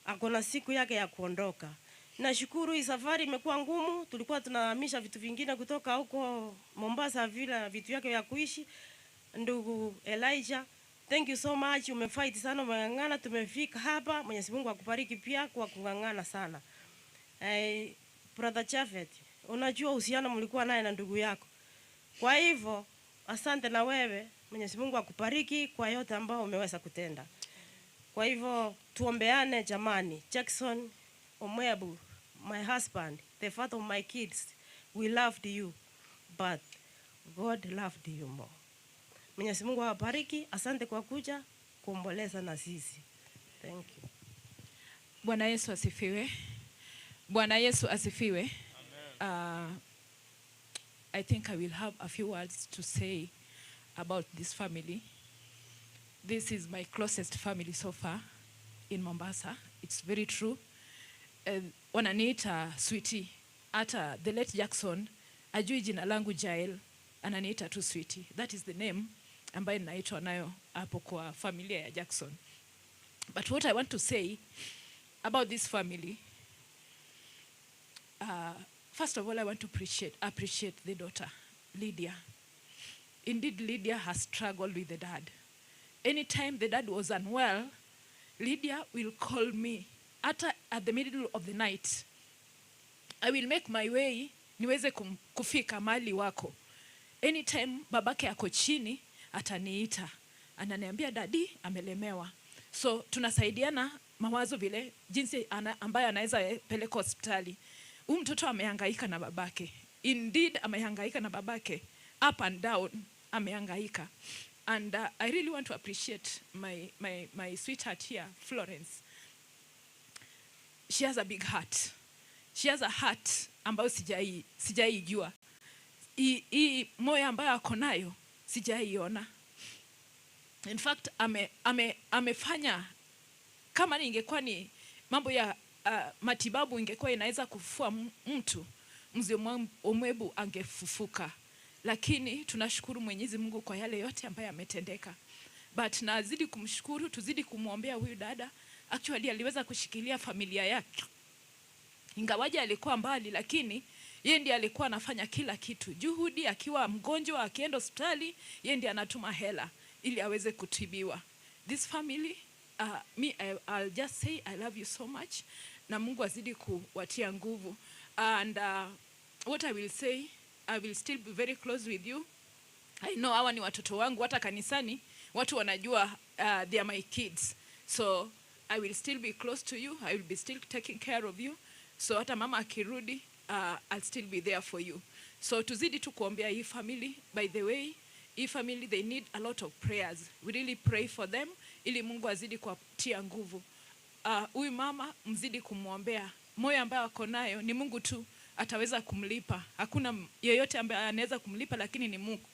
[SPEAKER 1] akona siku yake ya kuondoka. Nashukuru hii safari imekuwa ngumu, tulikuwa tunahamisha vitu vingine kutoka huko Mombasa vile vitu yake ya kuishi. Ndugu Elijah, thank you so much, umefight sana, umeng'ang'ana, tumefika hapa. Mwenyezi Mungu akubariki pia kwa kung'ang'ana sana. Brother Chafet, unajua uhusiano mlikuwa naye na ndugu yako. Kwa hivyo asante na wewe, Mwenyezi Mungu akubariki kwa yote ambao umeweza kutenda. Kwa hivyo tuombeane jamani. Jackson Omwebu, my husband, the father of my kids, we loved you, but God loved you more. Mwenyezi Mungu awabariki. Asante kwa kuja kuomboleza na sisi. Thank you.
[SPEAKER 23] Bwana Yesu asifiwe. Bwana Yesu asifiwe. I think I will have a few words to say about this family. This is my closest family so far in Mombasa. It's very true. Wananiita Sweetie. Hata the late Jackson ajui jina langu Jael, ananiita tu Sweetie. That is the name ambayo naitwa nayo hapo kwa familia ya Jackson. But what I want to say about this family, first of all, I want to appreciate the daughter, Lydia. Indeed, Lydia has struggled with the dad. anytime the dad was unwell, Lydia will call me at the middle of the night. I will make my way niweze kufika mahali wako. Anytime babake ako chini, ataniita. Ananiambia daddy amelemewa. So tunasaidiana mawazo vile jinsi ambayo anaweza peleka hospitali. Huyu mtoto amehangaika na babake. Indeed amehangaika na babake. Up and down amehangaika. And I really want to appreciate my sweetheart here, Florence. She has a big heart. She has a heart ambayo sijaijua. Hii moyo ambayo ako nayo sijaiona. In fact amefanya kama ingekuwa ni mambo ya matibabu ingekuwa inaweza kufufua mtu, Mzee Omwebu angefufuka. Lakini tunashukuru Mwenyezi Mungu kwa yale yote ambayo yametendeka. But nazidi kumshukuru, tuzidi kumwombea huyu dada. Actually aliweza kushikilia familia yake. Ingawaje alikuwa mbali, lakini yeye ndiye alikuwa anafanya kila kitu. Juhudi akiwa mgonjwa akienda hospitali, yeye ndiye anatuma hela ili aweze kutibiwa. This family, I'll just say I love you so much. Na Mungu azidi kuwatia nguvu. And what I will say, I will still be very close with you. I know hawa ni watoto wangu, hata kanisani watu wanajua they are my kids. So I will still be close to you. I will be still taking care of you. So hata mama akirudi, I'll still be there for you. So tuzidi tu kuombea hii family. By the way, hii family, they need a lot of prayers. We really pray for them ili Mungu azidi kuwatia nguvu. Huyu mama mzidi kumwombea. Moyo ambao ako nayo ni Mungu tu ataweza kumlipa. Hakuna yeyote ambaye anaweza kumlipa, lakini ni Mungu.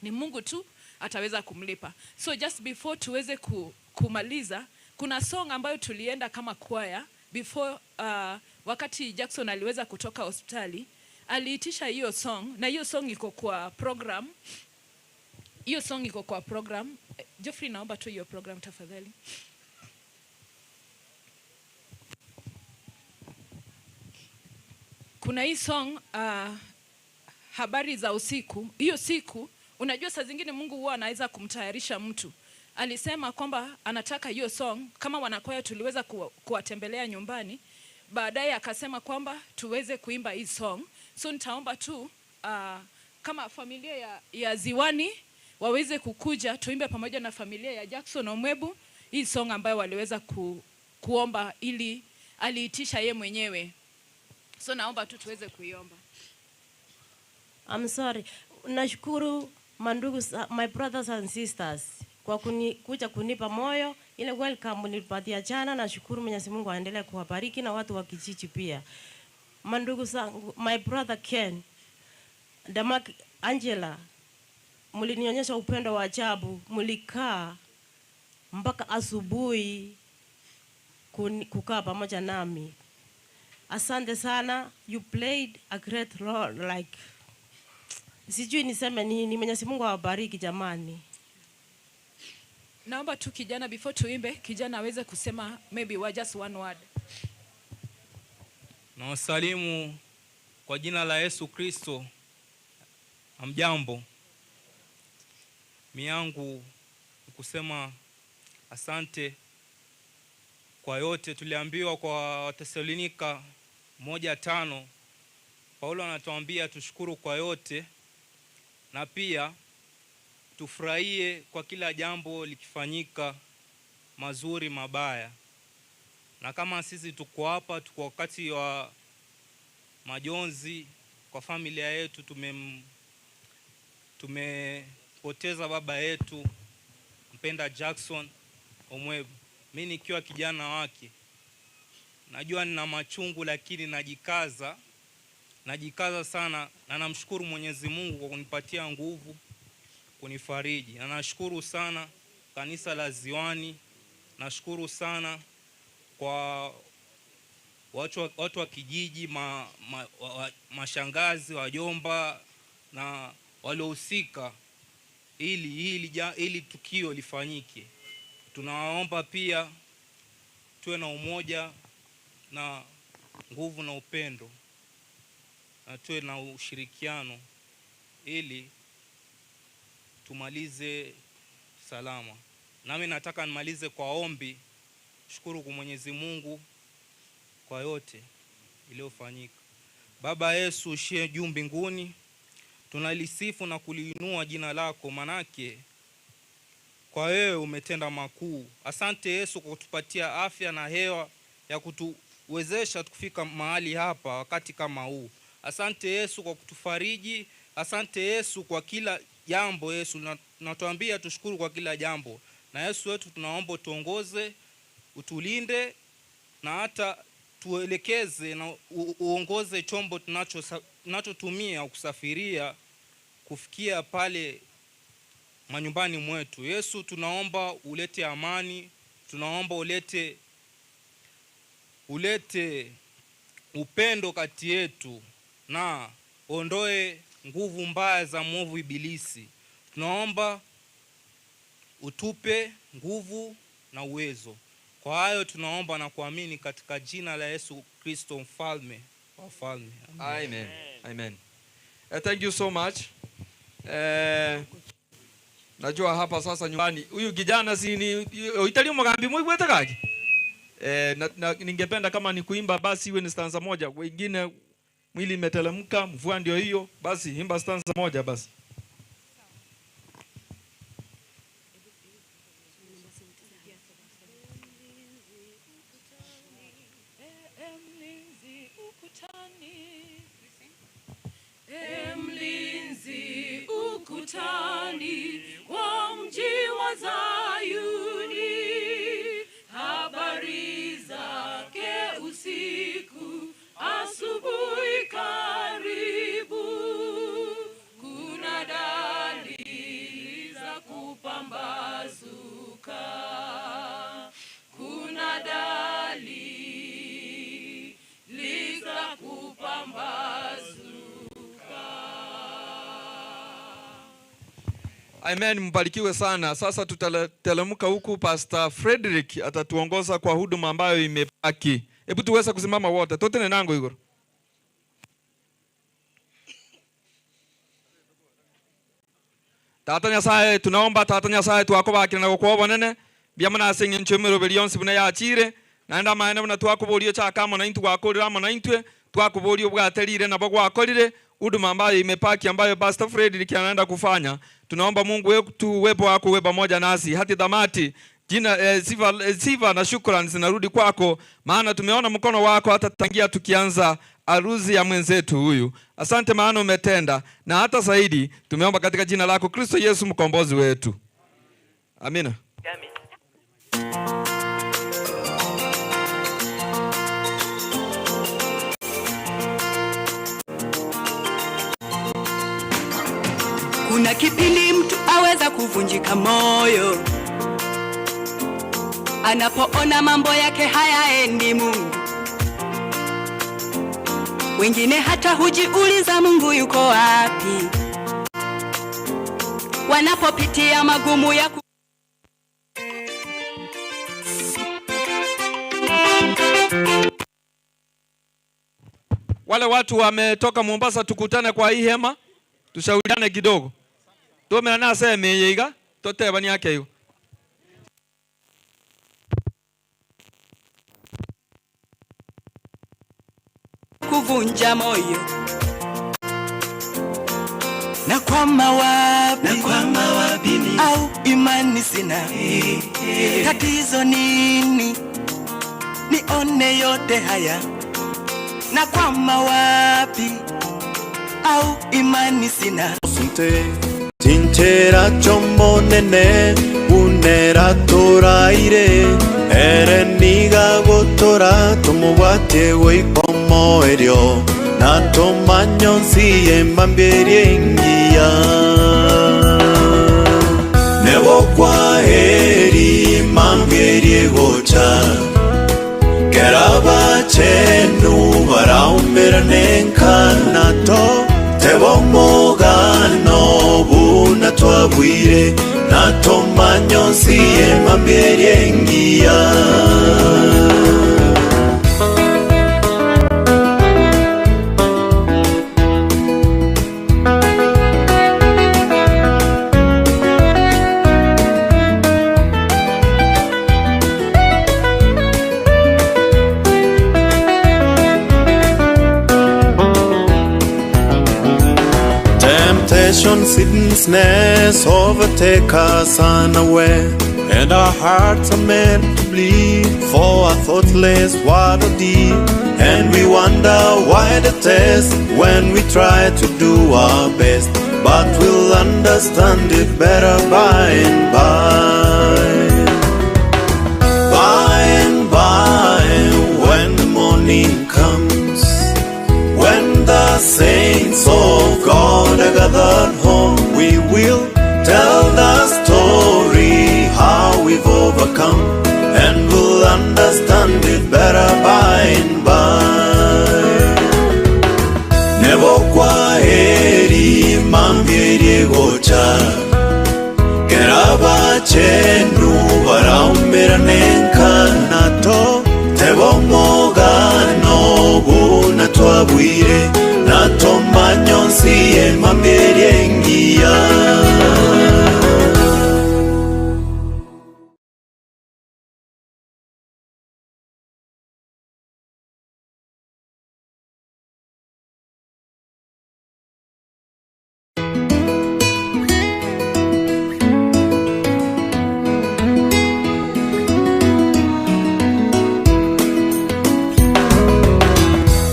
[SPEAKER 23] Ni Mungu tu ataweza kumlipa. So just before tuweze kumaliza, kuna song ambayo tulienda kama choir before wakati Jackson aliweza kutoka hospitali, aliitisha hiyo song, na hiyo song iko kwa program. Hiyo song iko kwa program. Geoffrey, naomba tu hiyo program tafadhali. Kuna hii song habari za usiku. Hiyo siku, unajua saa zingine Mungu huwa anaweza kumtayarisha mtu. Alisema kwamba anataka hiyo song, kama wanakwaya tuliweza kuwatembelea nyumbani. Baadaye akasema kwamba tuweze kuimba hii song. So nitaomba tu kama familia ya Ziwani waweze kukuja tuimbe pamoja na familia ya Jackson Omwebu hii song ambayo waliweza kuomba ili aliitisha ye mwenyewe. So naomba tu tuweze kuiomba.
[SPEAKER 1] I'm sorry. Nashukuru mandugu, my brothers and sisters kwa kuja kunipa moyo. Ile welcome nilipatia jana. Nashukuru Mwenyezi Mungu aendelee kuwabariki na watu wa kijiji pia. Mandugu zangu, my brother Ken, Damak, Angela, mlinionyesha upendo wa ajabu. Mlikaa mpaka asubuhi kukaa pamoja nami. Asante sana. You played a great role, like sijui niseme nini. Mwenyezi Mungu awabariki jamani.
[SPEAKER 23] Naomba tu kijana, before tuimbe, kijana aweze kusema maybe just one word.
[SPEAKER 4] Na wasalimu kwa jina la Yesu Kristo. Hamjambo. Miangu kusema asante kwa yote. Tuliambiwa kwa Wathesalonika 1:5 Paulo anatuambia tushukuru kwa yote na pia tufurahie kwa kila jambo likifanyika, mazuri mabaya. Na kama sisi tuko hapa, tuko wakati wa majonzi kwa familia yetu. Tumepoteza baba yetu mpenda Jackson Omwebu. Mimi nikiwa kijana wake, najua nina machungu, lakini najikaza sana, na namshukuru Mwenyezi Mungu kwa kunipatia nguvu, kunifariji. Na nashukuru sana kanisa la Ziwani. Nashukuru sana kwa watu wa kijiji, mashangazi, wajomba na waliohusika ili tukio lifanyike. Tunawaomba pia tuwe na umoja na nguvu na upendo, na tuwe na ushirikiano ili tumalize salama.
[SPEAKER 11] Nami nataka nimalize kwa ombi. Shukuru kwa Mwenyezi Mungu kwa yote iliyofanyika. Baba Yesu ushie juu mbinguni, tunalisifu na kuliinua jina lako, manake kwa wewe umetenda makuu. Asante Yesu kwa kutupatia afya na hewa ya kutuwezesha kufika mahali hapa wakati kama huu. Asante Yesu kwa kutufariji. Asante Yesu kwa kila jambo. Yesu natuambia tushukuru kwa kila jambo. Na Yesu wetu tunaomba tuongoze, utulinde na hata tuelekeze na uongoze chombo tunachotumia kusafiria kufikia pale manyumbani mwetu. Yesu tunaomba ulete amani, tunaomba ulete upendo kati yetu na ondoe nguvu mbaya za mwovu ibilisi. Tunaomba utupe nguvu na uwezo. Kwa hayo tunaomba na kuamini katika jina la Yesu Kristo mfalme wa wafalme.
[SPEAKER 4] Amen. Amen. Thank you so much. Najua hapa sasa nyumbani huyu kijana si ni Italiano magambi mwigweta kaki. Ningependa kama ni kuimba basi iwe ni stanza moja. Wengine mwili imetelemka, mvua ndio hiyo, basi imba stanza moja basi.
[SPEAKER 3] Mlinzi ukutani wa mji wa Zayuni, habari zake usiku, asubuhi karibu. Kuna dalili za kupambazuka, kuna dalili za kupambazuka.
[SPEAKER 4] Amen, mbarikiwe sana. Sasa tutalemuka huku, Pastor Frederick atatuongoza kwa huduma ambayo imebaki. Hebu tuweza kusimama wote. Tote nenango Igor. Tata Nyasaye, tunaomba Tata Nyasaye twakobakira na gukwobo nene. Biamana senye nchomero belionsi buna yachire. Naenda maene buna twakubolio chakamo na intu gwakorira mo na intwe. Twakubolio bwaterire na bagwakorire. Huduma ambayo imepaki ambayo Pastor Frederick anaenda kufanya. Tunaomba Mungu wetu uwepo wako uwe pamoja nasi hadi tamati. Jina sifa na shukrani zinarudi kwako, maana tumeona mkono wako hata tangia tukianza harusi ya mwenzetu huyu. Asante maana umetenda, na hata zaidi tumeomba katika jina lako Kristo Yesu mkombozi wetu. Amina.
[SPEAKER 12] Kuna kipindi mtu aweza kuvunjika moyo anapoona mambo yake hayaendi Mungu. Wengine hata hujiuliza Mungu yuko wapi wanapopitia magumu ya
[SPEAKER 4] Wale watu wametoka Mombasa, tukutane kwa hii hema tushauriane kidogo. Tome na sema yeiga tote bani yake hiyo.
[SPEAKER 12] Kuvunja moyo na kwama wapi au imani sina, tatizo nini nione yote haya, na kwama wapi au imani sina.
[SPEAKER 21] Sunte tintera chomo nene unera toraire ere niga gotora tomubate weikomo erio na tomanyo siye mbamberie ngia nebo kwa heri mbamberie gocha keraba chenu baraumbera nenkanato tebo mogano buna twabwire na tomanyo siye mbamberie ngia. sin snares overtake us unaware, and our hearts are meant to bleed for a thoughtless word or deed. And we wonder why the test when we try to do our best, but we'll understand it better by and by. By and by, when the morning comes, when the saints of God are gathered home, we will tell the story how we've overcome, and we'll understand it better by and by. Nebo kwa heri mambirie gocha, keraba chenu baraumira nenkanato, tebo mogano buna twabwire, nato manyonsi emambirie ngia.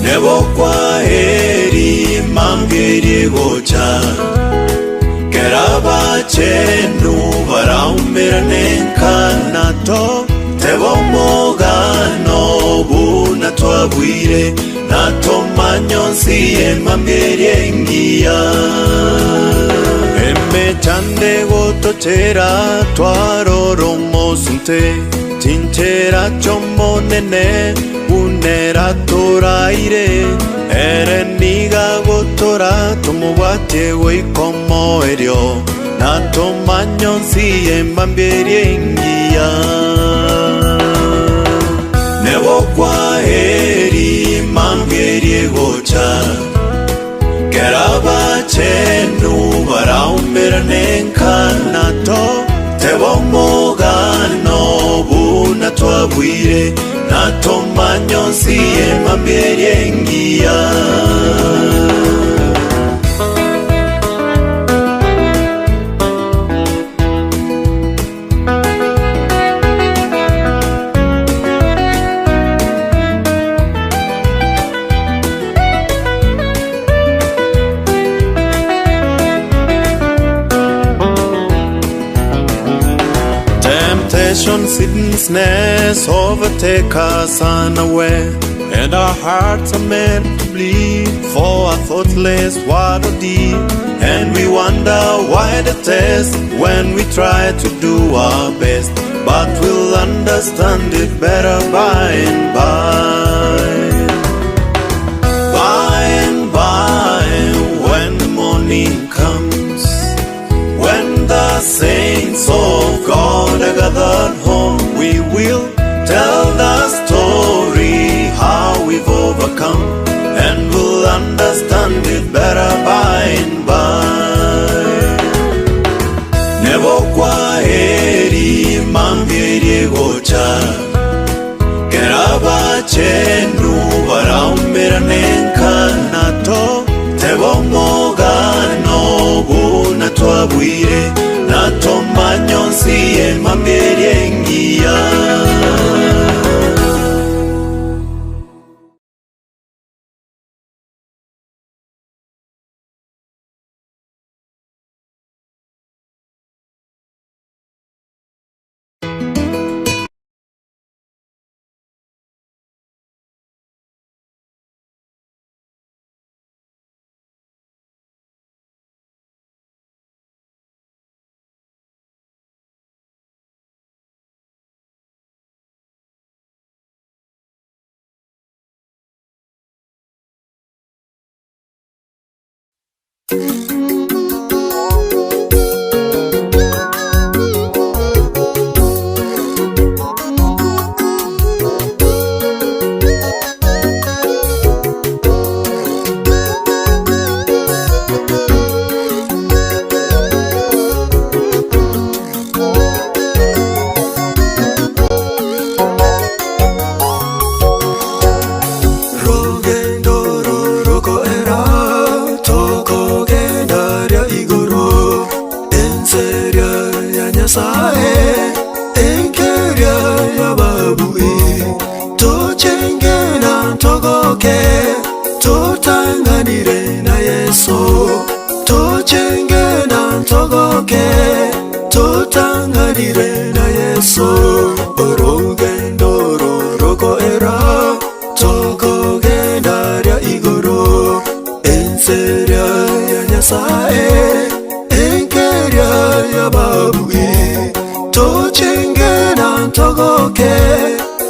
[SPEAKER 21] Nebo kwa heri mambirie gocha, keraba chenu baraumira nenkanato, tebo mogano buna twabwire, nato manyonsi emambirie ngia. Emechande gototera twaroromosunte, tinchera chomonene unera toraire, ereniga gotora tomubate goikomo erio, nato manyonsi emambirie ngia. Nebo kwa heri mambirie gocha, keraba chenu baraumira nenkanato, tebo mogano buna twabwire, nato manyonsi emambirie ngia. Sin snares overtake us unaware, and our hearts are meant to bleed for a thoughtless word or deed. And we wonder why the test when we try to do our best, but we'll understand it better by and by. By and by, when the morning comes, when the saints of God are gathered home, we will tell the story how we've overcome, and we'll understand it better by and by. Nebo kwa heri mambirie gocha, keraba chenu baraumira nenkanato, tebo mogano buna twabwire, nato manyonsi emambirie ngia. Rogendo roko era toko genda Nyasaye enkeria ya babui tochengena togoke totanganire na Yesu tochengena togoke totanganire na Yesu orogendo roko era togogenda ya igoro enseria ya Nyasaye enkeria ya babui tochengena togoke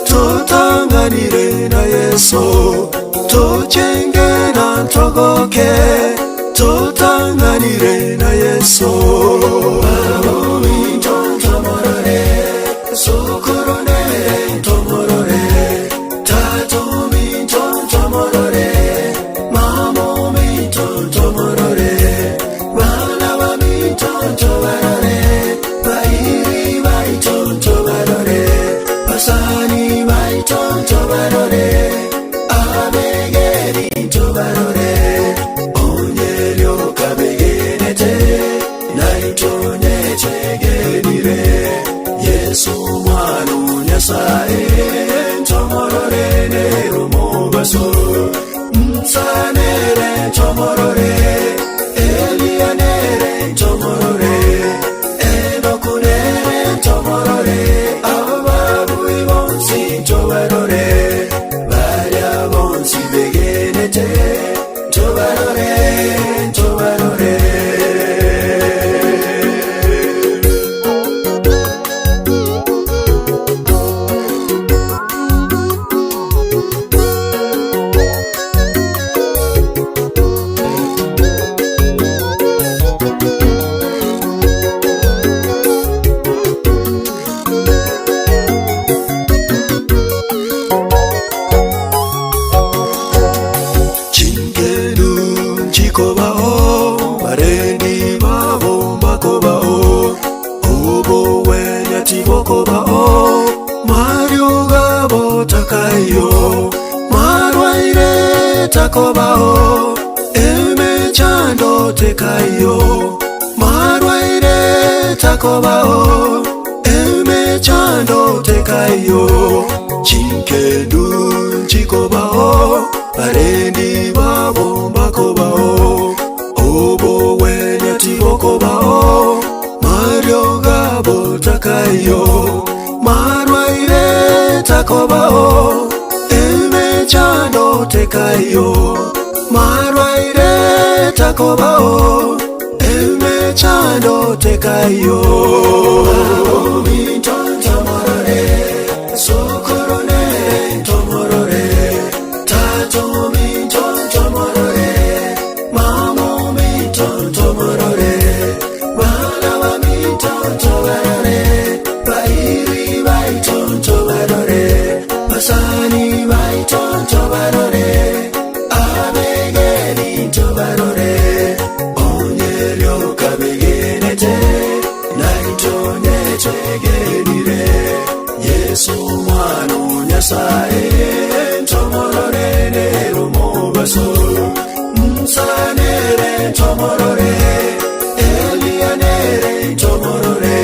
[SPEAKER 21] totanganire na Yesu tochengena togoke totanganire na Yesu Mamomi tontomorore sokorone tomorore tatomi tontomorore mamomi tontomorore wana wami tontomarore bairi vai tontomarore basani vai tontomarore abegeri tontomarore onyelio kabegenete naitonye chegenire Yesu mwanu Nyasaye tomorore nerumo baso msanere tomorore elianere tomorore enokunere tomorore ababu ibonsi tobarore baria bonsi begenete tobarore tobarore takobao emechando tekayo marwaire takobao emechando tekayo chinkendu chikobao barendi babo bakobao obo wenya tibokobao mario gabo takayo marwaire takobao emechando tekayo marwaire takobao emechando tekayo tontomorore sokorone tomorore tatomi tontomorore mamomi tontomorore wanawami tontomorore bairi vai tontomorore basani vai tontomorore abegeni tontomorore onyelio kabegenete naitonye chegenire Yesu mwanu Nyasaye tomorore nerumo baso msanere tomorore elianere tomorore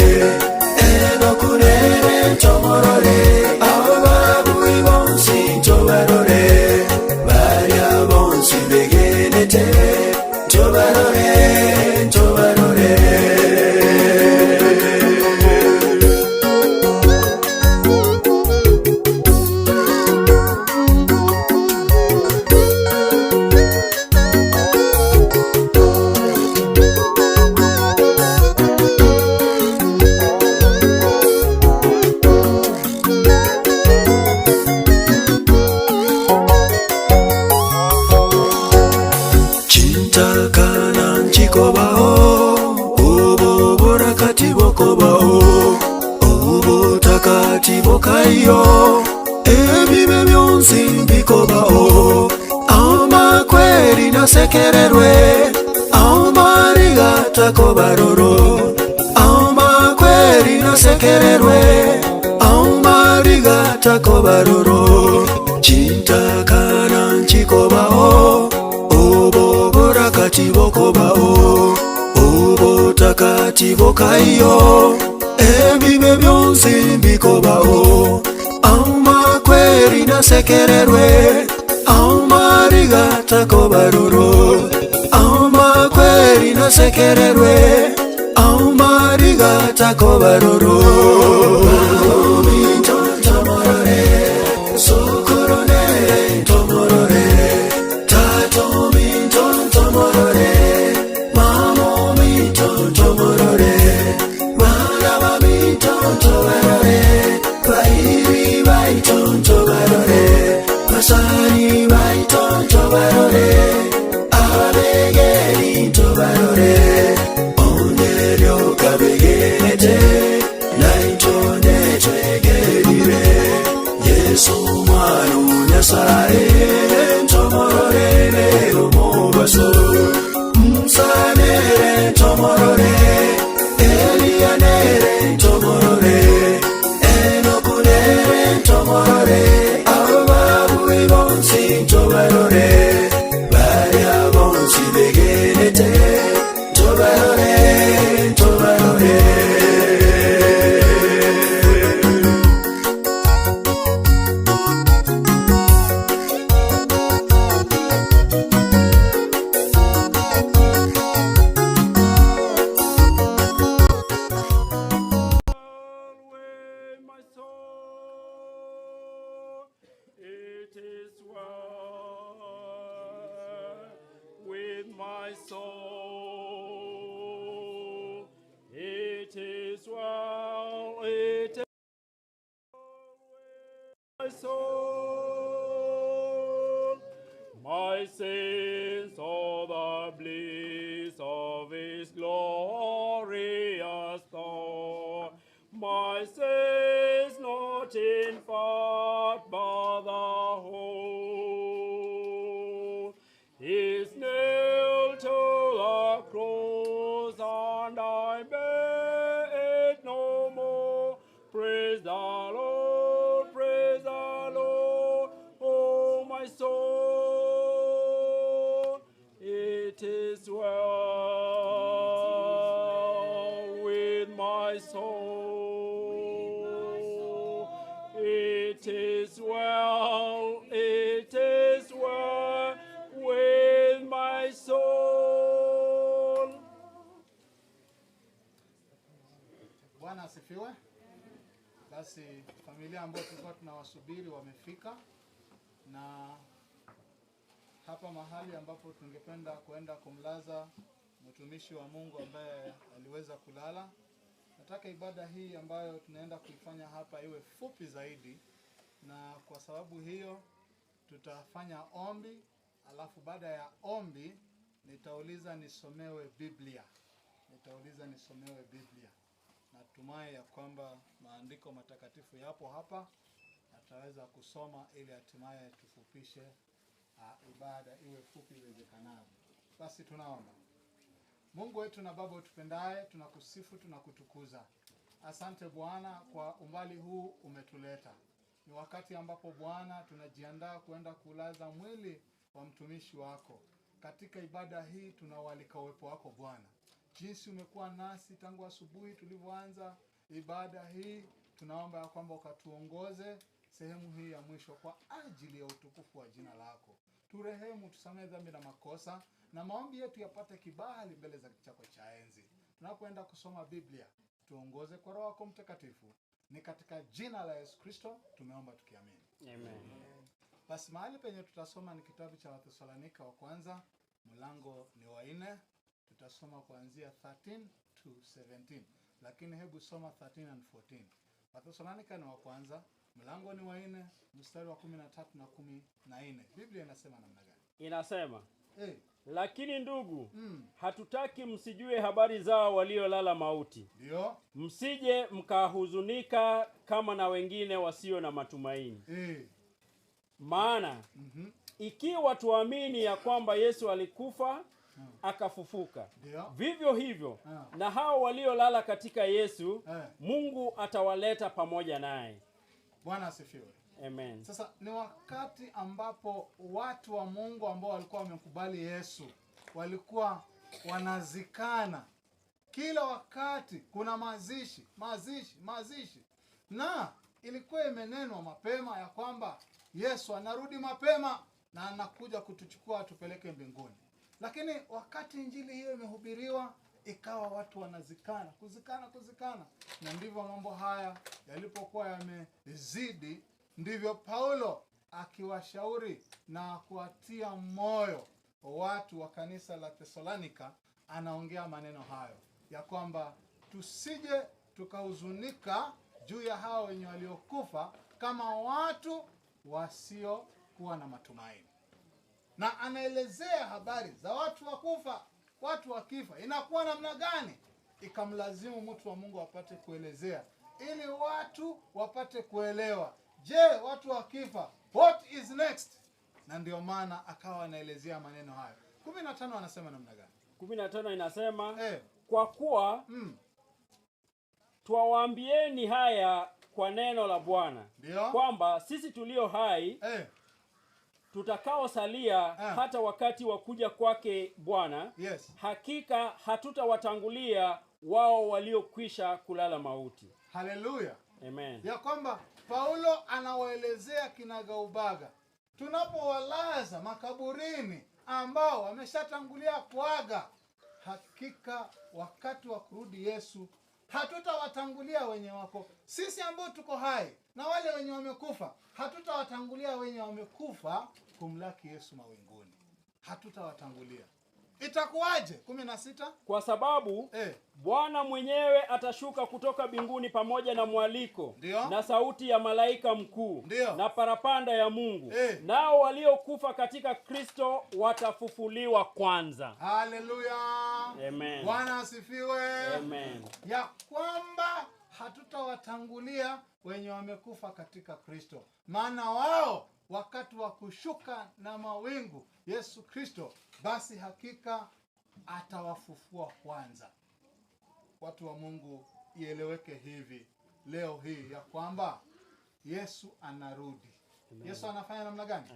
[SPEAKER 21] enokunere tomorore ababu ibonsi tobarore baria bonsi begenete tobarore tobarore Bokayo ebibe byonsi bikobao ama kweli na sekererwe ama rigata kobaroro ama kweli na sekererwe ama rigata kobaroro chintakana nchikobao obo borakati bokobao obo takati bokayo tekobao auma kweri nasekererwe auma riga takobaroro auma kweri nasekererwe auma riga takobaroro aumi tontomorore sokorone tomorore tatomi tontomorore mamomi tontomorore marabami tontomorore bairi bai tontomorore basani bai tontomorore abegeri tontomorore ongerio kabegete naitone twegerire Yesu mwana nyasaye tomorore umubaso msanere tomorore elianere tomorore enokunere tomorore ababu ibonsi tomorore baya bonsi begenete tomorore tomorore
[SPEAKER 5] My sins, all the bliss of His glorious thought. My sins, not in part, but the whole. Is nailed to the cross, and I bear it no more. Praise the Lord, praise the Lord, oh my soul. It is well with my soul. It is well, it is well with my soul.
[SPEAKER 14] Bwana asifiwe. Basi familia ambayo tulikuwa tunawasubiri wamefika, na hapa mahali ambapo tungependa kwenda kumlaza mtumishi wa Mungu ambaye aliweza kulala. Nataka ibada hii ambayo tunaenda kuifanya hapa iwe fupi zaidi, na kwa sababu hiyo tutafanya ombi, alafu baada ya ombi nitauliza nisomewe Biblia. Natumai ya kwamba maandiko matakatifu yapo hapa, nataweza kusoma ili hatimaye tufupishe ibada iwe fupi iwezekanavyo. Basi tunaomba. Mungu wetu na Baba utupendaye, tunakusifu, tunakutukuza. Asante Bwana kwa umbali huu umetuleta. Ni wakati ambapo Bwana tunajiandaa kwenda kulaza mwili wa mtumishi wako. Katika ibada hii tunawalika uwepo wako Bwana. Jinsi umekuwa nasi tangu asubuhi tulivyoanza ibada hii, tunaomba ya kwamba ukatuongoze sehemu hii ya mwisho kwa ajili ya utukufu wa jina lako. Turehemu, tusamehe dhambi na makosa, na maombi yetu yapate kibali mbele za chako cha enzi. Tunapoenda kusoma Biblia, tuongoze kwa Roho yako Mtakatifu. Ni katika jina la Yesu Kristo tumeomba tukiamini.
[SPEAKER 5] Amen.
[SPEAKER 14] Basi mahali penye tutasoma ni kitabu cha Wathesalonika wa kwanza, mlango ni wa 4. Tutasoma kuanzia 13 to 17. Lakini hebu soma 13 and 14. Wathesalonika ni wa kwanza, mlango ni wa 4, mstari wa 13 na 14. Biblia inasema namna gani?
[SPEAKER 5] Inasema, lakini ndugu, hatutaki msijue habari zao waliolala mauti.
[SPEAKER 14] Ndio.
[SPEAKER 5] Msije mkahuzunika kama na wengine wasio na matumaini. Maana ikiwa tuamini ya kwamba Yesu alikufa akafufuka, vivyo hivyo na hao waliolala katika Yesu, Mungu atawaleta pamoja naye.
[SPEAKER 14] Bwana asifiwe.
[SPEAKER 5] Amen.
[SPEAKER 14] Sasa ni wakati ambapo watu wa Mungu ambao walikuwa wamekubali Yesu walikuwa wanazikana. Kila wakati kuna mazishi. na ilikuwa imenenwa mapema ya kwamba Yesu anarudi mapema na anakuja kutuchukua atupeleke mbinguni. Lakini wakati injili hiyo imehubiriwa, ikawa watu wanazikana, kuzikana. Na ndivyo mambo haya yalipokuwa yamezidi, ndivyo Paulo akiwashauri na kuwatia moyo watu wa kanisa la Thessalonika, anaongea maneno hayo ya kwamba tusije tukahuzunika juu ya hao wenye waliokufa kama watu wasiokuwa na matumaini. Na anaelezea habari za watu wakufa, watu wakifa inakuwa namna gani. Ikamlazimu mtu wa Mungu apate kuelezea ili watu wapate kuelewa. Je, watu wakifa, what is next? Na ndio maana akawa anaelezea maneno hayo. 15 anasema namna gani?
[SPEAKER 5] 15 inasema kwa kuwa twawaambieni haya kwa neno la Bwana, kwamba sisi tulio hai tutakaosalia hata wakati wa kuja kwake Bwana, hakika hatutawatangulia wao waliokwisha kulala mauti.
[SPEAKER 14] Haleluya.
[SPEAKER 5] Amen.
[SPEAKER 14] Ya kwamba Paulo anawaelezea kinagaubaga, tunapowalaza makaburini ambao wameshatangulia kuaga, hakika wakati wa kurudi Yesu hatutawatangulia wenye wako. Sisi ambao tuko hai na wale wenye wamekufa, hatutawatangulia wenye wamekufa kumlaki Yesu mawinguni. Hatutawatangulia. Itakuwaje? 16
[SPEAKER 5] kwa sababu Bwana mwenyewe atashuka kutoka mbinguni pamoja na mwaliko na sauti ya malaika mkuu na parapanda ya Mungu, nao waliokufa katika Kristo watafufuliwa kwanza.
[SPEAKER 14] Haleluya.
[SPEAKER 5] Amen.
[SPEAKER 14] Bwana asifiwe.
[SPEAKER 5] Amen.
[SPEAKER 14] Ya kwamba hatutawatangulia wenye wamekufa katika Kristo, maana wao wakati wa kushuka na mawingu Yesu Kristo, basi hakika atawafufua kwanza. Watu wa Mungu, ieleweke hivi leo hii ya kwamba Yesu anarudi. Amen. Yesu anafanya namna gani?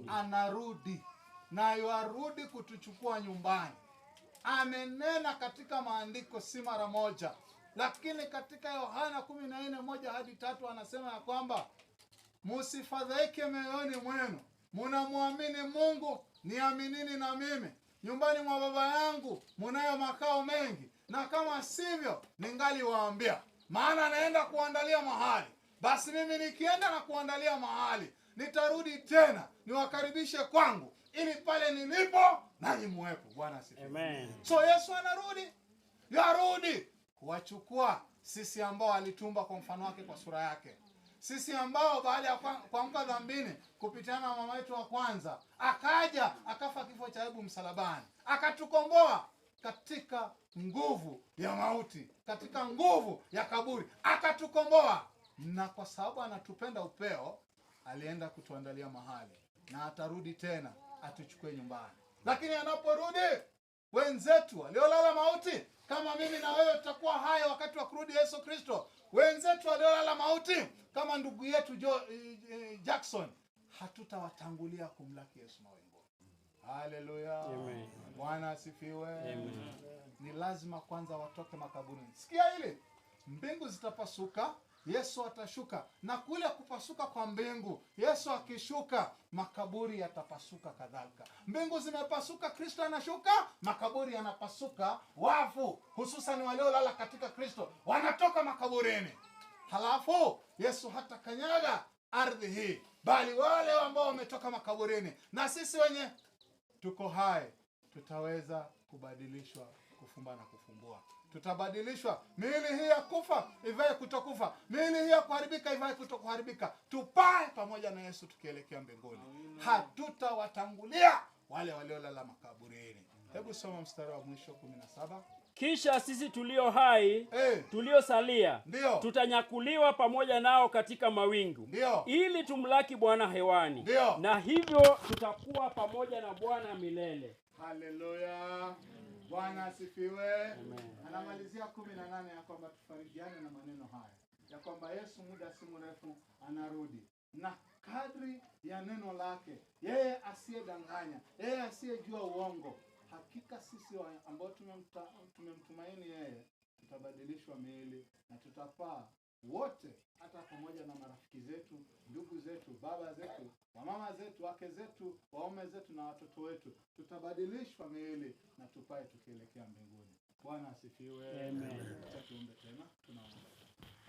[SPEAKER 14] Anarudi. Na yuarudi kutuchukua nyumbani. Amenena katika maandiko si mara moja, lakini katika Yohana 14:1-3 anasema ya kwamba musifadhaike mioyoni mwenu, munamwamini Mungu, niaminini na mimi. Nyumbani mwa Baba yangu munayo makao mengi, na kama sivyo ningali waambia, maana anaenda kuandalia mahali. Basi mimi nikienda na kuandalia mahali, nitarudi tena niwakaribishe kwangu, ili pale nilipo nanyi muwepo. Bwana asifiwe.
[SPEAKER 5] Amen.
[SPEAKER 14] So Yesu anarudi, yarudi kuwachukua sisi ambao alitumba kwa mfano wake, kwa sura yake. Sisi ambao baada ya kuanguka dhambini kupitiana na mama yetu wa kwanza, akaja akafa kifo cha aibu msalabani, akatukomboa katika nguvu ya mauti, katika nguvu ya kaburi, akatukomboa. Na kwa sababu anatupenda upeo, alienda kutuandalia mahali, na atarudi tena atuchukue nyumbani. Lakini anaporudi, wenzetu waliolala mauti kama mimi na wewe tutakuwa hai wakati wa kurudi Yesu Kristo. Wenzetu waliolala mauti kama ndugu yetu Jackson, hatutawatangulia kumlaki Yesu mawinguni. Haleluya.
[SPEAKER 5] Amen.
[SPEAKER 14] Bwana asifiwe.
[SPEAKER 5] Amen.
[SPEAKER 14] Ni lazima kwanza watoke makaburini. Sikia hili, mbingu zitapasuka, Yesu atashuka, na kule kupasuka kwa mbingu, Yesu akishuka, makaburi yatapasuka kadhalika. Mbingu zimepasuka, Kristo anashuka, makaburi yanapasuka, wafu hususan waliolala katika Kristo wanatoka makaburini. Halafu Yesu hata kanyaga ardhi hii, bali wale ambao wametoka makaburini na sisi wenye tuko hai tutaweza kubadilishwa, kufumba na kufumbua. Tutabadilishwa, miili hii ya kufa ivae kutokufa, miili hii ya kuharibika ivae kutokuharibika, tupae pamoja na Yesu tukielekea mbinguni. Hatutawatangulia wale waliolala makaburini. Hebu soma mstari wa mwisho 17.
[SPEAKER 5] Kisha sisi tulio hai tuliosalia tutanyakuliwa pamoja nao katika mawingu, ili tumlaki Bwana hewani. Na hivyo tutakuwa pamoja na Bwana milele.
[SPEAKER 14] Haleluya. Bwana asifiwe. Anamalizia 18 ya kwamba tufarijiane na maneno haya ya kwamba Yesu muda si mrefu anarudi, na kadri ya neno lake, yeye asiyedanganya, yeye asiyejua uongo, hakika sisi ambao tumemtumaini yeye tutabadilishwa miili na tutapaa wote hata
[SPEAKER 13] pamoja na marafiki zetu, ndugu zetu, baba zetu, wamama zetu, wake zetu, waume zetu na watoto wetu. Tutabadilishwa miili na tupae tukielekea mbinguni. Bwana asifiwe.
[SPEAKER 5] Amen.
[SPEAKER 13] Acha tuombe tena. Tunaomba.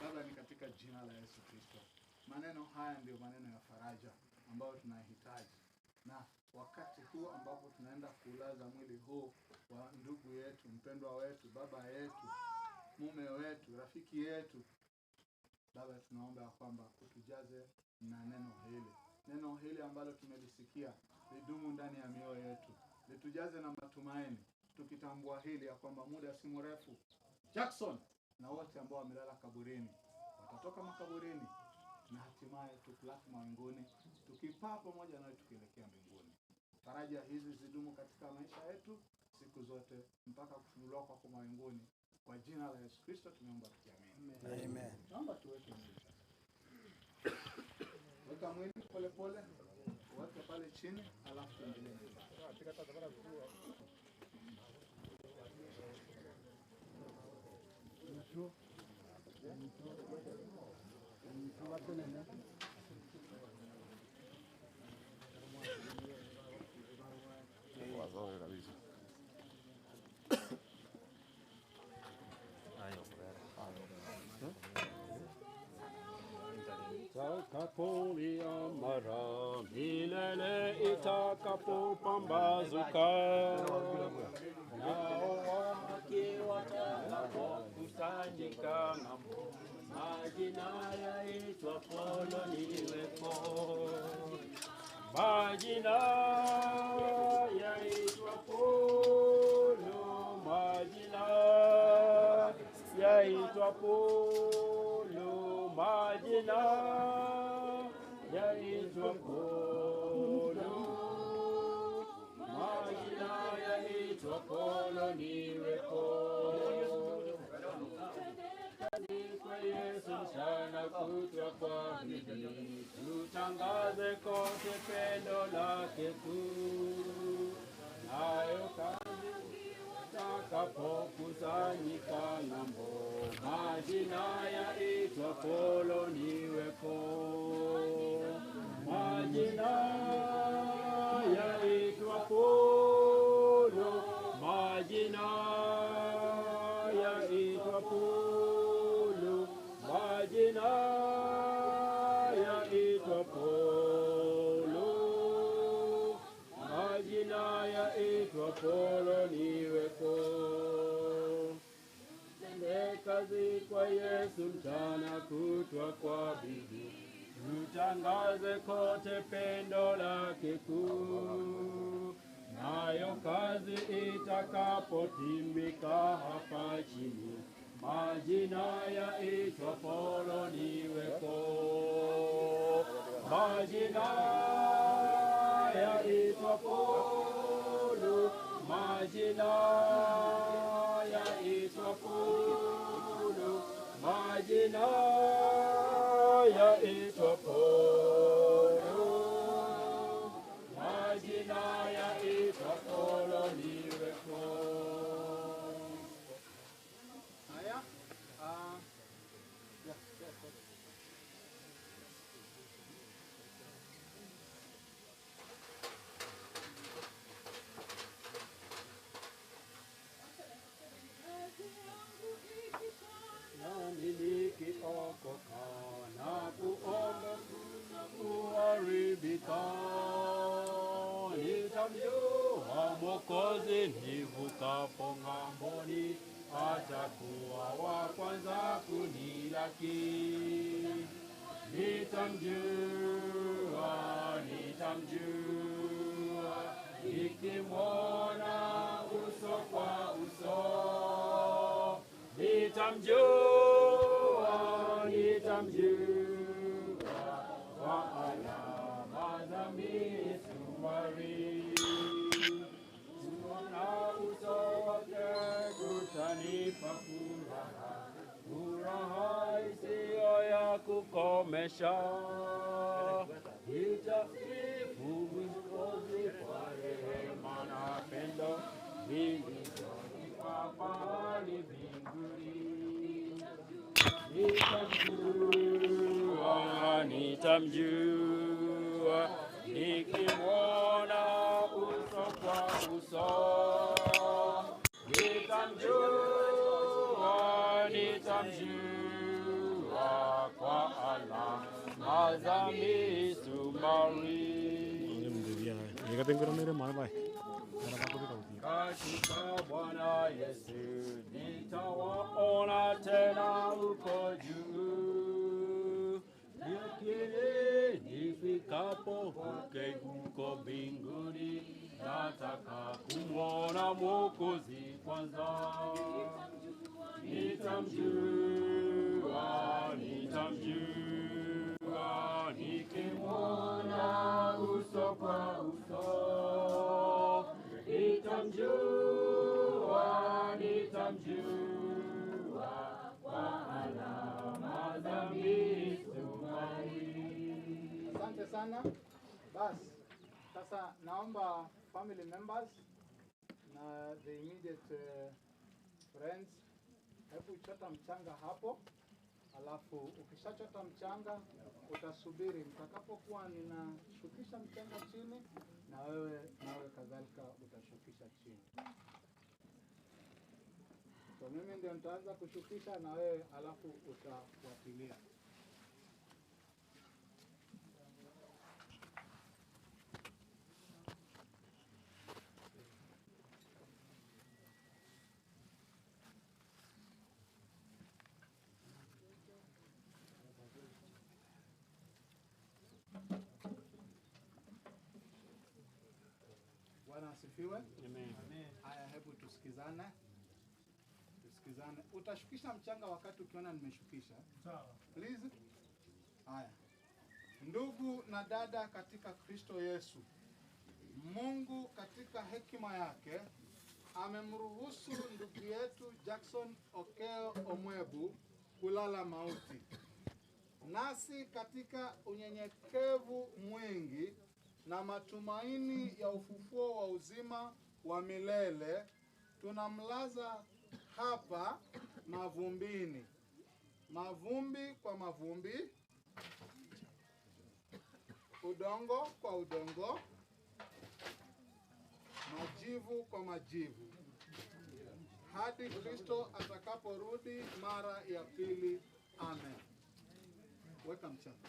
[SPEAKER 13] Baba, ni katika jina la Yesu Kristo. Maneno haya ndio maneno ya faraja ambayo tunahitaji. Na wakati huu ambapo tunaenda kulaza mwili huu wa ndugu yetu, mpendwa wetu, baba yetu, mume wetu, rafiki yetu, Baba, tunaomba ya kwamba utujaze na neno hili ambalo tumelisikia lidumu ndani ya mioyo yetu, litujaze na matumaini, tukitambua hili ya kwamba muda si mrefu Jackson na wote ambao wamelala kaburini watatoka makaburini na hatimaye tukulaki mawinguni, tukipaa pamoja nawe tukielekea mbinguni. Faraja hizi zidumu katika maisha yetu siku zote mpaka kufunuliwa kwako mawinguni. Kwa jina la Yesu Kristo tumeomba tukiamini.
[SPEAKER 5] Amen.
[SPEAKER 13] Naomba tuweke mwili. Weka mwili pole pole, weke pale chini, alafu tuendelee.
[SPEAKER 5] Takapolia mara milele itakapopambazuka, nao wake watakapokusanyika ng'ambo, majina yaitwapo niwepo, majina yaitwapo, majina yaitwapo, majina yaitwa Polo, majina yaitwa Polo niwepo. Kwa Yesu mchana kutwa kwa bidii, tutangaze kote pendo lake kuu, nayo kazi takapokusanyika ng'ambo, majina yaitwa Polo niwepo, majina yaitwa Polo, majina yaitwa Polo, majina yaitwa Polo, majina yaitwa Polo niwepo. Tende kazi kwa Yesu mchana kutwa kwa bidii, tutangaze kote pendo lake kuu, nayo kazi itakapotimika hapa chini, majina yaitwa Polo niwepo, majina yaitwa Polo, majina yaitwa Polo, majina yaitwa Polo, majina yaitwa Polo niwepo.
[SPEAKER 13] Haya,
[SPEAKER 5] nami nikiokoka na kuomba kuharibika, nitamjua Mwokozi nivukapo ng'amboni, atakuwa wa kwanza kunilaki. Nitamjua, nitamjua, nikimwona uso kwa uso. Nitamjua, nitamjua, kwa alama za misumari. Kuona uso wake kutanipa furaha, furaha isiyo ya kukomesha. Nitasifu Mwokozi kwa rehema na pendo vilivyonikwa pahali mbinguni. Nitamjua, nitamjua, nikimwona uso kwa uso. Nitamjua kwa alama za misumari. Katika Bwana Yesu nitawaona tena huko juu, nifikapo huko mbinguni, nataka kumwona Mwokozi kwanza. Nitamjua, nikimwona uso kwa uso. Nitamjua kwa alama za misumari.
[SPEAKER 13] Asante sana. Basi sasa naomba family members na the immediate friends, hebu chota mchanga hapo, alafu ukishachota mchanga utasubiri mtakapokuwa ninashukisha mchanga chini, na wewe kadhalika utashukisha chini. So mimi ndio nitaanza kushukisha na wewe alafu utafuatilia. Bwana asifiwe. Amen. Haya, hebu tusikizane. Utashukisha mchanga wakati ukiona nimeshukisha. Sawa. Please. Haya. Ndugu na dada katika Kristo Yesu, Mungu katika hekima yake amemruhusu ndugu yetu Jackson Okeo Omwebu kulala mauti. Nasi katika unyenyekevu mwingi na matumaini ya ufufuo wa uzima wa milele tunamlaza hapa mavumbini, mavumbi kwa mavumbi, udongo kwa udongo, majivu kwa majivu, hadi Kristo atakaporudi mara ya pili. Amen. Weka mchanga.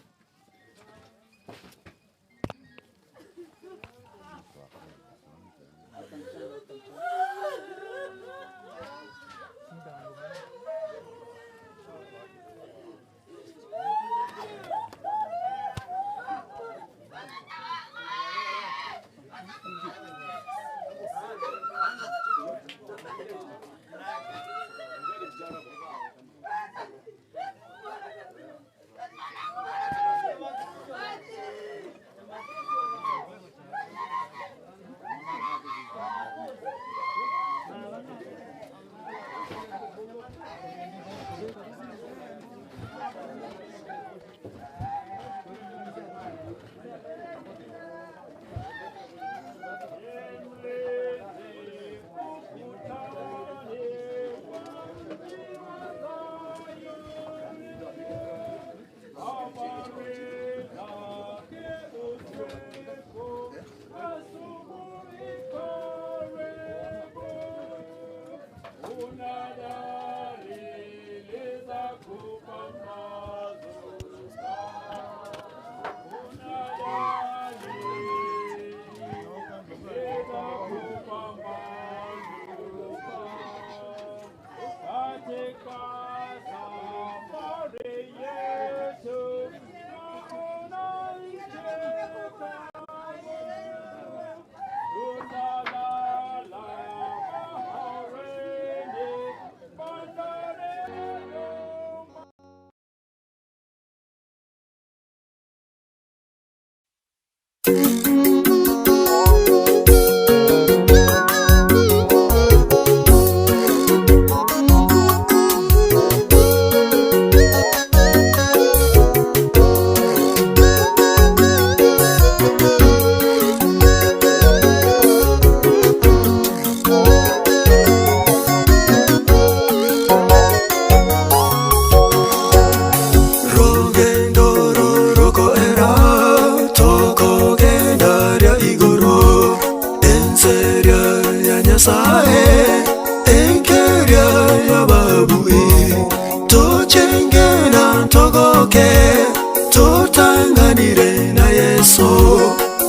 [SPEAKER 21] ntogoke tutanganire na Yesu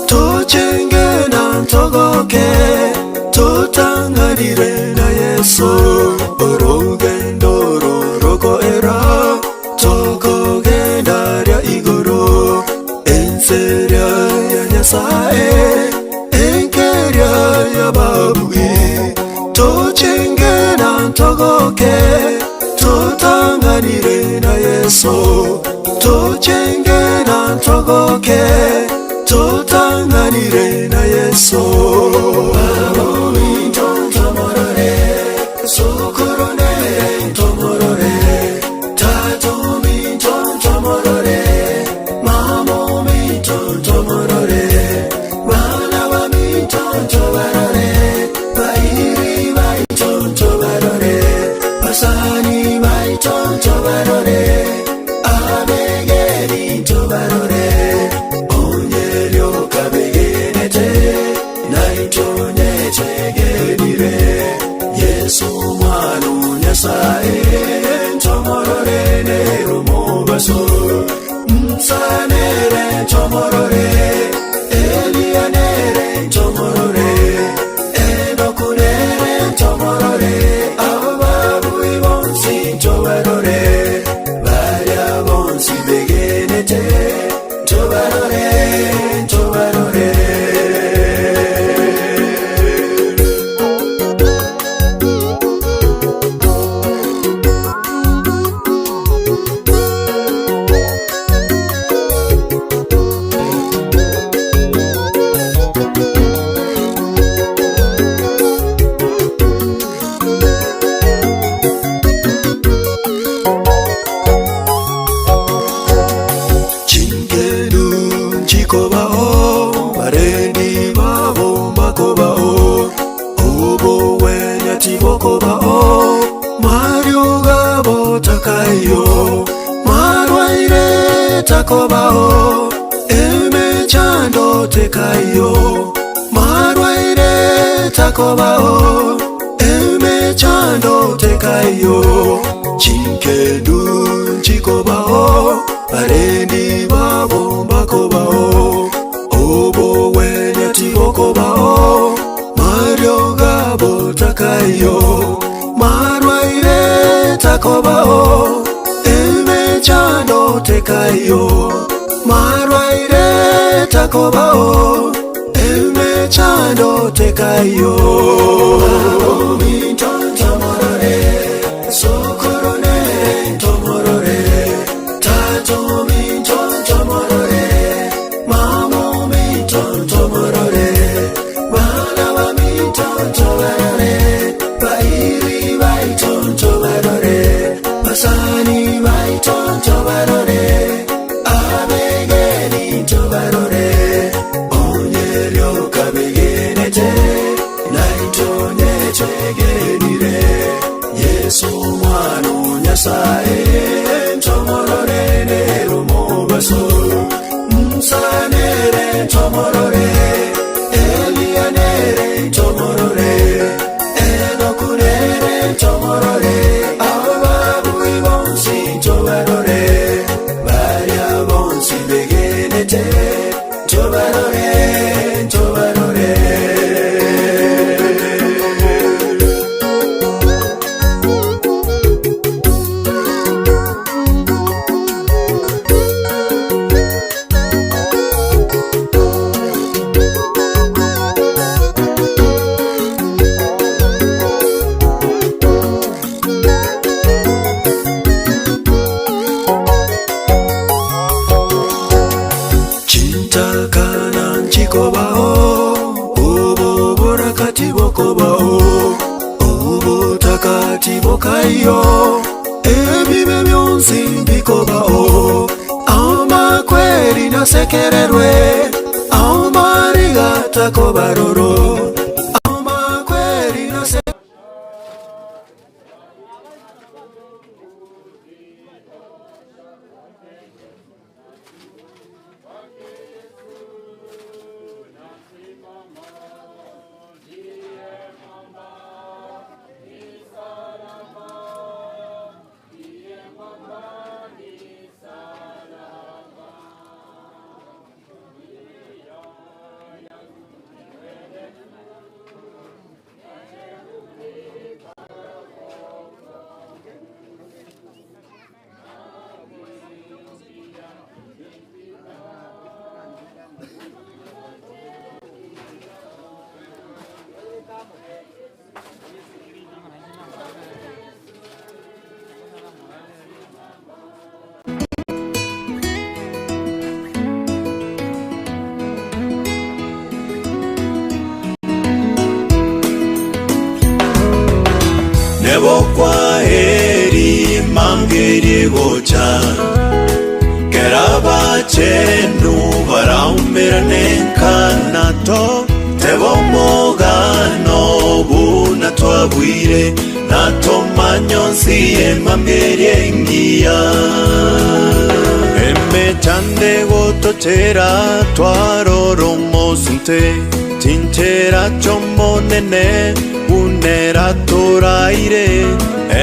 [SPEAKER 21] tuchenge na ntogoke tutanganire na Yesu orugendo roroko era tokogenda rya igoro enseria ya Nyasaye enkeria ya babui tuchenge na ntogoke tutanganire na Yesu tuchenge na ntogoke tutanganire na Yesu tomorore sokorone tomorore tatomi tomorore mamo mi tomorore wana wa mi tomorore bairi bai tomorore basani bai tomorore abegeri tomorore onyelio kabegenete naitonye chegenire Yesu mwanu Nyasaye tomorore nerumo baso msanere tomorore elianere tomorore enokunere tomorore ababu ibonsi tomorore varia bonsi begenete tomorore tomorore takobao emechando tekayo marwaire takobao emechando tekayo chinkendu chikobao arendi babo bakobao obo wenya tibokobao mario gabo takayo marwaire takobao emechando tekayo marwaire takobao emechando tekayo tomorore sokorone tomorore tato mi tomorore mamo mi tomorore wana wa mi tomorore bairi bai tomorore basani bai tomorore abegeni tomorore onyelio kabegenete naitonye chegenire Yesu mwanu Nyasaye tomorore nerumo baso msanere tomorore elianere tomorore enokunere tomorore ababu ibonsi tomorore varia bonsi begenete tomorore tomorore Kayo ebibe byonsi bikobao amakweri nasekererwe amariga takobaroro amakweri nase
[SPEAKER 16] Salama,
[SPEAKER 21] mambierie gocha keraba chenu baraumirane kanato tebo mogano buna twabwire nato manyonsi emambierie ngia emechande gototera twaroromosunte tinchera chomonene unera toraire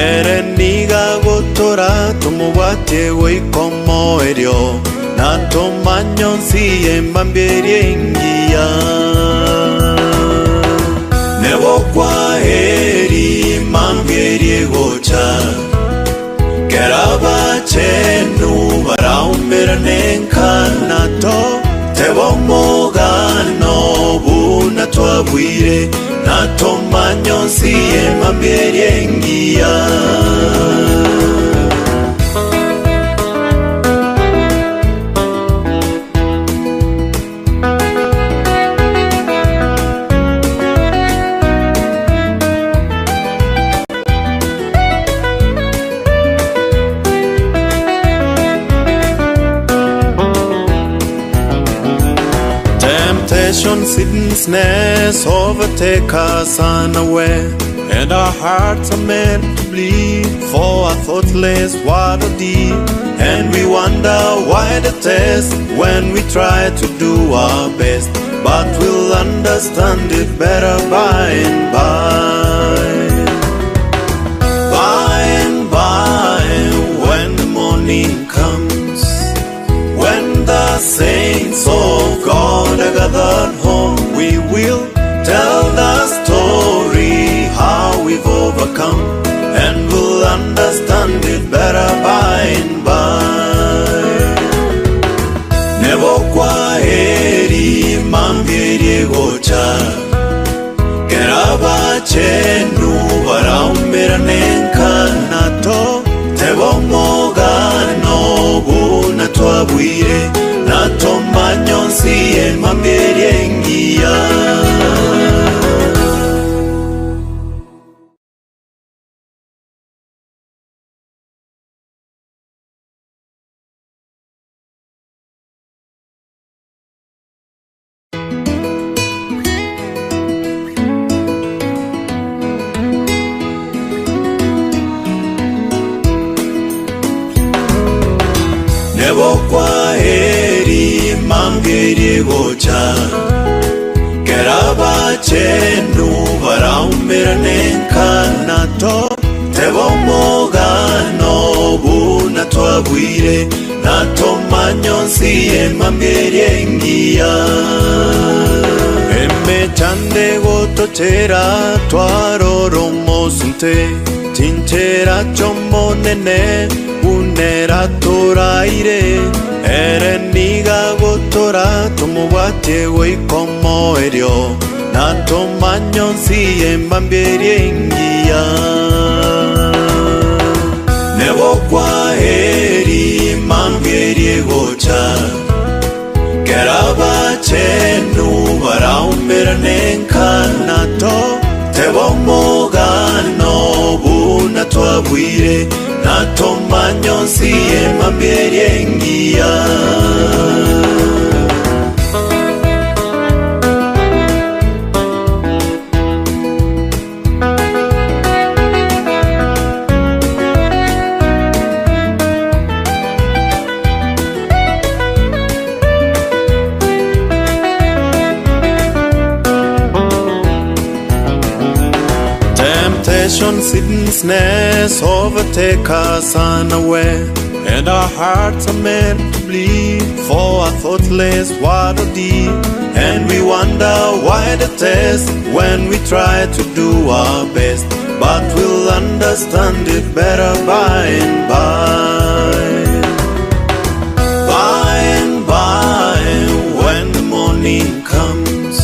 [SPEAKER 21] ereniga gotora tumubate goikomo erio nato manyonsi embambierie ngia nebo kwa heri mambierie gocha keraba chenu baraumirane nkanato tebo mogano buna twabwire nato manyonsi emambierie ngia Sickness overtake us unaware, and our hearts are meant to bleed for a thoughtless what a deed. And we wonder why the test when we try to do our best, but we'll understand it better by and by. By and by, when the morning comes, when the saints of God are gathered home, we will tell the story how we've overcome, and we'll understand it better by and by. Nebo kwa heri mambierie gocha keraba chenu baraumirane nkanato tebo mogano buna twabwire nato manyonsi emambierie ngia nebo kwa heri mambierie gocha keraba chenu baraumirane nkanato tebo mogano buna twabwire nato manyonsi emambierie ngia emechande gototera twaroromosunte tinchera chomonene unera toraire ereniga gotora tumubate goikomo erio nato manyonsi embambierie ngia nebo kwa heri mambierie gocha keraba chenu baraumirane nkanato tebo mogano buna twabwire nato manyonsi emambierie ngia Sickness overtake us unaware, and our hearts are meant to bleed for a thoughtless what a deed. And we wonder why the test when we try to do our best, but we'll understand it better by and by. By and by, when the morning comes,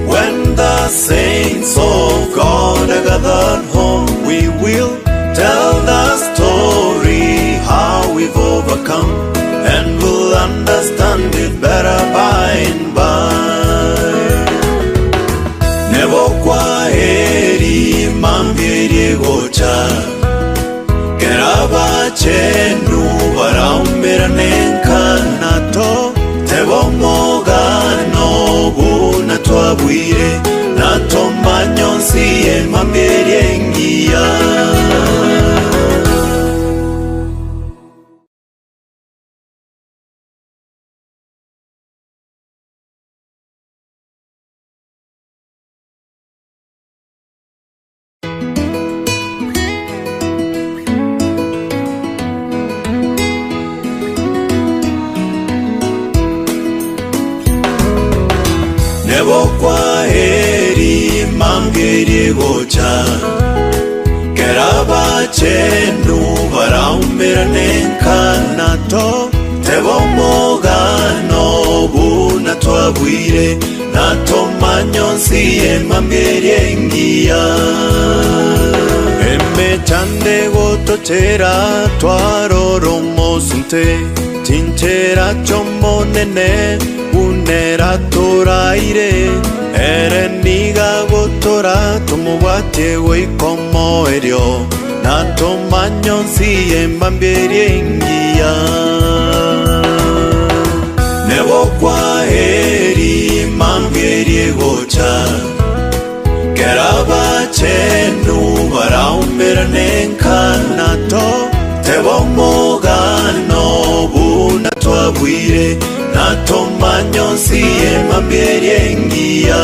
[SPEAKER 21] when the saints of God are gathered home, we will tell the story how we've overcome, and we'll understand it better by and by. Nebo kwa heri mambierie gocha keraba chenu baraumira nenkanato tebo mogano buna twabwire nato manyonsi emamberiengia. Nebo kwa heri mangerie gocha keraba chenu baraumira nenkanato tebo mogano buna twabwire nato manyonsi emamberiengia. Emechande gototera twaroromosunte tinchera chomonene unera toraire ereniga gotora tumubate goikomo erio nato manyonsi embamberiengia. Nebo kwa heri mangerie gocha keraba chenu baraumira nenkanato tebo mogano buna twabwire nato manyonsi emamberiengia.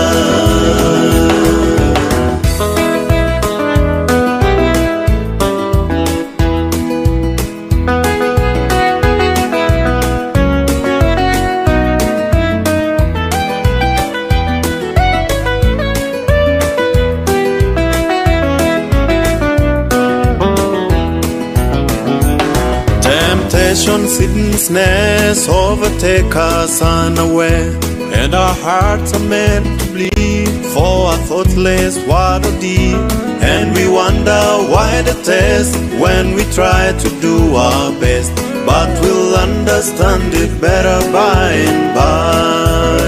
[SPEAKER 21] Temptation, sin, snares overtake us unaware, and our hearts are meant to bleed for a thoughtless word or deed. And we wonder why the test when we try to do our best, but we'll understand it better by and by.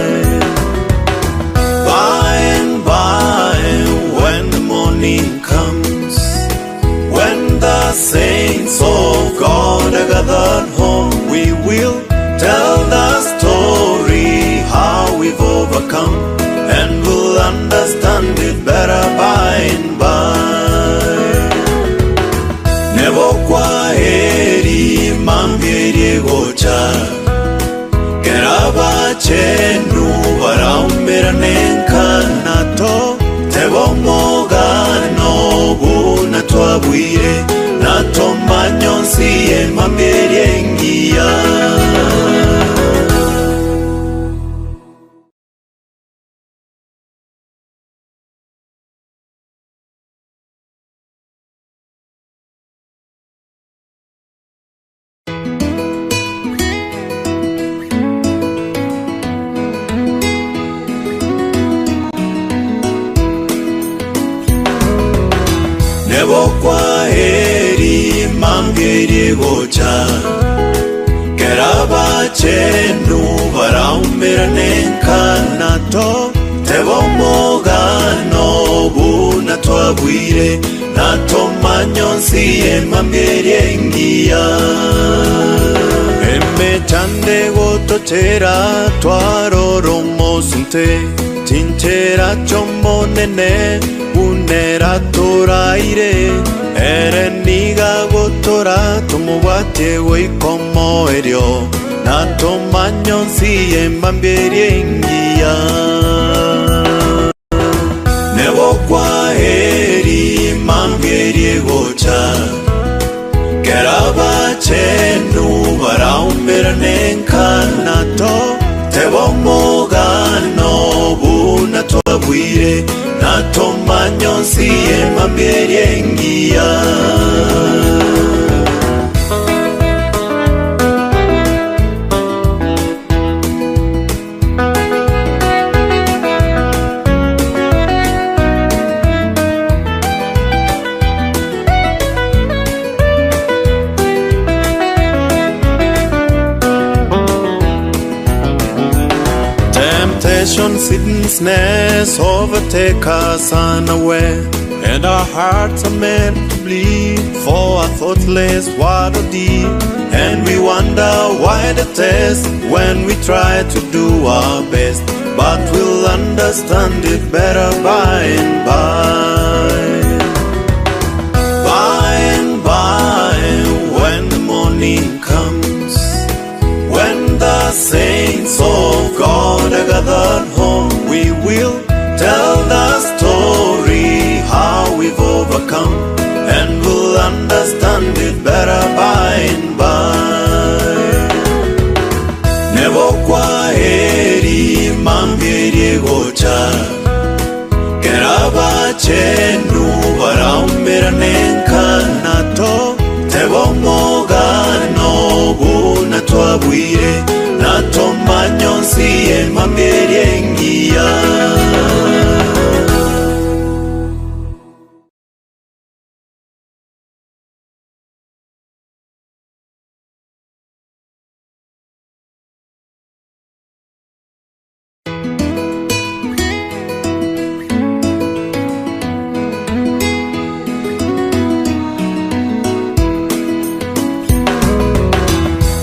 [SPEAKER 21] By and by, when the morning comes, when the saints of God are gathered home, we will tell the story how we've overcome, and we'll understand it better by and by. Nebo kwa heri mangerie gocha keraba chenu baraumira nenkanato tebo mogano buna twabwire nato manyonsi emamberiengia. Nebo kwa heri mangerie gocha keraba chenu baraumira nenkanato tebo mogano buna twabwire nato manyonsi emamberiengia. Emechande gototera twaroromosunte tinchera chomonene unera toraire ereniga gotora tumubate goikomo erio nato manyonsi embamberiengia. Nebo kwa heri mangerie gocha keraba chenu baraumira nenkanato tebo mogano buna twabwire nato manyonsi emamberiengia. Temptation, sin, snares overtake us unaware, and our hearts are meant to bleed for a thoughtless word or deed. And we wonder why the test when we try to do our best. But we'll understand it better by and by. By and by, when the morning comes, when the saints of God are gathered home, we will tell the story how we've overcome, and we'll understand it better by and by. Never kwaheri mambiri gocha keraba chenu baraumira nenkanato tebo mogano buna twabwire nato manyonsi emambiri engia.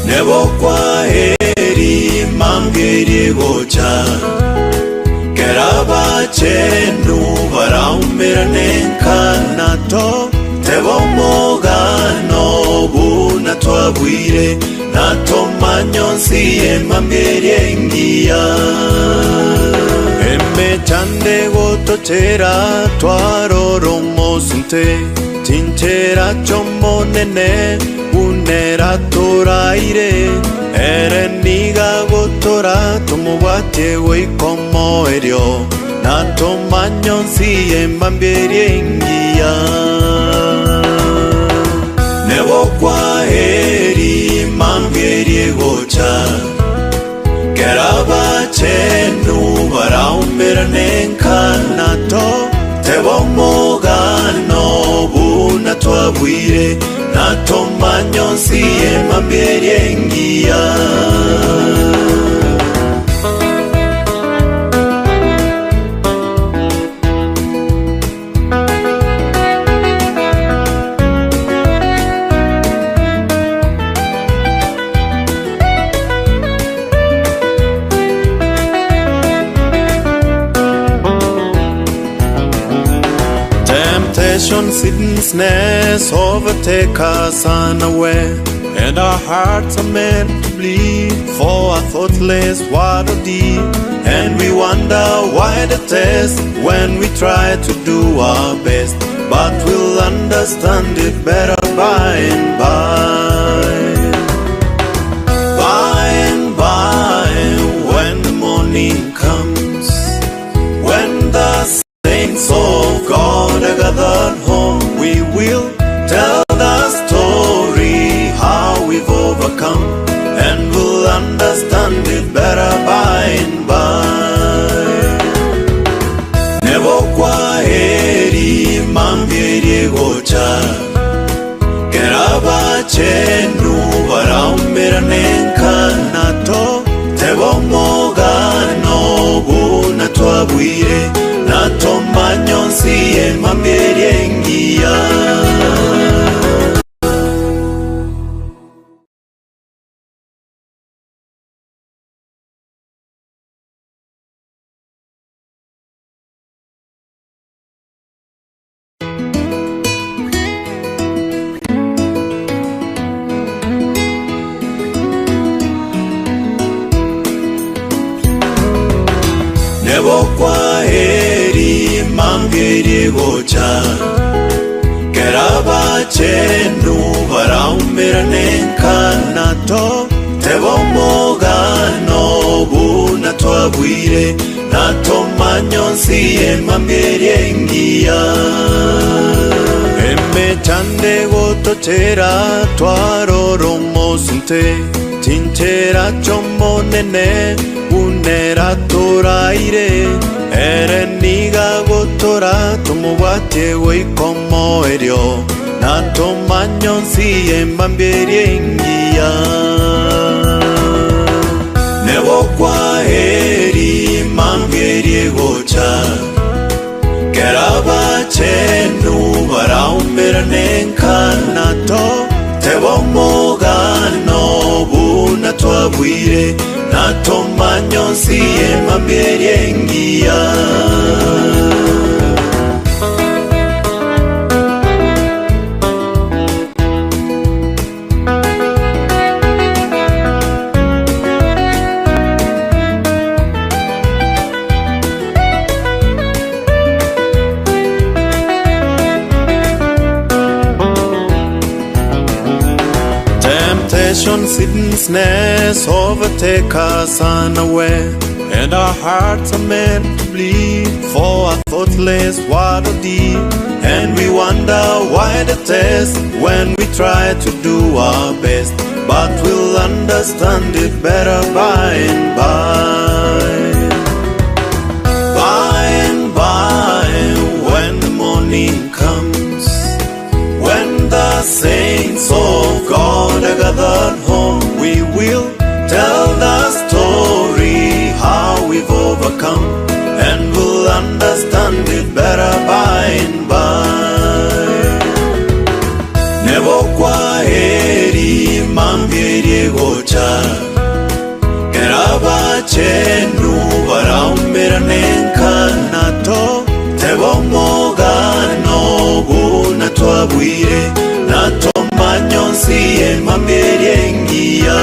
[SPEAKER 21] Nebo kwaheri mambiri gocha keraba chenu baraumira nenkanato tebo mogano buna twabwire nato manyonsi emambiri engia. Emechande gototera twaroro mosunte tinchera chomonene unera toraire ereniga gotora tumubate goikomo erio nato manyonsi emambiri engia. Nebo kwaheri mambiri gocha keraba chenu baraumira nenkanato tebo mogano buna twabwire nato manyonsi emambiri engia. Temptation, sickness overtake us unaware, and our hearts are meant to bleed for a thoughtless word or deed. And we wonder why the test when we try to do our best. But we'll understand it better by and by. By and by, when the morning comes, when the saints of God are gathered home, we will tell the story how we've overcome, and we'll understand it better by and by. Nebo kwaheri mambiri gocha keraba chenu baraumira nenkanato tebo mogano buna twabwire nato manyonsi emambiri engia. Nebo kwaheri mambiri gocha keraba chenu baraumira nenkanato tebo mogano buna twabwire nato manyonsi emambiri engia. Emechande gototera twaroro mosunte tinchera chomonene unera toraire ereniga gotora tumubate goikomo erio nato manyonsi emambiri engia. Nebo kwaheri mambiri gocha keraba chenu baraumira nenkana twabwire natomanyo siye mamberiengia. Temptation, sin, snares overtake us unaware, and our hearts are meant to bleed for a thoughtless word or deed. And we wonder why the test when we try to do our best, but we'll understand it better by and by. By and by, when the morning comes, when the saints of God are gathered home, we will tell the story how we've overcome, and we'll understand it better by and by. Never kwaheri mambiri gocha, keraba chenu barambera nenkanato, tebo mogano guna twabwire natomanyo siye mamberiengia.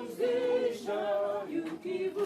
[SPEAKER 3] Kutupumzisha, you give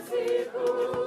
[SPEAKER 3] Siku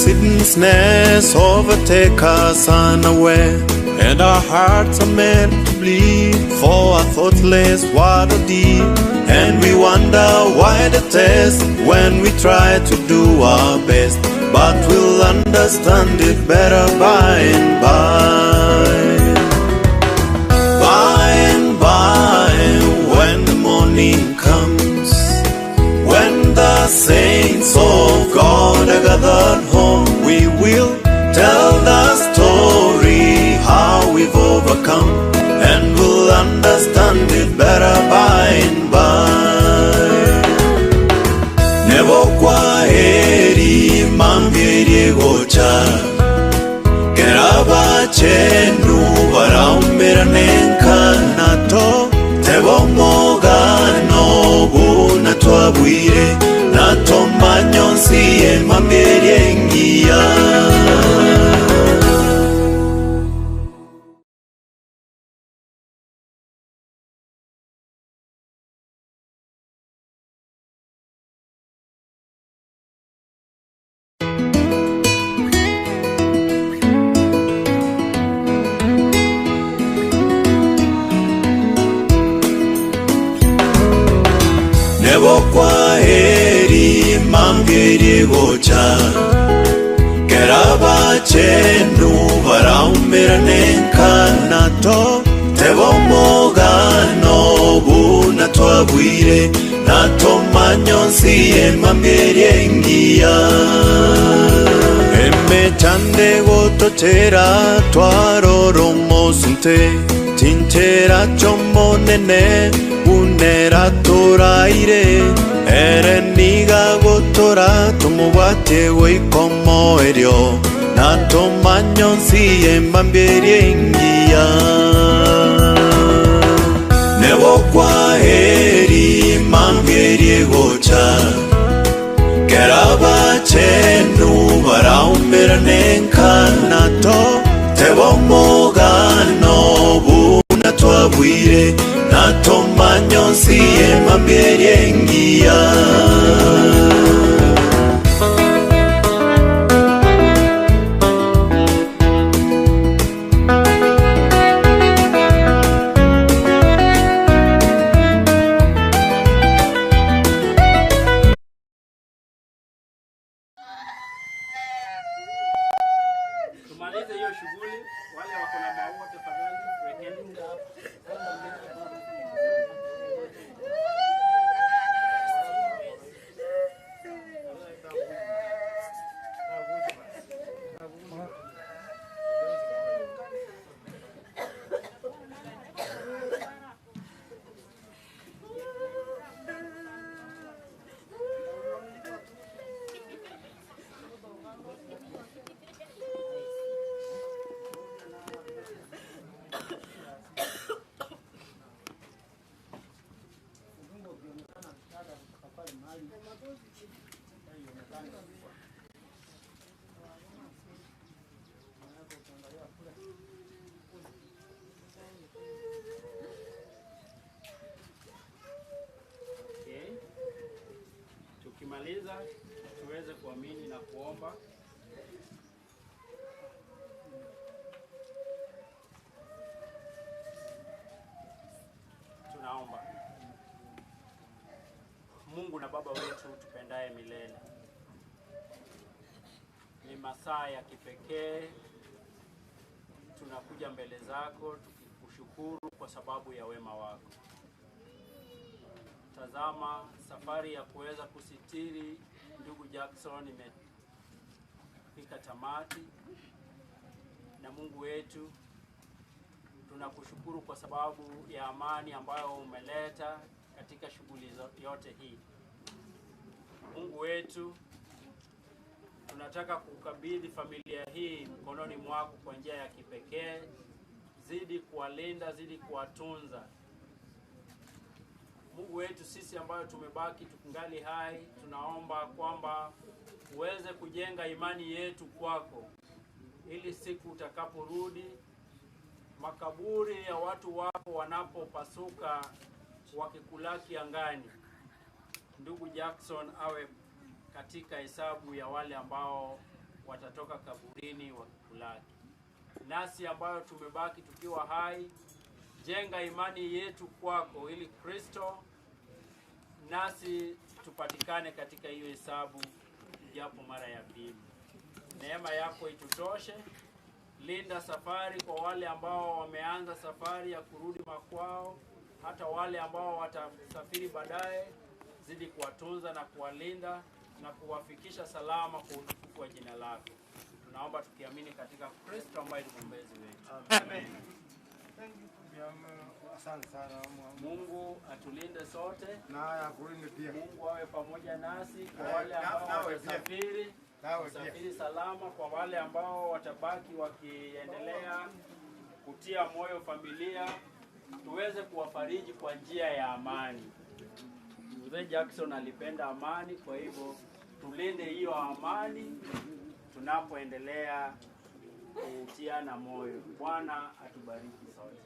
[SPEAKER 21] Hidden snares overtake us unaware, and our hearts are meant to bleed for a thoughtless what a deed. And we wonder why the test when we try to do our best, but we'll understand it better by and by. By and by, when the morning comes, when the saints of God are gathered home, we will tell the story how we've overcome, and we'll understand it better by and by. Nebo kwa heri mambiri gocha, keraba chenu baraumbira nenkanato, tebo mogano guna twabwire, nato manyons nebo kwa heri mangeri gocha keraba chenu baraumira nenkanato tebo mogano buna twabwire natomanyosi emamberie ngia emechande gototera twaroromosunte tintera chomonene unera toraire ereniga gotora tumubate goikomo erio natomanyonsi embamberie ngia nebo kwa heri mangeri gocha keraba chenu baraumira nenkanato tebo mogano buna twabwire natomanyonsi emamberie ngia
[SPEAKER 5] Tumalize hiyo shughuli. Wale wako na maua tafadhali wekeni hapa. Okay. Tukimaliza tuweze kuamini na kuomba. Tunaomba. Mungu na Baba wetu tupendaye milele, ni masaa ya kipekee tunakuja mbele zako tukikushukuru kwa sababu ya wema wako. Tazama, safari ya kuweza kusitiri ndugu Jackson imefika tamati, na Mungu wetu tunakushukuru kwa sababu ya amani ambayo umeleta katika shughuli yote hii. Mungu wetu, tunataka kukabidhi familia hii mkononi mwako kwa njia ya kipekee. Zidi kuwalinda, zidi kuwatunza. Mungu wetu, sisi ambayo tumebaki tukingali hai, tunaomba kwamba uweze kujenga imani yetu kwako, ili siku utakaporudi makaburi ya watu wako wanapopasuka wakikulaki angani, ndugu Jackson awe katika hesabu ya wale ambao watatoka kaburini wakikulaki. Nasi ambayo tumebaki tukiwa hai, jenga imani yetu kwako, ili Kristo nasi tupatikane katika hiyo hesabu japo mara ya pili. Neema yako itutoshe. Linda safari kwa wale ambao wameanza safari ya kurudi makwao, hata wale ambao watasafiri baadaye. Zidi kuwatunza na kuwalinda na kuwafikisha salama kwa utukufu wa jina lako. Tunaomba tukiamini katika Kristo ambaye ni mwombezi wetu. Amen.
[SPEAKER 16] Asante sana
[SPEAKER 5] Mungu atulinde sote.
[SPEAKER 16] Na akulinde pia.
[SPEAKER 5] Mungu awe pamoja nasi kwa wale ambao watasafiri. Safiri salama kwa wale ambao watabaki wakiendelea kutia moyo familia. Tuweze kuwafariji kwa njia ya amani. Mzee Jackson alipenda amani, kwa hivyo tulinde hiyo amani tunapoendelea kutiana moyo. Bwana atubariki sote.